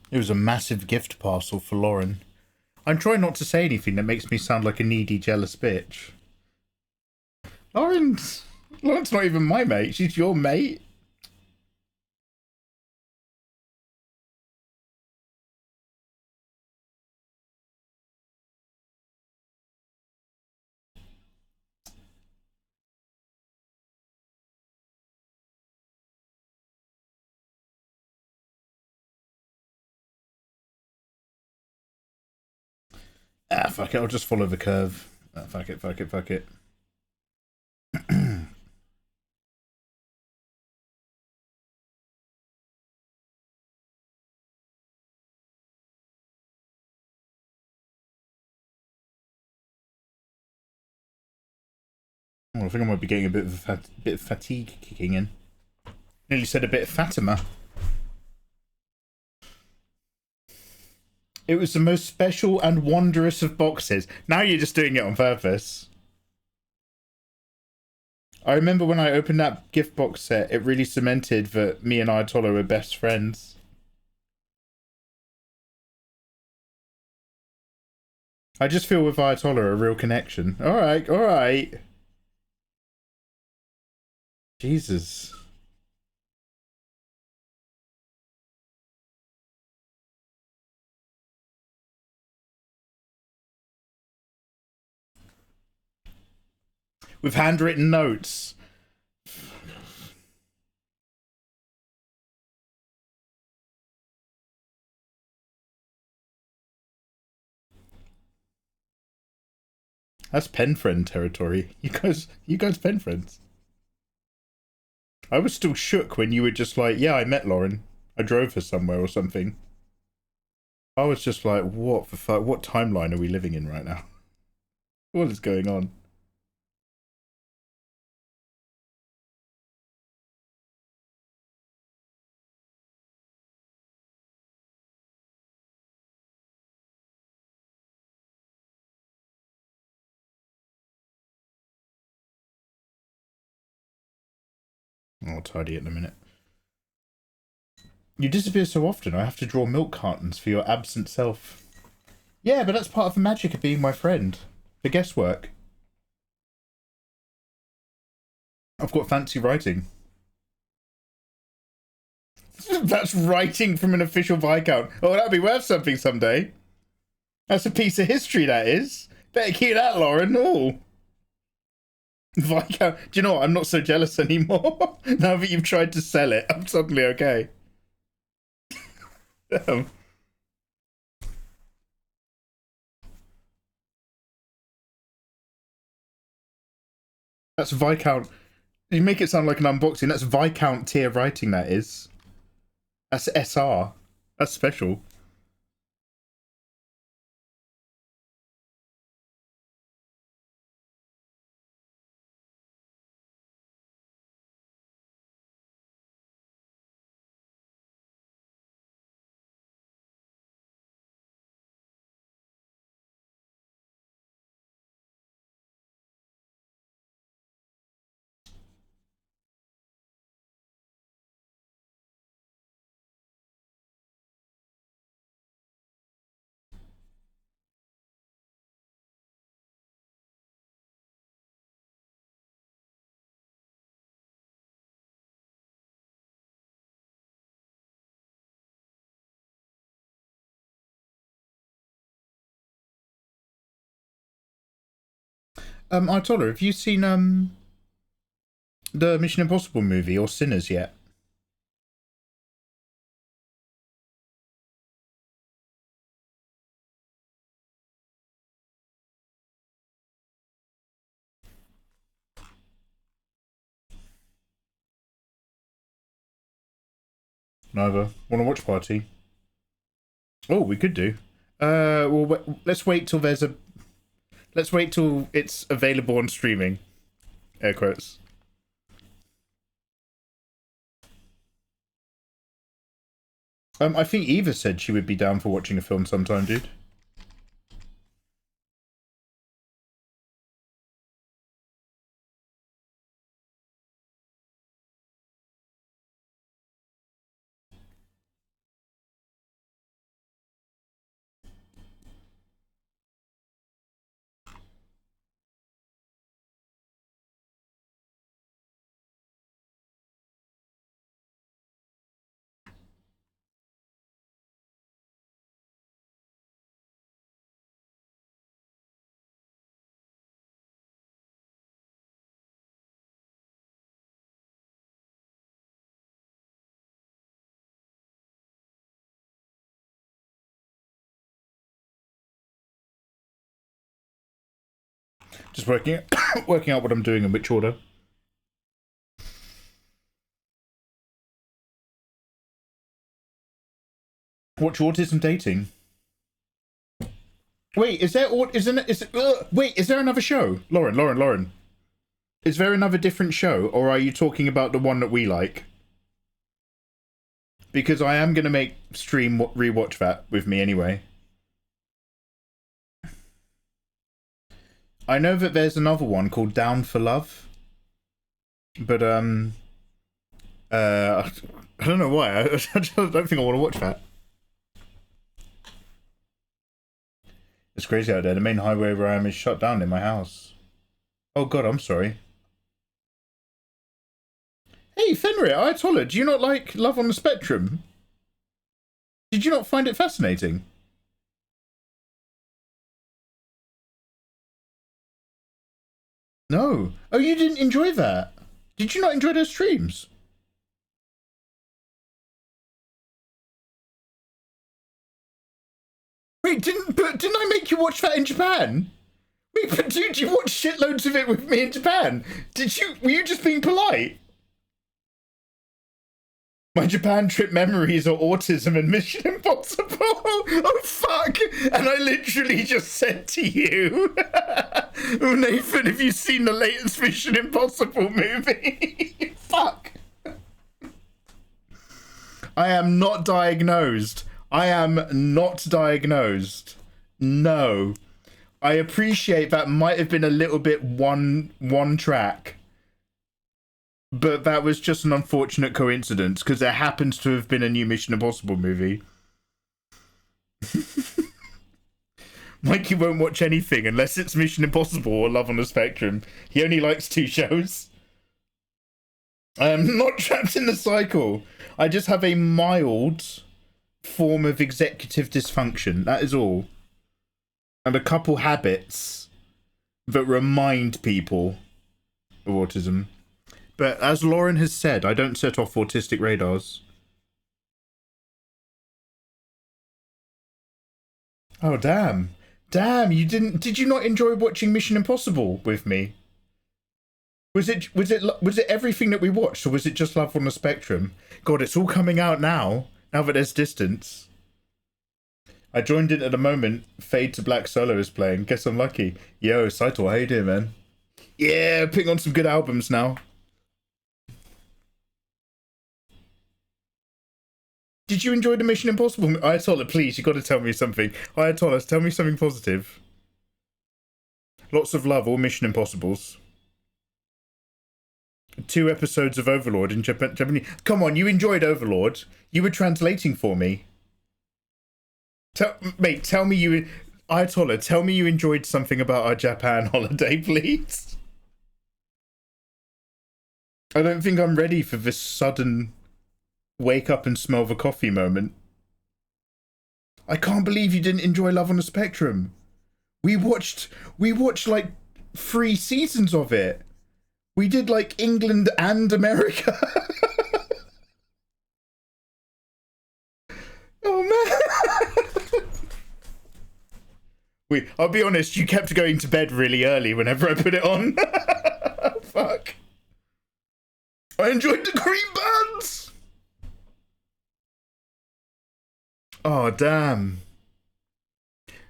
It was a massive gift parcel for Lauren. I'm trying not to say anything that makes me sound like a needy, jealous bitch. Lauren's not even my mate. She's your mate. Ah, fuck it. I'll just follow the curve. Ah, fuck it. Oh, I think I might be getting a bit of fatigue kicking in. Nearly said a bit of Fatima. It was the most special and wondrous of boxes. Now you're just doing it on purpose. I remember when I opened that gift box set, it really cemented that me and Ayatollah were best friends. I just feel with Ayatollah a real connection. Alright. Jesus. With handwritten notes. That's pen friend territory. You guys pen friends. I was still shook when you were just like, yeah, I met Lauren. I drove her somewhere or something. I was just like, what the fuck? What timeline are we living in right now? What is going on? I'll tidy it in a minute. You disappear so often, I have to draw milk cartons for your absent self. Yeah, but that's part of the magic of being my friend. The guesswork. I've got fancy writing. That's writing from an official Viscount. Oh, that'll be worth something someday. That's a piece of history, that is. Better keep that, Lauren. Oh. Viscount. Do you know what? I'm not so jealous anymore. Now that you've tried to sell it, I'm suddenly okay. Damn. That's Viscount. You make it sound like an unboxing. That's Viscount tier writing, that is. That's SR. That's special. Ayatollah, have you seen the Mission Impossible movie or Sinners yet? Neither. Want to watch party? Oh, we could do. Well, let's wait till there's a. Let's wait till it's available on streaming. Air quotes. I think Eva said she would be down for watching a film sometime, dude. Just working out what I'm doing in which order. Watch autism dating. Wait, is there wait, is there another show? Lauren. Is there another different show, or are you talking about the one that we like? Because I am gonna make stream rewatch that with me anyway. I know that there's another one called Down for Love, but I don't know why. I just don't think I want to watch that. It's crazy out there. The main highway where I am is shut down in my house. Oh god, I'm sorry. Hey Fenrir, Ayatollah, do you not like Love on the Spectrum? Did you not find it fascinating? No. Oh, you didn't enjoy that? Did you not enjoy those streams? Wait, didn't I make you watch that in Japan? Wait, but dude, you watched shitloads of it with me in Japan. Were you just being polite? My Japan trip memories are autism and Mission Impossible. Oh, fuck. And I literally just said to you, oh, Nathan, have you seen the latest Mission Impossible movie? Fuck. I am not diagnosed. I am not diagnosed. No. I appreciate that might have been a little bit one track. But that was just an unfortunate coincidence, because there happens to have been a new Mission Impossible movie. Mikey won't watch anything unless it's Mission Impossible or Love on the Spectrum. He only likes 2 shows. I am not trapped in the cycle. I just have a mild form of executive dysfunction. That is all. And a couple habits that remind people of autism. But as Lauren has said, I don't set off autistic radars. Oh, damn. Damn, you didn't... Did you not enjoy watching Mission Impossible with me? Was it everything that we watched, or was it just Love on the Spectrum? God, it's all coming out now that there's distance. I joined in at the moment Fade to Black Solo is playing. Guess I'm lucky. Yo, Saito, how you doing, man? Yeah, putting on some good albums now. Did you enjoy the Mission Impossible? Ayatollah, please, you got to tell me something. Ayatollah, tell me something positive. Lots of love, all Mission Impossibles. 2 episodes of Overlord in Japanese. Come on, you enjoyed Overlord. You were translating for me. Mate, tell me you... Ayatollah, tell me you enjoyed something about our Japan holiday, please. I don't think I'm ready for this sudden... wake up and smell the coffee moment. I can't believe you didn't enjoy Love on the Spectrum. We watched like 3 seasons of it. We did like England and America. Oh man. I'll be honest, you kept going to bed really early whenever I put it on. Fuck. I enjoyed the green bands. Oh damn.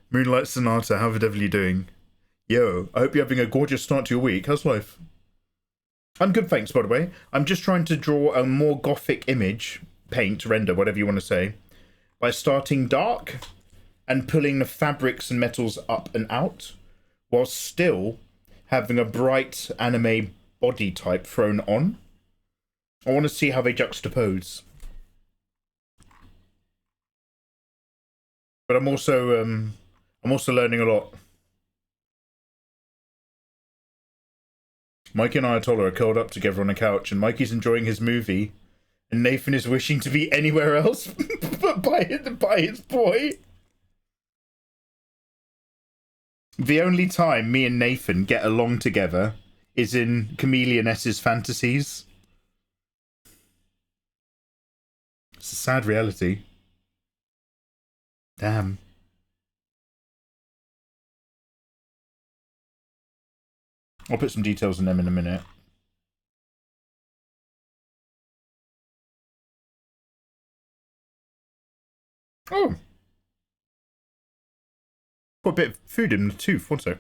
Moonlight Sonata, how the devil are you doing? Yo, I hope you're having a gorgeous start to your week. How's life? I'm good, thanks, by the way. I'm just trying to draw a more gothic image, paint, render, whatever you want to say, by starting dark and pulling the fabrics and metals up and out, while still having a bright anime body type thrown on. I want to see how they juxtapose. But I'm also learning a lot. Mikey and Ayatollah are curled up together on a couch, and Mikey's enjoying his movie, and Nathan is wishing to be anywhere else but by his boy. The only time me and Nathan get along together is in Chameleon S's fantasies. It's a sad reality. Damn. I'll put some details on them in a minute. Oh. Got a bit of food in the tooth. One sec.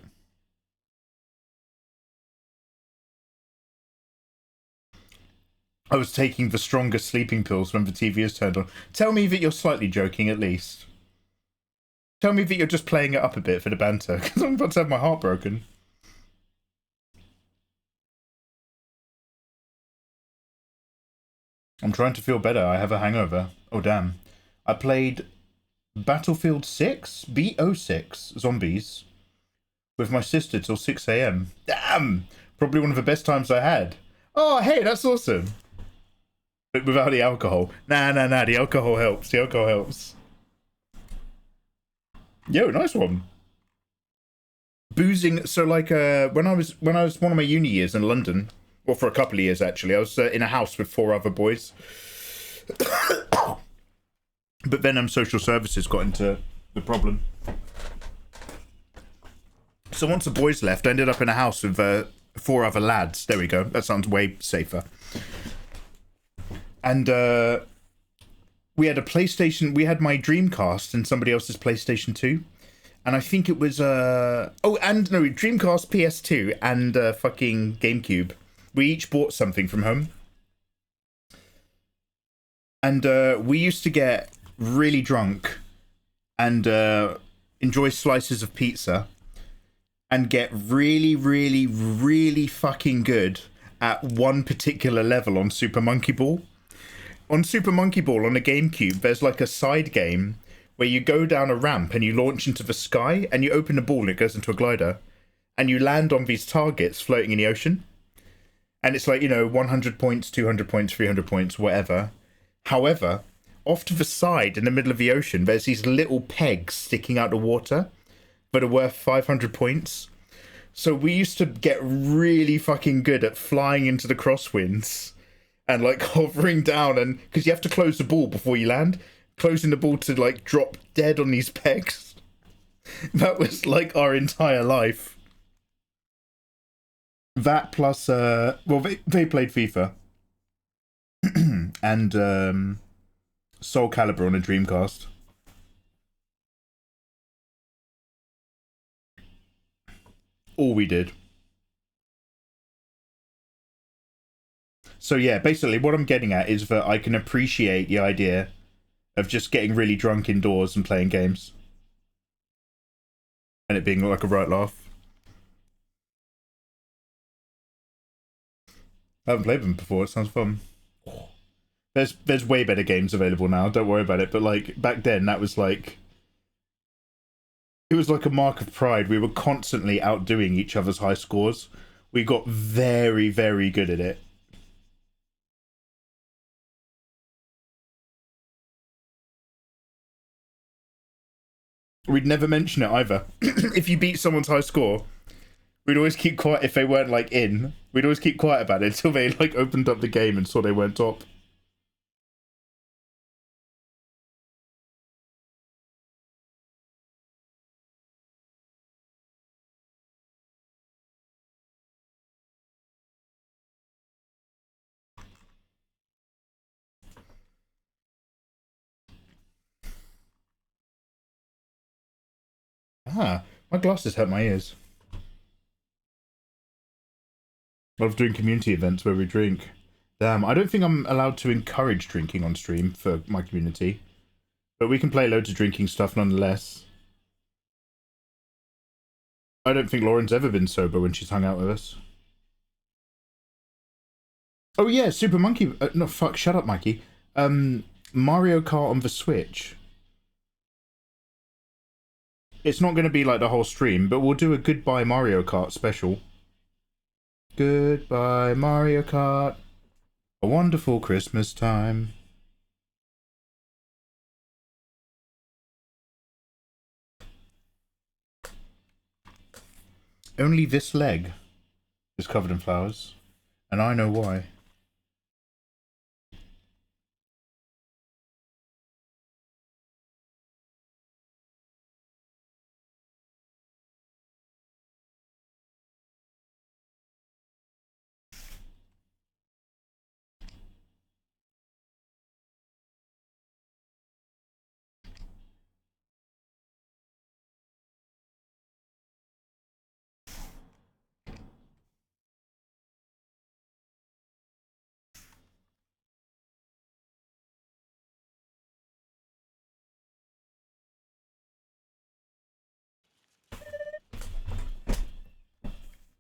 I was taking the stronger sleeping pills when the TV is turned on. Tell me that you're slightly joking, at least. Tell me that you're just playing it up a bit for the banter, because I'm about to have my heart broken. I'm trying to feel better. I have a hangover. Oh, damn. I played Battlefield 6? BO6 Zombies with my sister till 6 AM. Damn! Probably one of the best times I had. Oh, hey, that's awesome. But without the alcohol. Nah. The alcohol helps. The alcohol helps. Yo, nice one. Boozing. So, like, when I was one of my uni years in London, well, for a couple of years actually, I was in a house with 4 other boys. But then social services got into the problem. So once the boys left, I ended up in a house with 4 other lads. There we go. That sounds way safer. And we had a PlayStation. We had my Dreamcast and somebody else's PlayStation 2. And I think it was... Dreamcast, PS2, and fucking GameCube. We each bought something from home. And we used to get really drunk and enjoy slices of pizza and get really, really, really fucking good at one particular level on Super Monkey Ball. On Super Monkey Ball on a GameCube, there's like a side game where you go down a ramp and you launch into the sky and you open the ball and it goes into a glider and you land on these targets floating in the ocean. And it's like, 100 points, 200 points, 300 points, whatever. However, off to the side in the middle of the ocean, there's these little pegs sticking out the water that are worth 500 points. So we used to get really fucking good at flying into the crosswinds and like hovering down, and because you have to close the ball before you land, closing the ball to like drop dead on these pegs. That was like our entire life. That plus, they played FIFA. And Soul Calibur on a Dreamcast. All we did. So yeah, basically what I'm getting at is that I can appreciate the idea of just getting really drunk indoors and playing games. And it being like a right laugh. I haven't played them before, it sounds fun. There's way better games available now, don't worry about it, but like back then that was like, it was like a mark of pride. We were constantly outdoing each other's high scores. We got very, very good at it. We'd never mention it either. If you beat someone's high score, We'd always keep quiet if they weren't like in. We'd always keep quiet about it until they like opened up the game and saw they weren't top. Ah, my glasses hurt my ears. I love doing community events where we drink. Damn, I don't think I'm allowed to encourage drinking on stream for my community. But we can play loads of drinking stuff nonetheless. I don't think Lauren's ever been sober when she's hung out with us. Oh yeah, Super Monkey... no, fuck, shut up, Mikey. Mario Kart on the Switch. It's not going to be like the whole stream, but we'll do a Goodbye Mario Kart special. Goodbye Mario Kart. A wonderful Christmas time. Only this leg is covered in flowers, and I know why.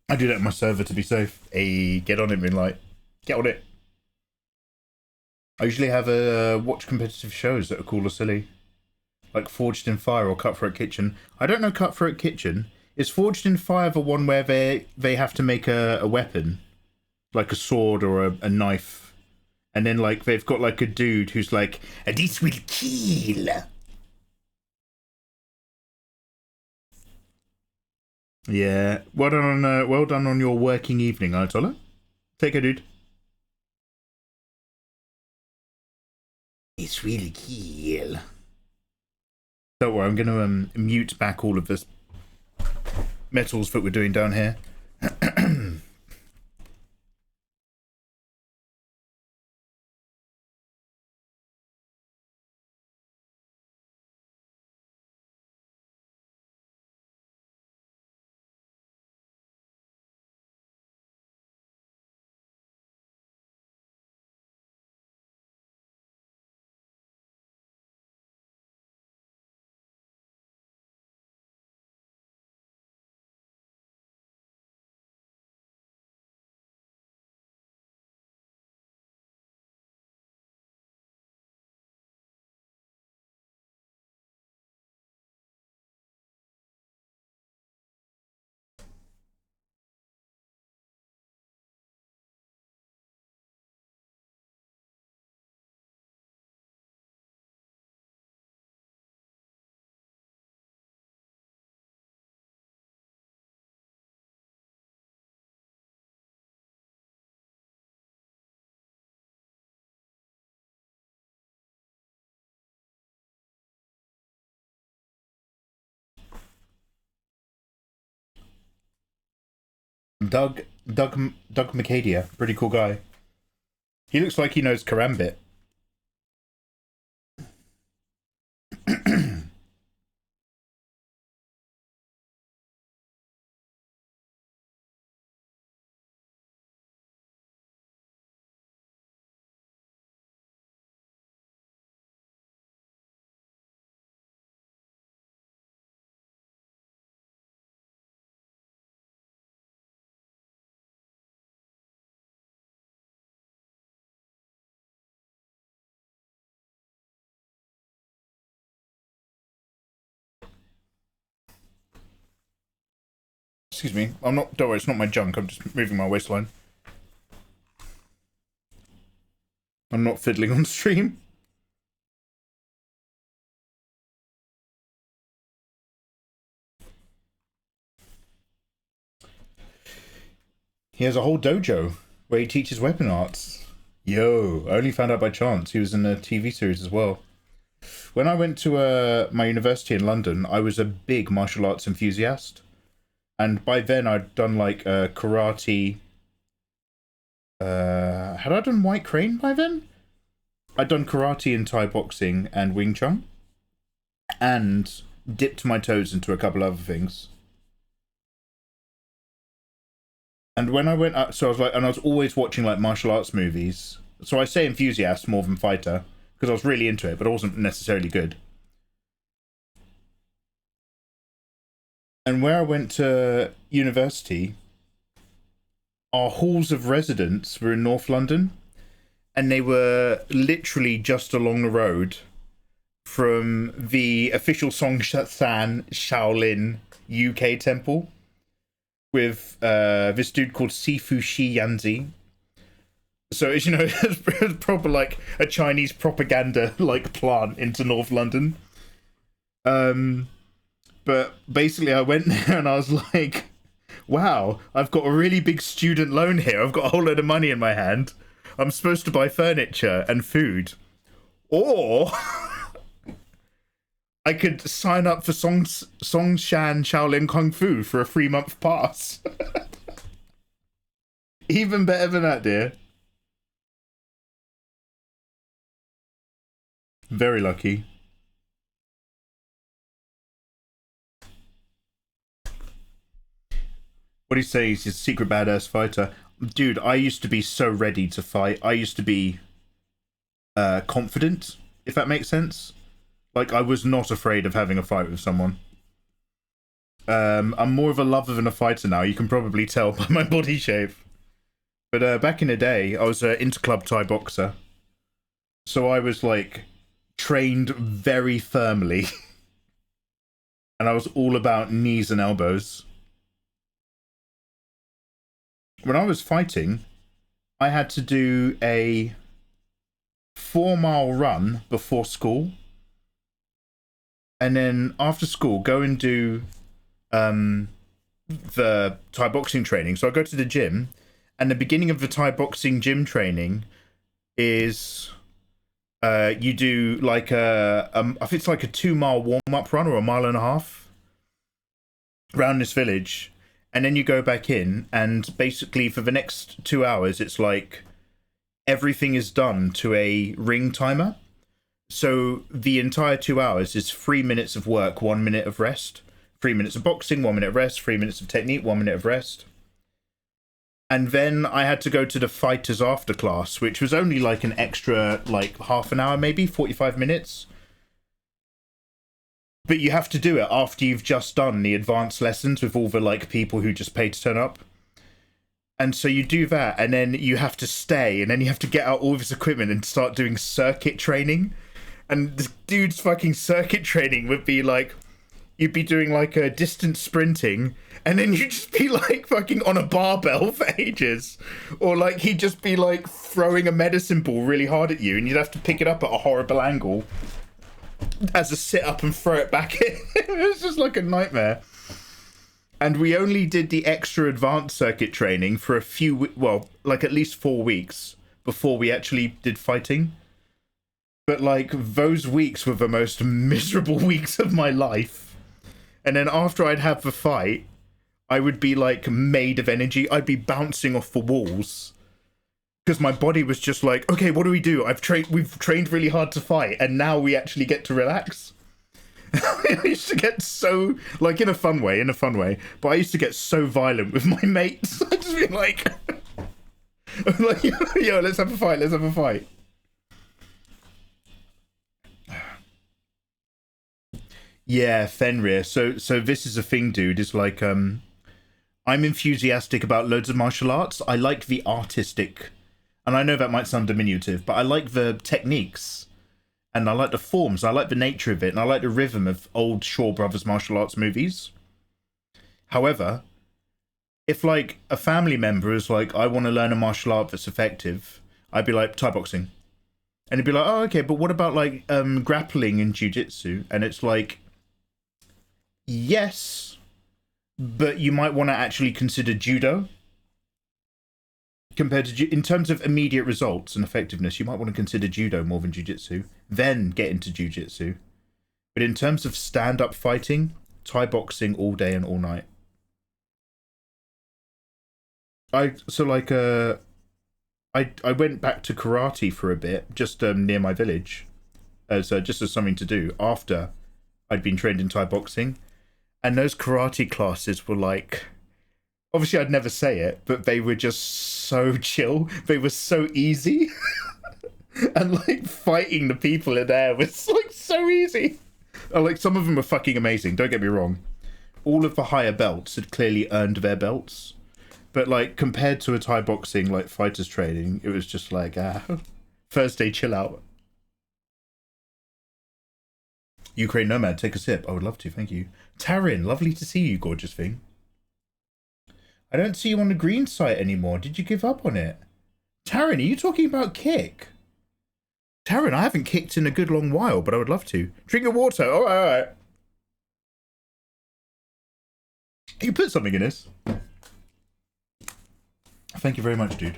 I do that on my server to be safe. Hey, get on it, Moonlight. Get on it. I usually have watch competitive shows that are cool or silly. Like Forged in Fire or Cutthroat Kitchen. I don't know Cutthroat Kitchen. Is Forged in Fire the one where they have to make a weapon? Like a sword or a knife. And then like they've got like a dude who's like, this will kill. Yeah, well done on your working evening, Ayatollah. Take care, dude. It's really kill. Don't worry, I'm gonna mute back all of this metals that we're doing down here. Doug McAdia, pretty cool guy. He looks like he knows Karambit. Excuse me, I'm not, don't worry, it's not my junk, I'm just moving my waistline. I'm not fiddling on stream. He has a whole dojo where he teaches weapon arts. Yo, I only found out by chance. He was in a TV series as well. When I went to my university in London, I was a big martial arts enthusiast. And by then I'd done like karate. Had I done White Crane by then? I'd done karate and Thai boxing and Wing Chun. And dipped my toes into a couple other things. And when I went up, so I was like, and I was always watching like martial arts movies. So I say enthusiast more than fighter, because I was really into it, but I wasn't necessarily good. And where I went to university, our halls of residence were in North London, and they were literally just along the road from the official Songshan Shaolin UK temple with this dude called Sifu Shi Yanzi. So it's, you know, it's proper like a Chinese propaganda like plant into North London. But basically I went there and I was like, wow, I've got a really big student loan here. I've got a whole load of money in my hand. I'm supposed to buy furniture and food. Or I could sign up for Songshan Shaolin Kung Fu for a 3-month pass. Even better than that, dear. Very lucky. What do you say? He's a secret badass fighter. Dude, I used to be so ready to fight. I used to be confident, if that makes sense. Like, I was not afraid of having a fight with someone. I'm more of a lover than a fighter now. You can probably tell by my body shape. But back in the day, I was an interclub Thai boxer. So I was, like, trained very firmly. And I was all about knees and elbows. When I was fighting, I had to do a 4-mile run before school. And then after school, go and do the Thai boxing training. So I go to the gym, and the beginning of the Thai boxing gym training is you do like I think it's like a 2-mile warm-up run or a 1.5 miles around this village. And then you go back in, and basically for the next 2 hours, it's like everything is done to a ring timer. So the entire 2 hours is 3 minutes of work, 1 minute of rest. 3 minutes of boxing, 1 minute of rest. 3 minutes of technique, 1 minute of rest. And then I had to go to the fighters after class, which was only like an extra, like half an hour, maybe 45 minutes. But you have to do it after you've just done the advanced lessons with all the like people who just pay to turn up. And so you do that, and then you have to stay, and then you have to get out all this equipment and start doing circuit training. And this dude's fucking circuit training would be like, you'd be doing like a distance sprinting, and then you'd just be like fucking on a barbell for ages. Or like he'd just be like throwing a medicine ball really hard at you, and you'd have to pick it up at a horrible angle as a sit up and throw it back in. It was just like a nightmare. And we only did the extra advanced circuit training for a few, well, like at least 4 weeks before we actually did fighting. But like those weeks were the most miserable weeks of my life. And then after I'd have the fight, I would be like made of energy. I'd be bouncing off the walls. Because my body was just like, okay, what do we do? We've trained really hard to fight, and now we actually get to relax. I used to get so, like, in a fun way, but I used to get so violent with my mates. I'd just be like, yo, let's have a fight. Yeah, Fenrir. So this is a thing, dude. It's like, I'm enthusiastic about loads of martial arts. I like the artistic. And I know that might sound diminutive, but I like the techniques, and I like the forms, I like the nature of it, and I like the rhythm of old Shaw Brothers martial arts movies. However, if like a family member is like, I want to learn a martial art that's effective, I'd be like, Thai boxing. And it'd be like, oh, okay, but what about like grappling and jiu-jitsu? And it's like, yes, but you might want to actually consider judo. compared to in terms of immediate results and effectiveness, you might want to consider judo more than jiu-jitsu, then get into jiu-jitsu. But in terms of stand-up fighting, Thai boxing all day and all night. I went back to karate for a bit, just near my village, just as something to do after I'd been trained in Thai boxing, and those karate classes were like, obviously I'd never say it, but they were just so chill. They were so easy, and like fighting the people in there was like so easy. Like some of them were fucking amazing. Don't get me wrong. All of the higher belts had clearly earned their belts. But, like, compared to a Thai boxing, like, fighters training, it was just like, first day chill out. Ukraine Nomad, take a sip. I would love to, thank you. Taryn, lovely to see you, gorgeous thing. I don't see you on the green site anymore. Did you give up on it? Taryn, are you talking about kick? Taryn, I haven't kicked in a good long while, but I would love to. Drink your water. All right, all right. You put something in this. Thank you very much, dude.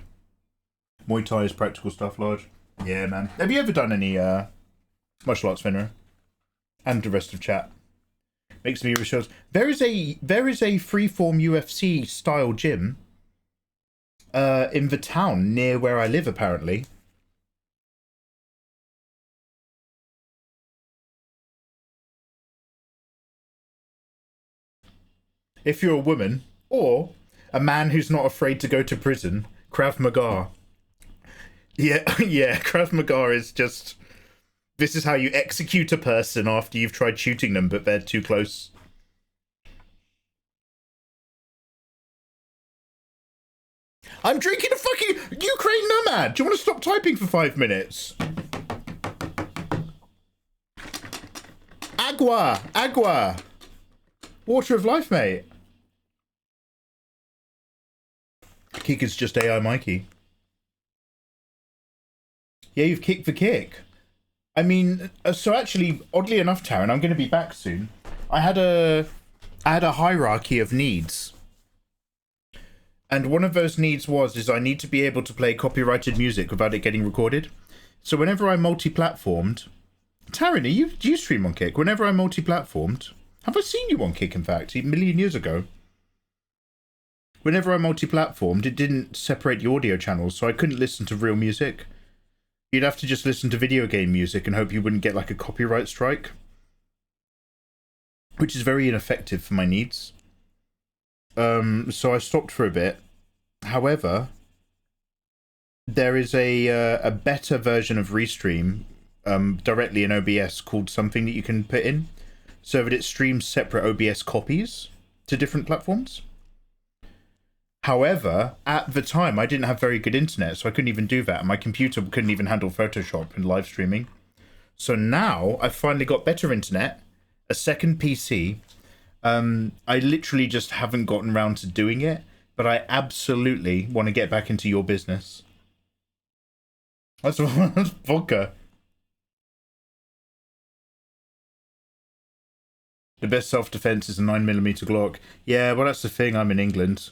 Muay Thai is practical stuff, Large. Yeah, man. Have you ever done any martial arts, Fenrir? And the rest of chat. Makes me shows. There is a freeform UFC style gym in the town near where I live, apparently. If you're a woman, or a man who's not afraid to go to prison, Krav Maga. Yeah, yeah, Krav Maga is just... This is how you execute a person after you've tried shooting them, but they're too close. I'm drinking a fucking Ukraine Nomad! Do you want to stop typing for 5 minutes? Agua! Agua! Water of life, mate. Kick is just AI Mikey. Yeah, you've kicked the kick. I mean, so actually, oddly enough, Taryn, I'm going to be back soon. I had a hierarchy of needs. And one of those needs is I need to be able to play copyrighted music without it getting recorded. So whenever I'm multi-platformed... Taryn, do you stream on Kick? Whenever I'm multi-platformed... Have I seen you on Kick, in fact, a million years ago? Whenever I multi-platformed, it didn't separate the audio channels, so I couldn't listen to real music. You'd have to just listen to video game music and hope you wouldn't get, like, a copyright strike. Which is very ineffective for my needs. So I stopped for a bit. However, there is a better version of Restream directly in OBS called something that you can put in, so that it streams separate OBS copies to different platforms. However, at the time, I didn't have very good internet, so I couldn't even do that. And my computer couldn't even handle Photoshop and live streaming. So now I've finally got better internet, a second PC. I literally just haven't gotten around to doing it, but I absolutely want to get back into your business. That's vodka. The best self-defense is a 9mm Glock. Yeah, well, that's the thing. I'm in England.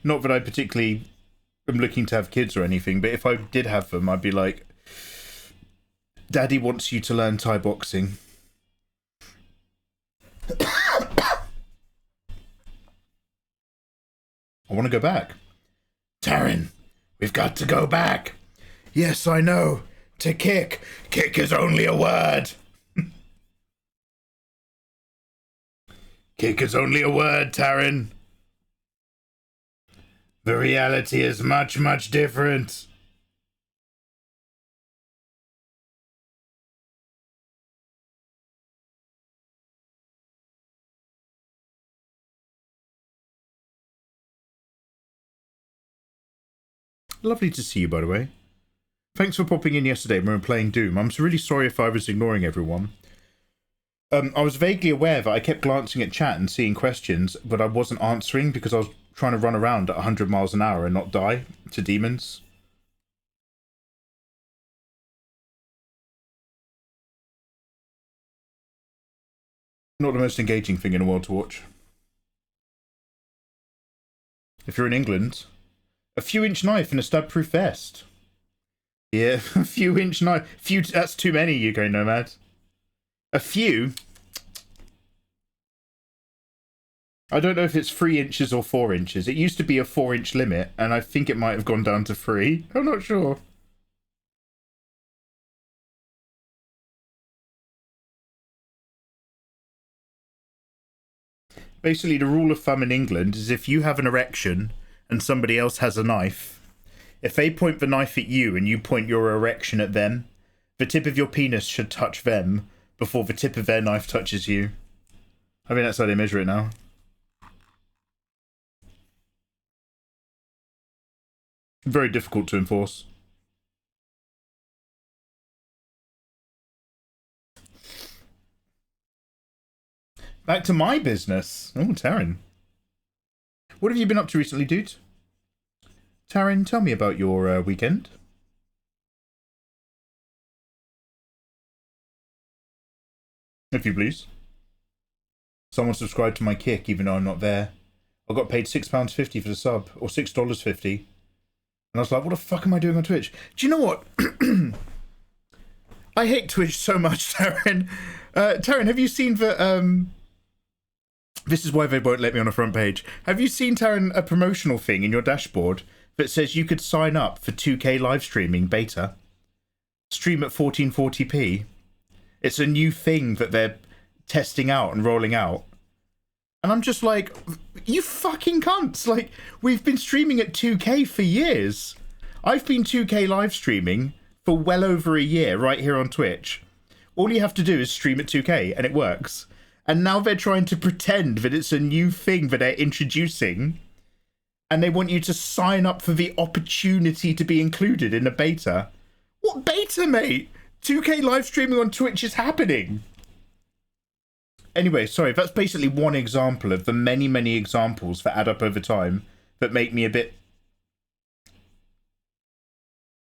Not that I particularly am looking to have kids or anything, but if I did have them, I'd be like, Daddy wants you to learn Thai boxing. I want to go back. Taryn, we've got to go back. Yes, I know. To kick. Kick is only a word. Kick is only a word, Taryn. The reality is much, much different. Lovely to see you, by the way. Thanks for popping in yesterday when we were playing Doom. I'm really sorry if I was ignoring everyone. I was vaguely aware that I kept glancing at chat and seeing questions, but I wasn't answering because I was trying to run around at 100 miles an hour and not die to demons. Not the most engaging thing in the world to watch. If you're in England, A few-inch knife and a stab-proof vest. Yeah, a few-inch knife. That's too many, UK Nomad. A few. I don't know if it's 3 inches or 4 inches. It used to be a 4-inch limit, and I think it might have gone down to 3. I'm not sure. Basically, the rule of thumb in England is if you have an erection and somebody else has a knife, if they point the knife at you and you point your erection at them, the tip of your penis should touch them before the tip of their knife touches you. I mean, that's how they measure it now. Very difficult to enforce. Back to my business. Oh, Taryn. What have you been up to recently, dude? Taryn, tell me about your weekend. If you please. Someone subscribed to my Kick even though I'm not there. I got paid £6.50 for the sub, or $6.50. And I was like, what the fuck am I doing on Twitch? Do you know what? I hate Twitch so much, Taryn. Taryn, have you seen the... This is why they won't let me on a front page. Have you seen, Taryn, a promotional thing in your dashboard that says you could sign up for 2K live streaming beta? Stream at 1440p. It's a new thing that they're testing out and rolling out. And I'm just like, you fucking cunts. Like, we've been streaming at 2K for years. I've been 2K live streaming for well over a year right here on Twitch. All you have to do is stream at 2K and it works. And now they're trying to pretend that it's a new thing that they're introducing. And they want you to sign up for the opportunity to be included in a beta. What beta, mate? 2K live streaming on Twitch is happening. Anyway, sorry, that's basically one example of the many, many examples that add up over time that make me a bit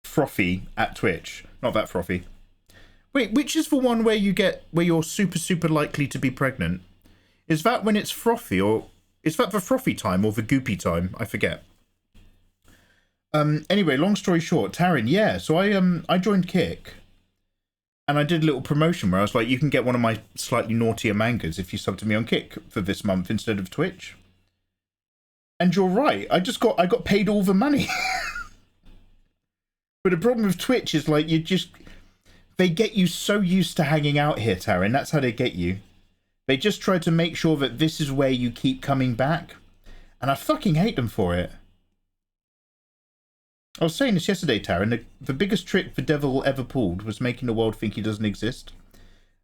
frothy at Twitch. Not that frothy. Wait, which is the one where you're super, super likely to be pregnant? Is that when it's frothy, or is that the frothy time or the goopy time? I forget. Anyway, long story short, Taryn, yeah, so I joined Kick. And I did a little promotion where I was like, you can get one of my slightly naughtier mangas if you sub to me on Kick for this month instead of Twitch. And you're right, I got paid all the money. But the problem with Twitch is like, they get you so used to hanging out here, Taryn. That's how they get you. They just try to make sure that this is where you keep coming back. And I fucking hate them for it. I was saying this yesterday, Taryn. The biggest trick the devil ever pulled was making the world think he doesn't exist.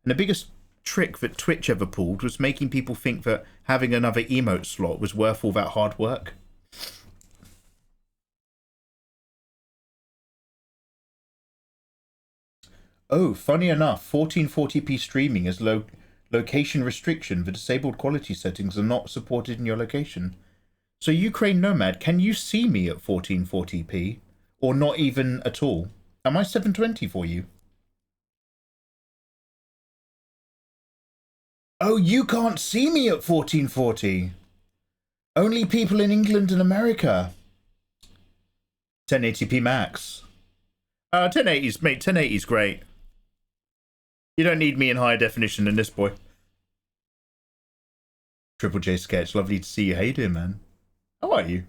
And the biggest trick that Twitch ever pulled was making people think that having another emote slot was worth all that hard work. Oh, funny enough, 1440p streaming is location restriction. The disabled quality settings are not supported in your location. So Ukraine Nomad, can you see me at 1440p? Or not even at all? Am I 720 for you? Oh, you can't see me at 1440. Only people in England and America. 1080p max. 1080's, mate, 1080's great. You don't need me in higher definition than this boy. Triple J Sketch, lovely to see you. How you doing, man? How are you?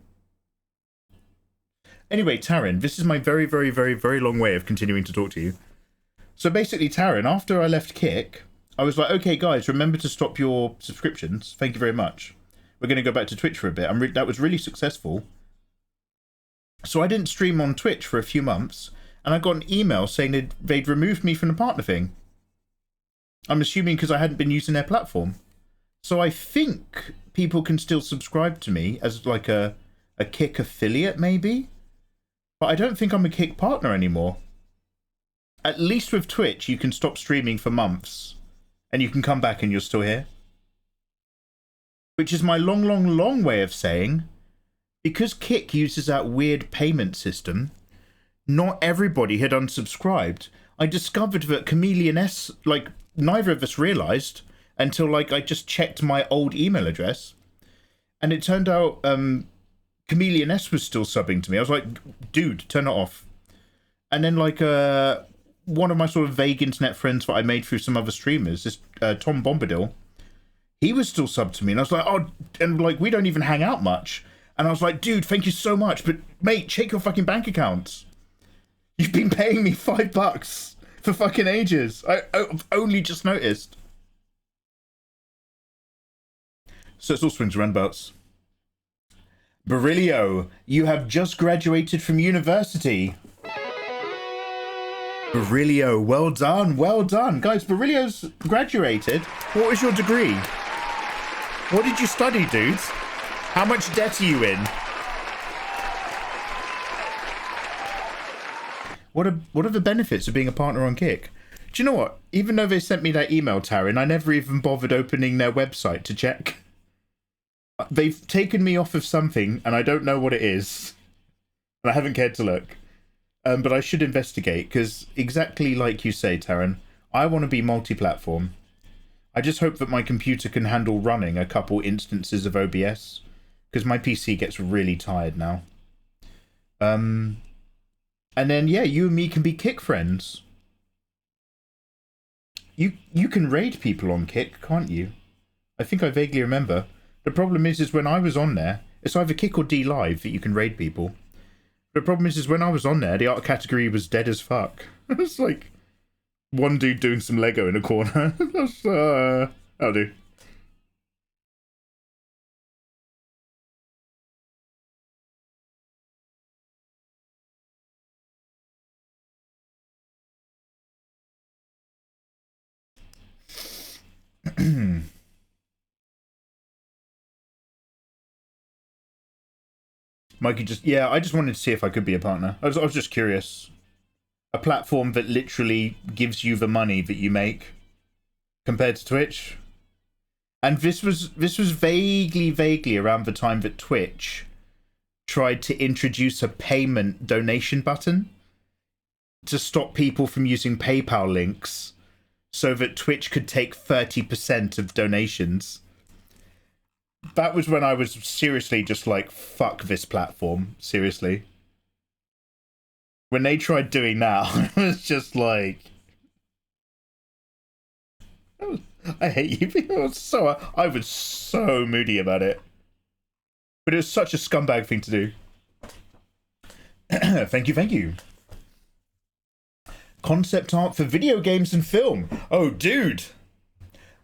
Anyway, Taryn, this is my very, very, very, very long way of continuing to talk to you. So basically, Taryn, after I left Kick, I was like, okay, guys, remember to stop your subscriptions. Thank you very much. We're going to go back to Twitch for a bit. That was really successful. So I didn't stream on Twitch for a few months, and I got an email saying they'd removed me from the partner thing. I'm assuming because I hadn't been using their platform. So I think people can still subscribe to me as like a Kick affiliate, maybe? But I don't think I'm a Kick partner anymore. At least with Twitch, you can stop streaming for months. And you can come back and you're still here. Which is my long, long, long way of saying, because Kick uses that weird payment system, not everybody had unsubscribed. I discovered that Chameleon S, like, neither of us realised until, like, I just checked my old email address. And it turned out, Chameleon S was still subbing to me. I was like, dude, turn it off. And then like one of my sort of vague internet friends that I made through some other streamers, this Tom Bombadil, he was still subbed to me, and I was like, oh, and like we don't even hang out much. And I was like, dude, thank you so much, but mate, check your fucking bank accounts. You've been paying me $5 for fucking ages. I've only just noticed. So it's all swings and roundabouts. Barilio, you have just graduated from university. Barilio, well done, well done. Guys, Barilio's graduated. What was your degree? What did you study, dudes? How much debt are you in? What are the benefits of being a partner on Kick? Do you know what? Even though they sent me that email, Taryn, I never even bothered opening their website to check. They've taken me off of something, and I don't know what it is. And I haven't cared to look. But I should investigate, because exactly like you say, Taryn, I want to be multi-platform. I just hope that my computer can handle running a couple instances of OBS, because my PC gets really tired now. And then, yeah, you and me can be Kick friends. You can raid people on Kick, can't you? I think I vaguely remember. The problem is when I was on there, it's either Kick or D Live that you can raid people. The problem is when I was on there, the art category was dead as fuck. It's like one dude doing some Lego in a corner. That'll do. Mikey I just wanted to see if I could be a partner. I was just curious. A platform that literally gives you the money that you make compared to Twitch. And this was vaguely around the time that Twitch tried to introduce a payment donation button to stop people from using PayPal links so that Twitch could take 30% of donations. That was when I was seriously just like, fuck this platform. Seriously. When they tried doing that, it was just like... I hate you. I was so moody about it. But it was such a scumbag thing to do. Thank you. Concept art for video games and film. Oh, dude.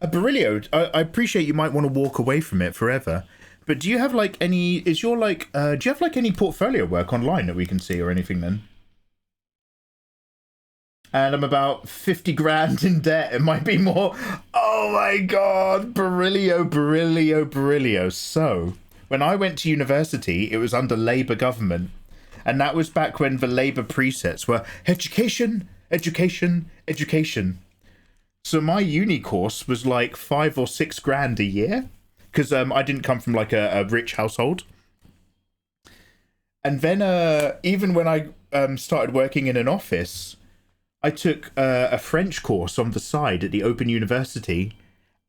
Barilio, I appreciate you might want to walk away from it forever, but do you have like any, do you have like any portfolio work online that we can see or anything then? And I'm about 50 grand in debt. It might be more. Oh my God, Barilio. So, when I went to university, it was under Labour government. And that was back when the Labour presets were education. So my uni course was like 5 or 6 grand a year, because I didn't come from like a rich household. And then even when I started working in an office, I took a French course on the side at the Open University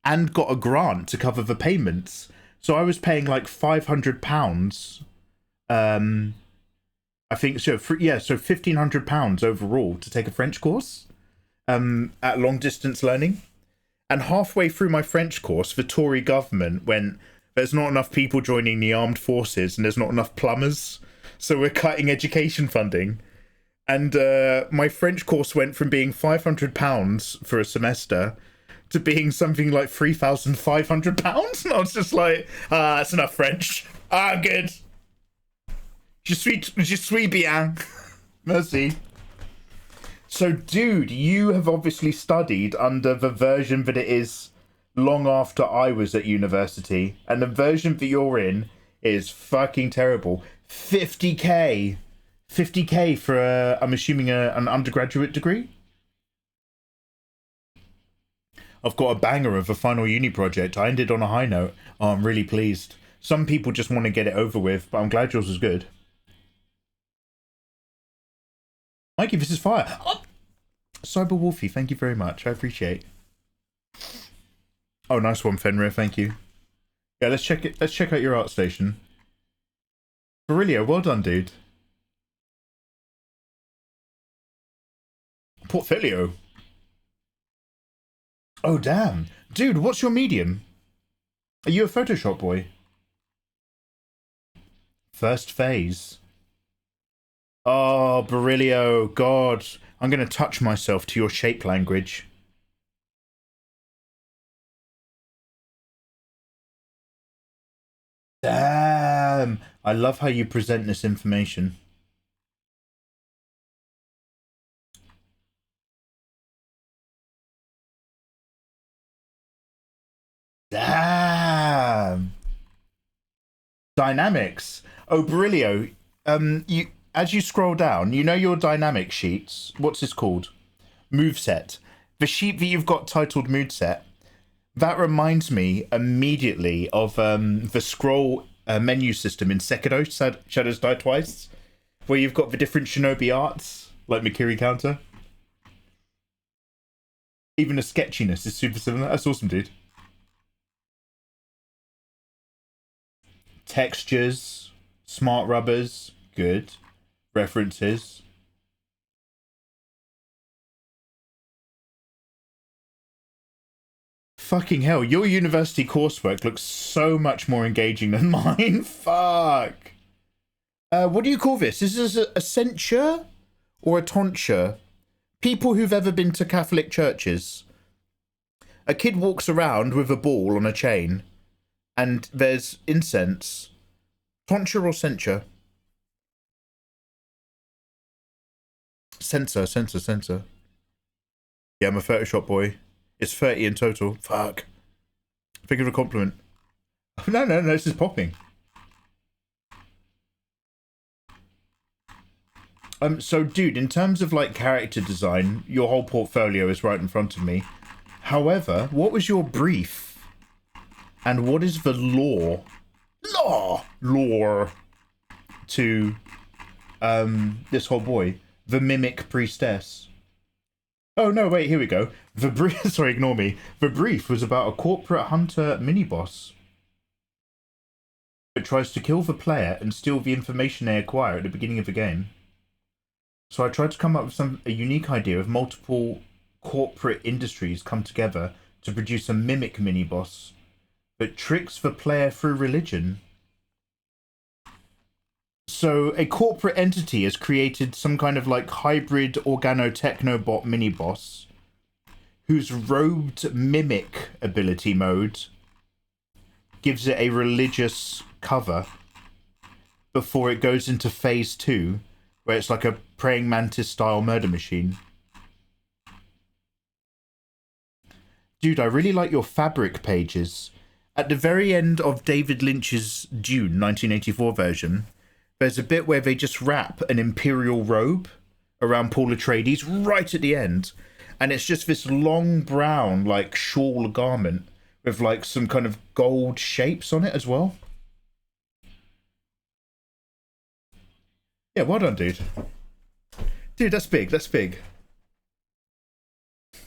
and got a grant to cover the payments. So I was paying like £500. I think so. So £1,500 overall to take a French course. At long distance learning, and halfway through my French course, the Tory government went, there's not enough people joining the armed forces and there's not enough plumbers, so we're cutting education funding. And my French course went from being £500 for a semester to being something like £3,500, and I was just like, that's enough French. Good. Je suis bien. Merci. So, dude, you have obviously studied under the version that it is long after I was at university. And the version that you're in is fucking terrible. 50k. 50k for, I'm assuming, an undergraduate degree? I've got a banger of a final uni project. I ended on a high note. Oh, I'm really pleased. Some people just want to get it over with, but I'm glad yours was good. Mikey, this is fire. Oh! Cyber Wolfie, thank you very much. I appreciate. Oh, nice one, Fenrir. Thank you. Yeah, let's check it. Let's check out your art station. Brilliant, well done, dude. Portfolio. Oh, damn. Dude, what's your medium? Are you a Photoshop boy? First phase. Oh, Barilio, God. I'm going to touch myself to your shape language. Damn. I love how you present this information. Damn. Dynamics. Oh, Barilio. You as you scroll down, you know your dynamic sheets. What's this called? Moveset. The sheet that you've got titled Moveset. That reminds me immediately of the scroll menu system in Sekiro, Shadows Die Twice, where you've got the different shinobi arts, like Mikiri Counter. Even the sketchiness is super similar. That's awesome, dude. Textures, smart rubbers, good. References. Fucking hell, your university coursework looks so much more engaging than mine. Fuck. What do you call this? Is this a censure or a tonsure? People who've ever been to Catholic churches. A kid walks around with a ball on a chain and there's incense. Tonsure or censure? Censor. Yeah, I'm a Photoshop boy. It's 30 in total. Fuck. Think of a compliment. No, this is popping. So, dude, in terms of, like, character design, your whole portfolio is right in front of me. However, what was your brief? And what is the lore to, this whole boy? The Mimic Priestess. Oh, no, wait, here we go. The brief, sorry, ignore me. The brief was about a corporate hunter mini-boss. It tries to kill the player and steal the information they acquire at the beginning of the game. So I tried to come up with a unique idea of multiple corporate industries come together to produce a mimic mini-boss that tricks the player through religion. So a corporate entity has created some kind of like hybrid organo-technobot mini-boss whose robed mimic ability mode gives it a religious cover before it goes into phase 2, where it's like a praying mantis style murder machine. Dude, I really like your fabric pages. At the very end of David Lynch's Dune 1984 version, there's a bit where they just wrap an imperial robe around Paul Atreides right at the end. And it's just this long brown, like, shawl garment with, like, some kind of gold shapes on it as well. Yeah, well done, dude. Dude, that's big. That's big.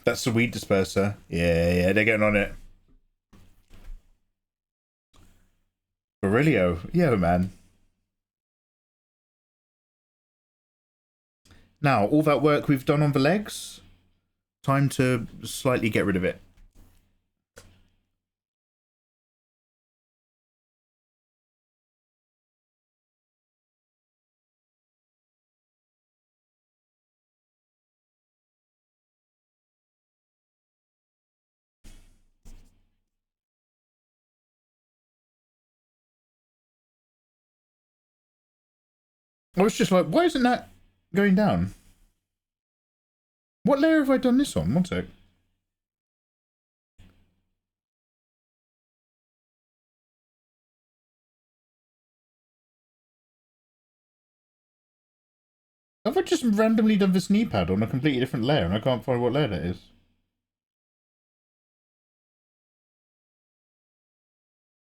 That's the weed disperser. Yeah, they're getting on it. Aurelio. Yeah, man. Now, all that work we've done on the legs, time to slightly get rid of it. I was just like, why isn't that going down? What layer have I done this on? One sec. Have I just randomly done this knee pad on a completely different layer and I can't find what layer that is?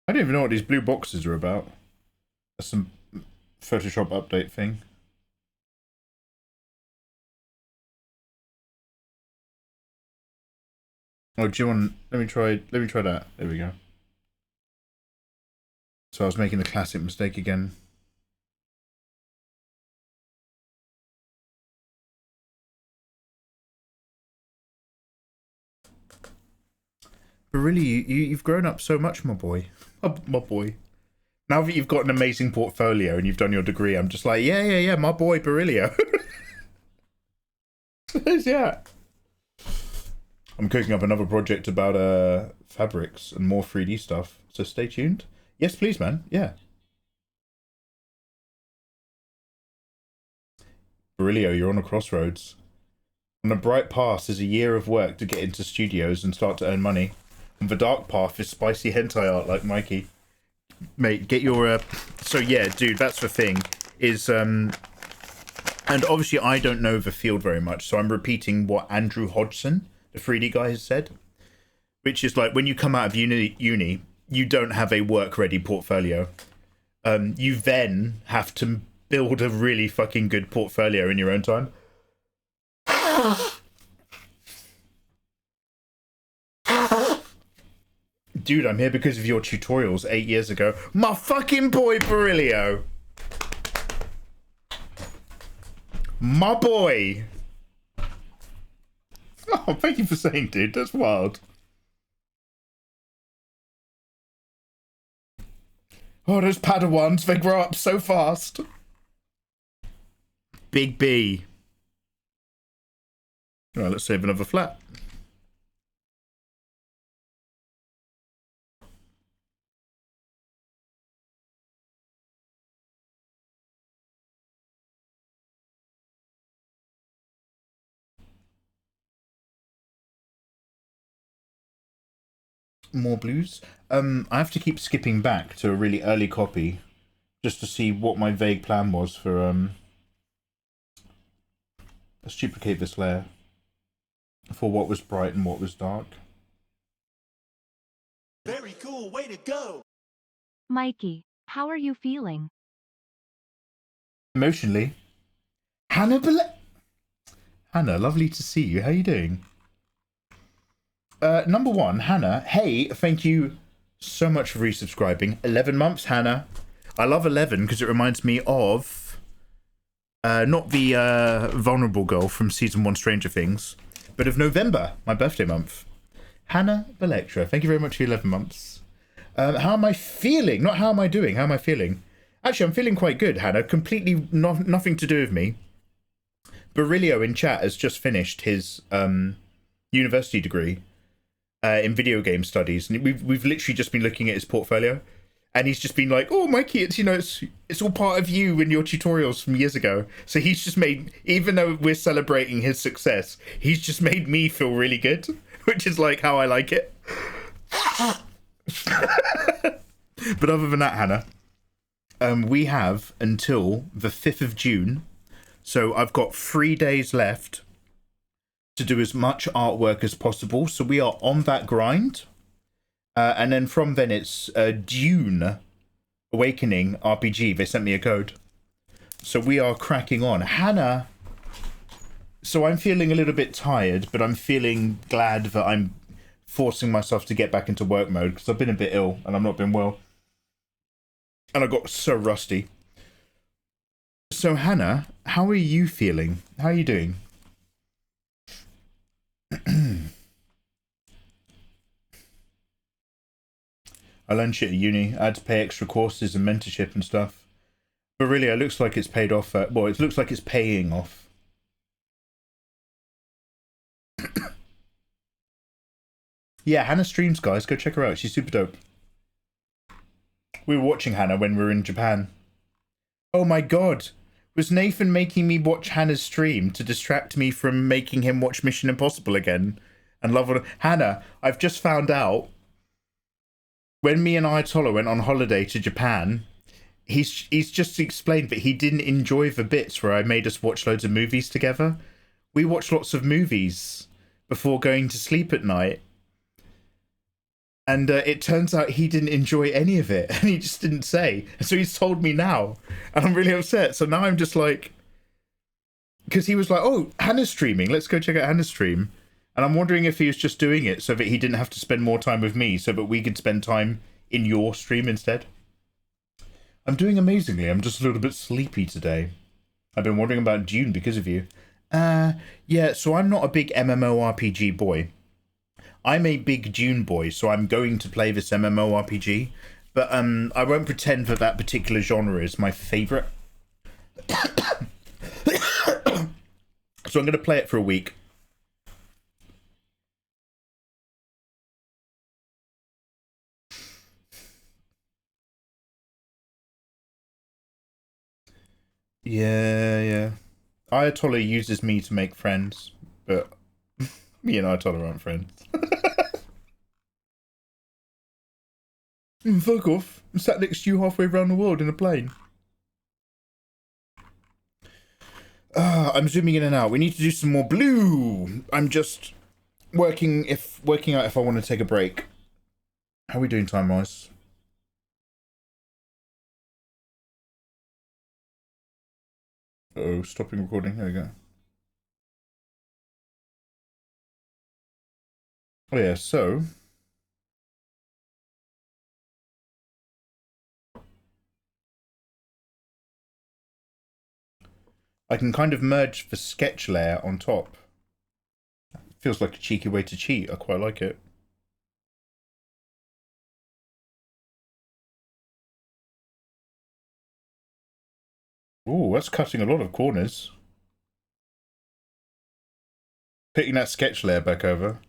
I don't even know what these blue boxes are about. That's some Photoshop update thing. Oh, do you want? Let me try that. There we go. So I was making the classic mistake again. But really, you've grown up so much, my boy. My boy. Now that you've got an amazing portfolio and you've done your degree, I'm just like, yeah, my boy Barilio. Yeah. I'm cooking up another project about fabrics and more 3D stuff, so stay tuned. Yes, please, man. Yeah. Barilio, you're on a crossroads. On the bright path is a year of work to get into studios and start to earn money. On the dark path is spicy hentai art like Mikey. Mate, get your so yeah, dude, that's the thing is and obviously I don't know the field very much, so I'm repeating what Andrew Hodgson, the 3D guy, has said, which is like when you come out of uni you don't have a work ready portfolio. You then have to build a really fucking good portfolio in your own time. Dude, I'm here because of your tutorials 8 years ago. My fucking boy, Barilio. My boy. Oh, thank you for saying, dude. That's wild. Oh, those Padawans, they grow up so fast. Big B. All right, let's save another flat. More blues. I have to keep skipping back to a really early copy just to see what my vague plan was for let's duplicate this layer for what was bright and what was dark. Very cool, way to go! Mikey, how are you feeling? Emotionally. Hannah, lovely to see you. How are you doing? Number one, Hannah. Hey, thank you so much for resubscribing. 11 months, Hannah. I love 11 because it reminds me of not the vulnerable girl from season 1 Stranger Things, but of November, my birthday month. Hannah Belectra, thank you very much for 11 months. How am I feeling? Not how am I doing, how am I feeling? Actually, I'm feeling quite good, Hannah. Completely nothing to do with me. Barilio in chat has just finished his university degree in video game studies, and we've literally just been looking at his portfolio, and he's just been like, "Oh, Mikey, it's all part of you and your tutorials from years ago." So he's just made, even though we're celebrating his success, he's just made me feel really good, which is like how I like it. But other than that, Hannah, we have until the 5th of June, so I've got 3 days left to do as much artwork as possible, so we are on that grind, and then from then it's Dune Awakening RPG. They sent me a code, so we are cracking on. Hannah, so I'm feeling a little bit tired, but I'm feeling glad that I'm forcing myself to get back into work mode because I've been a bit ill and I've not been well, and I got so rusty. So Hannah, how are you feeling? How are you doing? I learned shit at uni. I had to pay extra courses and mentorship and stuff. But really, it looks like it's paid off. Well, it looks like it's paying off. Yeah, Hannah streams, guys. Go check her out. She's super dope. We were watching Hannah when we were in Japan. Oh my god. Was Nathan making me watch Hannah's stream to distract me from making him watch Mission Impossible again? And love it. Hannah, I've just found out, when me and Ayatollah went on holiday to Japan, he's just explained that he didn't enjoy the bits where I made us watch loads of movies together. We watched lots of movies before going to sleep at night. And it turns out he didn't enjoy any of it, and he just didn't say. So he's told me now, and I'm really upset. So now I'm just like, because he was like, "Oh, Hannah's streaming. Let's go check out Hannah's stream." And I'm wondering if he was just doing it so that he didn't have to spend more time with me, so that we could spend time in your stream instead. I'm doing amazingly. I'm just a little bit sleepy today. I've been wondering about Dune because of you. Yeah. So I'm not a big MMORPG boy. I'm a big Dune boy, so I'm going to play this MMORPG, but I won't pretend that that particular genre is my favourite. So I'm going to play it for a week. Yeah. Ayatollah uses me to make friends, but me and Ayatollah aren't friends. Fuck off. I'm sat next to you halfway around the world in a plane. I'm zooming in and out. We need to do some more blue. I'm just working out if I want to take a break. How are we doing time-wise? Uh-oh, stopping recording. There we go. Oh yeah, so I can kind of merge the sketch layer on top. Feels like a cheeky way to cheat. I quite like it. Ooh, that's cutting a lot of corners. Putting that sketch layer back over.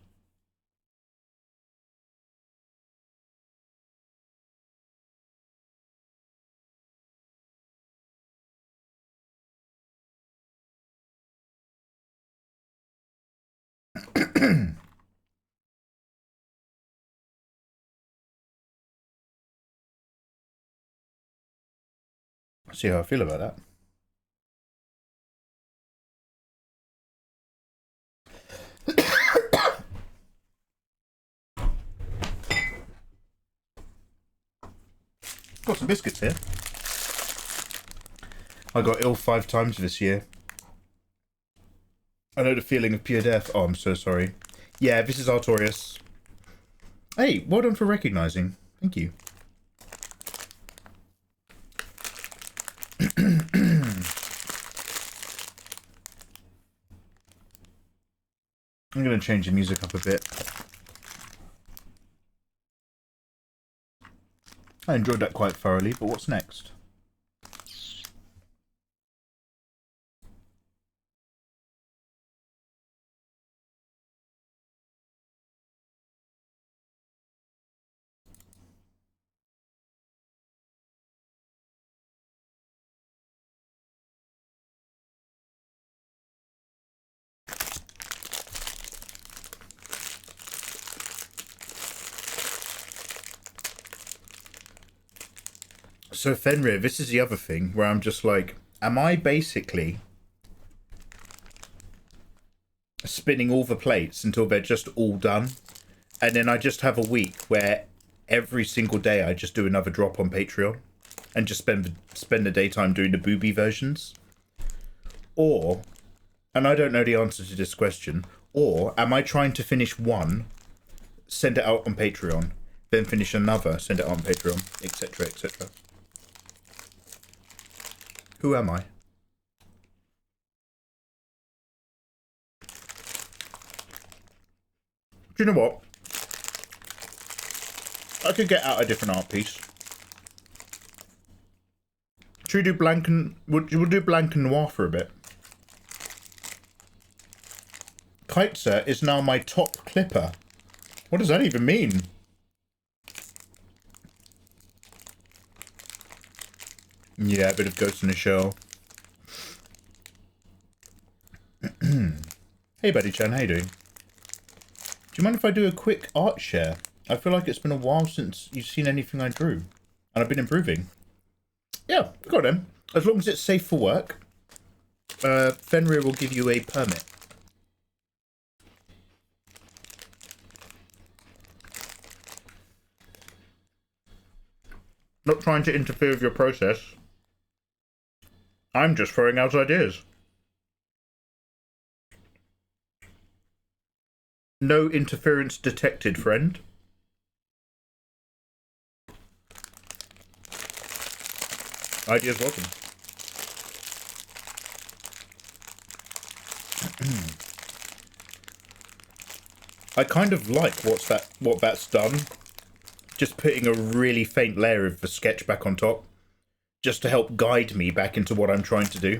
See how I feel about that. Got some biscuits here. I got ill 5 times this year. I know the feeling of pure death. Oh, I'm so sorry. Yeah, this is Artorias. Hey, well done for recognizing. Thank you. I'm going to change the music up a bit. I enjoyed that quite thoroughly, but what's next? So Fenrir, this is the other thing where I'm just like, am I basically spinning all the plates until they're just all done? And then I just have a week where every single day I just do another drop on Patreon and just spend the daytime doing the booby versions? Or, and I don't know the answer to this question, or am I trying to finish one, send it out on Patreon, then finish another, send it out on Patreon, etc, etc. Who am I? Do you know what? I could get out a different art piece. Should we do blank and... We'll do blank and noir for a bit. Kiteser is now my top clipper. What does that even mean? Yeah, a bit of Ghost in the Shell. Hey, Buddy Chan, how you doing? Do you mind if I do a quick art share? I feel like it's been a while since you've seen anything I drew. And I've been improving. Yeah, go on then. As long as it's safe for work, Fenrir will give you a permit. Not trying to interfere with your process. I'm just throwing out ideas. No interference detected, friend. Ideas welcome. I kind of like what that's done. Just putting a really faint layer of the sketch back on top, just to help guide me back into what I'm trying to do.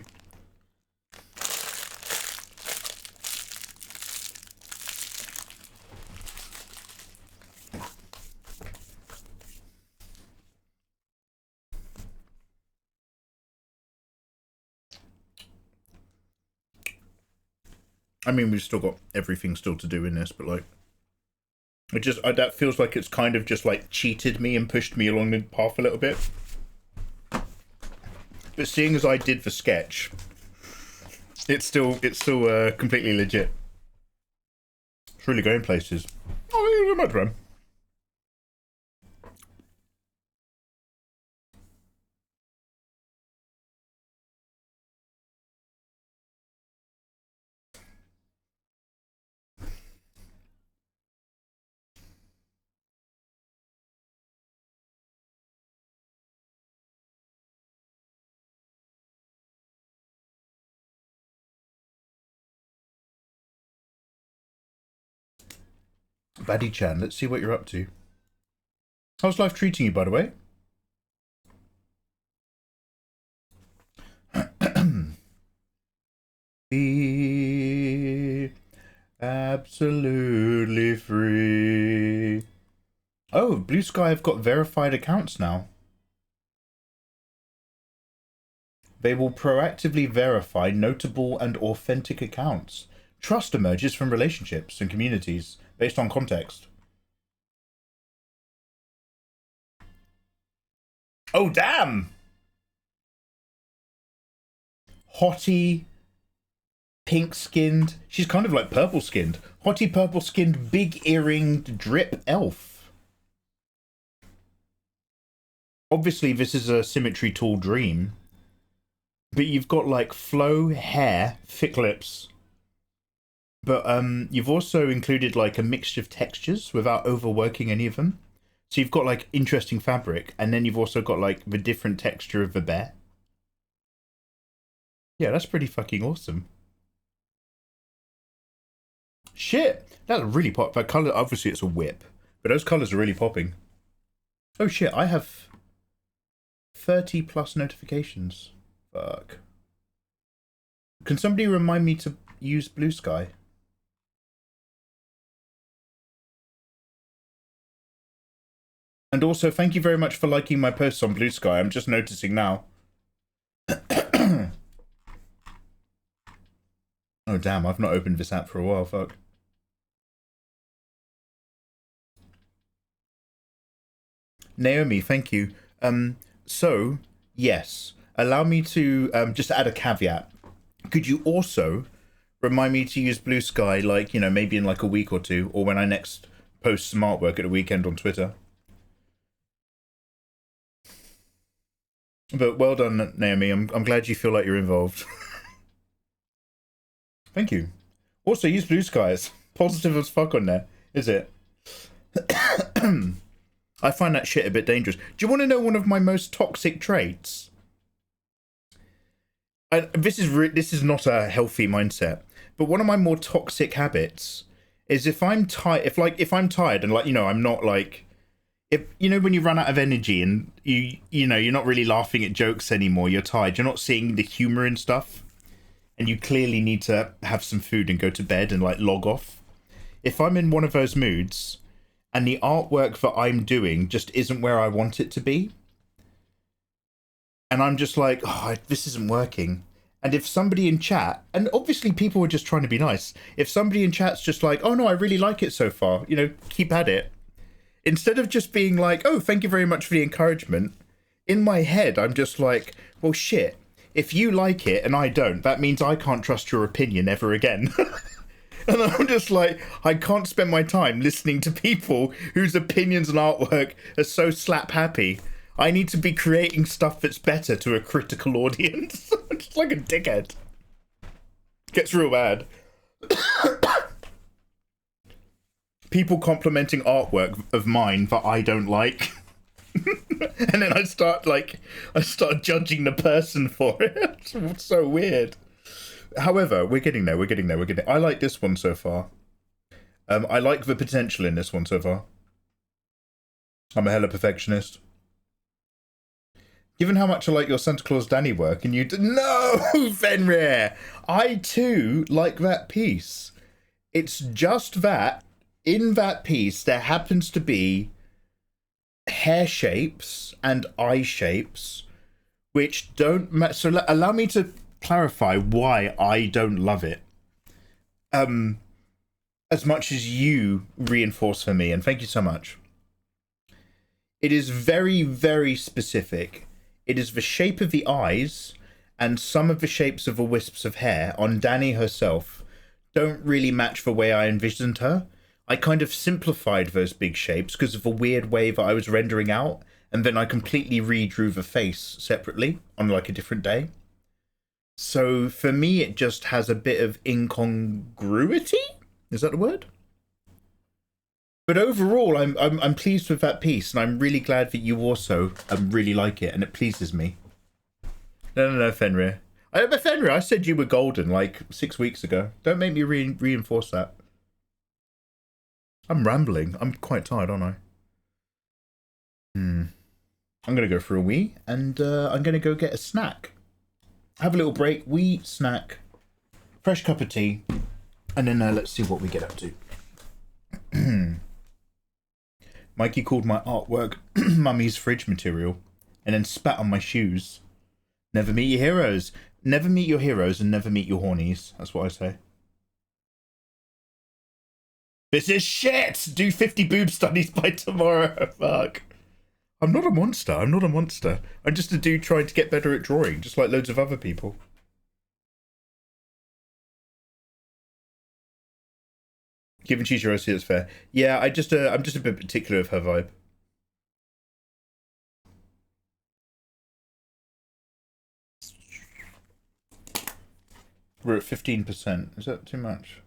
I mean, we've still got everything still to do in this, but like, that feels like it's kind of just like cheated me and pushed me along the path a little bit. But seeing as I did the sketch, it's still completely legit. It's really going places. Oh, thank you so much, man. Baddie-chan, let's see what you're up to. How's life treating you, by the way? Be absolutely free. Oh, Blue Sky have got verified accounts now. They will proactively verify notable and authentic accounts. Trust emerges from relationships and communities based on context. Oh, damn! Hottie, pink-skinned. She's kind of like purple-skinned. Hottie, purple-skinned, big-earringed drip elf. Obviously, this is a symmetry tool dream. But you've got, like, flow, hair, thick lips. But you've also included, like, a mixture of textures without overworking any of them. So you've got, like, interesting fabric. And then you've also got, like, the different texture of the bear. Yeah, that's pretty fucking awesome. Shit! That's really pop. That colour, obviously it's a whip. But those colours are really popping. Oh shit, I have 30 plus notifications. Fuck. Can somebody remind me to use Blue Sky? And also, thank you very much for liking my posts on Blue Sky. I'm just noticing now. Oh damn, I've not opened this app for a while, fuck. Naomi, thank you. So, yes, allow me to just add a caveat. Could you also remind me to use Blue Sky, like, you know, maybe in like a week or two, or when I next post some artwork at a weekend on Twitter? But well done, Naomi. I'm glad you feel like you're involved. Thank you. Also, use Blue Skies. Positive as fuck on there, is it? I find that shit a bit dangerous. Do you want to know one of my most toxic traits? This is not a healthy mindset, but one of my more toxic habits is if I'm tired, if I'm tired and, like, you know, I'm not like, if, you know, when you run out of energy and you know, you're not really laughing at jokes anymore, you're tired, you're not seeing the humor in stuff, and you clearly need to have some food and go to bed and, like, log off. If I'm in one of those moods and the artwork that I'm doing just isn't where I want it to be, and I'm just like, oh, this isn't working. And if somebody in chat, and obviously people are just trying to be nice, if somebody in chat's just like, oh no, I really like it so far, you know, keep at it. Instead of just being like, oh, thank you very much for the encouragement, in my head, I'm just like, well, shit. If you like it and I don't, that means I can't trust your opinion ever again. And I'm just like, I can't spend my time listening to people whose opinions and artwork are so slap happy. I need to be creating stuff that's better to a critical audience. I'm just like a dickhead. Gets real bad. People complimenting artwork of mine that I don't like. And then I start judging the person for it. It's so weird. However, we're getting there. I like this one so far. I like the potential in this one so far. I'm a hella perfectionist. Given how much I like your Santa Claus Danny work, and you no, Fenrir, I too like that piece. It's just that in that piece there happens to be hair shapes and eye shapes which don't match. So allow me to clarify why I don't love it. As much as you reinforce for me, and thank you so much. It is very, very specific. It is the shape of the eyes and some of the shapes of the wisps of hair on Danny herself don't really match the way I envisioned her. I kind of simplified those big shapes because of the weird way that I was rendering out, and then I completely redrew the face separately on like a different day. So for me, it just has a bit of incongruity. Is that the word? But overall, I'm pleased with that piece, and I'm really glad that you also really like it, and it pleases me. No, Fenrir. Fenrir, I said you were golden like 6 weeks ago. Don't make me reinforce that. I'm rambling. I'm quite tired, aren't I? I'm going to go for a wee, and I'm going to go get a snack. Have a little break, wee, snack, fresh cup of tea, and then let's see what we get up to. Mikey called my artwork mummy's fridge material, and then spat on my shoes. Never meet your heroes. Never meet your heroes and never meet your hornies. That's what I say. This is shit! Do 50 boob studies by tomorrow. Fuck. I'm not a monster. I'm not a monster. I'm just a dude trying to get better at drawing, just like loads of other people. Given she's your OC, that's fair. Yeah, I'm just a bit particular of her vibe. We're at 15%. Is that too much?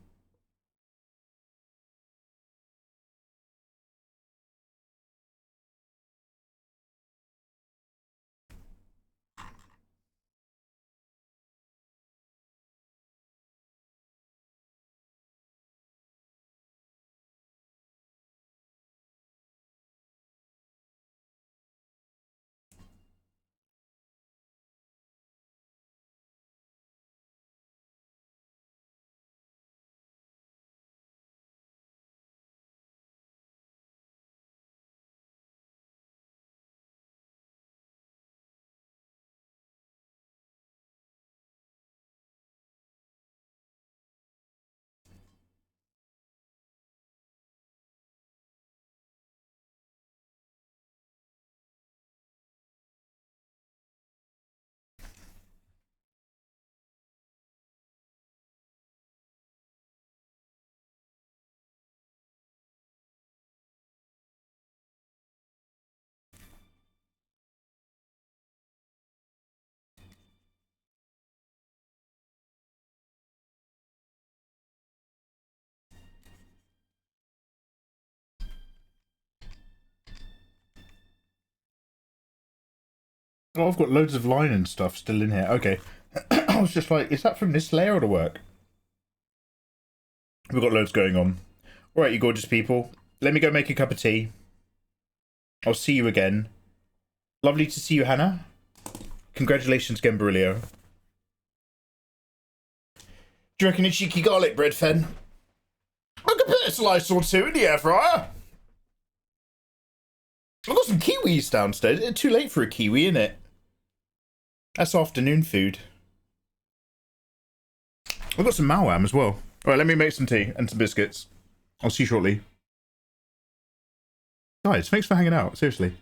Oh, I've got loads of line and stuff still in here. Okay. I was just like, is that from this layer to work? We've got loads going on. Alright, you gorgeous people. Let me go make a cup of tea. I'll see you again. Lovely to see you, Hannah. Congratulations, Gembarilio. Do you reckon it's cheeky garlic bread, Fen? I could put a slice or two in the air fryer. I've got some kiwis downstairs. It's too late for a kiwi, isn't it? That's afternoon food. I've got some malwam as well. Alright, let me make some tea and some biscuits. I'll see you shortly. Guys, thanks for hanging out. Seriously.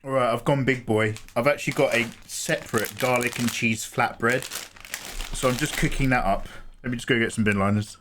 All right, I've gone big boy. I've actually got a separate garlic and cheese flatbread. So I'm just cooking that up. Let me just go get some bin liners.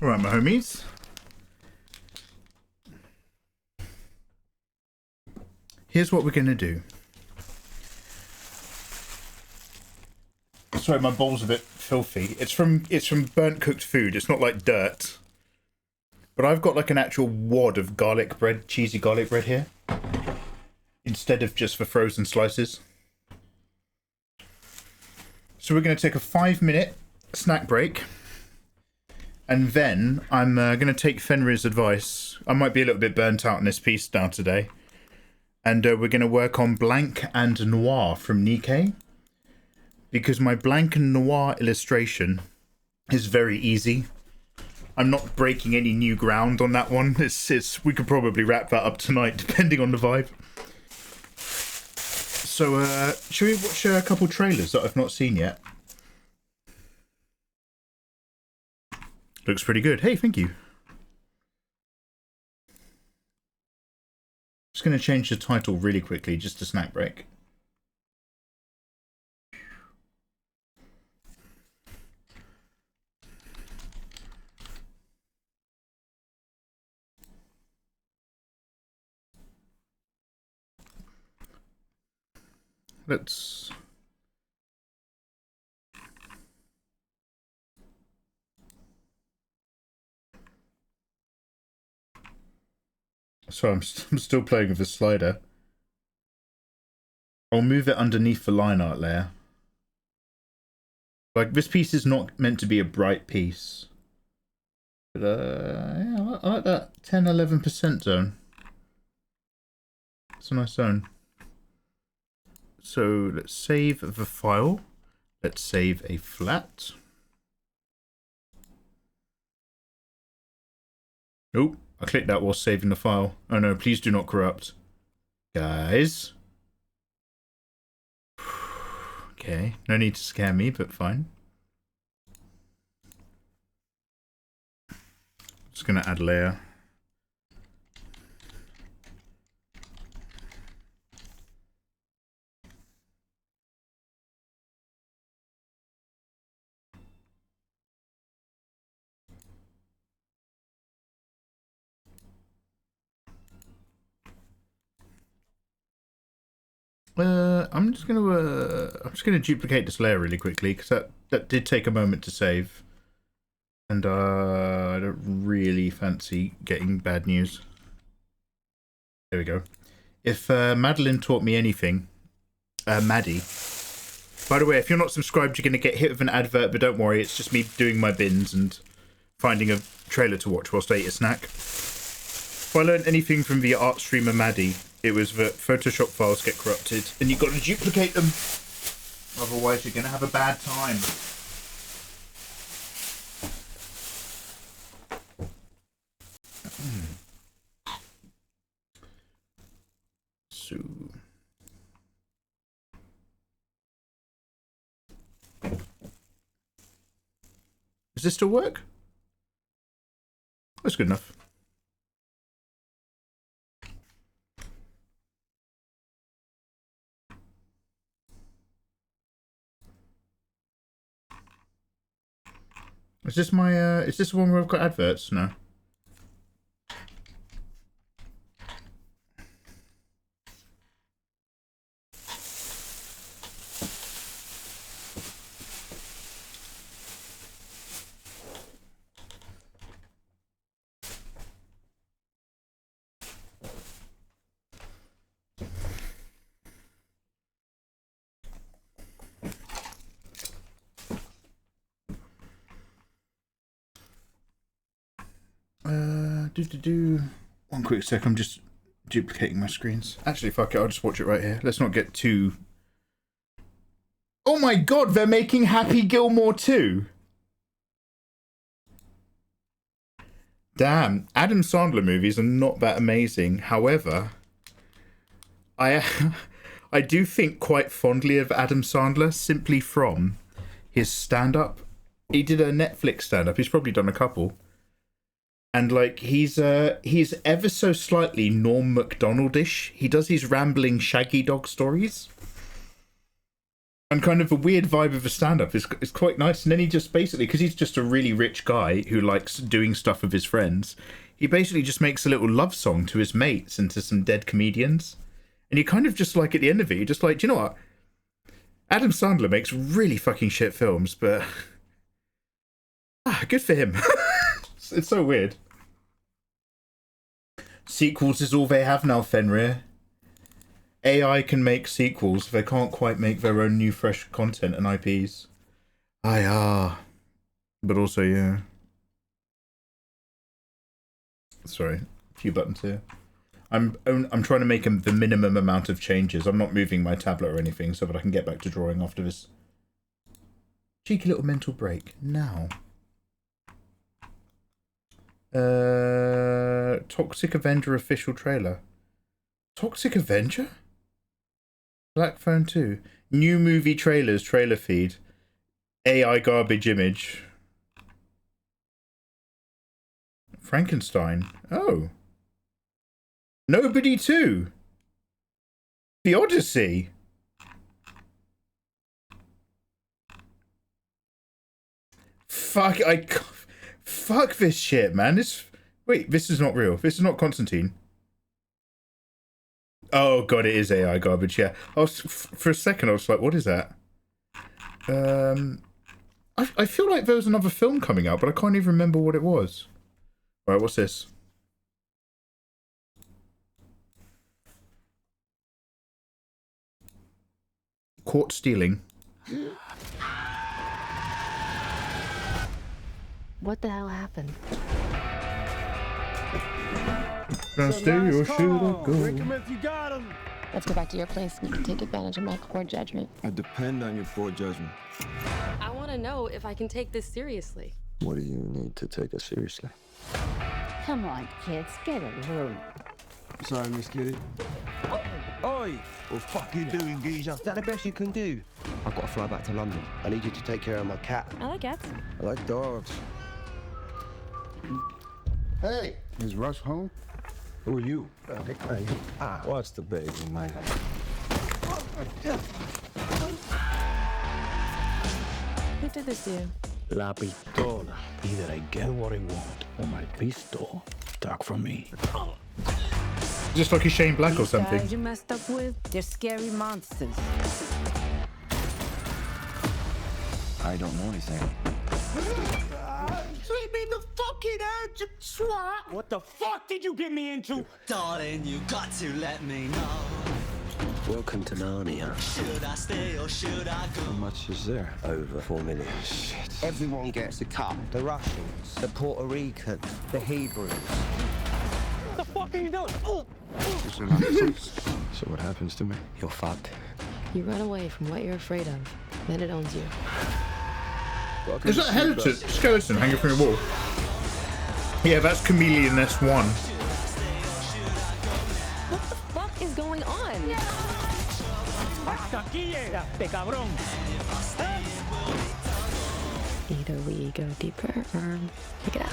All right, my homies. Here's what we're going to do. Sorry, my bowl's a bit filthy. It's from burnt cooked food. It's not like dirt. But I've got like an actual wad of garlic bread, cheesy garlic bread here. Instead of just for frozen slices. So we're going to take a 5-minute snack break. And then I'm going to take Fenrir's advice. I might be a little bit burnt out on this piece now today. And we're going to work on blank and noir from Nikkei. Because my blank and noir illustration is very easy. I'm not breaking any new ground on that one. We could probably wrap that up tonight, depending on the vibe. So, should we watch a couple trailers that I've not seen yet? Looks pretty good. Hey, thank you. Just going to change the title really quickly, just a snack break. Let's... Sorry, I'm still playing with the slider. I'll move it underneath the line art layer. Like, this piece is not meant to be a bright piece. But, yeah, I like that 10-11% zone. It's a nice zone. So let's save the file. Let's save a flat. Oh, I clicked that while saving the file. Oh no, please do not corrupt. Guys. Okay, no need to scare me, but fine. Just gonna add a layer. I'm just gonna duplicate this layer really quickly because that did take a moment to save, and I don't really fancy getting bad news. There we go. If Madeline taught me anything, Maddie. By the way, if you're not subscribed, you're gonna get hit with an advert, but don't worry, it's just me doing my bins and finding a trailer to watch whilst I eat a snack. If I learned anything from the art streamer Maddie, it was that Photoshop files get corrupted and you've got to duplicate them. Otherwise, you're going to have a bad time. So... Does this still work? That's good enough. Is this my, is this the one where I've got adverts? No. One quick sec, I'm just duplicating my screens. Actually, fuck it, I'll just watch it right here. Let's not get too... Oh my god, they're making Happy Gilmore 2! Damn, Adam Sandler movies are not that amazing. However, I do think quite fondly of Adam Sandler simply from his stand-up. He did a Netflix stand-up, he's probably done a couple. And like he's ever so slightly Norm Macdonald-ish. He does these rambling Shaggy Dog stories. And kind of a weird vibe of a stand-up is quite nice. And then he just basically, because he's just a really rich guy who likes doing stuff with his friends, he basically just makes a little love song to his mates and to some dead comedians. And you kind of just like, at the end of it, you're just like, do you know what? Adam Sandler makes really fucking shit films, but good for him. It's so weird. Sequels is all they have now, Fenrir. AI can make sequels. They can't quite make their own new fresh content and IPs. But also, yeah. Sorry, a few buttons here. I'm trying to make the minimum amount of changes. I'm not moving my tablet or anything so that I can get back to drawing after this cheeky little mental break. Now. Toxic Avenger official trailer. Toxic Avenger? Black Phone 2. New movie trailers, trailer feed. AI garbage image. Frankenstein. Oh. Nobody 2. The Odyssey. Fuck this shit, man. Wait, this is not real. This is not Constantine. Oh god, it is AI garbage. Yeah, for a second I was like, what is that? I feel like there was another film coming out, but I can't even remember what it was. All right, what's this? Caught stealing. What the hell happened? Gonna stay or should I go? If you got him. Let's go back to your place and you can take advantage of my poor judgment. I depend on your poor judgment. I want to know if I can take this seriously. What do you need to take us seriously? Come on, kids, get a room. Sorry, Miss Kitty. Oi! What the fuck you doing, geezer? Is that the best you can do? I've got to fly back to London. I need you to take care of my cat. I like cats. I like dogs. Hey! Is Russ home? Who are you? What's the baby, man? Who did this to you? La pistola. Either I get what I want or my pistol stuck from me. Just like a Shane Black or something. Guys you messed up with, they're scary monsters. I don't know anything. Sweep me the fucking edge, swat! What the fuck did you get me into? Darling, you got to let me know. Welcome to Narnia. Should I stay or should I go? How much is there? Over 4 million. Shit. Everyone gets a cut. The Russians, the Puerto Ricans, the Hebrews. What the fuck are you doing? Oh. So what happens to me? You're fucked. You run away from what you're afraid of, then it owns you. Is that a skeleton hanging from your wall? Yeah, that's Chameleon S1. What the fuck is going on? Hasta aquí llegaste, cabrón. Either we go deeper or pick it up.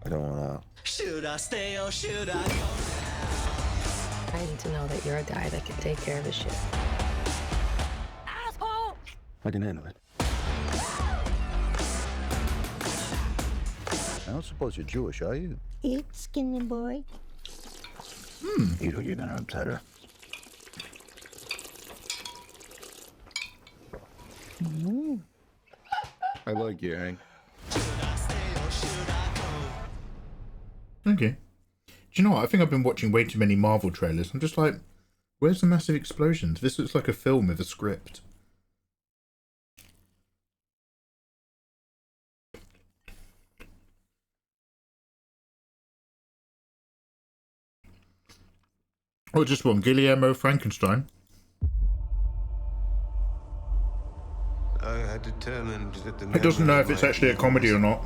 I don't want out. Should I stay or should I go? I need to know that you're a guy that can take care of his shit. Asshole! I can handle it. I don't suppose you're Jewish, are you? Eat, skinny boy. You know you're gonna upset her. I like you, Hank. Okay. Do you know what? I think I've been watching way too many Marvel trailers. I'm just like, where's the massive explosions? This looks like a film with a script. Oh, just one. Guillermo Frankenstein. I had determined that the It doesn't know if it's actually a comedy or not.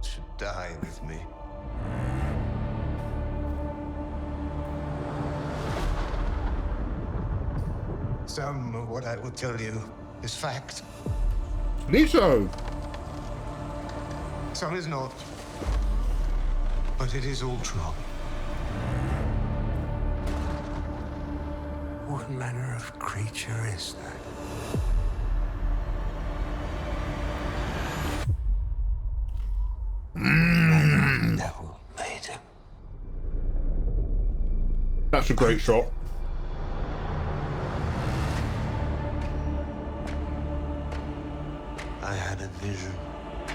should die with me. Some of what I will tell you is fact. Lisa! Some is not. But it is all true. What manner of creature is that? The devil made him. That's a great shot. I had a vision.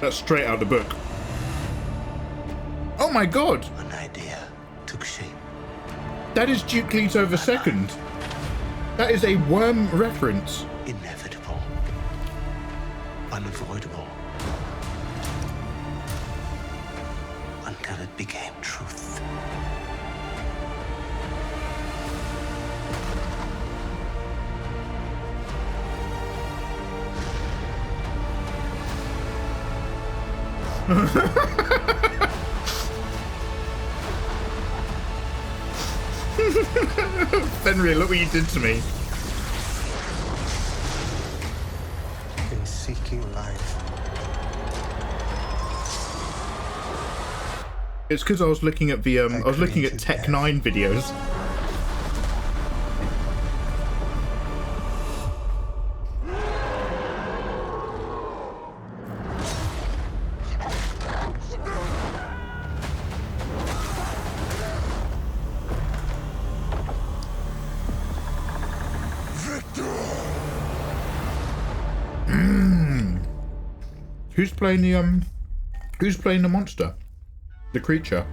That's straight out of the book. Oh my god! An idea took shape. That is Duke Leto II. That is a worm reference. Inevitable. Unavoidable. Until it became truth. Fenrir, look what you did to me. In seeking life. It's because I was looking at the I was looking at Tech 9 videos. Who's playing the monster? The creature.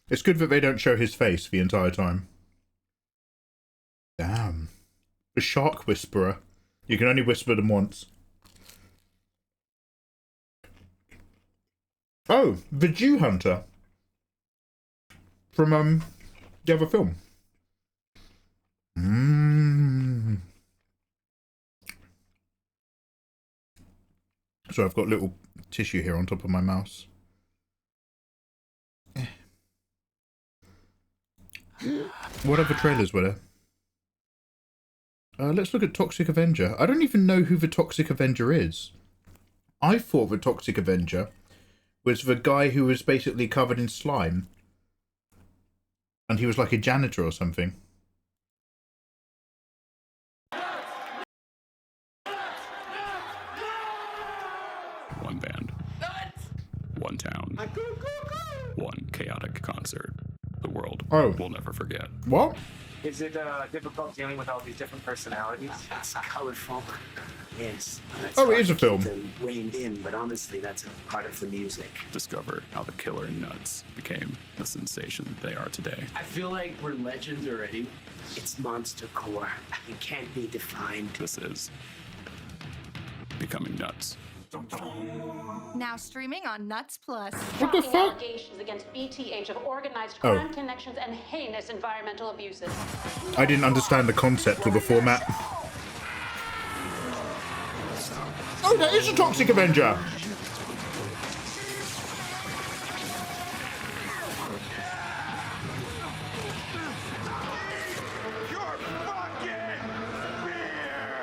It's good that they don't show his face the entire time. Damn. The Shark Whisperer. You can only whisper them once. Oh, the Jew Hunter. From the other film. So I've got little tissue here on top of my mouse. What other trailers were there? Let's look at Toxic Avenger. I don't even know who the Toxic Avenger is. I thought the Toxic Avenger was the guy who was basically covered in slime. And he was like a janitor or something. One band. One town. One chaotic concert. The world will never forget. What? Is it difficult dealing with all these different personalities? It's colorful. Yes. Oh, it is a film. Reined in, but honestly, that's a part of the music. Discover how the killer nuts became the sensation they are today. I feel like we're legends already. It's monster core. It can't be defined. This is Becoming Nuts. Now streaming on Nuts Plus. What the fuck? Allegations against BTH of organized crime connections and heinous environmental abuses. I didn't understand the concept or the format. Oh, that is a Toxic Avenger!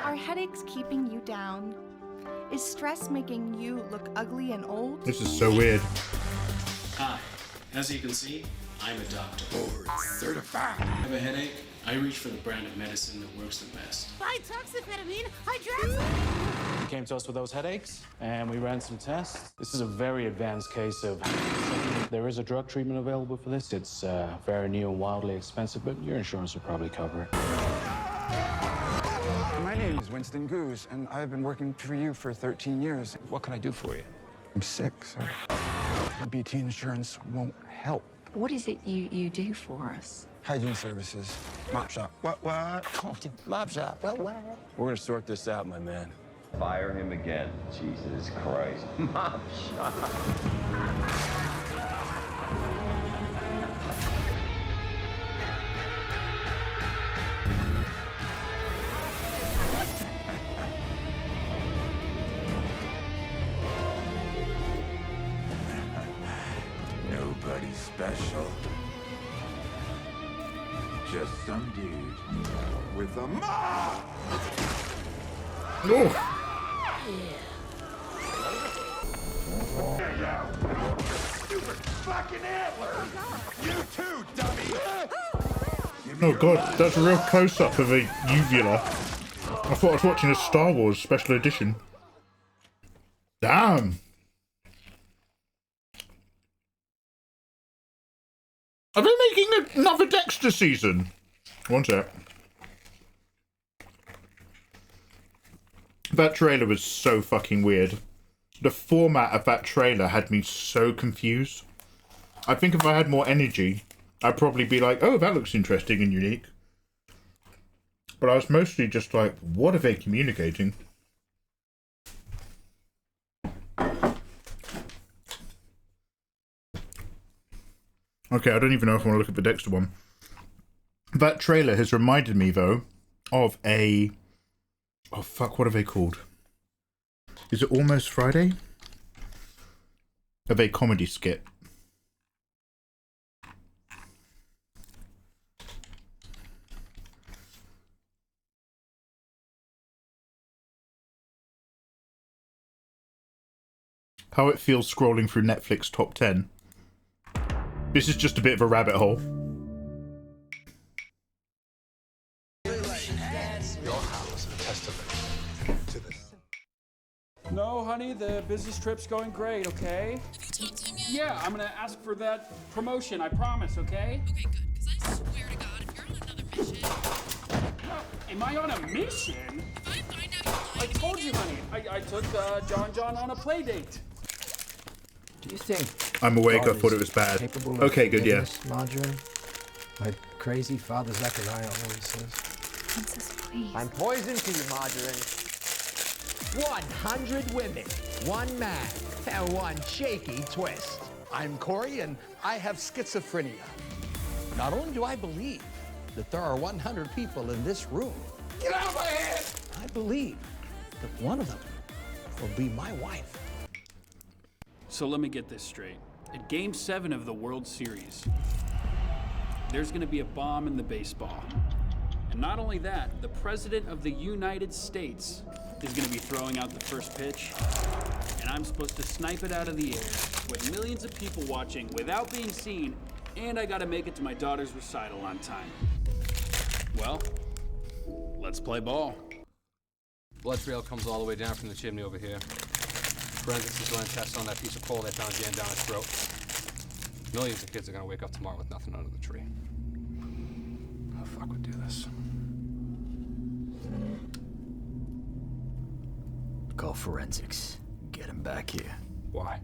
Are headaches keeping you down? Is stress making you look ugly and old? This is so weird. Hi. As you can see, I'm a doctor. Certified. I have a headache. I reach for the brand of medicine that works the best. Hydroxyphetamine, hydroxy. Came to us with those headaches, and we ran some tests. This is a very advanced case of... There is a drug treatment available for this. It's very new and wildly expensive, but your insurance will probably cover it. My name is Winston Goose, and I've been working for you for 13 years. What can I do for you? I'm sick, sir. BT insurance won't help. What is it you do for us? Hygiene services. Mop shop. What? Mop shop. What? We're gonna sort this out, my man. Fire him again. Jesus Christ. Mop shop. Nobody special. Just some dude with a mop. Oh. Stupid fucking antlers! You too, dummy! Oh god, that's a real close-up of a uvula. I thought I was watching a Star Wars special edition. Damn! Are they making another Dexter season? One sec. That trailer was so fucking weird. The format of that trailer had me so confused. I think if I had more energy, I'd probably be like, oh, that looks interesting and unique. But I was mostly just like, what are they communicating? Okay, I don't even know if I want to look at the Dexter one. That trailer has reminded me, though, of a... Oh, fuck, what are they called? Is it Almost Friday? Of a comedy skit. How it feels scrolling through Netflix top 10. This is just a bit of a rabbit hole. No, honey, the business trip's going great, okay? Yeah, I'm gonna ask for that promotion, I promise, okay? Okay, good, because I swear to God, if you're on another mission... Am I on a mission? If I find out you're I told you, honey. I took John on a play date. Do you think I'm awake, I thought it was bad. Okay, good, yeah. Margarine? My crazy father Zachariah always says. Princess, please. I'm poison to you, Margarine. 100 women, one man, and one shaky twist. I'm Corey, and I have schizophrenia. Not only do I believe that there are 100 people in this room, get out of my head! I believe that one of them will be my wife. So let me get this straight. At Game 7 of the World Series, there's gonna be a bomb in the baseball. And not only that, the President of the United States is gonna be throwing out the first pitch, and I'm supposed to snipe it out of the air with millions of people watching without being seen, and I gotta make it to my daughter's recital on time. Well, let's play ball. Blood trail comes all the way down from the chimney over here. Forensics is doing tests on that piece of coal they found jammed down his throat. Millions of kids are gonna wake up tomorrow with nothing under the tree. How the fuck would do this? Call forensics. Get him back here. Why?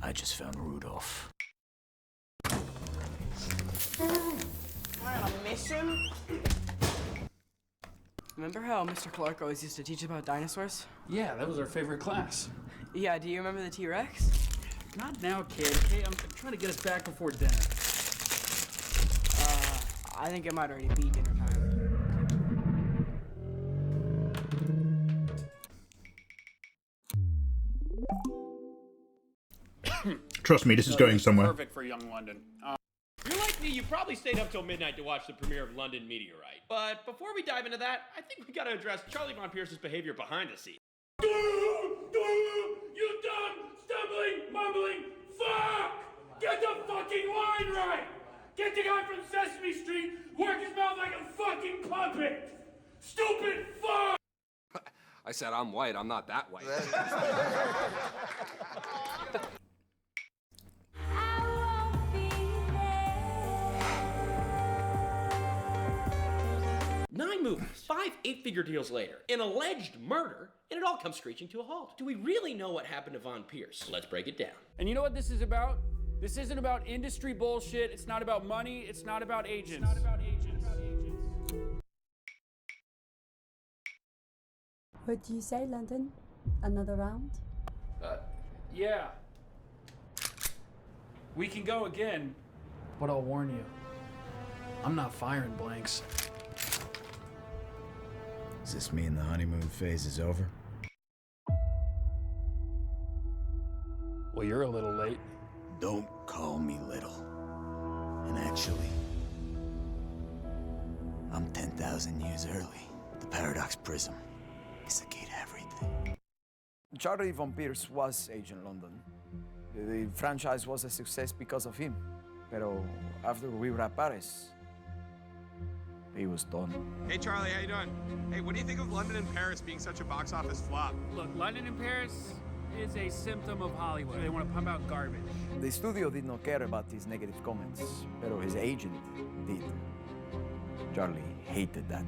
I just found Rudolph. Am I on a mission? Remember how Mr. Clark always used to teach about dinosaurs? Yeah, that was our favorite class. Yeah, do you remember the T-Rex? Not now, kid. Okay, I'm trying to get us back before dinner. I think it might already be dinner time. Trust me, this is going somewhere. Perfect for young London. You're like me, you probably stayed up till midnight to watch the premiere of London Meteorite. But before we dive into that, I think we gotta address Charlie Von Pierce's behavior behind the scenes. You dumb, stumbling, mumbling, fuck! Get the fucking line right! Get the guy from Sesame Street, work his mouth like a fucking puppet! Stupid fuck! I said I'm white, I'm not that white. 9 movies, 5 8-figure deals later, an alleged murder, and it all comes screeching to a halt. Do we really know what happened to Von Pierce? Let's break it down. And you know what this is about? This isn't about industry bullshit. It's not about money. It's not about agents. It's not about agents. What do you say, London? Another round? Yeah. We can go again, but I'll warn you. I'm not firing blanks. Does this mean the honeymoon phase is over? Well, you're a little late. Don't call me little. And actually, I'm 10,000 years early. The paradox prism is the key to everything. Charlie Von Pierce was Agent London. The franchise was a success because of him. Pero after we wrapped Paris, he was done. Hey Charlie, how you doing? Hey, what do you think of London and Paris being such a box office flop? Look, London and Paris is a symptom of Hollywood. They want to pump out garbage. The studio did not care about these negative comments, pero his agent did. Charlie hated that.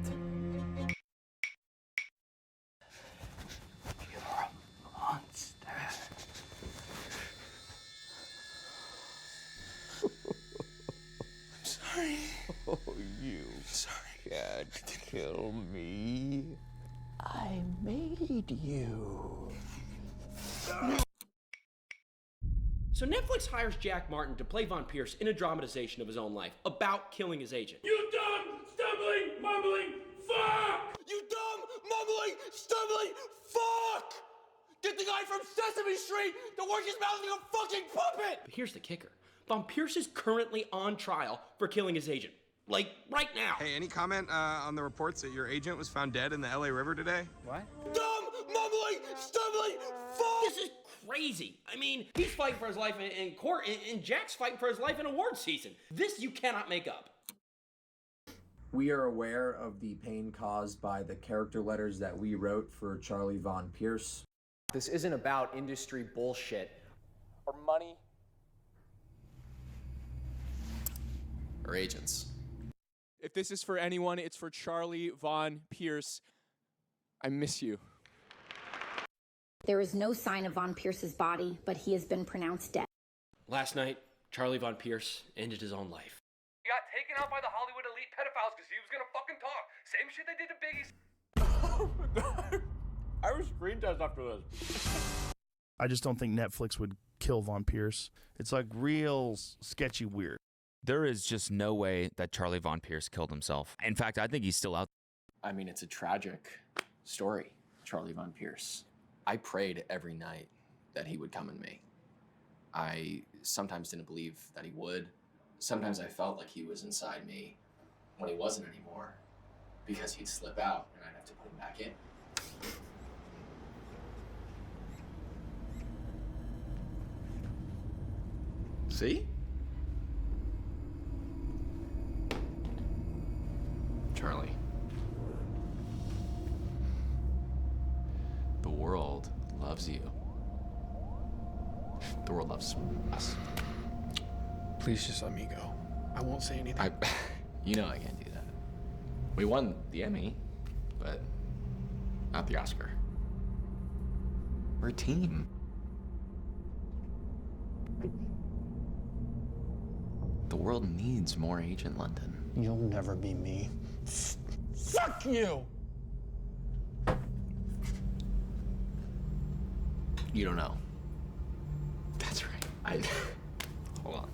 Oh, you can't kill me. I made you. So Netflix hires Jack Martin to play Von Pierce in a dramatization of his own life about killing his agent. You dumb, stumbling, mumbling, fuck! You dumb, mumbling, stumbling, fuck! Get the guy from Sesame Street to work his mouth like a fucking puppet! But here's the kicker. Von Pierce is currently on trial for killing his agent. Like, right now. Hey, any comment on the reports that your agent was found dead in the LA River today? What? Dumb, mumbling, stumbling, fuck! This is crazy. I mean, he's fighting for his life in court, and Jack's fighting for his life in award season. This you cannot make up. We are aware of the pain caused by the character letters that we wrote for Charlie Von Pierce. This isn't about industry bullshit or money or agents. If this is for anyone, it's for Charlie Von Pierce. I miss you. There is no sign of Von Pierce's body, but he has been pronounced dead. Last night, Charlie Von Pierce ended his own life. He got taken out by the Hollywood elite pedophiles because he was gonna fucking talk. Same shit they did to Biggie's. I was screen test after this. I just don't think Netflix would kill Von Pierce. It's like real sketchy weird. There is just no way that Charlie Von Pierce killed himself. In fact, I think he's still out. I mean, it's a tragic story, Charlie Von Pierce. I prayed every night that he would come in me. I sometimes didn't believe that he would. Sometimes I felt like he was inside me when he wasn't anymore, because he'd slip out and I'd have to put him back in. See? Charlie. The world loves you. The world loves us. Please just let me go. I won't say anything. You know I can't do that. We won the Emmy, but not the Oscar. We're a team. The world needs more Agent London. You'll never be me. Fuck you! You don't know. That's right. Hold on.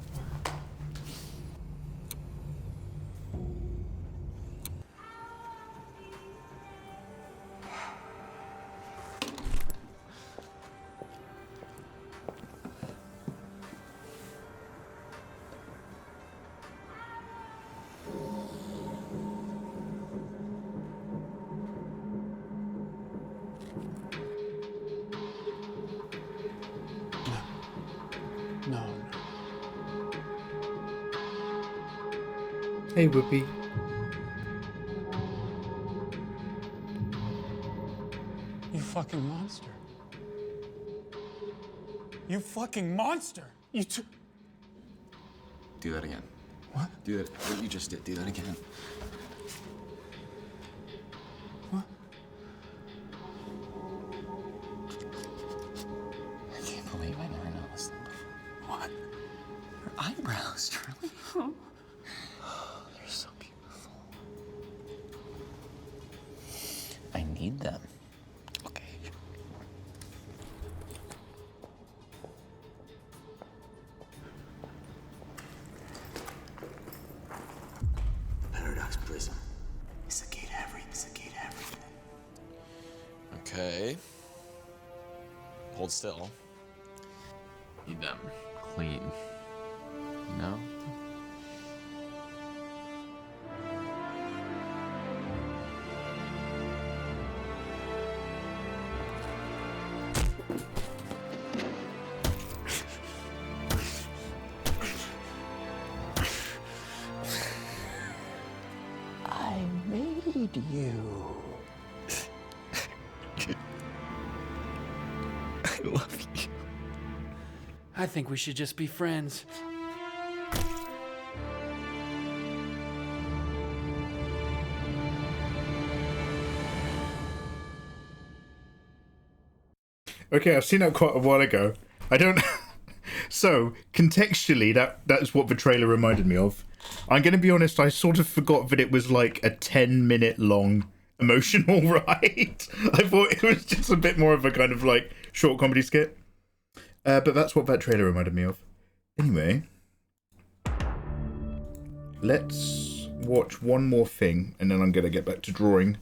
No. Hey, Whoopi. You fucking monster. You fucking monster. You took. Do that again. What? Do that. What you just did. Do that again. What? I can't believe I never noticed them. What? Your eyebrows, Charlie. They're so beautiful. I need them. Okay. Paradox prism. It's the key to everything. It's the key to everything. Okay. Hold still. Need them clean. You know? need you. I love you. I think we should just be friends. Okay, I've seen that quite a while ago. I don't... So, contextually, that's what the trailer reminded me of. I'm going to be honest, I sort of forgot that it was like a 10-minute long emotional ride. I thought it was just a bit more of a kind of like short comedy skit. But that's what that trailer reminded me of. Anyway, let's watch one more thing, and then I'm going to get back to drawing.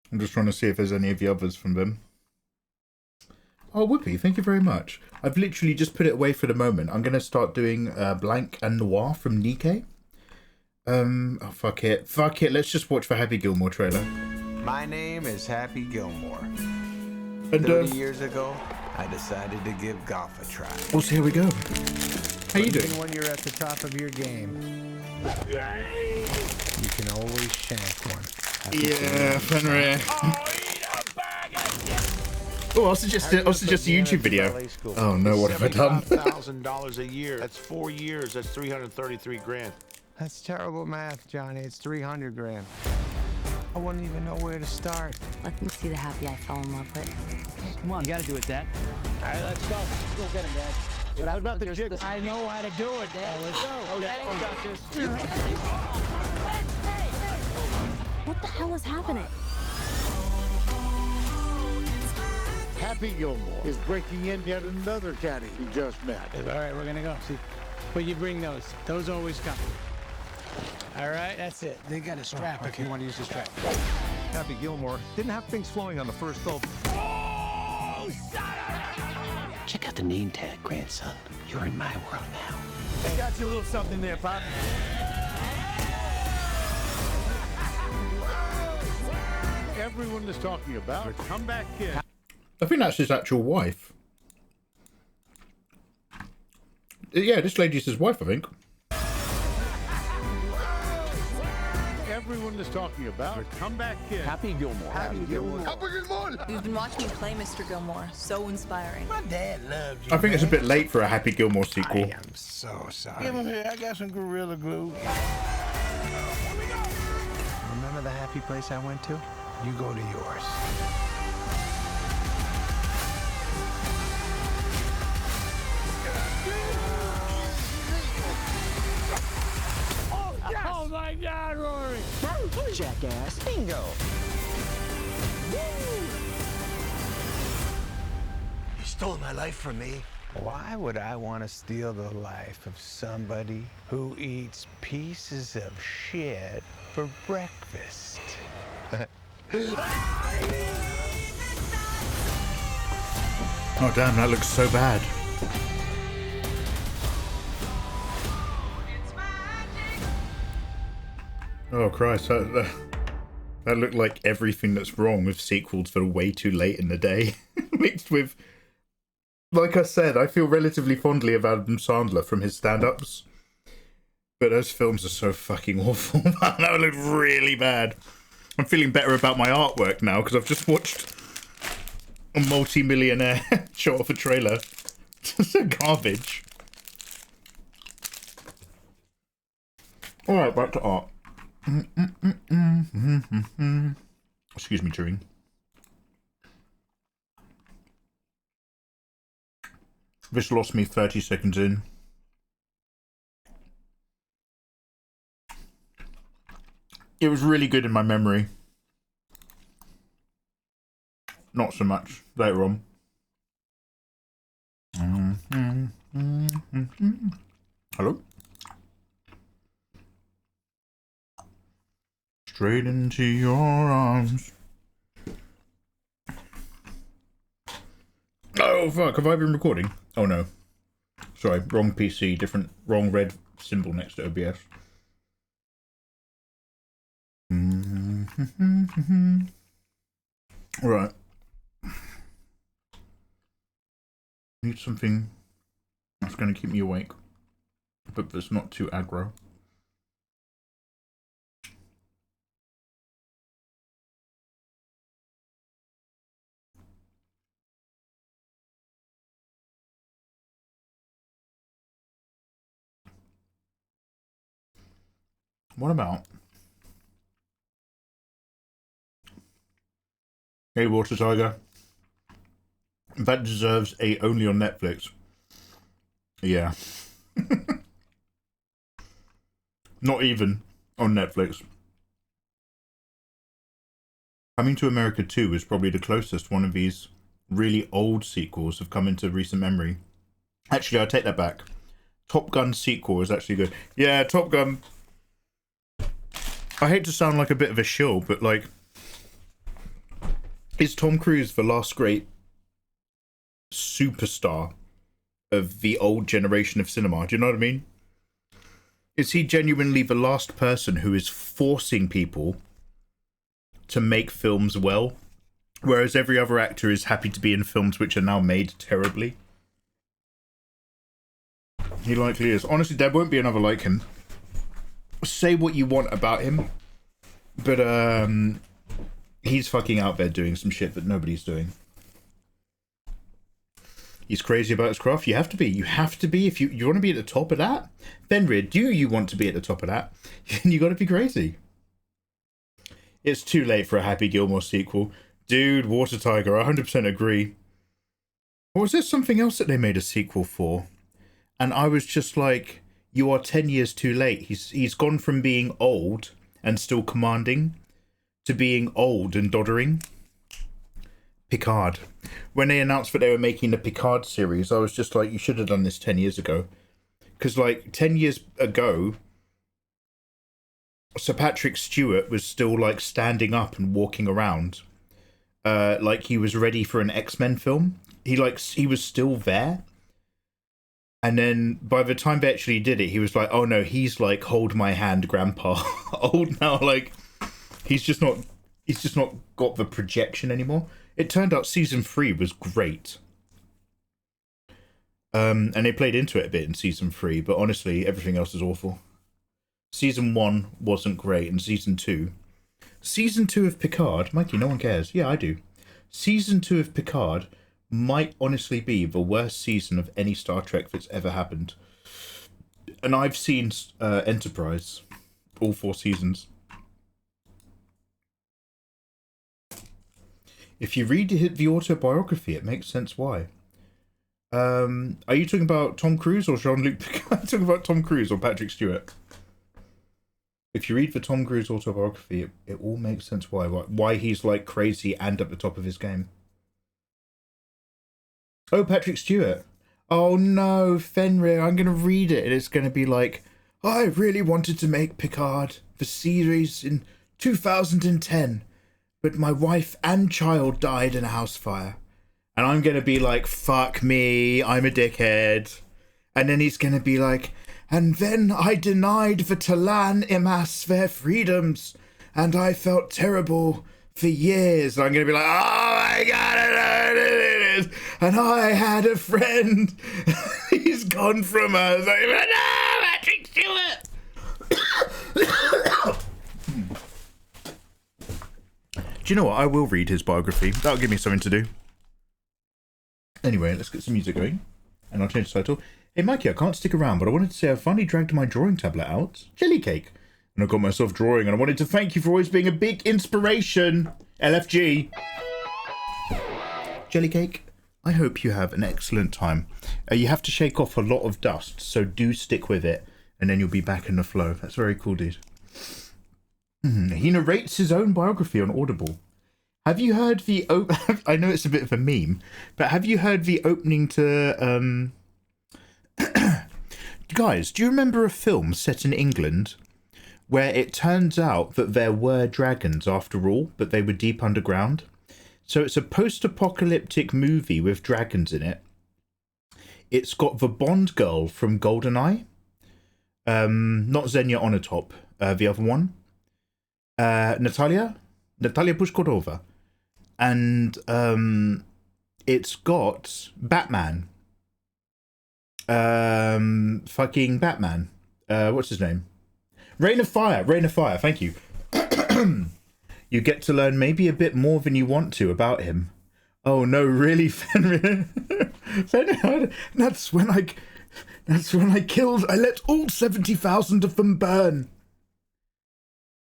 I'm just trying to see if there's any of the others from them. Oh, Whoopi, thank you very much. I've literally just put it away for the moment. I'm going to start doing Blank and Noir from Nikkei. Oh, fuck it. Fuck it. Let's just watch the Happy Gilmore trailer. My name is Happy Gilmore. And, 30 years ago, I decided to give golf a try. Well, so here we go. How you doing? Even when you're at the top of your game, you can always shank one. Yeah, Fenrir. Oh, I'll suggest a YouTube video. Oh no, what have I done? $75,000 a year. That's 4 years. That's 333 grand. That's terrible math, Johnny. It's 300 grand. I wouldn't even know where to start. Let me see the happy I fell in love with. Come on, you gotta do it, Dad. All right, let's go. Go get him, Dad. What about the jig? I know how to do it, Dad. Let's go. Oh, Dad, we got this. What the hell is happening? Happy Gilmore is breaking in yet another caddy he just met. All right, we're gonna go. See, but you bring those. Those always come. All right, that's it. They got a strap if you want to use the strap. Happy Gilmore didn't have things flowing on the first hole. Check out the name tag, grandson. You're in my world now. I got you a little something there, Pop. Everyone is talking about a comeback kid. I think that's his actual wife. Yeah, this lady's his wife, I think. Everyone is talking about a comeback kid. Happy Gilmore. Happy Gilmore. We've been watching you play, Mr. Gilmore. So inspiring. My dad loves you. I think it's a bit late for a Happy Gilmore sequel. I am so sorry. Give him here. I got some Gorilla Glue. Remember the happy place I went to? You go to yours. Oh my God, Rory! Jackass. Bingo. You stole my life from me. Why would I want to steal the life of somebody who eats pieces of shit for breakfast? Oh damn, that looks so bad. Oh Christ, that looked like everything that's wrong with sequels that are way too late in the day. Mixed with, like I said, I feel relatively fondly of Adam Sandler from his stand-ups. But those films are so fucking awful. That looked really bad. I'm feeling better about my artwork now because I've just watched a multi-millionaire shot off a trailer. Just a garbage. Alright, back to art. Excuse me, chewing. This lost me 30 seconds in. It was really good in my memory. Not so much later on. Hello? Straight into your arms. Oh, Oh fuck, have I been recording? Oh no. Sorry, wrong PC, wrong red symbol next to OBS. Right. Need something that's going to keep me awake, but that's not too aggro. What about Hey Water Tiger? That deserves a only on Netflix. Yeah. Not even on Netflix. Coming to America 2 is probably the closest one of these really old sequels have come into recent memory. Actually, I take that back. Top Gun sequel is actually good. Yeah, Top Gun. I hate to sound like a bit of a shill, but like, is Tom Cruise the last great superstar of the old generation of cinema? Do you know what I mean? Is he genuinely the last person who is forcing people to make films well, whereas every other actor is happy to be in films which are now made terribly? He likely is. Honestly, there won't be another like him. Say what you want about him, but he's fucking out there doing some shit that nobody's doing. He's crazy about his craft. You have to be. You have to be. If you want to be at the top of that, Fenrir, do you want to be at the top of that? You got to be crazy. It's too late for a Happy Gilmore sequel. Dude, Water Tiger, 100% agree. Or was there something else that they made a sequel for? And I was just like, you are 10 years too late. He's gone from being old and still commanding to being old and doddering. Picard. When they announced that they were making the Picard series, I was just like, you should have done this 10 years ago. Because like 10 years ago, Sir Patrick Stewart was still like standing up and walking around. Like he was ready for an X-Men film. He was still there. And then by the time they actually did it, he was like, oh no, he's like, hold my hand, grandpa. Old now, like, he's just not got the projection anymore. It turned out season 3 was great. And they played into it a bit in season 3, but honestly, everything else is awful. Season 1 wasn't great, and season 2 of Picard, Mikey, no one cares. Yeah, I do. Season 2 of Picard might honestly be the worst season of any Star Trek that's ever happened. And I've seen Enterprise, all 4 seasons. If you read the autobiography, it makes sense why. Are you talking about Tom Cruise or Jean-Luc Picard? Are you talking about Tom Cruise or Patrick Stewart? If you read the Tom Cruise autobiography, it all makes sense why he's like crazy and at the top of his game. Oh, Patrick Stewart. Oh no, Fenrir, I'm going to read it and it's going to be like, I really wanted to make Picard, the series, in 2010, but my wife and child died in a house fire. And I'm going to be like, fuck me, I'm a dickhead. And then he's going to be like, and then I denied the Talan Imas their freedoms, and I felt terrible for years. And I'm going to be like, oh my God, I know what it is. And I had a friend. He's gone from us. Like, no, Patrick Stewart. Do you know what? I will read his biography. That'll give me something to do. Anyway, let's get some music going. And I'll change the title. Hey Mikey, I can't stick around, but I wanted to say I finally dragged my drawing tablet out. Jelly cake. And I got myself drawing, and I wanted to thank you for always being a big inspiration. LFG. Jelly cake, I hope you have an excellent time. You have to shake off a lot of dust, so do stick with it, and then you'll be back in the flow. That's very cool, dude. He narrates his own biography on Audible. Have you heard the... I know it's a bit of a meme, but have you heard the opening to... Guys, do you remember a film set in England where it turns out that there were dragons after all, but they were deep underground? So it's a post-apocalyptic movie with dragons in it. It's got the Bond girl from GoldenEye. Not Xenia Onatop, the other one. Natalia Pushkorova. And it's got Batman. Fucking Batman. What's his name? Rain of Fire, thank you. You get to learn maybe a bit more than you want to about him. Oh no, really, Fenrir? Fenrir, that's when I let all 70,000 of them burn.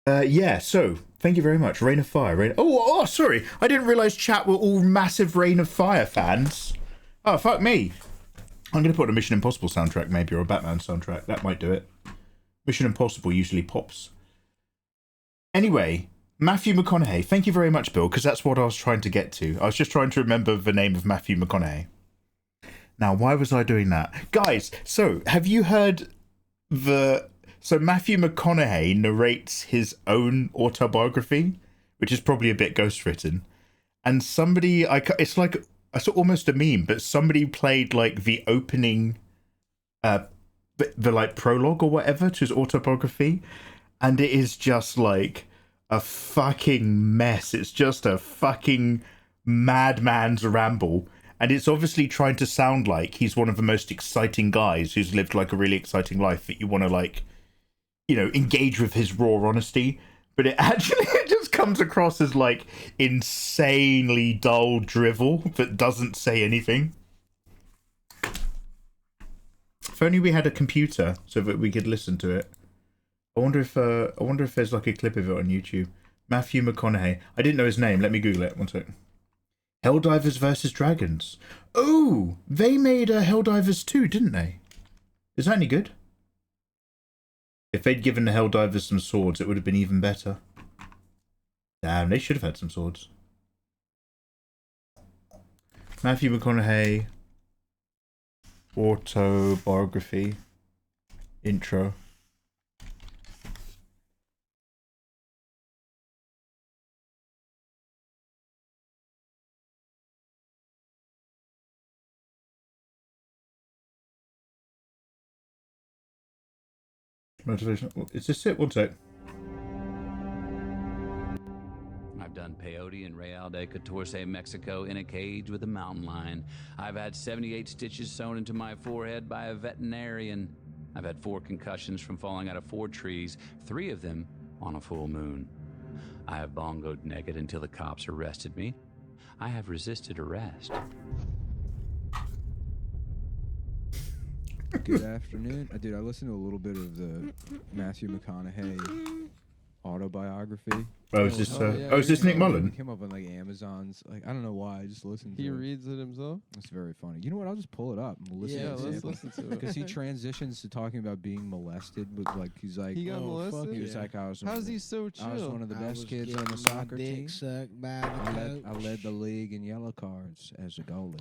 Yeah, so, thank you very much. Rain of Fire. Oh, sorry. I didn't realise chat were all massive Rain of Fire fans. Oh, fuck me. I'm going to put a Mission Impossible soundtrack maybe, or a Batman soundtrack. That might do it. Mission Impossible usually pops. Anyway, Matthew McConaughey. Thank you very much, Bill, because that's what I was trying to get to. I was just trying to remember the name of Matthew McConaughey. Now, why was I doing that? Guys, so, have you heard So Matthew McConaughey narrates his own autobiography, which is probably a bit ghostwritten. And somebody, it's like, it's almost a meme, but somebody played like the opening, the like prologue or whatever to his autobiography. And it is just like a fucking mess. It's just a fucking madman's ramble. And it's obviously trying to sound like he's one of the most exciting guys who's lived like a really exciting life that you want to like, you know, engage with his raw honesty. But it actually just comes across as like insanely dull drivel that doesn't say anything. If only we had a computer so that we could listen to it. I wonder if there's like a clip of it on YouTube. Matthew McConaughey. I didn't know his name. Let me Google it. One second. Helldivers vs. Dragons. Oh, they made a Helldivers 2, didn't they? Is that any good? If they'd given the Helldivers some swords, it would have been even better. Damn, they should have had some swords. Matthew McConaughey. Autobiography. Intro. Motivation. Is this it? One sec. I've done peyote in Real de Catorce, Mexico, in a cage with a mountain lion. I've had 78 stitches sewn into my forehead by a veterinarian. I've had 4 concussions from falling out of 4 trees, 3 of them on a full moon. I have bongoed naked until the cops arrested me. I have resisted arrest. Good afternoon. Dude, I listened to a little bit of the Matthew McConaughey autobiography. Oh, is this is this Nick Mullen? It came up on like Amazon's. Like, I don't know why. I just listened to it. He reads it himself? It's very funny. You know what? I'll just pull it up and listen to it. Let's listen to it. Because he transitions to talking about being molested. With like, he's like, he got molested? He was like, how's he so chill? I was one of the best kids on the soccer team. I led the league in yellow cards as a goalie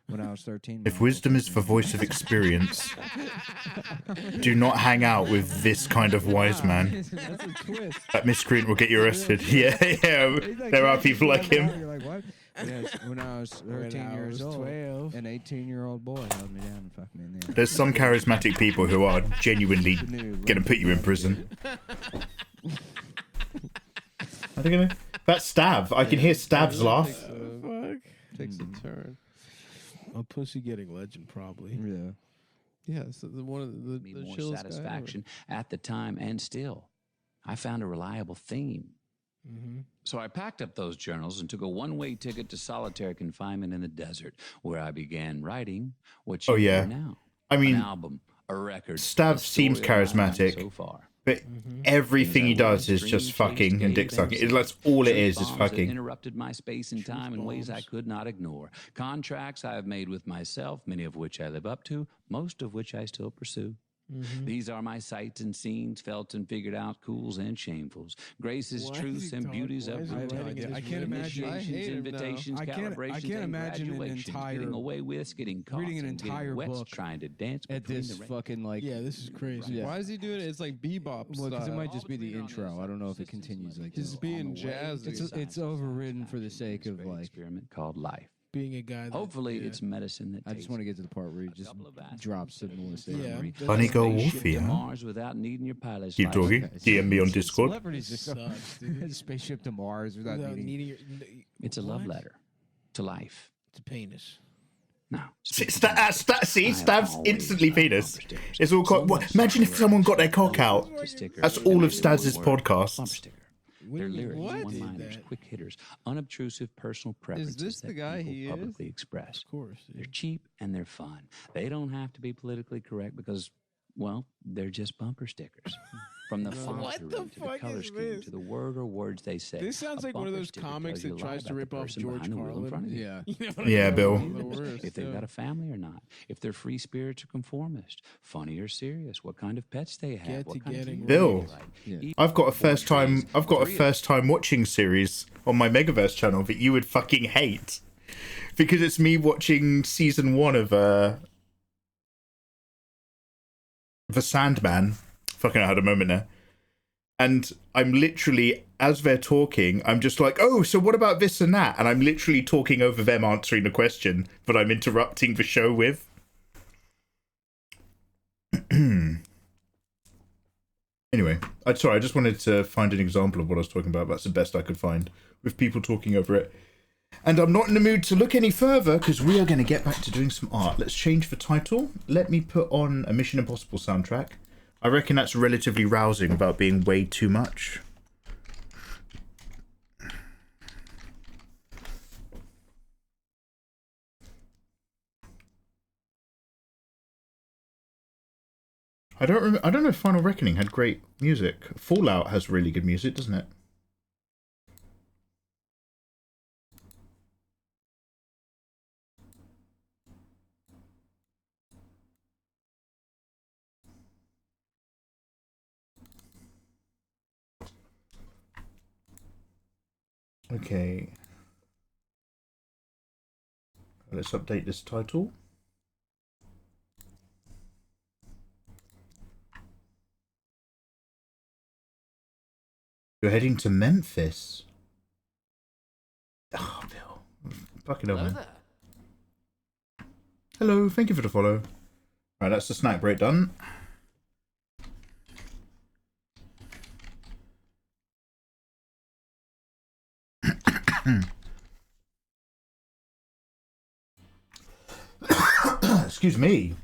when I was 13. If wisdom is the voice of experience, do not hang out with this kind of wise man. That's a twist. That miscreant will get you arrested. Yeah, there are people like him. You're like, what? Yes, when I was 13 years old, an 18-year-old boy held me down and fucked me in the ass. There's some charismatic people who are genuinely going to put you in prison. Are they gonna? That Stab. I can hear Stab's laugh. Takes a turn. A pussy getting legend, probably. Yeah. Yeah, so one of the more chillest satisfaction at the time and still. I found a reliable theme. Mm-hmm. So I packed up those journals and took a one-way ticket to solitary confinement in the desert, where I began writing what you hear now. I mean, an album, a record. Stab seems charismatic, so far. but everything he does is just fucking and dick sucking. That's all it is fucking. Interrupted my space and time in ways I could not ignore. Contracts I have made with myself, many of which I live up to, most of which I still pursue. These are my sights and scenes, felt and figured out, cools and shamefuls, graces, truths, and beauties of brutality. I can't imagine. Invitations, calibrations, I can't imagine an entire getting away with, getting caught, reading an entire book trying to dance at this fucking like. Yeah, this is crazy. Yeah. Why is he doing it? It's like bebop. Well, because it might just be the intro. I don't know if it continues like. He's being jazzy. It's overridden for the sake of like experiment called life. Being a guy. That, hopefully, it's medicine that. I just want to get to the part where he just drops some more. Funny girl Wolfie, huh? Mars without needing your pilot's Keep talking. DM me on Discord. Celebrities spaceship to Mars without needing your. It's a love letter to life. To penis. No. See, stabs instantly penis. It's all. Imagine if someone got their cock out. That's all of Stabs' podcasts. They're lyrics, one-liners, quick hitters, unobtrusive personal preferences. Is this the guy he is? Publicly express. Of course. They're cheap and they're fun. They don't have to be politically correct because, well, they're just bumper stickers. From the font to the color scheme to the word or words they say. This sounds like one of those comics that tries to rip off George Carlin. Yeah. Yeah, Bill. If they've got a family or not. If they're free spirits or conformist. Funny or serious. What kind of pets they have. What kind of Bill, I've got a first time watching series on my Megaverse channel that you would fucking hate. Because it's me watching season 1 of The Sandman. Fucking I had a moment there. And I'm literally, as they're talking, I'm just like, oh, so what about this and that? And I'm literally talking over them answering the question that I'm interrupting the show with. Anyway, I just wanted to find an example of what I was talking about. That's the best I could find with people talking over it. And I'm not in the mood to look any further because we are going to get back to doing some art. Let's change the title. Let me put on a Mission Impossible soundtrack. I reckon that's relatively rousing without being way too much. I don't know if Final Reckoning had great music. Fallout has really good music, doesn't it? Okay. Let's update this title. You're heading to Memphis. Oh, Bill. Fucking hell, man. Hello, thank you for the follow. Right, that's the snack break done. Excuse me.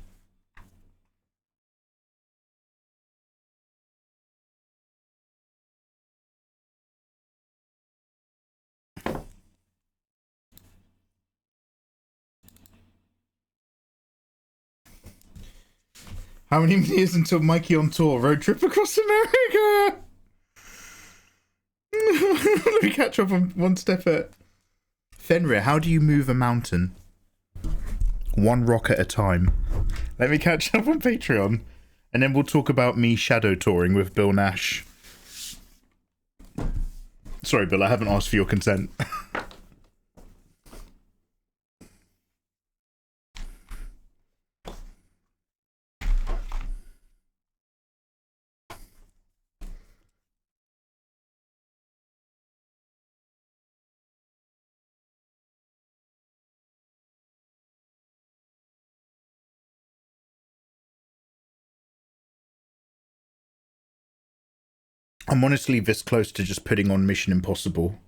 How many years until Mikey on tour? Road trip across America! Let me catch up on one step at Fenrir. How do you move a mountain? One rock at a time. Let me catch up on Patreon. And then we'll talk about me shadow touring with Bill Nash. Sorry, Bill, I haven't asked for your consent. I'm honestly this close to just putting on Mission Impossible.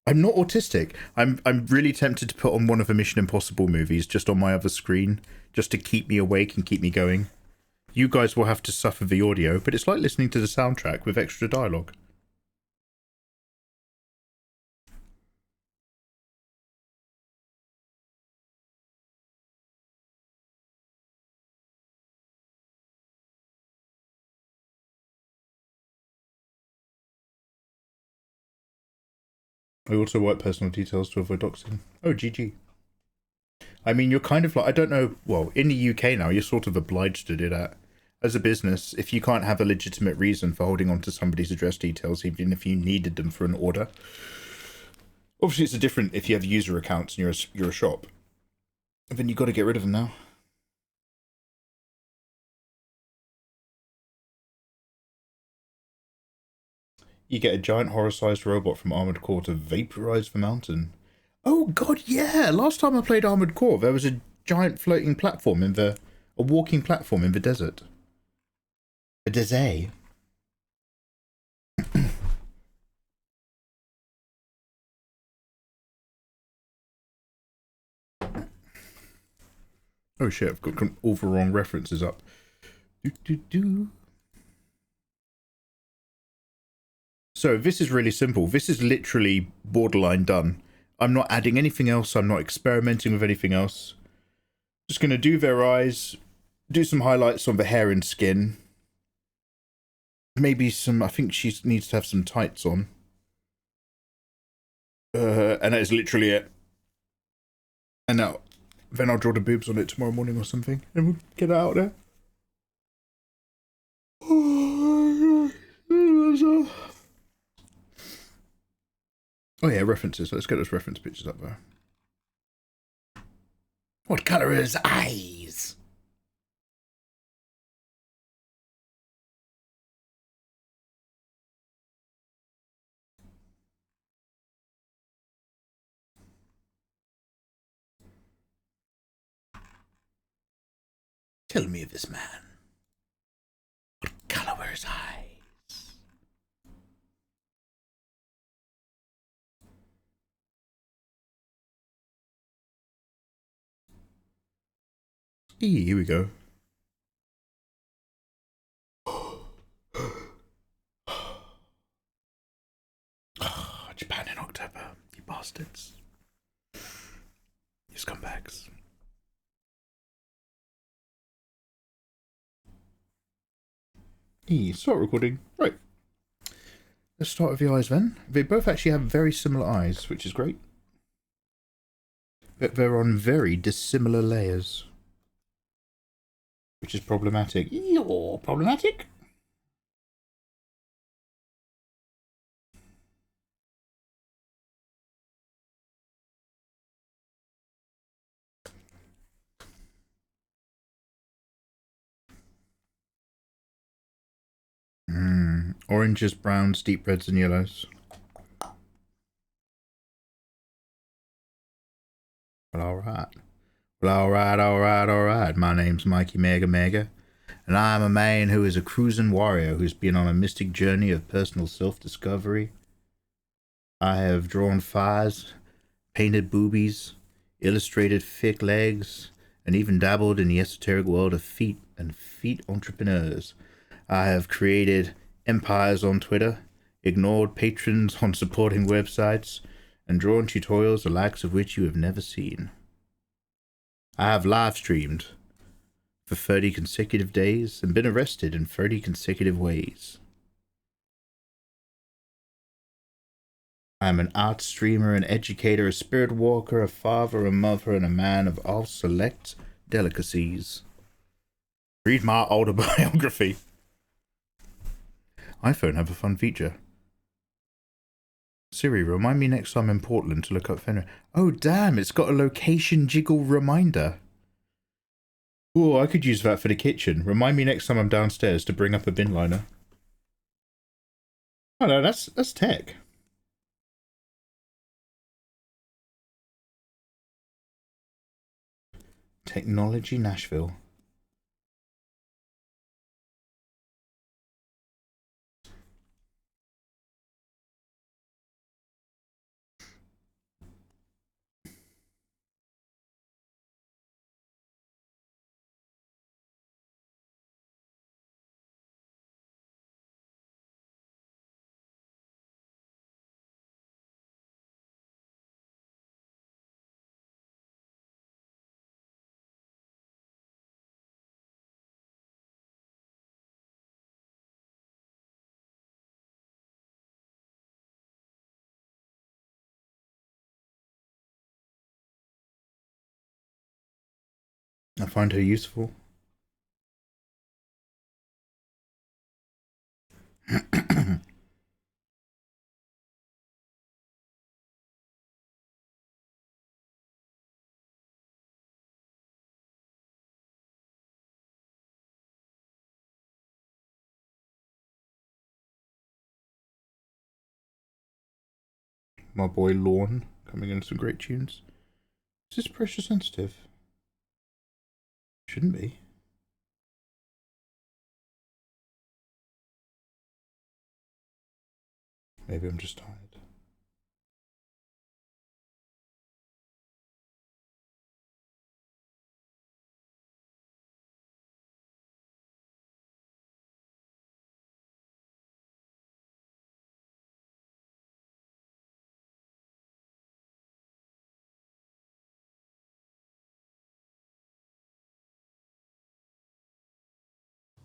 I'm not autistic. I'm really tempted to put on one of the Mission Impossible movies just on my other screen, just to keep me awake and keep me going. You guys will have to suffer the audio, but it's like listening to the soundtrack with extra dialogue. I also wipe personal details to avoid doxing. Oh, GG. I mean, you're kind of like, I don't know, well, in the UK now, you're sort of obliged to do that. as a business, if you can't have a legitimate reason for holding on to somebody's address details, even if you needed them for an order, obviously it's different if you have user accounts and you're a shop. Then you got to get rid of them now. You get a giant horror-sized robot from Armored Core to vaporize the mountain. Oh god, yeah! Last time I played Armored Core, there was a giant floating platform a walking platform in the desert. A desert. Oh shit, I've got all the wrong references up. So this is really simple. This is literally borderline done. I'm not adding anything else. I'm not experimenting with anything else. Just going to do their eyes, do some highlights on the hair and skin. Maybe some, I think she needs to have some tights on. And that is literally it. And now, then I'll draw the boobs on it tomorrow morning or something. And we'll get it out there. Oh yeah, references. Let's get those reference pictures up there. What colour are his eyes? Tell me of this man. What colour were his eyes? Here we go. Japan in October, you bastards. You scumbags. Start recording. Right. Let's start with the eyes then. They both actually have very similar eyes, which is great. But they're on very dissimilar layers. Which is problematic. You're problematic? Oranges, browns, deep reds and yellows. Well, alright. Well, alright. My name's Mikey Mega. And I'm a man who is a cruising warrior who's been on a mystic journey of personal self-discovery. I have drawn fires, painted boobies, illustrated thick legs, and even dabbled in the esoteric world of feet and feet entrepreneurs. I have created empires on Twitter, ignored patrons on supporting websites, and drawn tutorials the likes of which you have never seen. I have live streamed for 30 consecutive days and been arrested in 30 consecutive ways. I am an art streamer, an educator, a spirit walker, a father, a mother, and a man of all select delicacies. Read my autobiography. iPhone have a fun feature. Siri, remind me next time I'm in Portland to look up Fenrir. Oh damn, it's got a location jiggle reminder. Oh, I could use that for the kitchen. Remind me next time I'm downstairs to bring up a bin liner. Oh no, that's tech. Technology Nashville. I find her useful. My boy Lorne coming in some great tunes. Is this pressure sensitive? Shouldn't be. Maybe I'm just tired.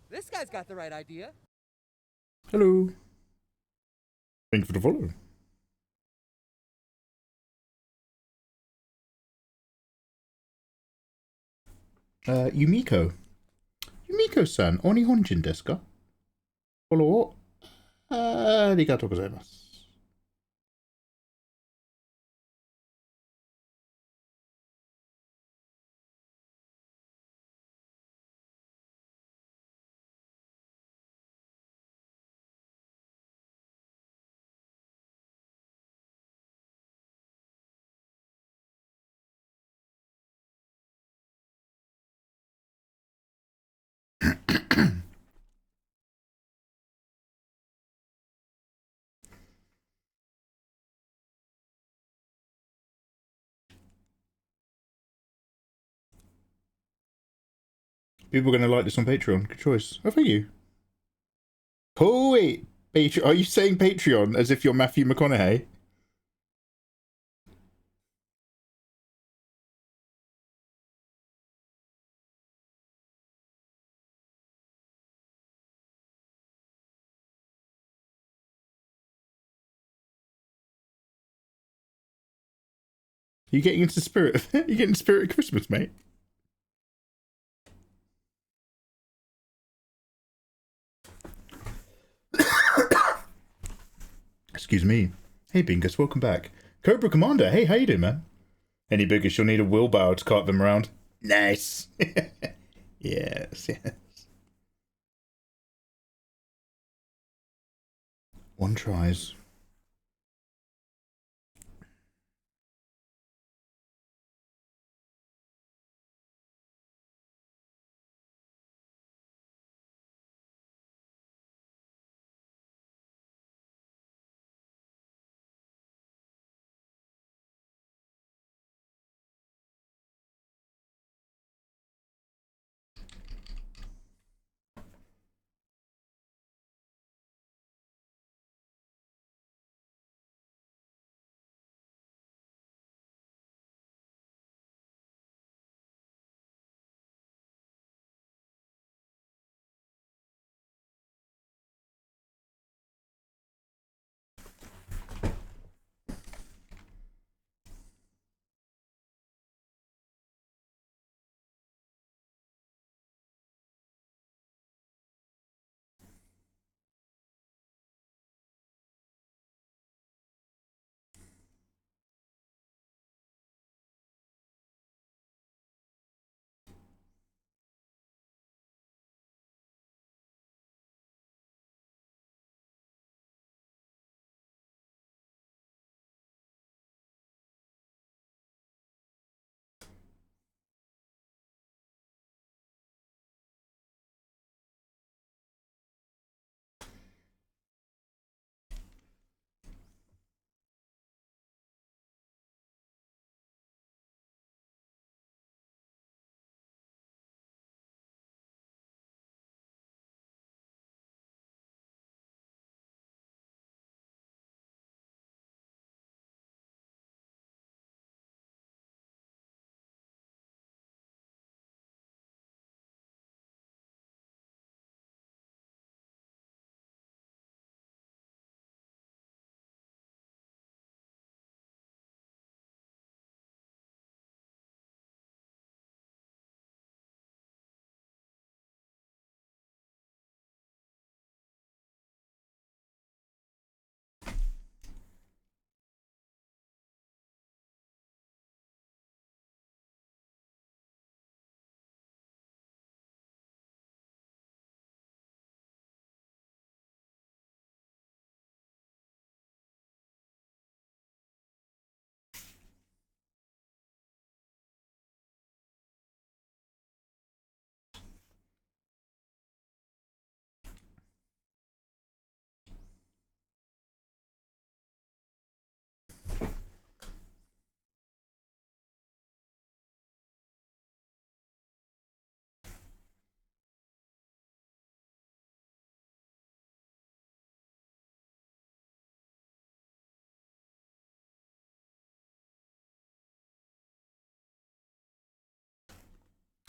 This guy's got the right idea. Hello. Thank you for the follow. Yumiko. Yumiko-san, oni honjin desu ka? Follow o arigatou gozaimasu. People are going to like this on Patreon. Good choice. Oh, thank you. Oh, wait. Are you saying Patreon as if you're Matthew McConaughey? You getting into spirit? You getting spirit of Christmas, mate? Excuse me. Hey, Bingus, welcome back. Cobra Commander, hey, how you doing, man? Any Bingus, you'll need a wheelbarrow to cart them around. Nice. Yes, yes. One tries.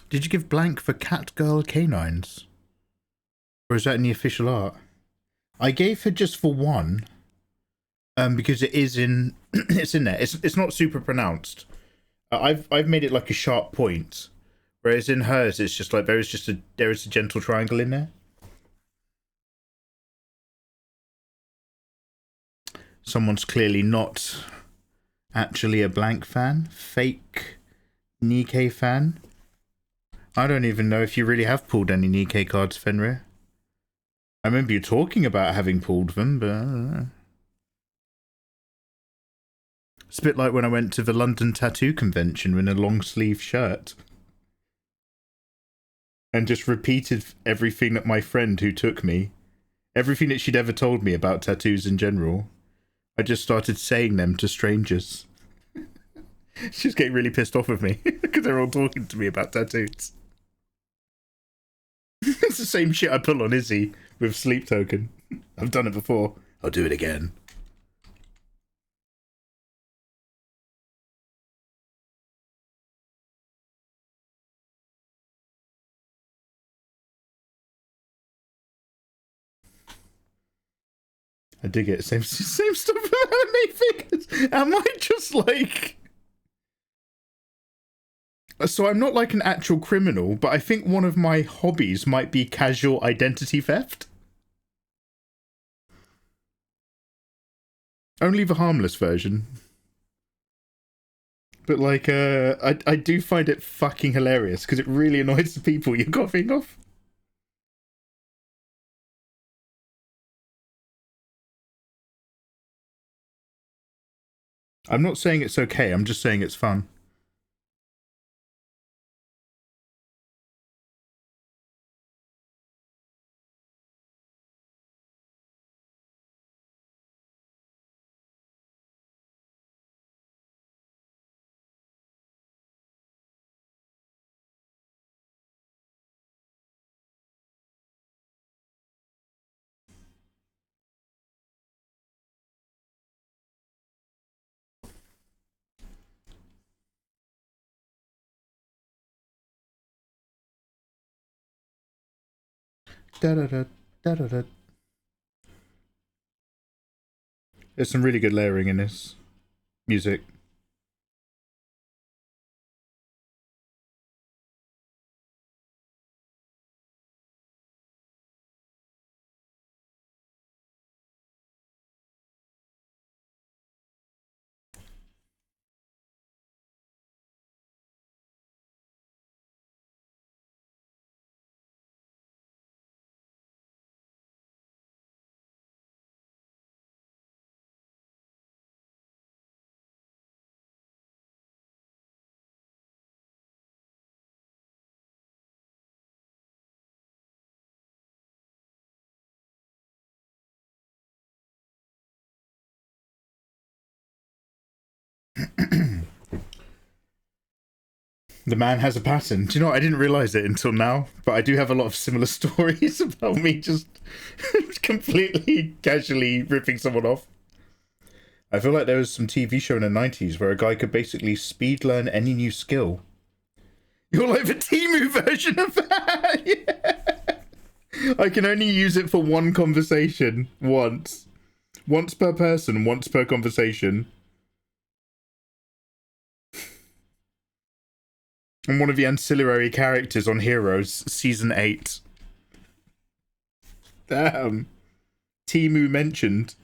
Did you give blank for cat girl canines? Or is that in the official art? I gave her just for one. Because it is in it's in there. It's not super pronounced. I've made it like a sharp point. Whereas in hers it's just like there is a gentle triangle in there. Someone's clearly not actually a blank fan. Fake Nikkei fan. I don't even know if you really have pulled any Nikkei cards, Fenrir. I remember you talking about having pulled them, but I don't know. It's a bit like when I went to the London Tattoo Convention in a long sleeve shirt. And just repeated everything that my friend who took me, everything that she'd ever told me about tattoos in general. I just started saying them to strangers. She's getting really pissed off with me because they're all talking to me about tattoos. It's the same shit I pull on Izzy with Sleep Token. I've done it before. I'll do it again. I dig it. Same stuff with anime figures. Am I just like... So I'm not like an actual criminal, but I think one of my hobbies might be casual identity theft. Only the harmless version. But like, I do find it fucking hilarious because it really annoys the people you're coughing off. I'm not saying it's okay, I'm just saying it's fun. Da-da-da, da-da-da. There's some really good layering in this music. The man has a pattern. Do you know what? I didn't realise it until now, but I do have a lot of similar stories about me just completely casually ripping someone off. I feel like there was some TV show in the 90s where a guy could basically speed learn any new skill. You're like the Temu version of that! Yeah. I can only use it for one conversation. Once. Once per person, once per conversation. I'm one of the ancillary characters on Heroes, Season 8. Damn. Temu mentioned.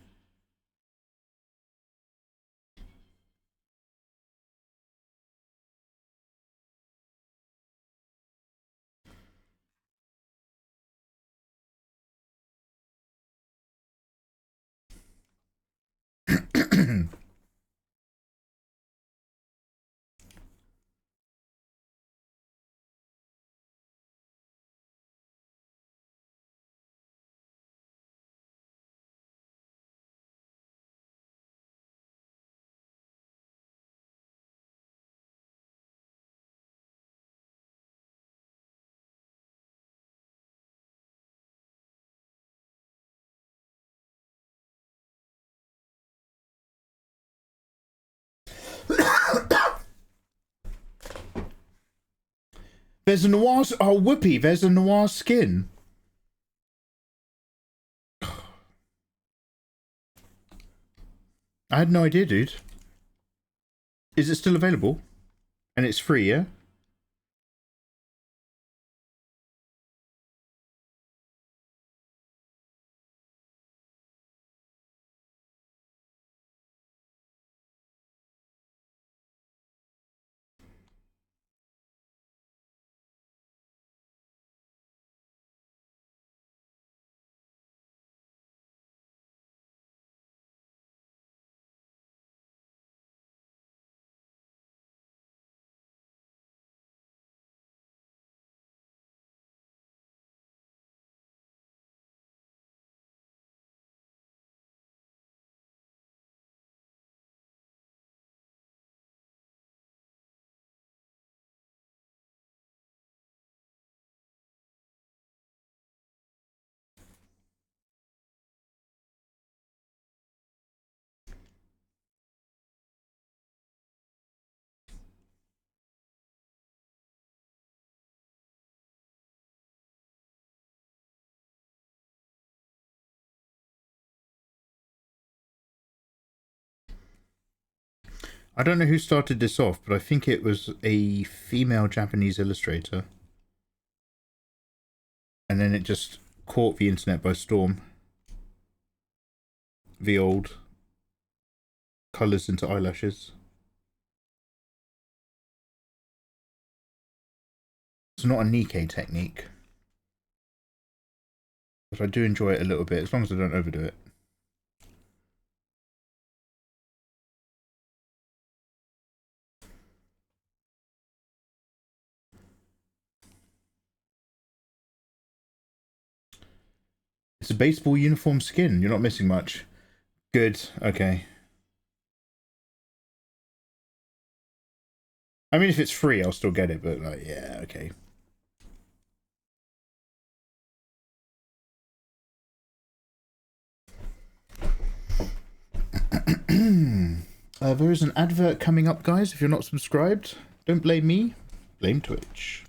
There's a noir... Oh, whoopee, there's a noir skin. I had no idea, dude. Is it still available? And it's free, yeah? I don't know who started this off, but I think it was a female Japanese illustrator. And then it just caught the internet by storm. The old colours into eyelashes. It's not a Nikkei technique. But I do enjoy it a little bit, as long as I don't overdo it. It's a baseball uniform skin. You're not missing much. Good. Okay. I mean, if it's free, I'll still get it, but like, yeah, okay. There is an advert coming up, guys. If you're not subscribed, don't blame me. Blame Twitch.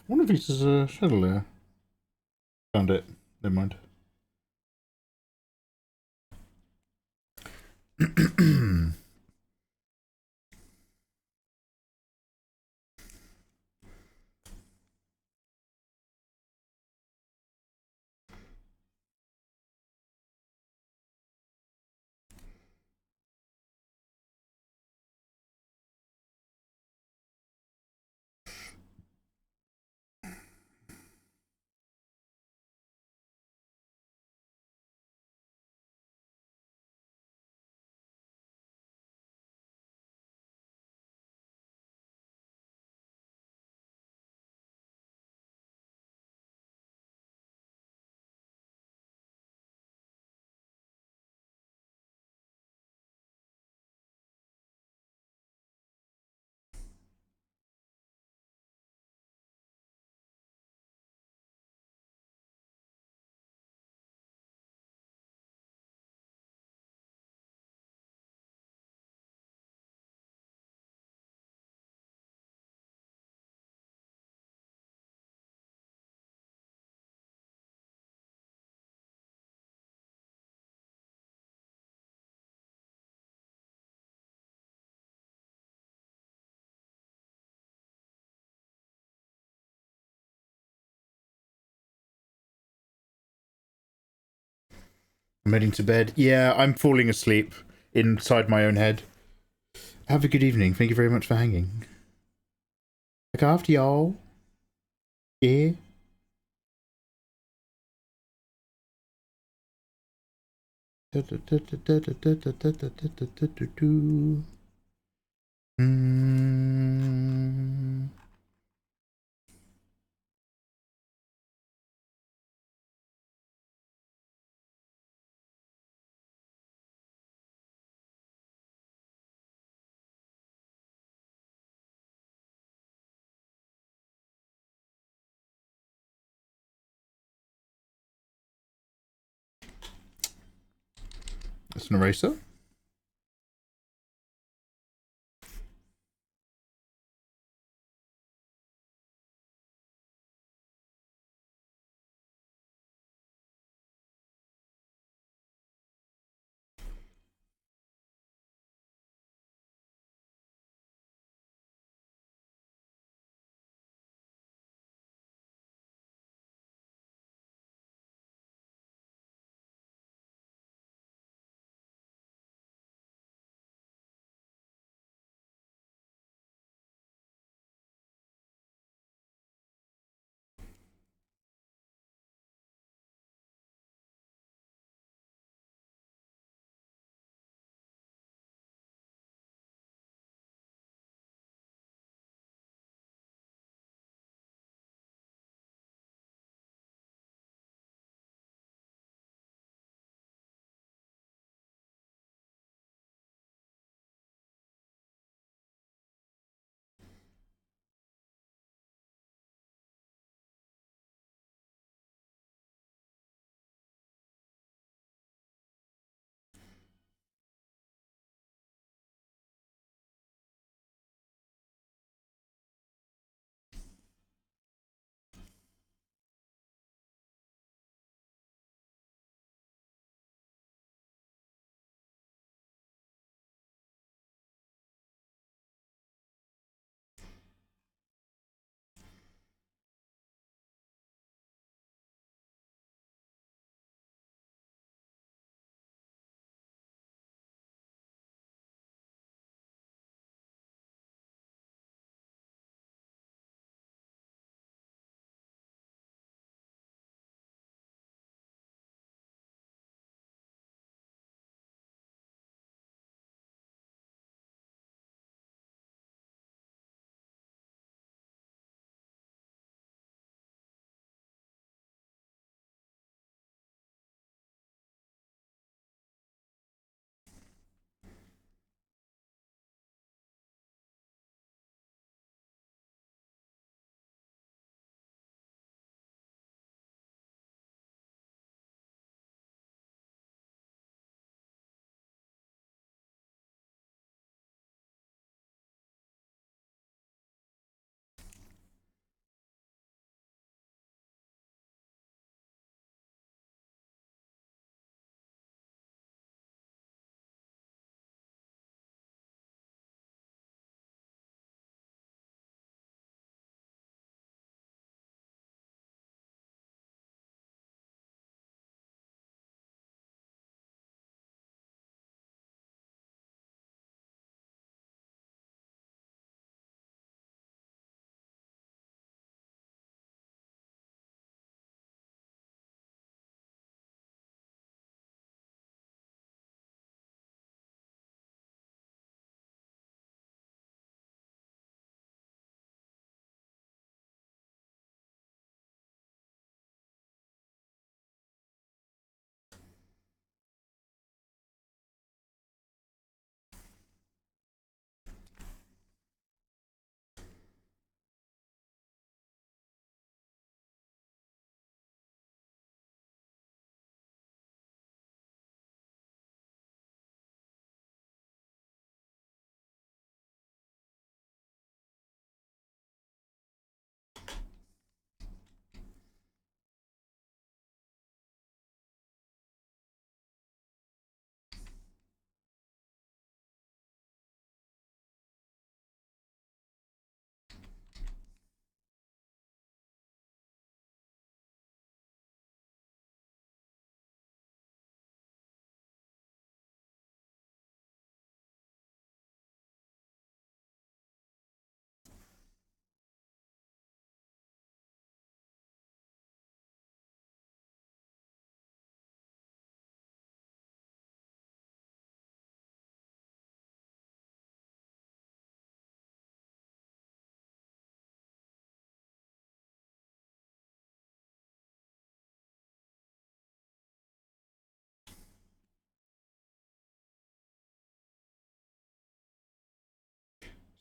One of these is a chandelier. Found it. Never mind. I'm heading to bed. Yeah, I'm falling asleep inside my own head. Have a good evening. Thank you very much for hanging. Look after y'all. Yeah. That's an eraser.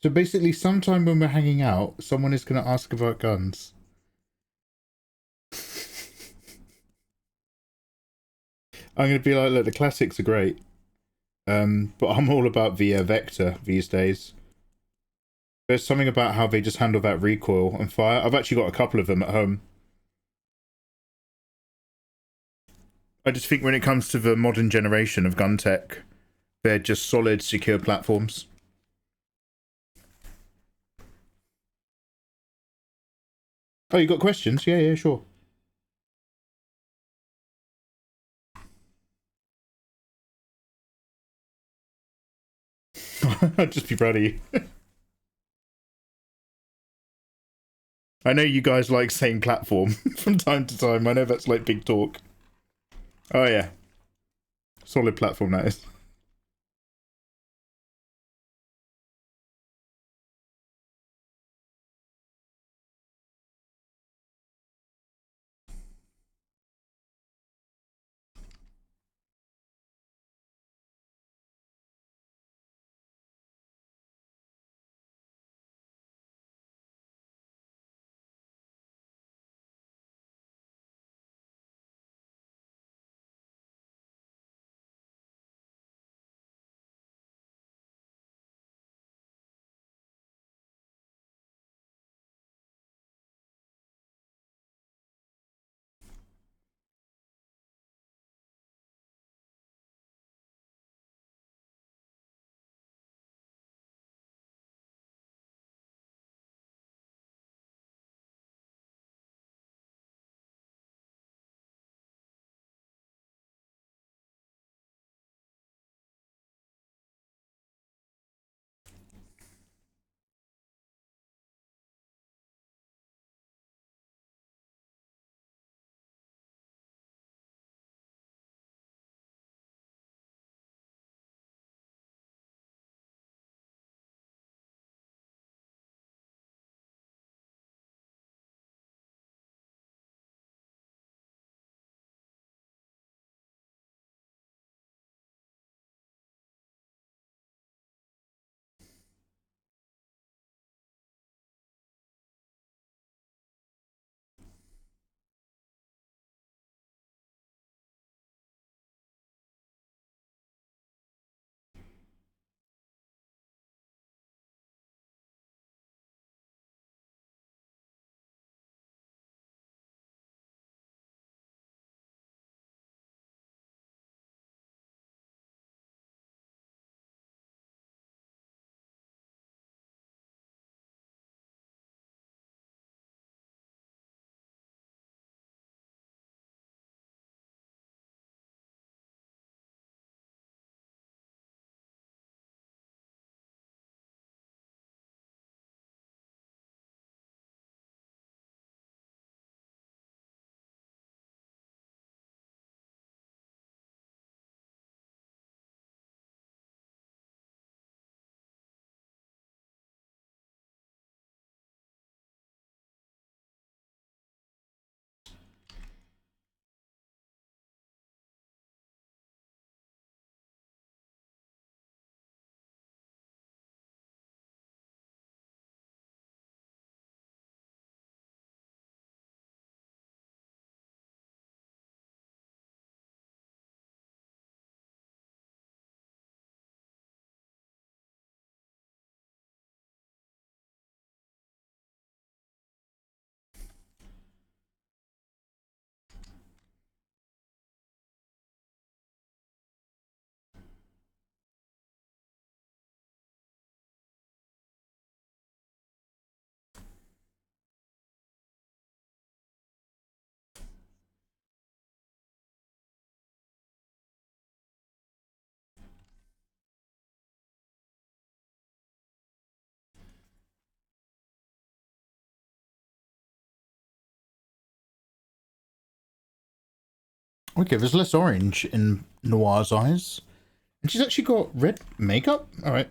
So basically, sometime when we're hanging out, someone is going to ask about guns. I'm going to be like, look, the classics are great. But I'm all about the vector these days. There's something about how they just handle that recoil and fire. I've actually got a couple of them at home. I just think when it comes to the modern generation of gun tech, they're just solid, secure platforms. Oh, you got questions? Yeah, yeah, sure. I'd just be proud of you. I know you guys like saying platform from time to time. I know that's like big talk. Oh yeah. Solid platform, that is. Okay, there's less orange in Noir's eyes. And she's actually got red makeup? Alright.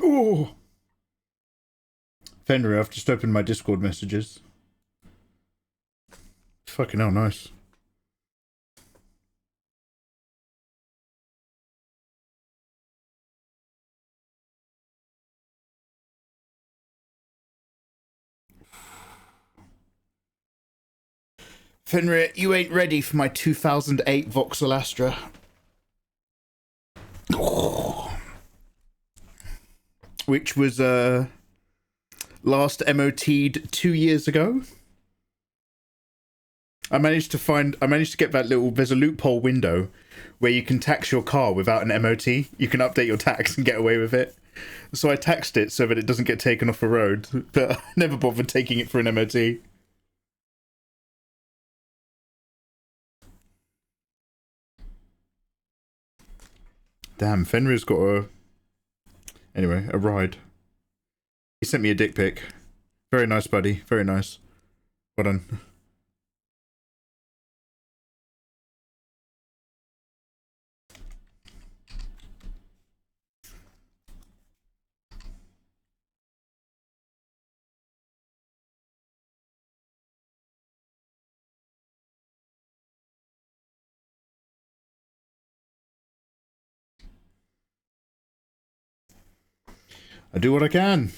Oh. Fenrir, I've just opened my Discord messages. Fucking hell, nice. Fenrir, you ain't ready for my 2008 Voxel Astra. Which was last MOT'd 2 years ago. I managed to get that there's a loophole window where you can tax your car without an MOT. You can update your tax and get away with it. So I taxed it so that it doesn't get taken off the road, but I never bothered taking it for an MOT. Damn, Fenrir's got a ride. He sent me a dick pic. Very nice, buddy. Very nice. Well done. I do what I can.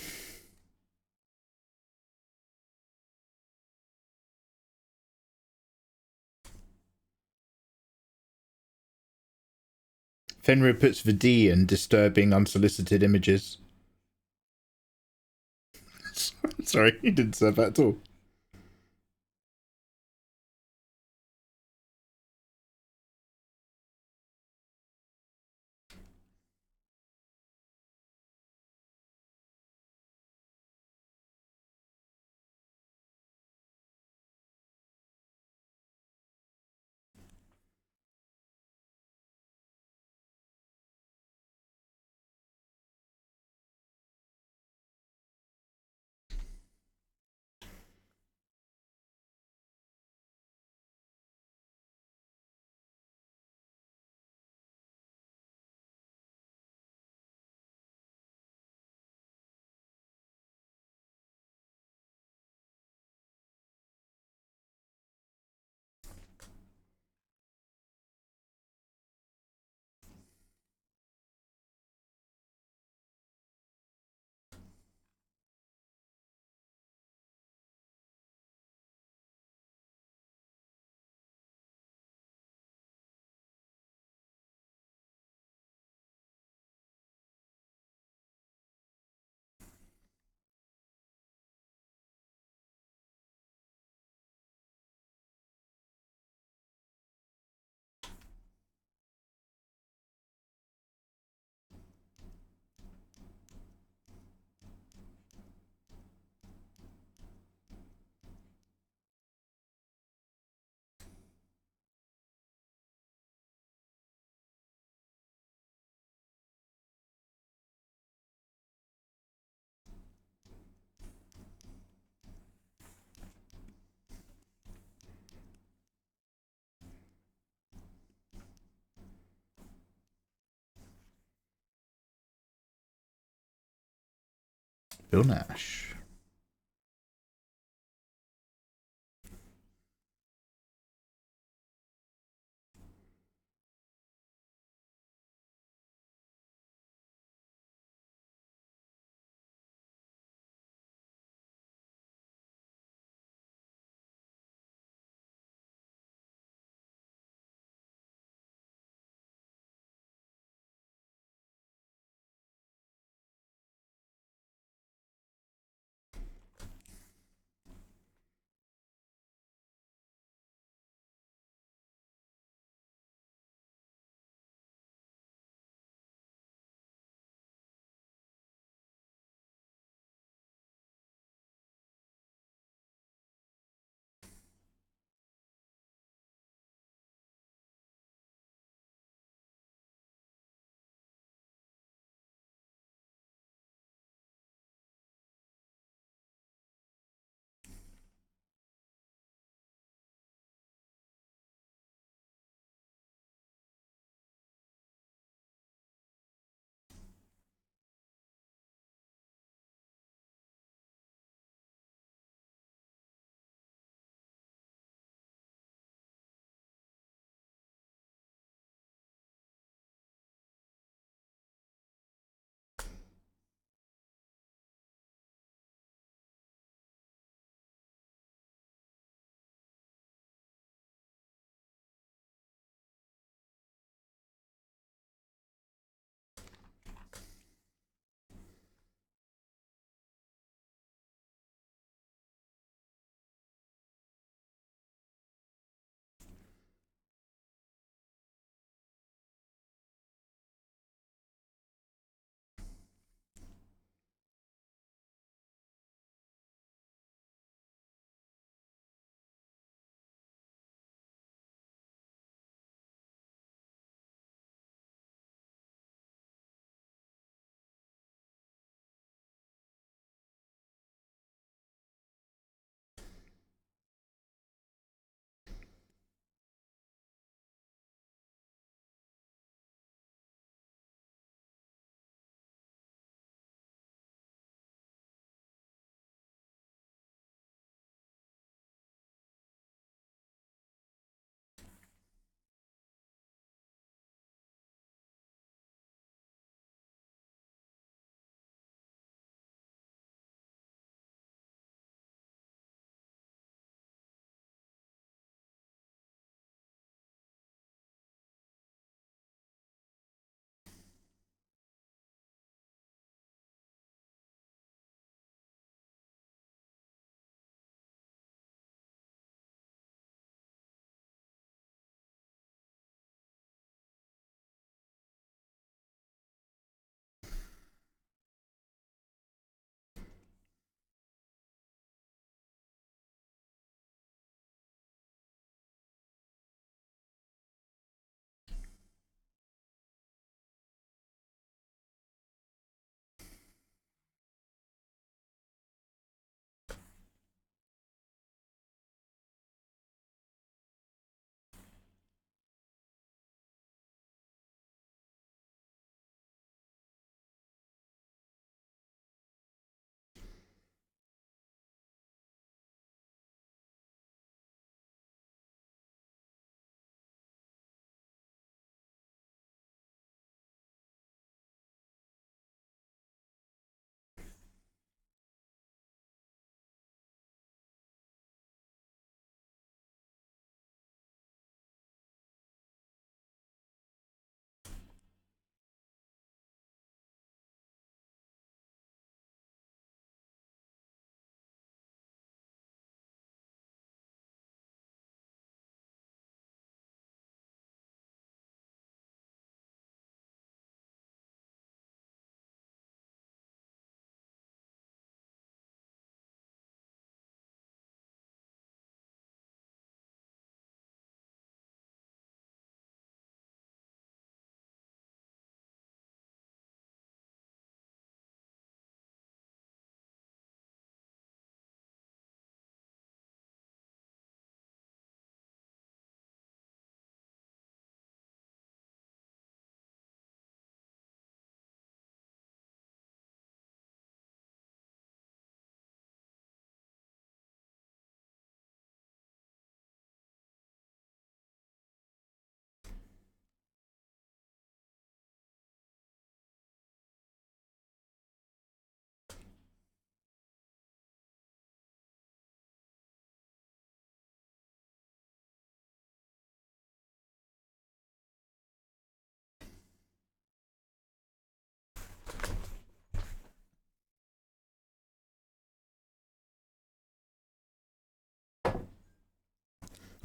Fenrir puts the D in disturbing unsolicited images. Sorry, he didn't say that at all. Bill Nash.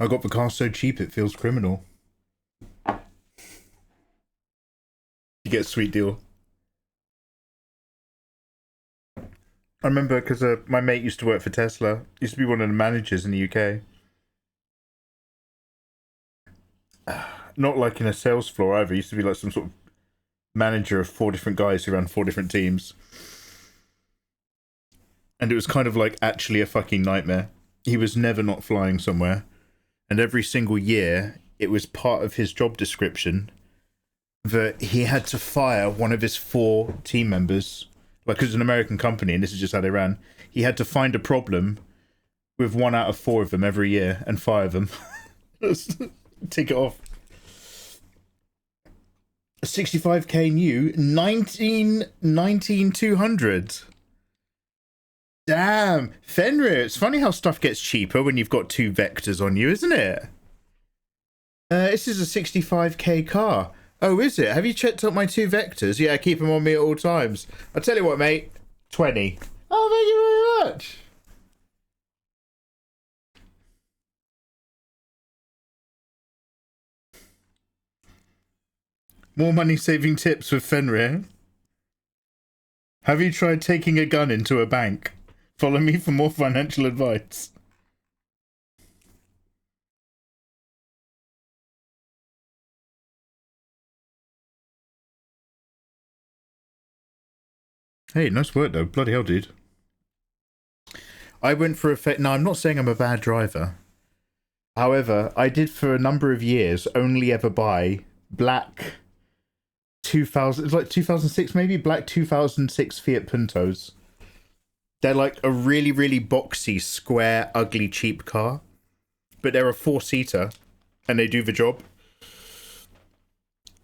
I got the car so cheap it feels criminal. You get a sweet deal. I remember because my mate used to work for Tesla. Used to be one of the managers in the UK. Not like in a sales floor either. He used to be like some sort of manager of 4 different guys who ran 4 different teams. And it was kind of like actually a fucking nightmare. He was never not flying somewhere. And every single year, it was part of his job description that he had to fire one of his 4 team members. Like, it was an American company, and this is just how they ran. He had to find a problem with 1 out of 4 of them every year and fire them. Take it off. 65k new, 19,200. Damn, Fenrir, it's funny how stuff gets cheaper when you've got 2 vectors on you, isn't it? This is a 65k car. Oh, is it? Have you checked out my 2 vectors? Yeah, keep them on me at all times. I'll tell you what, mate. 20. Oh, thank you very much. More money-saving tips with Fenrir. Have you tried taking a gun into a bank? Follow me for more financial advice. Hey, nice work though. Bloody hell, dude. I went for a... No, I'm not saying I'm a bad driver. However, I did for a number of years only ever buy black 2000... It's like 2006 maybe? Black 2006 Fiat Puntos. They're like a really, really boxy, square, ugly, cheap car. But they're a 4-seater. And they do the job.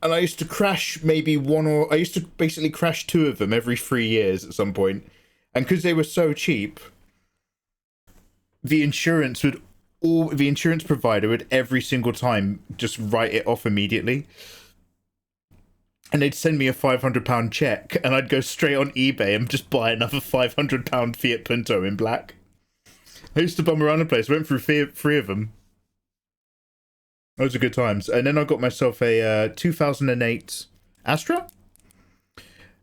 And I used to crash maybe I used to basically crash 2 of them every 3 years at some point. And because they were so cheap, the insurance provider would every single time just write it off immediately. And they'd send me a £500 check, and I'd go straight on eBay and just buy another £500 Fiat Punto in black. I used to bum around the place. Went through 3 of them. Those are good times. And then I got myself a 2008 Astra.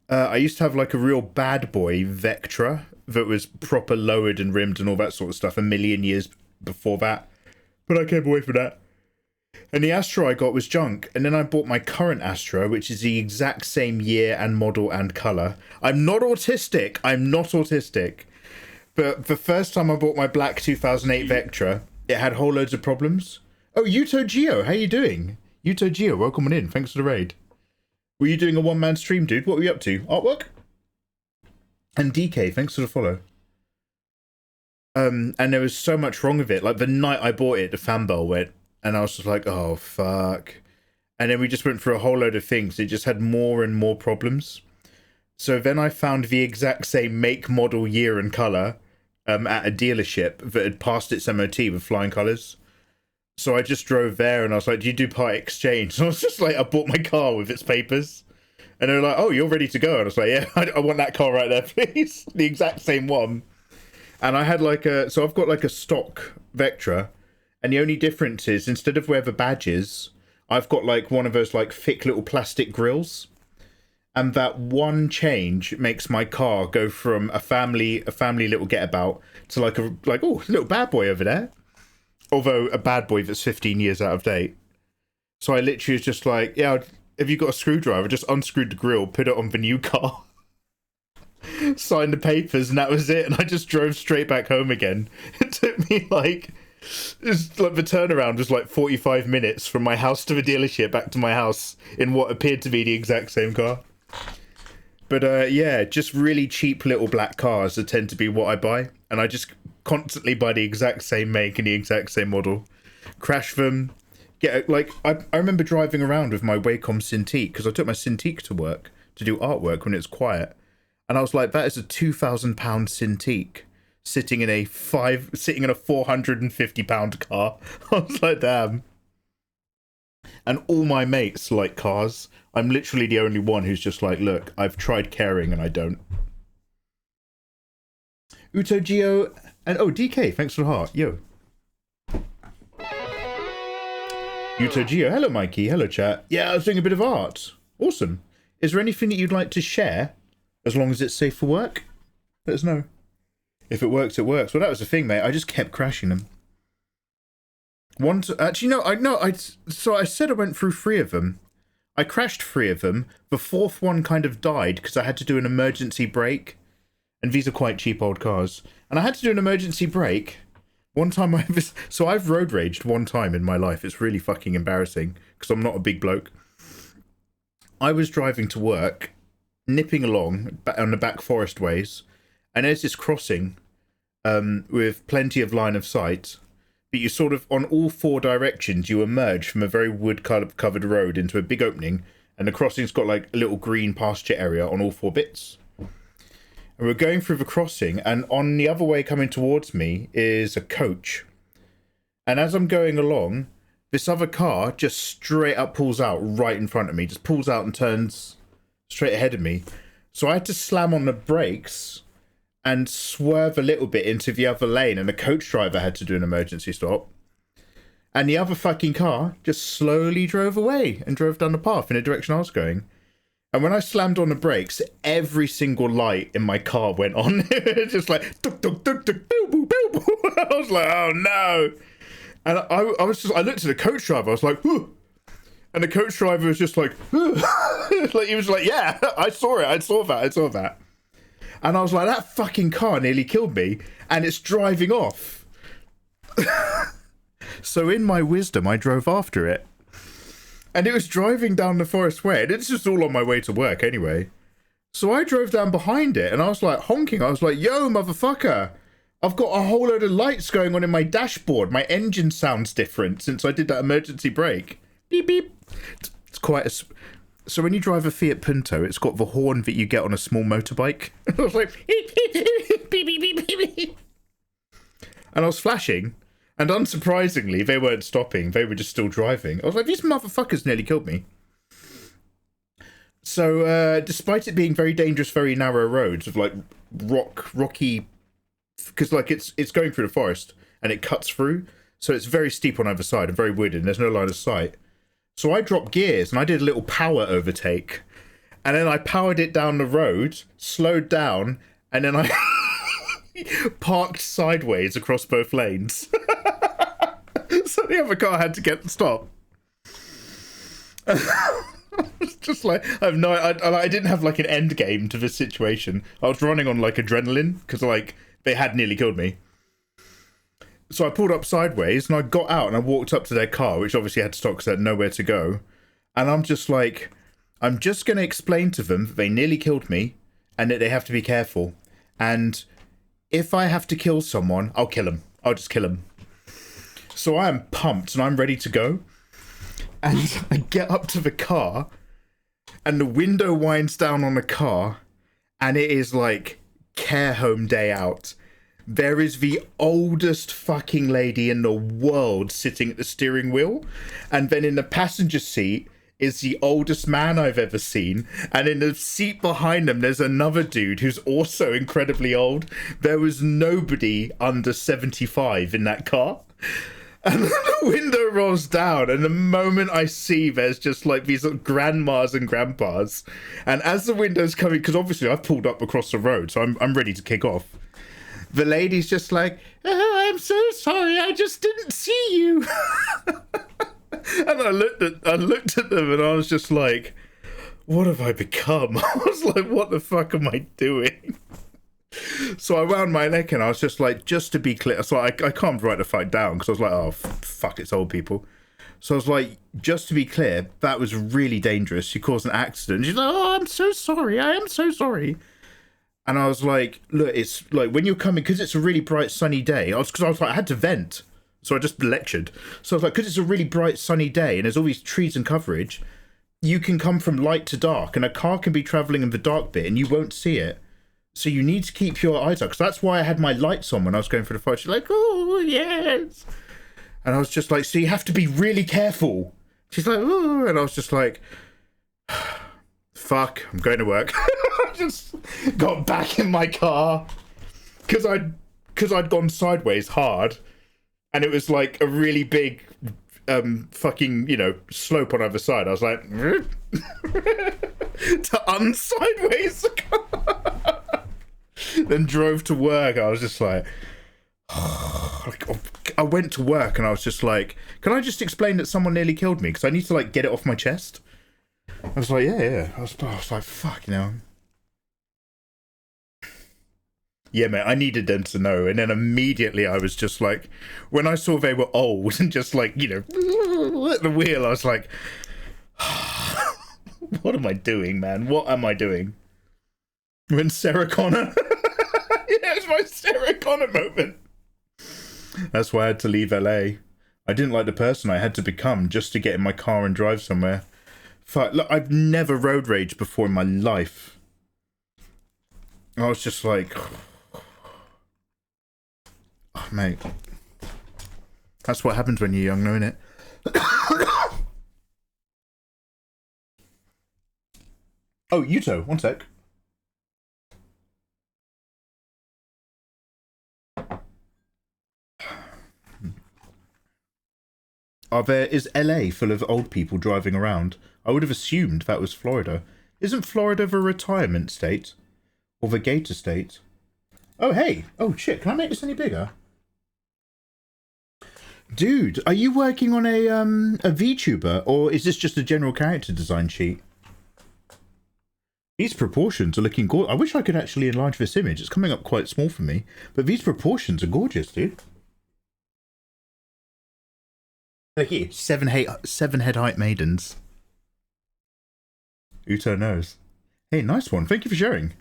I used to have like a real bad boy Vectra that was proper lowered and rimmed and all that sort of stuff a million years before that. But I came away from that. And the Astra I got was junk. And then I bought my current Astra, which is the exact same year and model and colour. I'm not autistic. I'm not autistic. But the first time I bought my black 2008 Vectra, it had whole loads of problems. Oh, Yuto Geo, how you doing? Yuto Geo, welcome on in. Thanks for the raid. Were you doing a one-man stream, dude? What were you up to? Artwork? And DK, thanks for the follow. And there was so much wrong with it. Like, the night I bought it, the fan bell went, and I was just like, oh, fuck. And then we just went through a whole load of things. It just had more and more problems. So then I found the exact same make, model, year, and colour at a dealership that had passed its MOT with flying colours. So I just drove there and I was like, do you do part exchange? And I was just like, I bought my car with its papers. And they were like, oh, you're ready to go. And I was like, yeah, I want that car right there, please. The exact same one. And I had like so I've got like a stock Vectra. And the only difference is, instead of where the badge is, I've got like one of those like thick little plastic grills. And that one change makes my car go from a family little getabout to like oh, little bad boy over there. Although a bad boy that's 15 years out of date. So I literally was just like, yeah, have you got a screwdriver? Just unscrewed the grill, put it on the new car, signed the papers, and that was it. And I just drove straight back home again. It took me like the turnaround was like 45 minutes from my house to the dealership back to my house in what appeared to be the exact same car. But yeah, just really cheap little black cars that tend to be what I buy. And I just constantly buy the exact same make and the exact same model. Crash them. Get like I remember driving around with my Wacom Cintiq, because I took my Cintiq to work to do artwork when it was quiet. And I was like, that is a £2,000 Cintiq sitting in a £450 car. I was like, damn. And all my mates like cars. I'm literally the only one who's just like, look, I've tried caring and I don't. Uto Geo and oh, DK, thanks for the heart. Yo. Yuto Gio, hello Mikey, hello chat. Yeah, I was doing a bit of art. Awesome. Is there anything that you'd like to share? As long as it's safe for work? Let us know. If it works, it works. Well, that was the thing, mate. I just kept crashing them. Actually, no, so I said I went through 3 of them. I crashed 3 of them. The 4th one kind of died because I had to do an emergency brake. And these are quite cheap old cars. And I had to do an emergency brake. One time I've road raged 1 time in my life. It's really fucking embarrassing because I'm not a big bloke. I was driving to work, nipping along on the back forest ways, and there's this crossing with plenty of line of sight. But you sort of, on all 4 directions, you emerge from a very wood-covered road into a big opening, and the crossing's got like a little green pasture area on all 4 bits. And we're going through the crossing, and on the other way coming towards me is a coach. And as I'm going along, this other car just straight up pulls out right in front of me, just pulls out and turns straight ahead of me. So I had to slam on the brakes and swerve a little bit into the other lane, and the coach driver had to do an emergency stop. And the other fucking car just slowly drove away and drove down the path in the direction I was going. And when I slammed on the brakes, every single light in my car went on. Just like, tuk, tuk, tuk, tuk, boo, boo, boo, boo. I was like, oh no. And I looked at the coach driver, I was like, whoo. And the coach driver was just like, like, he was like, yeah, I saw it, I saw that. And I was like, that fucking car nearly killed me, and it's driving off. So in my wisdom, I drove after it. And it was driving down the forest way, and it's just all on my way to work anyway. So I drove down behind it, and I was like honking. I was like, yo, motherfucker, I've got a whole load of lights going on in my dashboard. My engine sounds different since I did that emergency brake. Beep, beep. It's quite a... So when you drive a Fiat Punto, it's got the horn that you get on a small motorbike. I was like, beep, beep, beep, beep, beep, beep. And I was flashing, and unsurprisingly, they weren't stopping. They were just still driving. I was like, these motherfuckers nearly killed me. So despite it being very dangerous, very narrow roads of like rocky, because like it's going through the forest and it cuts through, so it's very steep on either side and very wooded, and there's no line of sight. So I dropped gears and I did a little power overtake, and then I powered it down the road, slowed down, and then I parked sideways across both lanes. So the other car had to get stopped. It's just like, I didn't have like an end game to this situation. I was running on like adrenaline because like they had nearly killed me. So I pulled up sideways and I got out and I walked up to their car, which obviously had to stop because they had nowhere to go. And I'm just like, I'm just going to explain to them that they nearly killed me and that they have to be careful. And if I have to kill someone, I'll kill them. I'll just kill them. So I am pumped and I'm ready to go. And I get up to the car and the window winds down on the car and it is like care home day out. There is the oldest fucking lady in the world sitting at the steering wheel. And then in the passenger seat is the oldest man I've ever seen. And in the seat behind them, there's another dude who's also incredibly old. There was nobody under 75 in that car. And the window rolls down, and the moment I see there's just like these grandmas and grandpas. And as the window's coming, because obviously I've pulled up across the road, so I'm ready to kick off. The lady's just like, oh, I'm so sorry, I just didn't see you. And I looked at them and I was just like, what have I become? I was like, what the fuck am I doing? So I wound my neck and I was just like, just to be clear, so I calmed right the fuck down because I was like, oh, fuck, it's old people. So I was like, just to be clear, that was really dangerous. You caused an accident. She's like, oh, I'm so sorry. I am so sorry. And I was like, look, it's like when you're coming, because it's a really bright sunny day, I was like, I had to vent. So I just lectured. So I was like, because it's a really bright sunny day and there's all these trees and coverage, you can come from light to dark and a car can be traveling in the dark bit and you won't see it. So you need to keep your eyes up. Because that's why I had my lights on when I was going for the fight. She's like, oh, yes. And I was just like, so you have to be really careful. She's like, oh. And I was just like, fuck, I'm going to work. I just got back in my car. Because I'd gone sideways hard. And it was like a really big fucking, you know, slope on either side. I was like, to unsideways the car. Then drove to work. I was just like, I went to work and I was just like, can I just explain that someone nearly killed me? Because I need to like get it off my chest. I was like, yeah. I was like, fuck, you know. Yeah, mate, I needed them to know. And then immediately I was just like, when I saw they were old and just like, you know, at the wheel, I was like, what am I doing, man? What am I doing? When Sarah Connor... Yeah, it's my Sarah Connor moment. That's why I had to leave LA. I didn't like the person I had to become just to get in my car and drive somewhere. Fuck, look, I've never road raged before in my life. I was just like... Oh, mate. That's what happens when you're young, though, innit? Oh, Yuto, one sec. Is LA full of old people driving around? I would have assumed that was Florida. Isn't Florida the retirement state? Or the gator state? Oh, hey. Oh, shit. Can I make this any bigger? Dude, are you working on a VTuber? Or is this just a general character design sheet? These proportions are looking gorgeous. I wish I could actually enlarge this image. It's coming up quite small for me. But these proportions are gorgeous, dude. Look here. 7 head height maidens. Uto knows. Hey, nice one. Thank you for sharing.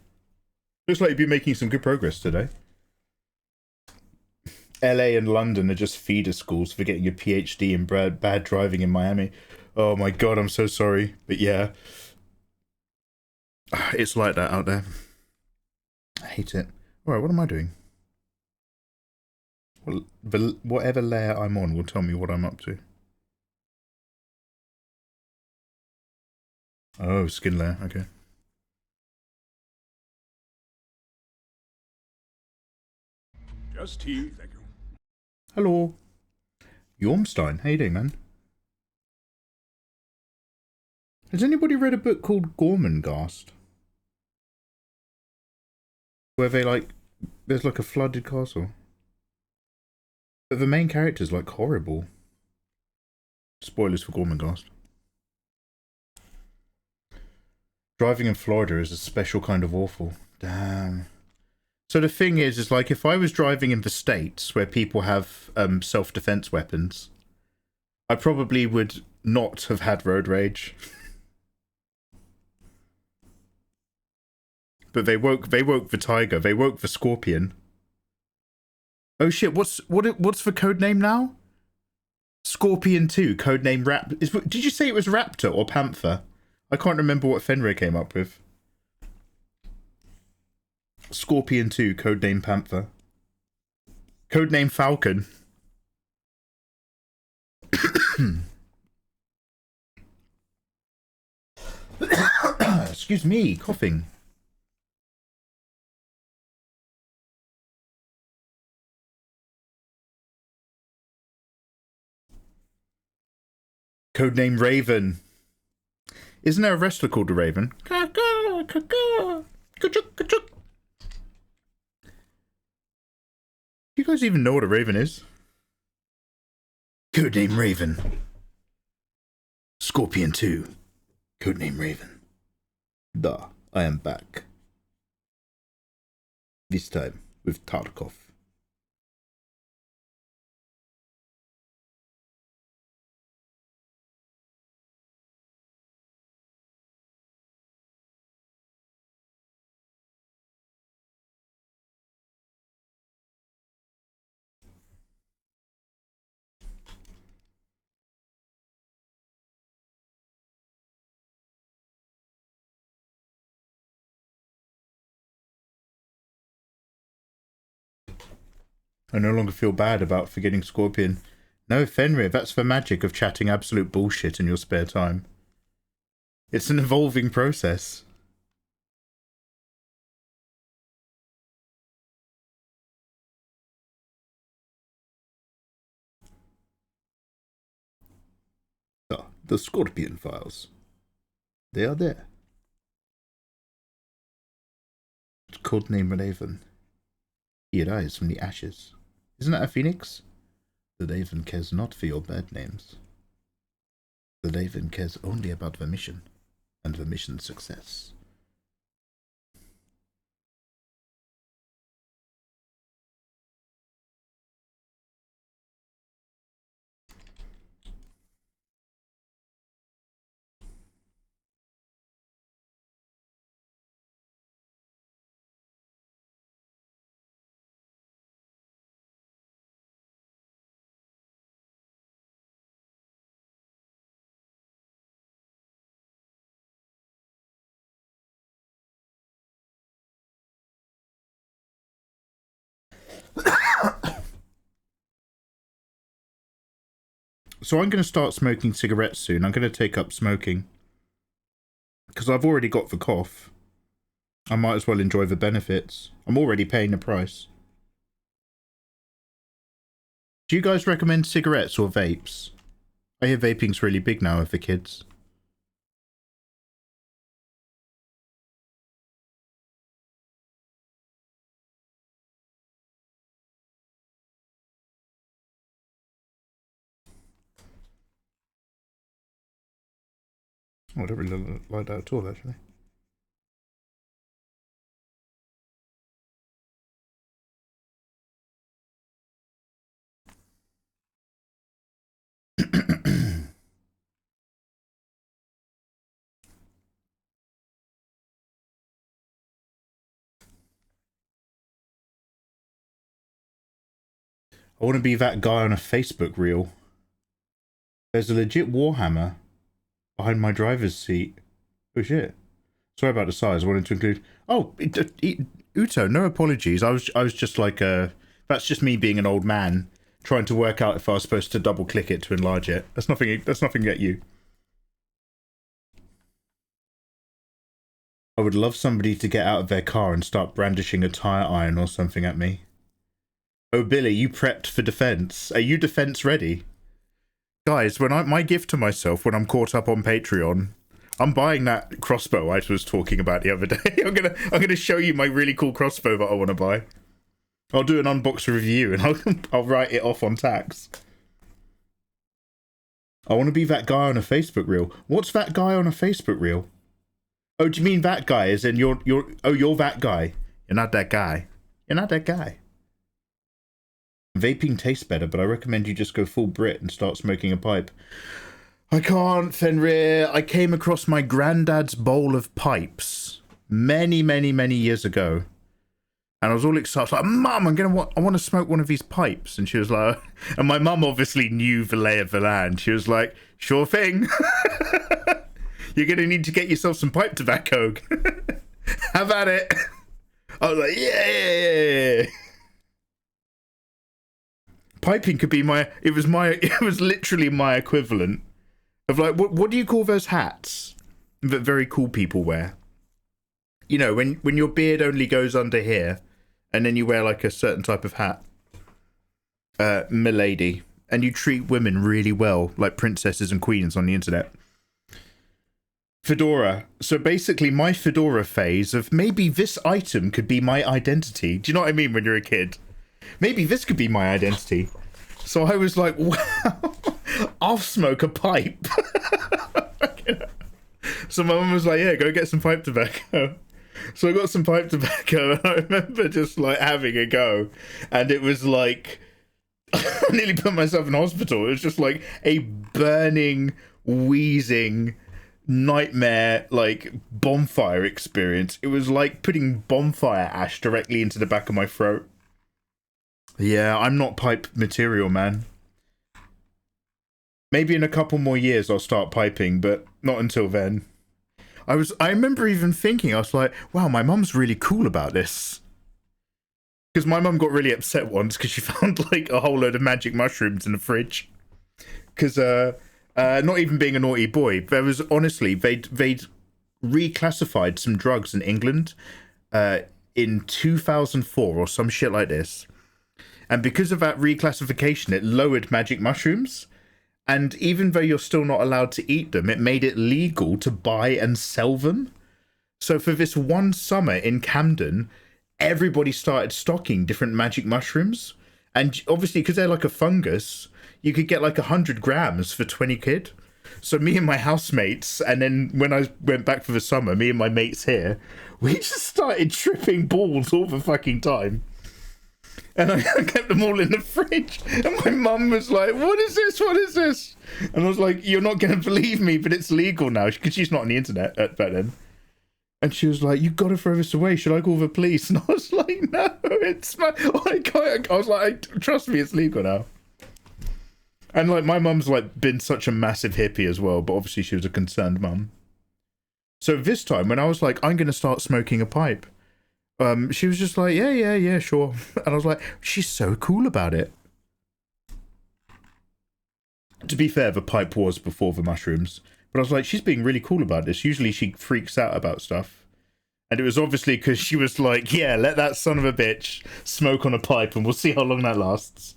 Looks like you've been making some good progress today. LA and London are just feeder schools for getting a PhD in bad driving in Miami. Oh my god, I'm so sorry. But yeah. It's like that out there. I hate it. Alright, what am I doing? Well, whatever layer I'm on will tell me what I'm up to. Oh, skin layer, okay. Just tea, thank you. Hello. Yormstein, how you doing, man? Has anybody read a book called Gormenghast? Where they like, there's like a flooded castle. But the main character's like horrible. Spoilers for Gormenghast. Driving in Florida is a special kind of awful. Damn. So the thing is like if I was driving in the States where people have self-defense weapons, I probably would not have had road rage. But they woke the tiger, they woke the scorpion. Oh shit, what's the code name now? Scorpion 2, codename Did you say it was Raptor or Panther? I can't remember what Fenrir came up with. Scorpion 2, codename Panther. Codename Falcon. Excuse me, coughing. Codename Raven. Isn't there a wrestler called the Raven? You guys even know what a Raven is? Codename Raven. Scorpion 2. Codename Raven. Duh, I am back. This time with Tarkov. I no longer feel bad about forgetting Scorpion. No, Fenrir, that's the magic of chatting absolute bullshit in your spare time. It's an evolving process. The Scorpion Files. They are there. Codename Raven. He arises from the ashes. Isn't that a phoenix? The Raven cares not for your bad names. The Raven cares only about the mission, and the mission's success. So I'm going to start smoking cigarettes soon. I'm going to take up smoking. Because I've already got the cough. I might as well enjoy the benefits. I'm already paying the price. Do you guys recommend cigarettes or vapes? I hear vaping's really big now with the kids. Oh, I don't really like that at all, actually. I want to be that guy on a Facebook reel. There's a legit Warhammer behind my driver's seat. Oh shit. Sorry about the size. I wanted to include... Oh, Uto, no apologies. I was just like, that's just me being an old man trying to work out if I was supposed to double click it to enlarge it. That's nothing at you. I would love somebody to get out of their car and start brandishing a tire iron or something at me. Oh, Billy, you prepped for defense. Are you defense ready? Guys, my gift to myself when I'm caught up on Patreon, I'm buying that crossbow I was talking about the other day. I'm gonna show you my really cool crossbow that I want to buy. I'll do an unbox review and I'll write it off on tax. I want to be that guy on a Facebook reel. What's that guy on a Facebook reel? Oh, do you mean that guy? As in you're that guy. You're not that guy. You're not that guy. Vaping tastes better, but I recommend you just go full Brit and start smoking a pipe. I can't, Fenrir. I came across my granddad's bowl of pipes many, many, many years ago. And I was all excited. I was like, Mum, I want to smoke one of these pipes. And she was like, and my mum obviously knew the lay of the land. She was like, sure thing. You're going to need to get yourself some pipe tobacco. Have at it. I was like, yeah. Piping could be it was literally my equivalent of like, what do you call those hats that very cool people wear? You know, when your beard only goes under here and then you wear like a certain type of hat, milady, and you treat women really well, like princesses and queens on the internet. Fedora. So basically my fedora phase of maybe this item could be my identity. Do you know what I mean when you're a kid? Maybe this could be my identity. So I was like, wow, I'll smoke a pipe. So my mum was like, yeah, go get some pipe tobacco. So I got some pipe tobacco and I remember just like having a go. And it was like, I nearly put myself in hospital. It was just like a burning, wheezing nightmare, like bonfire experience. It was like putting bonfire ash directly into the back of my throat. Yeah, I'm not pipe material, man. Maybe in a couple more years I'll start piping, but not until then. I remember even thinking, I was like, wow, my mum's really cool about this. Because my mum got really upset once because she found like a whole load of magic mushrooms in the fridge. Because, not even being a naughty boy, there was honestly, they'd reclassified some drugs in England in 2004 or some shit like this. And because of that reclassification, it lowered magic mushrooms. And even though you're still not allowed to eat them, it made it legal to buy and sell them. So for this one summer in Camden, everybody started stocking different magic mushrooms. And obviously, because they're like a fungus, you could get like 100 grams for 20 quid. So me and my housemates, and then when I went back for the summer, me and my mates here, we just started tripping balls all the fucking time. And I kept them all in the fridge. And my mum was like, what is this? What is this? And I was like, you're not going to believe me, but it's legal now. Because she's not on the internet back then. And she was like, you've got to throw this away. Should I call the police? And I was like, no, it's my... I was like, trust me, it's legal now. And like, my mum's like been such a massive hippie as well. But obviously she was a concerned mum. So this time when I was like, I'm going to start smoking a pipe. She was just like, yeah, sure. And I was like, she's so cool about it. To be fair, the pipe was before the mushrooms. But I was like, she's being really cool about this. Usually she freaks out about stuff. And it was obviously because she was like, yeah, let that son of a bitch smoke on a pipe and we'll see how long that lasts.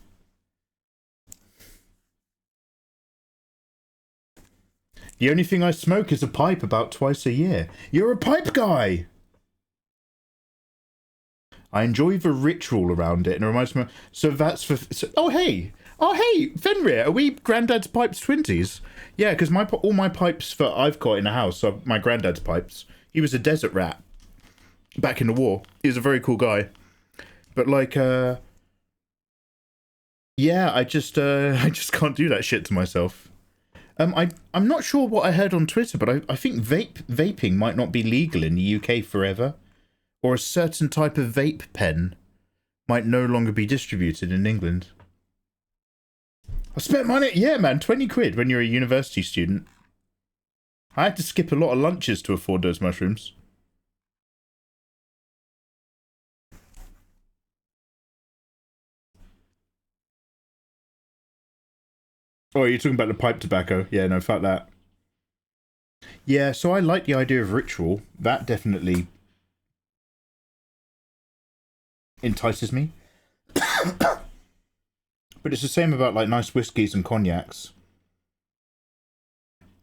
The only thing I smoke is a pipe about twice a year. You're a pipe guy! I enjoy the ritual around it, and it reminds me... So that's for... oh, hey! Fenrir, are we Grandad's Pipes twinsies? Yeah, because all my pipes that I've got in the house are my Grandad's pipes. He was a desert rat back in the war. He was a very cool guy. But, like, yeah, I just can't do that shit to myself. I'm not sure what I heard on Twitter, but I think vaping might not be legal in the UK forever. Or a certain type of vape pen might no longer be distributed in England. I spent money, yeah man, 20 quid when you're a university student. I had to skip a lot of lunches to afford those mushrooms. Oh, you're talking about the pipe tobacco? Yeah, no, fuck that. Yeah, so I like the idea of ritual. That definitely entices me. But it's the same about like nice whiskies and cognacs.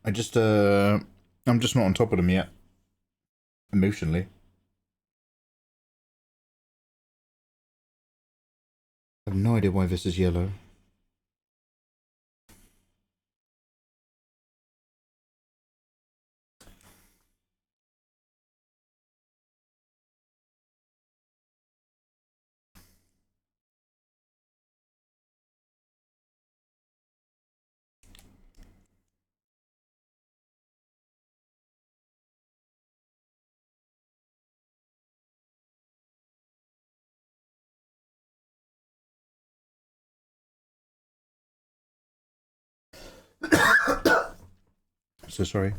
I'm just not on top of them yet. Emotionally. I have no idea why this is yellow. So sorry.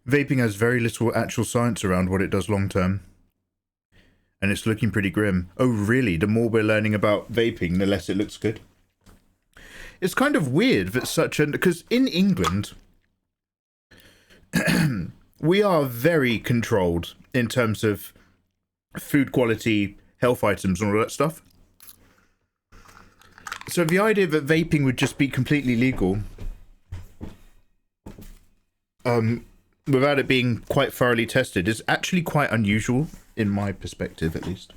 Vaping has very little actual science around what it does long term. And it's looking pretty grim. Oh really? The more we're learning about vaping, the less it looks good. It's kind of weird that such an... Because in England, we are very controlled in terms of food quality, health items and all that stuff. So the idea that vaping would just be completely legal... without it being quite thoroughly tested is actually quite unusual, in my perspective at least.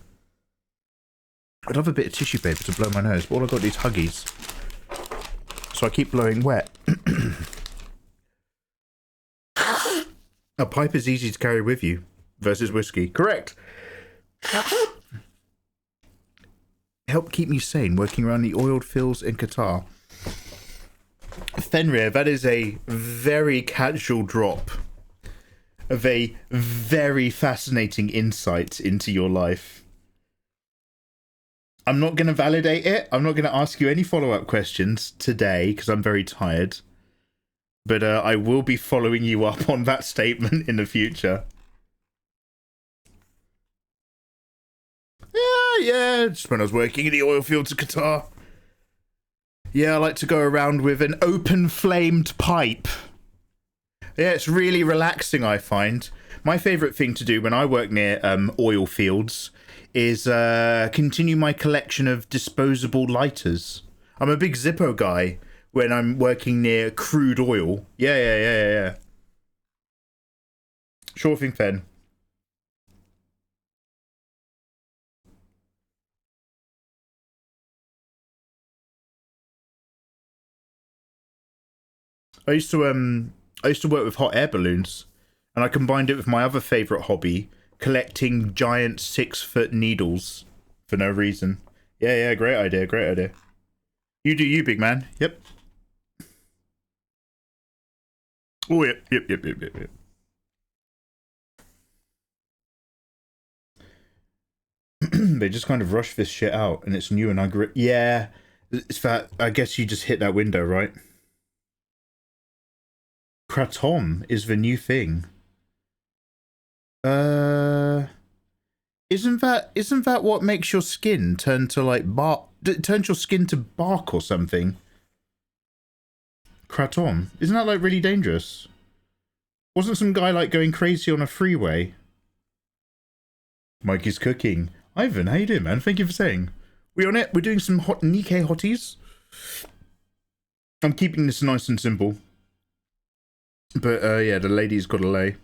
I'd love a bit of tissue paper to blow my nose, but all I've got are these Huggies. So I keep blowing wet. A pipe is easy to carry with you versus whiskey. Correct! Help keep me sane working around the oiled fields in Qatar. Fenrir, that is a very casual drop of a very fascinating insight into your life. I'm not going to validate it. I'm not going to ask you any follow-up questions today because I'm very tired. But I will be following you up on that statement in the future. Yeah, just when I was working in the oil fields of Qatar. Yeah, I like to go around with an open-flamed pipe. Yeah, it's really relaxing, I find. My favourite thing to do when I work near oil fields is continue my collection of disposable lighters. I'm a big Zippo guy when I'm working near crude oil. Yeah. Sure thing, Fen. I used to work with hot air balloons, and I combined it with my other favourite hobby, collecting giant 6-foot needles for no reason. Yeah, great idea. You do you, big man. Yep. Oh, yep. They just kind of rush this shit out, and it's new, and yeah, it's that. I guess you just hit that window, right? Kratom is the new thing. Isn't that what makes your skin turn to like bark? Turns your skin to bark or something? Kratom, isn't that like really dangerous? Wasn't some guy like going crazy on a freeway? Mikey's cooking. Ivan, how you doing, man? Thank you for saying. We on it? We're doing some hot Nikkei hotties. I'm keeping this nice and simple. But yeah, the lady's got to lay.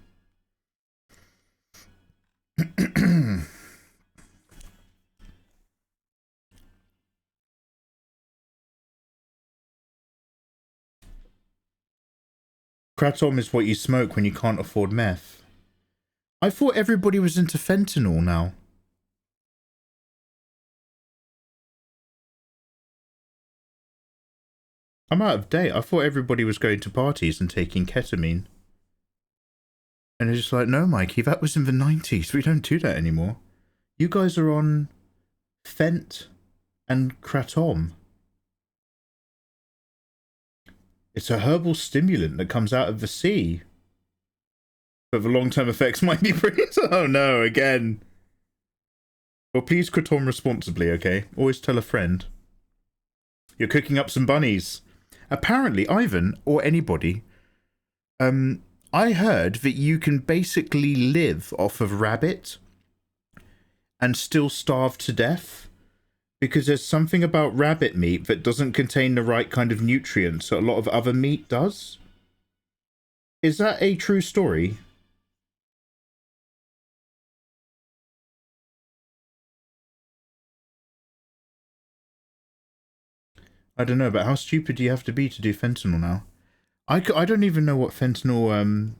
Kratom is what you smoke when you can't afford meth. I thought everybody was into fentanyl now. I'm out of date. I thought everybody was going to parties and taking ketamine. And it's just like, no, Mikey, that was in the 90s. We don't do that anymore. You guys are on Fent and Kratom. It's a herbal stimulant that comes out of the sea. But the long-term effects might be pretty... Oh no, again. Well, please Kratom responsibly, okay? Always tell a friend. You're cooking up some bunnies. Apparently, Ivan, or anybody, I heard that you can basically live off of rabbit and still starve to death because there's something about rabbit meat that doesn't contain the right kind of nutrients that a lot of other meat does. Is that a true story? I don't know, but how stupid do you have to be to do fentanyl now? I don't even know what fentanyl,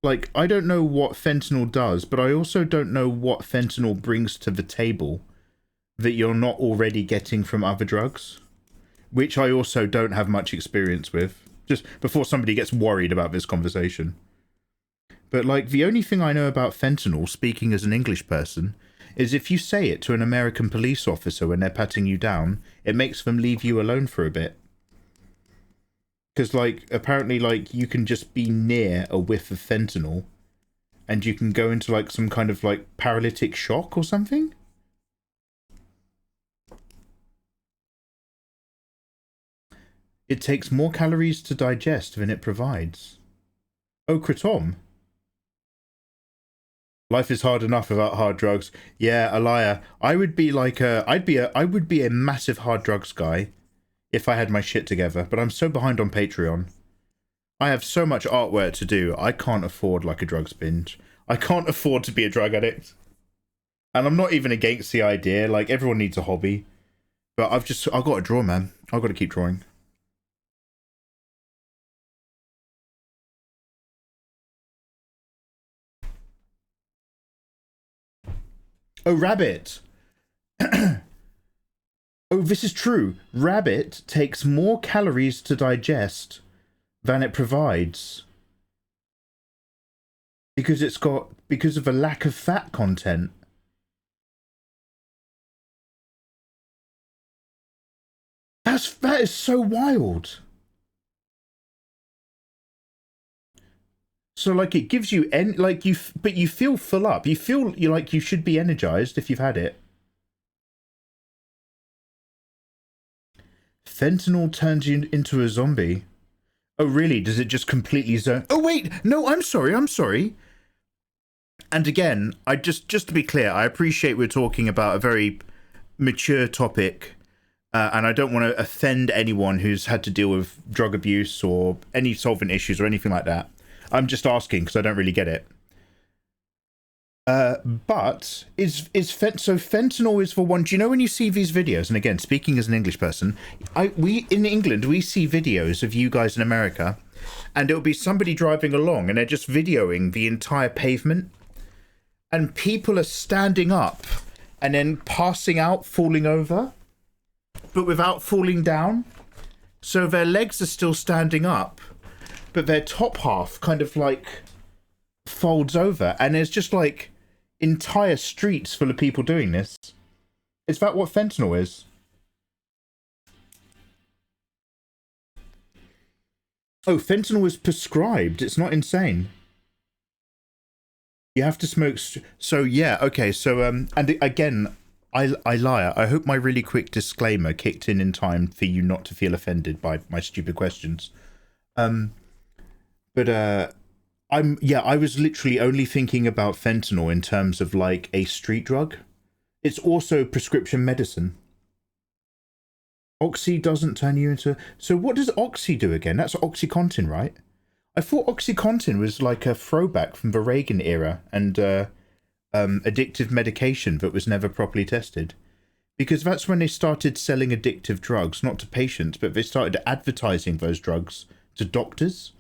like, I don't know what fentanyl does, but I also don't know what fentanyl brings to the table that you're not already getting from other drugs, which I also don't have much experience with, just before somebody gets worried about this conversation. But, like, the only thing I know about fentanyl, speaking as an English person, is if you say it to an American police officer when they're patting you down, it makes them leave you alone for a bit. Because, like, apparently, like, you can just be near a whiff of fentanyl and you can go into, like, some kind of, like, paralytic shock or something? It takes more calories to digest than it provides. Oh, Kratom. Life is hard enough without hard drugs. Yeah, a liar. I would be like I would be a massive hard drugs guy if I had my shit together, but I'm so behind on Patreon. I have so much artwork to do, I can't afford like a drugs binge. I can't afford to be a drug addict. And I'm not even against the idea, like everyone needs a hobby. But I've got to draw, man. I've got to keep drawing. Oh, rabbit. Oh, this is true. Rabbit takes more calories to digest than it provides. Because because of a lack of fat content. That is so wild. So like it gives you but you feel full up. You feel like you should be energized if you've had it. Fentanyl turns you into a zombie. Oh really? Does it just completely zone? Oh wait, no, I'm sorry. And again, just to be clear, I appreciate we're talking about a very mature topic. And I don't want to offend anyone who's had to deal with drug abuse or any solvent issues or anything like that. I'm just asking because I don't really get it. But so fentanyl is for one. Do you know when you see these videos? And again, speaking as an English person, in England we see videos of you guys in America, and it'll be somebody driving along and they're just videoing the entire pavement, and people are standing up and then passing out, falling over, but without falling down. So their legs are still standing up, but their top half kind of like folds over, and there's just like entire streets full of people doing this. Is that what fentanyl is? Oh, fentanyl is prescribed. It's not insane. You have to smoke. So yeah, okay. So and again, I lie. I hope my really quick disclaimer kicked in time for you not to feel offended by my stupid questions. But I was literally only thinking about fentanyl in terms of like a street drug. It's also prescription medicine. Oxy doesn't turn you into... So what does Oxy do again? That's OxyContin, right? I thought OxyContin was like a throwback from the Reagan era and addictive medication that was never properly tested. Because that's when they started selling addictive drugs, not to patients, but they started advertising those drugs to doctors.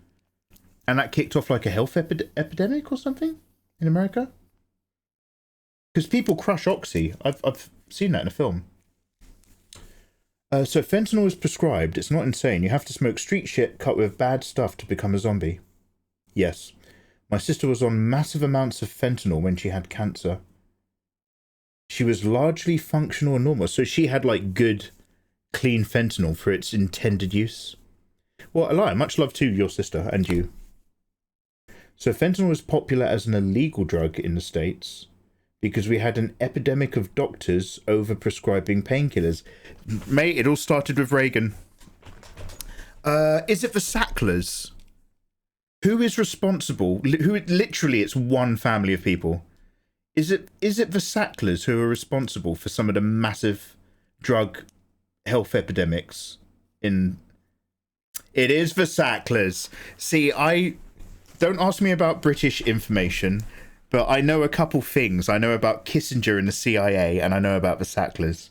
And that kicked off like a health epidemic or something in America. Because people crush Oxy. I've seen that in a film. So fentanyl is prescribed. It's not insane. You have to smoke street shit cut with bad stuff to become a zombie. Yes. My sister was on massive amounts of fentanyl when she had cancer. She was largely functional and normal. So she had like good, clean fentanyl for its intended use. Well, I lie. Much love to your sister and you. So fentanyl is popular as an illegal drug in the States because we had an epidemic of doctors over-prescribing painkillers. Mate, it all started with Reagan. Is it the Sacklers? Who is responsible? Literally, it's one family of people. Is it the Sacklers who are responsible for some of the massive drug health epidemics in... It is the Sacklers. See, don't ask me about British information, but I know a couple things. I know about Kissinger and the CIA, and I know about the Sacklers.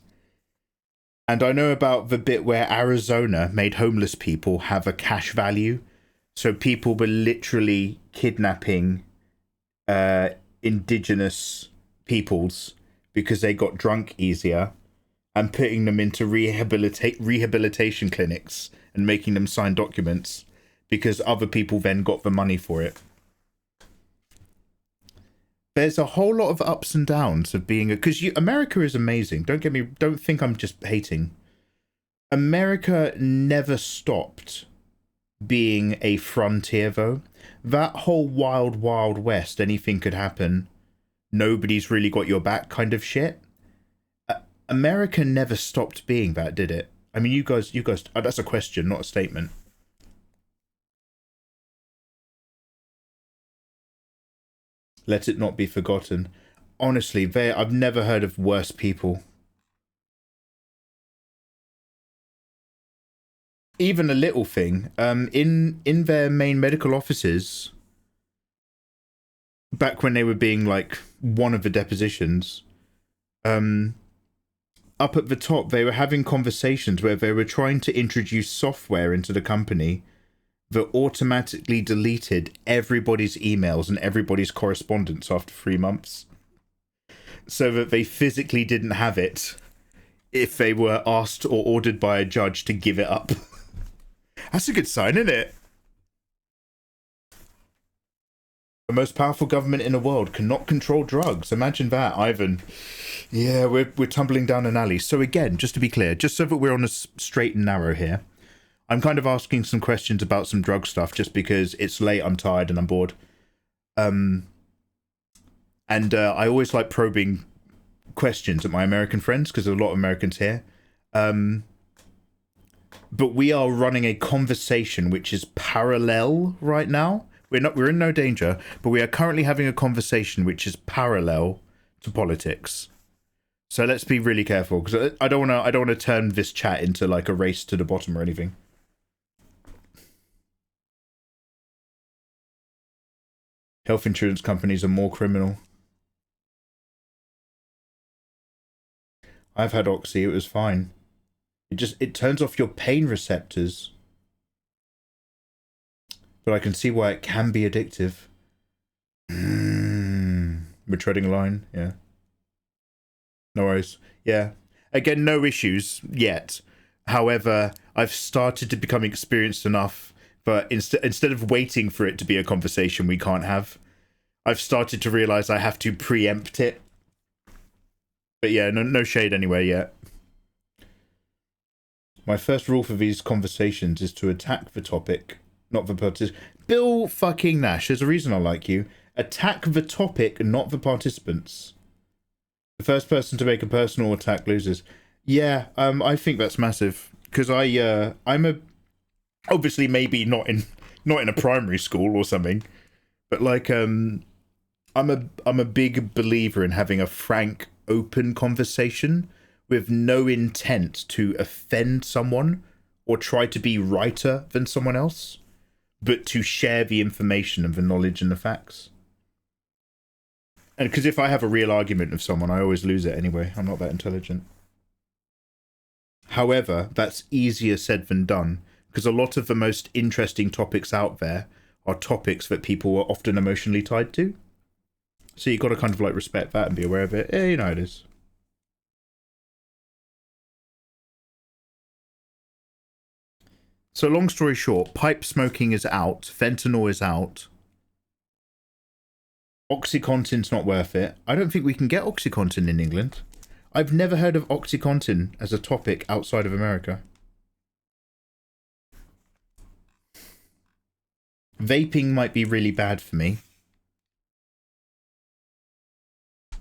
And I know about the bit where Arizona made homeless people have a cash value. So people were literally kidnapping indigenous peoples because they got drunk easier and putting them into rehabilitation clinics and making them sign documents because other people then got the money for it. There's a whole lot of ups and downs of being because America is amazing. Don't think I'm just hating. America never stopped being a frontier though. That whole wild, wild west, anything could happen. Nobody's really got your back kind of shit. America never stopped being that, did it? I mean, you guys, that's a question, not a statement. Let it not be forgotten. Honestly, I've never heard of worse people. Even a little thing. In their main medical offices, back when they were being like one of the depositions, up at the top, they were having conversations where they were trying to introduce software into the company that automatically deleted everybody's emails and everybody's correspondence after 3 months. So that they physically didn't have it if they were asked or ordered by a judge to give it up. That's a good sign, isn't it? The most powerful government in the world cannot control drugs. Imagine that, Ivan. Yeah, we're tumbling down an alley. So again, just to be clear, just so that we're on a straight and narrow here, I'm kind of asking some questions about some drug stuff just because it's late, I'm tired, and I'm bored. And I always like probing questions at my American friends because there's a lot of Americans here. But we are running a conversation which is parallel right now. We're in no danger, but we are currently having a conversation which is parallel to politics. So let's be really careful because I don't want to turn this chat into like a race to the bottom or anything. Health insurance companies are more criminal. I've had Oxy, it was fine. It turns off your pain receptors. But I can see why it can be addictive. We're treading a line, yeah. No worries. Yeah. Again, no issues yet. However, I've started to become experienced enough, but instead of waiting for it to be a conversation we can't have, I've started to realize I have to preempt it. But yeah, no shade anyway yet. My first rule for these conversations is to attack the topic, not the participant. Bill fucking Nash, there's a reason I like you. Attack the topic, not the participants. The first person to make a personal attack loses. Yeah, I think that's massive because I'm obviously maybe not in a primary school or something, but like I'm a big believer in having a frank, open conversation with no intent to offend someone or try to be righter than someone else, but to share the information and the knowledge and the facts. And because if I have a real argument with someone, I always lose it anyway. I'm not that intelligent. However, that's easier said than done, because a lot of the most interesting topics out there are topics that people are often emotionally tied to. So you got to kind of like respect that and be aware of it. Yeah, you know how it is. So long story short, pipe smoking is out, fentanyl is out. OxyContin's not worth it. I don't think we can get OxyContin in England. I've never heard of OxyContin as a topic outside of America. Vaping might be really bad for me. Do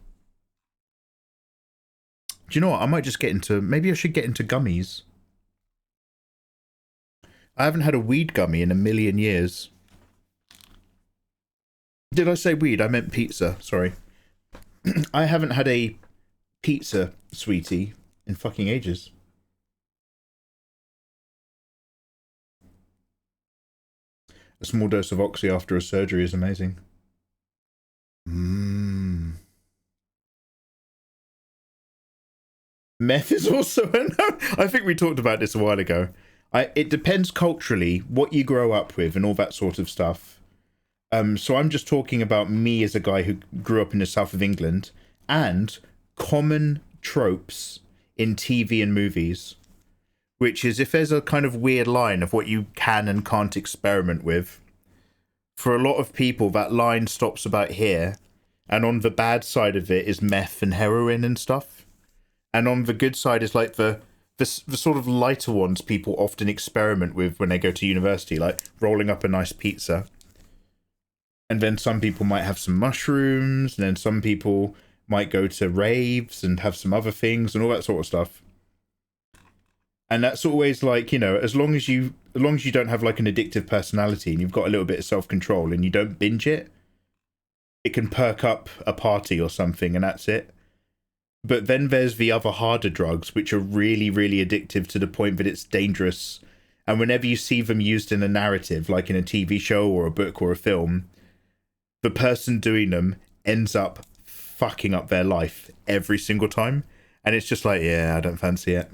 you know what? I might just get into... Maybe I should get into gummies. I haven't had a weed gummy in a million years. Did I say weed? I meant pizza. Sorry. I haven't had a pizza sweetie in fucking ages. A small dose of Oxy after a surgery is amazing. Meth is also I think we talked about this a while ago. It depends culturally what you grow up with and all that sort of stuff. So I'm just talking about me as a guy who grew up in the south of England and common tropes in TV and movies, which is if there's a kind of weird line of what you can and can't experiment with, for a lot of people that line stops about here, and on the bad side of it is meth and heroin and stuff, and on the good side is like the sort of lighter ones people often experiment with when they go to university, like rolling up a nice pizza. And then some people might have some mushrooms, and then some people might go to raves and have some other things and all that sort of stuff. And that's always like, you know, as long as you don't have like an addictive personality and you've got a little bit of self-control and you don't binge it, it can perk up a party or something and that's it. But then there's the other harder drugs, which are really, really addictive to the point that it's dangerous. And whenever you see them used in a narrative, like in a TV show or a book or a film, the person doing them ends up fucking up their life every single time. And it's just like, yeah, I don't fancy it.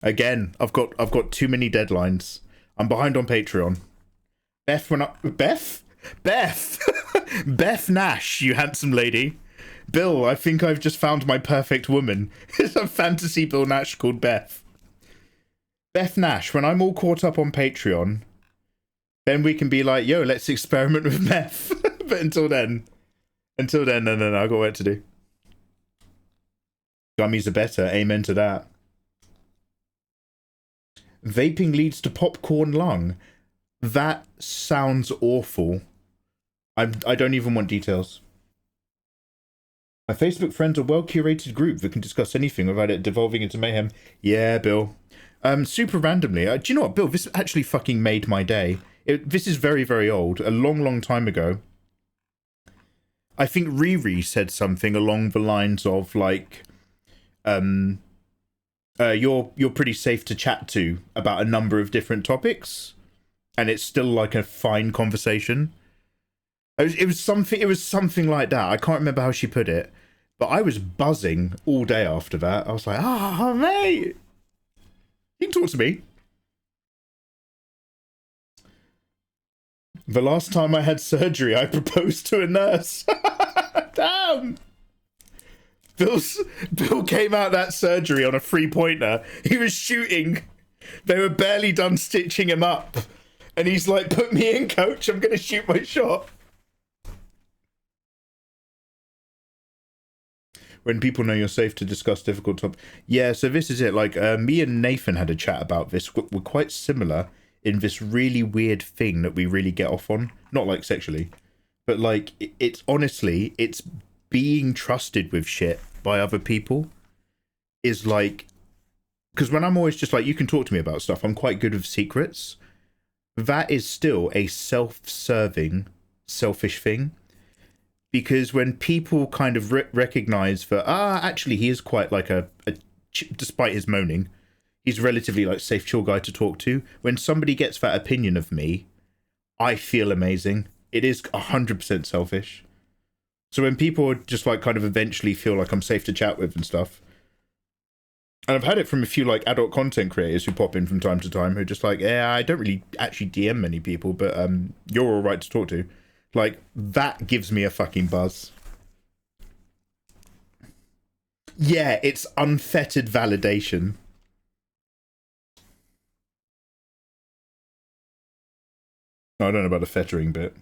Again, I've got too many deadlines. I'm behind on Patreon. Beth Nash, you handsome lady. Bill, I think I've just found my perfect woman. It's a fantasy Bill Nash called Beth. Beth Nash, when I'm all caught up on Patreon, Then we can be like, yo, let's experiment with meth. But until then, no, I got work to do. Gummies are better. Amen to that. Vaping leads to popcorn lung. That sounds awful. I don't even want details. My Facebook friends are a well-curated group that can discuss anything without it devolving into mayhem. Yeah, Bill. Super randomly. Do you know what, Bill? This actually fucking made my day. This is very, very old. A long, long time ago. I think Riri said something along the lines of, like, you're pretty safe to chat to about a number of different topics, and it's still like a fine conversation. It was something like that. I can't remember how she put it, but I was buzzing all day after that. I was like, oh, mate, you can talk to me. The last time I had surgery, I proposed to a nurse. Damn. Bill came out that surgery on a 3-pointer. He was shooting. They were barely done stitching him up. And he's like, put me in, coach. I'm going to shoot my shot. When people know you're safe to discuss difficult topics. Yeah, so this is it. Like, me and Nathan had a chat about this. We're quite similar in this really weird thing that we really get off on. Not like sexually. But like, it's honestly, it's being trusted with shit by other people is like, because when I'm always just like, you can talk to me about stuff, I'm quite good with secrets. That is still a self-serving, selfish thing. Because when people kind of recognize that, actually he is quite like despite his moaning, he's relatively like safe, chill guy to talk to. When somebody gets that opinion of me, I feel amazing. It is 100% selfish. So when people just like kind of eventually feel like I'm safe to chat with and stuff, and I've had it from a few like adult content creators who pop in from time to time who are just like, yeah, I don't really actually DM many people, but you're all right to talk to. Like, that gives me a fucking buzz. Yeah, it's unfettered validation. I don't know about the fettering bit.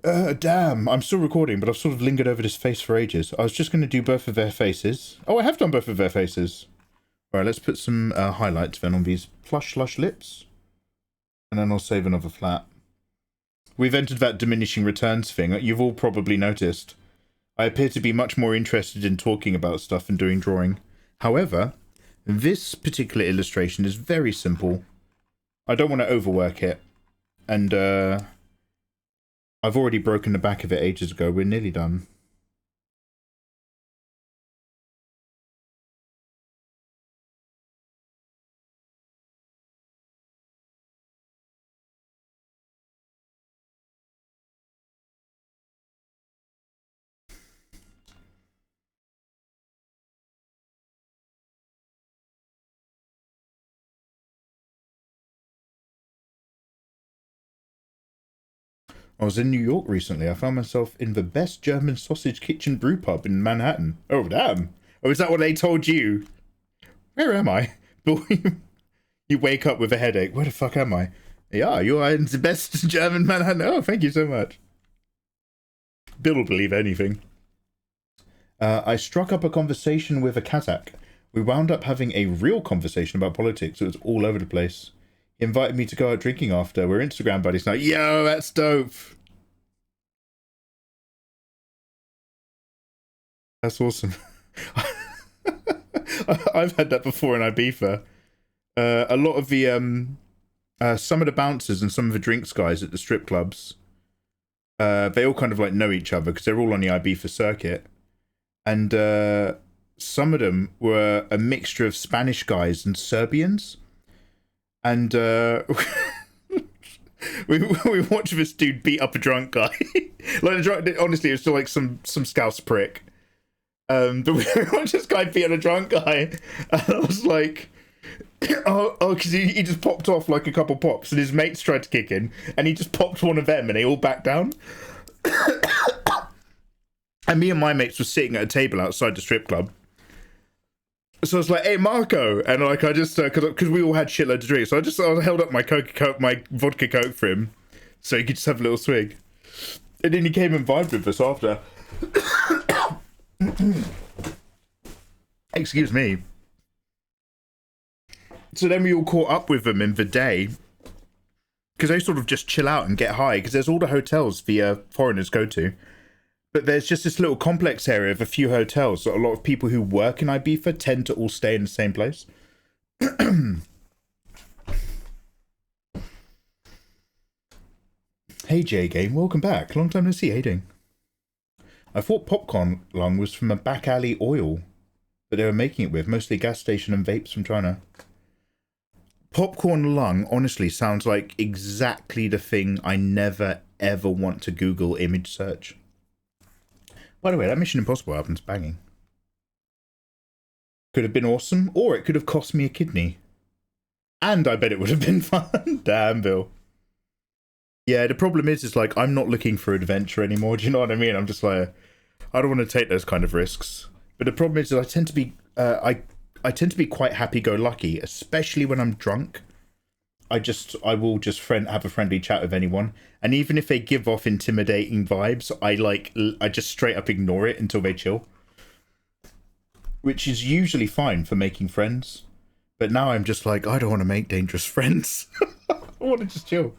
Damn, I'm still recording, but I've sort of lingered over this face for ages. I was just going to do both of their faces. Oh, I have done both of their faces. Alright, let's put some highlights then on these plush slush lips. And then I'll save another flat. We've entered that diminishing returns thing that you've all probably noticed. I appear to be much more interested in talking about stuff and doing drawing. However, this particular illustration is very simple. I don't want to overwork it. And, I've already broken the back of it ages ago. We're nearly done. I was in New York recently. I found myself in the best German sausage kitchen brew pub in Manhattan. Oh, damn. Oh, is that what they told you? Where am I? You wake up with a headache. Where the fuck am I? Yeah, you are in the best German Manhattan. Oh, thank you so much. Bill will believe anything. I struck up a conversation with a Kazakh. We wound up having a real conversation about politics. It was all over the place. He invited me to go out drinking after. We're Instagram buddies now. Yo, that's dope. That's awesome. I've had that before in Ibiza. A lot of the some of the bouncers and some of the drinks guys at the strip clubs, they all kind of like know each other because they're all on the Ibiza circuit, and some of them were a mixture of Spanish guys and Serbians. And we watched this dude beat up a drunk guy. Like, honestly, it was still like some scouse prick. But we watched this guy beat up a drunk guy, and I was like, oh, because he just popped off like a couple pops, and his mates tried to kick in, and he just popped one of them, and they all backed down. And me and my mates were sitting at a table outside the strip club. So I was like, "Hey, Marco," and like I just because we all had shitloads of drinks, so I held up my my vodka Coke for him, so he could just have a little swig. And then he came and vibed with us after. Excuse me. So then we all caught up with them in the day, because they sort of just chill out and get high, because there's all the hotels the foreigners go to. But there's just this little complex area of a few hotels that a lot of people who work in Ibiza tend to all stay in the same place. Hey J-Game, welcome back. Long time no see, how you doing? I thought popcorn lung was from a back alley oil that they were making it with, mostly gas station and vapes from China. Popcorn lung honestly sounds like exactly the thing I never ever want to Google image search. By the way, that Mission Impossible album's banging. Could have been awesome, or it could have cost me a kidney. And I bet it would have been fun. Damn, Bill. Yeah, the problem is like, I'm not looking for adventure anymore. Do you know what I mean? I'm just like, I don't want to take those kind of risks. But the problem is that I tend to be, I tend to be quite happy-go-lucky, especially when I'm drunk. I will just have a friendly chat with anyone, and even if they give off intimidating vibes, I just straight up ignore it until they chill, which is usually fine for making friends. But now I'm just like, I don't want to make dangerous friends. I want to just chill.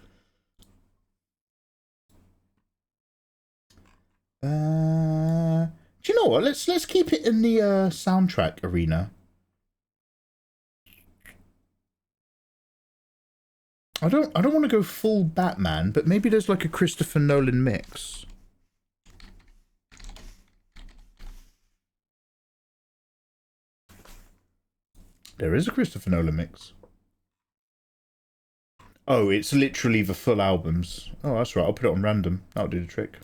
Do you know what? Let's keep it in the soundtrack arena. I don't want to go full Batman, but maybe there's like a Christopher Nolan mix. There is a Christopher Nolan mix. Oh, it's literally the full albums. Oh, that's right. I'll put it on random. That'll do the trick.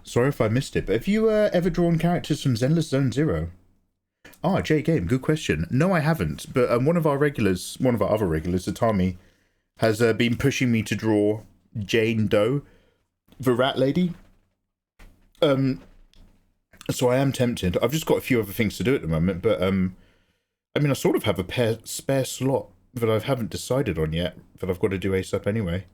Sorry if I missed it, but have you ever drawn characters from Zenless Zone Zero? Ah, J Game, good question. No, I haven't, but one of our other regulars, Atami, has been pushing me to draw Jane Doe, the rat lady. So I am tempted. I've just got a few other things to do at the moment, but I mean, I sort of have a spare slot that I haven't decided on yet, that I've got to do ASAP anyway.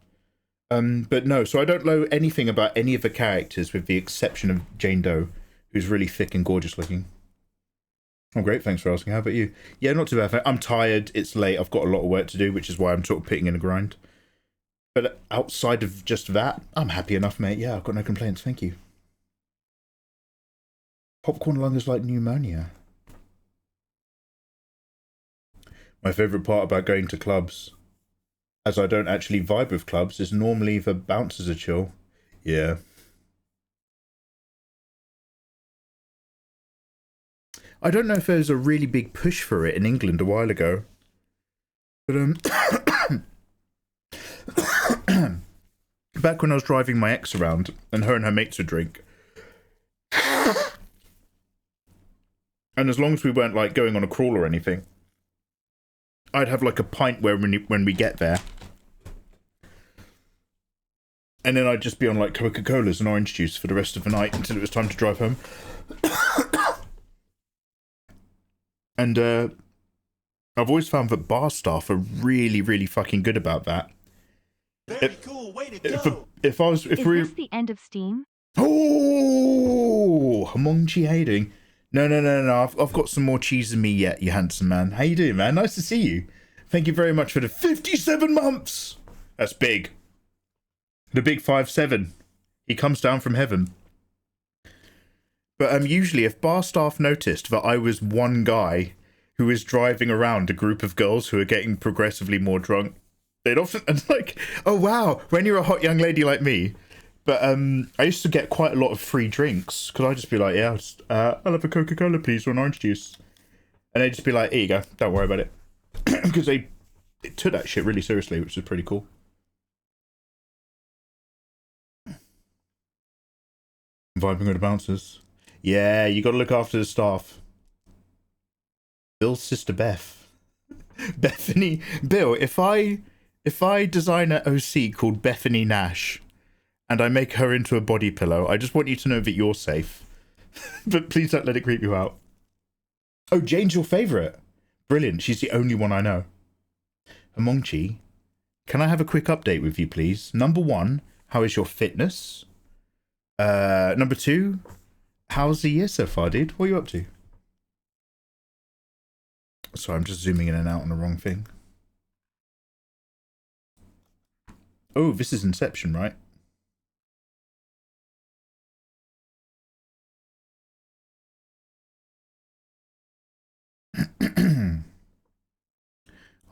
But no, so I don't know anything about any of the characters with the exception of Jane Doe, who's really thick and gorgeous looking. Oh, great, thanks for asking. How about you? Yeah, not too bad. I'm tired, it's late, I've got a lot of work to do, which is why I'm sort of putting in a grind. But outside of just that, I'm happy enough, mate. Yeah, I've got no complaints, thank you. Popcorn lung is like pneumonia. My favourite part about going to clubs, as I don't actually vibe with clubs, is normally the bouncers are chill. Yeah. I don't know if there was a really big push for it in England a while ago. But, back when I was driving my ex around, and her mates would drink. And as long as we weren't, like, going on a crawl or anything, I'd have, like, a pint when we get there. And then I'd just be on, like, Coca-Colas and orange juice for the rest of the night until it was time to drive home. And I've always found that bar staff are really, really fucking good about that. Very cool. Way to go. Is this the end of Steam? Oh, Mongchi, how you doing? No. I've got some more cheese in me yet, you handsome man. How you doing, man? Nice to see you. Thank you very much for the 57 months. That's big. The big 5-7. He comes down from heaven. But usually if bar staff noticed that I was one guy who was driving around a group of girls who are getting progressively more drunk, they'd often, and like, oh wow, when you're a hot young lady like me. But I used to get quite a lot of free drinks, because I'd just be like, yeah, I'll have a Coca-Cola please, or an orange juice. And they'd just be like, here you go, don't worry about it. Because they took that shit really seriously, which was pretty cool. Vibing with the bouncers. Yeah, you got to look after the staff. Bill's sister Beth. Bethany. Bill, if I design an OC called Bethany Nash, and I make her into a body pillow, I just want you to know that you're safe. But please don't let it creep you out. Oh, Jane's your favourite. Brilliant. She's the only one I know. Amongchi, can I have a quick update with you, please? Number 1, how is your fitness? Number 2, how's the year so far, dude? What are you up to? Sorry, I'm just zooming in and out on the wrong thing. Oh, this is Inception, right?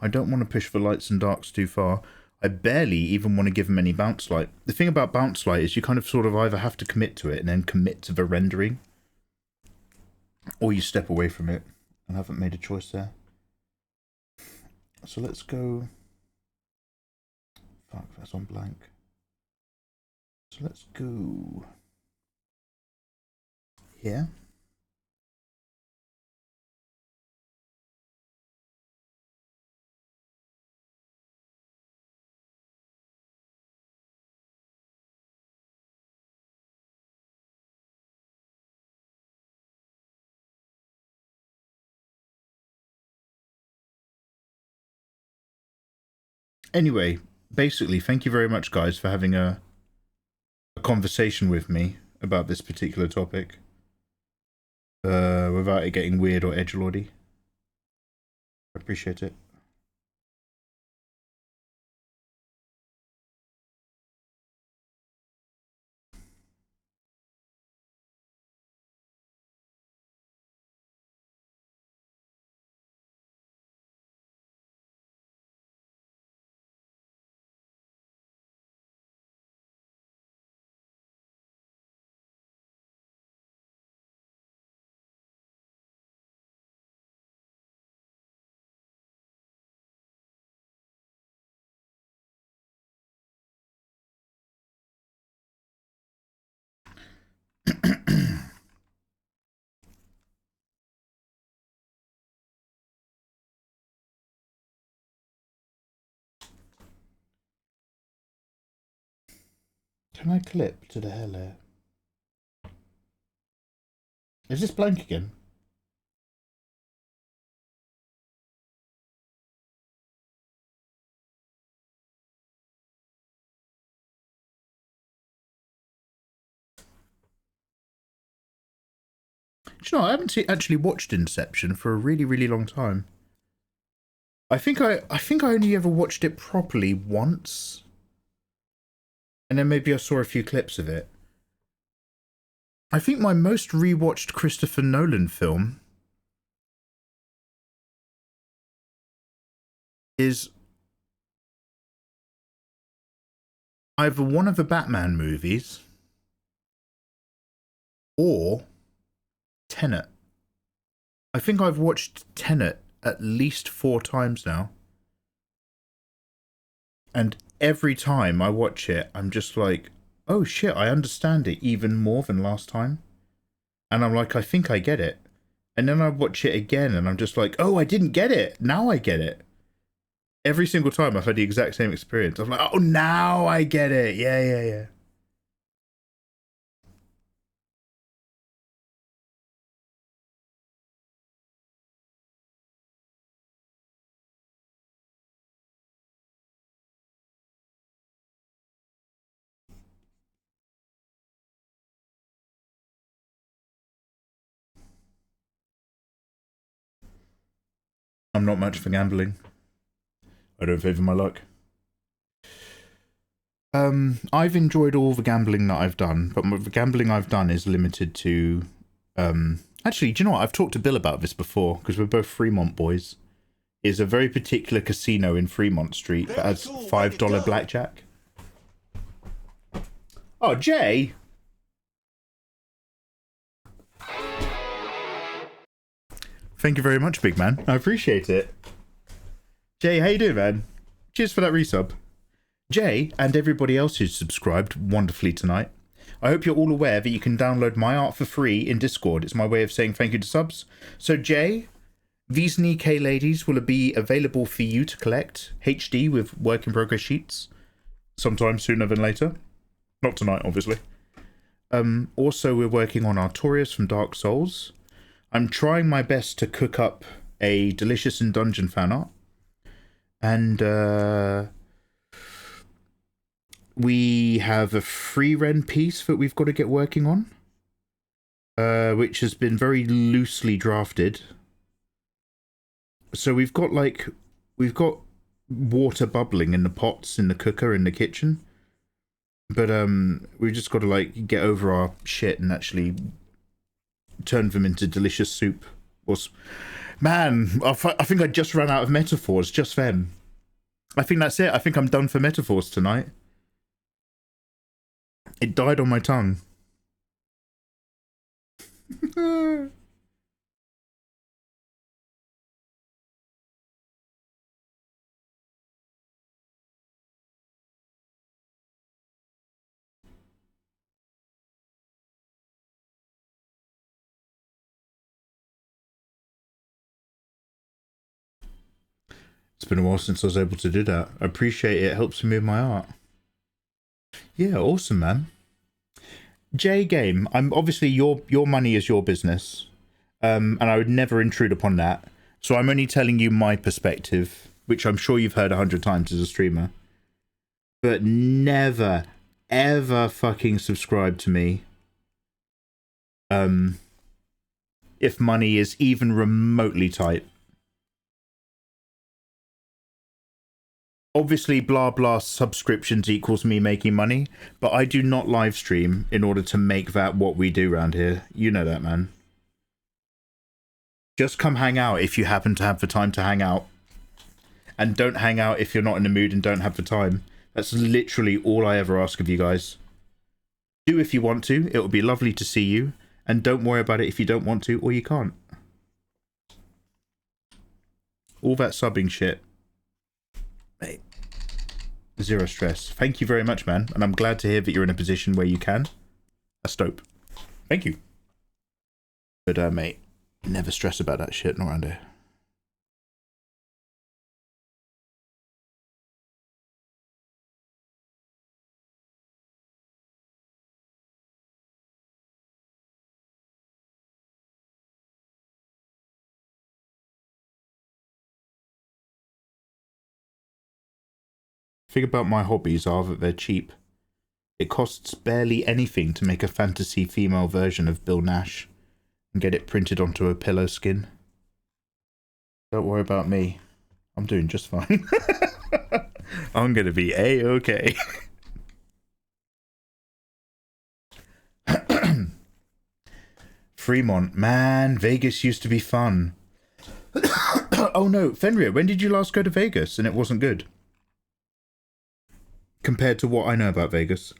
I don't want to push the lights and darks too far. I barely even want to give them any bounce light. The thing about bounce light is you kind of sort of either have to commit to it and then commit to the rendering, or you step away from it. I haven't made a choice there. So let's go... Fuck, that's on blank. So let's go... here. Anyway, basically, thank you very much, guys, for having a conversation with me about this particular topic. Without it getting weird or edgelordy. I appreciate it. Can I clip to the hair layer? Is this blank again? Do you know, I haven't actually watched Inception for a really, really long time. I think I only ever watched it properly once. And then maybe I saw a few clips of it. I think my most rewatched Christopher Nolan film is either one of the Batman movies or Tenet. I think I've watched Tenet at least 4 times now. And every time I watch it, I'm just like, oh shit, I understand it even more than last time. And I'm like, I think I get it. And then I watch it again and I'm just like, oh, I didn't get it. Now I get it. Every single time I've had the exact same experience. I'm like, oh, now I get it. Yeah. I'm not much for gambling. I don't favour my luck. I've enjoyed all the gambling that I've done, but the gambling I've done is limited to... Actually, do you know what? I've talked to Bill about this before, because we're both Fremont boys. Is a very particular casino in Fremont Street that has $5 blackjack. Oh, Jay! Thank you very much, big man. I appreciate it. Jay, how you doing, man? Cheers for that resub. Jay, and everybody else who's subscribed wonderfully tonight, I hope you're all aware that you can download my art for free in Discord. It's my way of saying thank you to subs. So, Jay, these Nikkei ladies will be available for you to collect HD with work in progress sheets sometime sooner than later. Not tonight, obviously. Also, we're working on Artorias from Dark Souls. I'm trying my best to cook up a Delicious in Dungeon fan art. And we have a free Ren piece that we've got to get working on. Which has been very loosely drafted. So we've got water bubbling in the pots in the cooker in the kitchen. But we've just got to like get over our shit and actually turn them into delicious soup. Man, I think I just ran out of metaphors just then. I think that's it. I think I'm done for metaphors tonight. It died on my tongue. It's been a while since I was able to do that. I appreciate it. It helps me with my art. Yeah, awesome, man. J Game, I'm obviously your money is your business, and I would never intrude upon that. So I'm only telling you my perspective, which I'm sure you've heard 100 times as a streamer. But never, ever fucking subscribe to me. If money is even remotely tight. Obviously, blah blah subscriptions equals me making money, but I do not live stream in order to make that what we do around here. You know that, man. Just come hang out if you happen to have the time to hang out. And don't hang out if you're not in the mood and don't have the time. That's literally all I ever ask of you guys. Do if you want to. It will be lovely to see you. And don't worry about it if you don't want to or you can't. All that subbing shit. Mate. Zero stress. Thank you very much, man. And I'm glad to hear that you're in a position where you can. That's dope. Thank you. But, mate, never stress about that shit, not around here. Thing about my hobbies are that they're cheap. It costs barely anything to make a fantasy female version of Bill Nash and get it printed onto a pillow skin. Don't worry about me. I'm doing just fine. I'm gonna be A-okay. Fremont, man, Vegas used to be fun. Oh no, Fenrir, when did you last go to Vegas and it wasn't good? Compared to what I know about Vegas.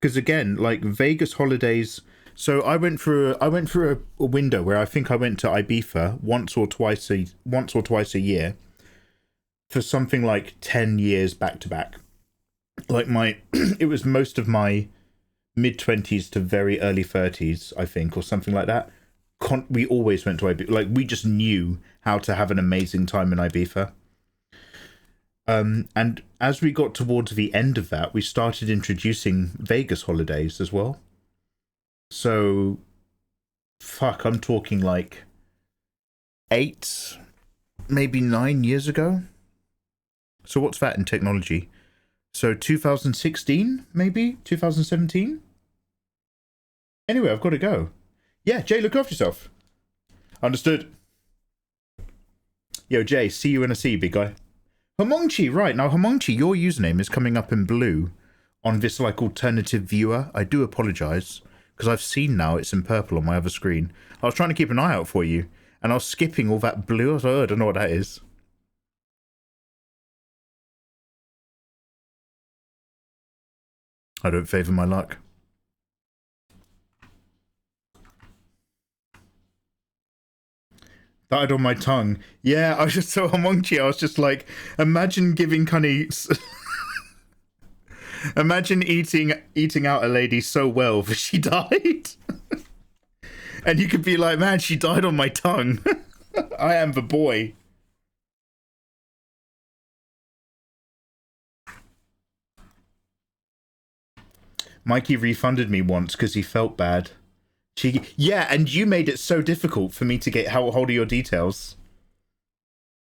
Because again, like Vegas holidays, so I went through a window where I think I went to Ibiza once or twice a year for something like 10 years back to back. Like it was most of my mid-20s to very early 30s, I think, or something like that. We always went to Ibiza. Like, we just knew how to have an amazing time in Ibiza. And as we got towards the end of that, we started introducing Vegas holidays as well. So, fuck, I'm talking like 8, maybe 9 years ago. So what's that in technology? So 2016, maybe? 2017? Anyway, I've got to go. Yeah, Jay, look after yourself. Understood. Yo, Jay, see you in a C, big guy. Homongchi, right. Now, Homongchi, your username is coming up in blue on this, like, alternative viewer. I do apologise, because I've seen now it's in purple on my other screen. I was trying to keep an eye out for you, and I was skipping all that blue. I was like, oh, I don't know what that is. I don't favour my luck. Died on my tongue. Yeah, I was just so Homongchi. I was just like, imagine giving imagine eating out a lady so well that she died. And you could be like, man, she died on my tongue. I am the boy. Mikey refunded me once because he felt bad. Cheeky. Yeah, and you made it so difficult for me to get hold of your details.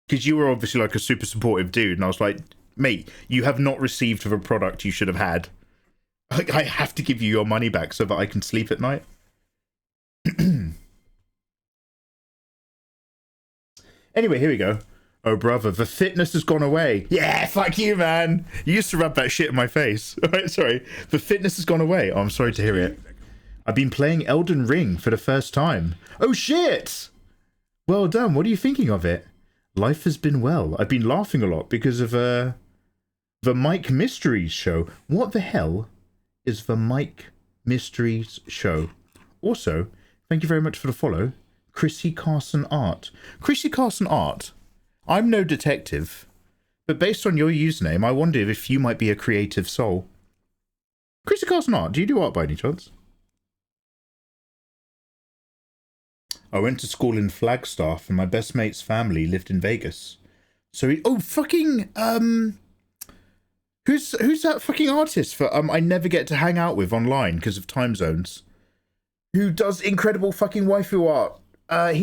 Because you were obviously like a super supportive dude, and I was like, mate, you have not received the product you should have had. I have to give you your money back so that I can sleep at night. Anyway, here we go. Oh, brother, the fitness has gone away. Yeah, fuck you, man. You used to rub that shit in my face. All right, sorry. The fitness has gone away. Oh, I'm sorry to hear it. I've been playing Elden Ring for the first time. Oh, shit. Well done. What are you thinking of it? Life has been well. I've been laughing a lot because of the Mike Mysteries show. What the hell is the Mike Mysteries show? Also, thank you very much for the follow. Chrissy Carson Art. Chrissy Carson Art. I'm no detective, but based on your username, I wonder if you might be a creative soul. Chrissy Carson Art, do you do art by any chance? I went to school in Flagstaff and my best mate's family lived in Vegas. So he, oh, fucking, who's that fucking artist for, I never get to hang out with online because of time zones? Who does incredible fucking waifu art? I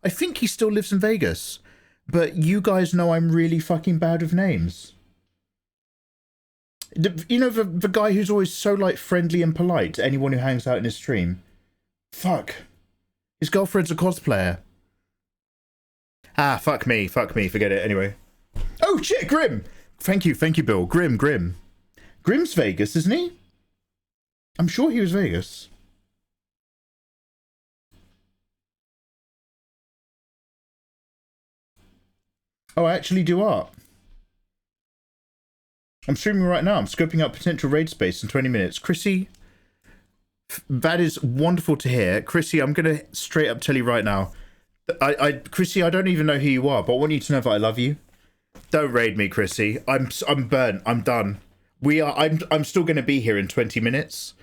think he still lives in Vegas. But you guys know I'm really fucking bad with names. You know, the guy who's always so, like, friendly and polite to anyone who hangs out in his stream? Fuck. His girlfriend's a cosplayer. Ah, fuck me, forget it, anyway. Oh, shit, Grim! Thank you, Bill. Grim. Grim's Vegas, isn't he? I'm sure he was Vegas. Oh, I actually do art. I'm streaming right now. I'm scoping out potential raid space in 20 minutes. Chrissy, that is wonderful to hear. Chrissy, I'm going to straight up tell you right now. Chrissy, I don't even know who you are, but I want you to know that I love you. Don't raid me, Chrissy. I'm burnt. I'm done. I'm still going to be here in 20 minutes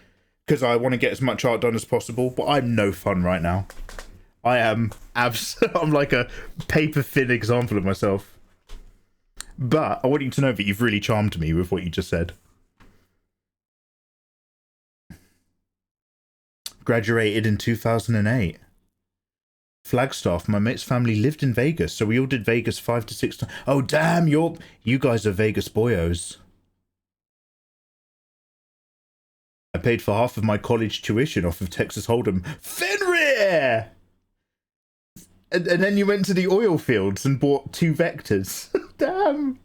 because I want to get as much art done as possible, but I'm no fun right now. I'm like a paper thin example of myself. But I want you to know that you've really charmed me with what you just said. Graduated in 2008. Flagstaff, my mate's family lived in Vegas, so we all did Vegas 5 to 6 times. Oh damn, you guys are Vegas boyos. I paid for half of my college tuition off of Texas Hold'em. Fenrir! And then you went to the oil fields and bought 2 vectors. Damn.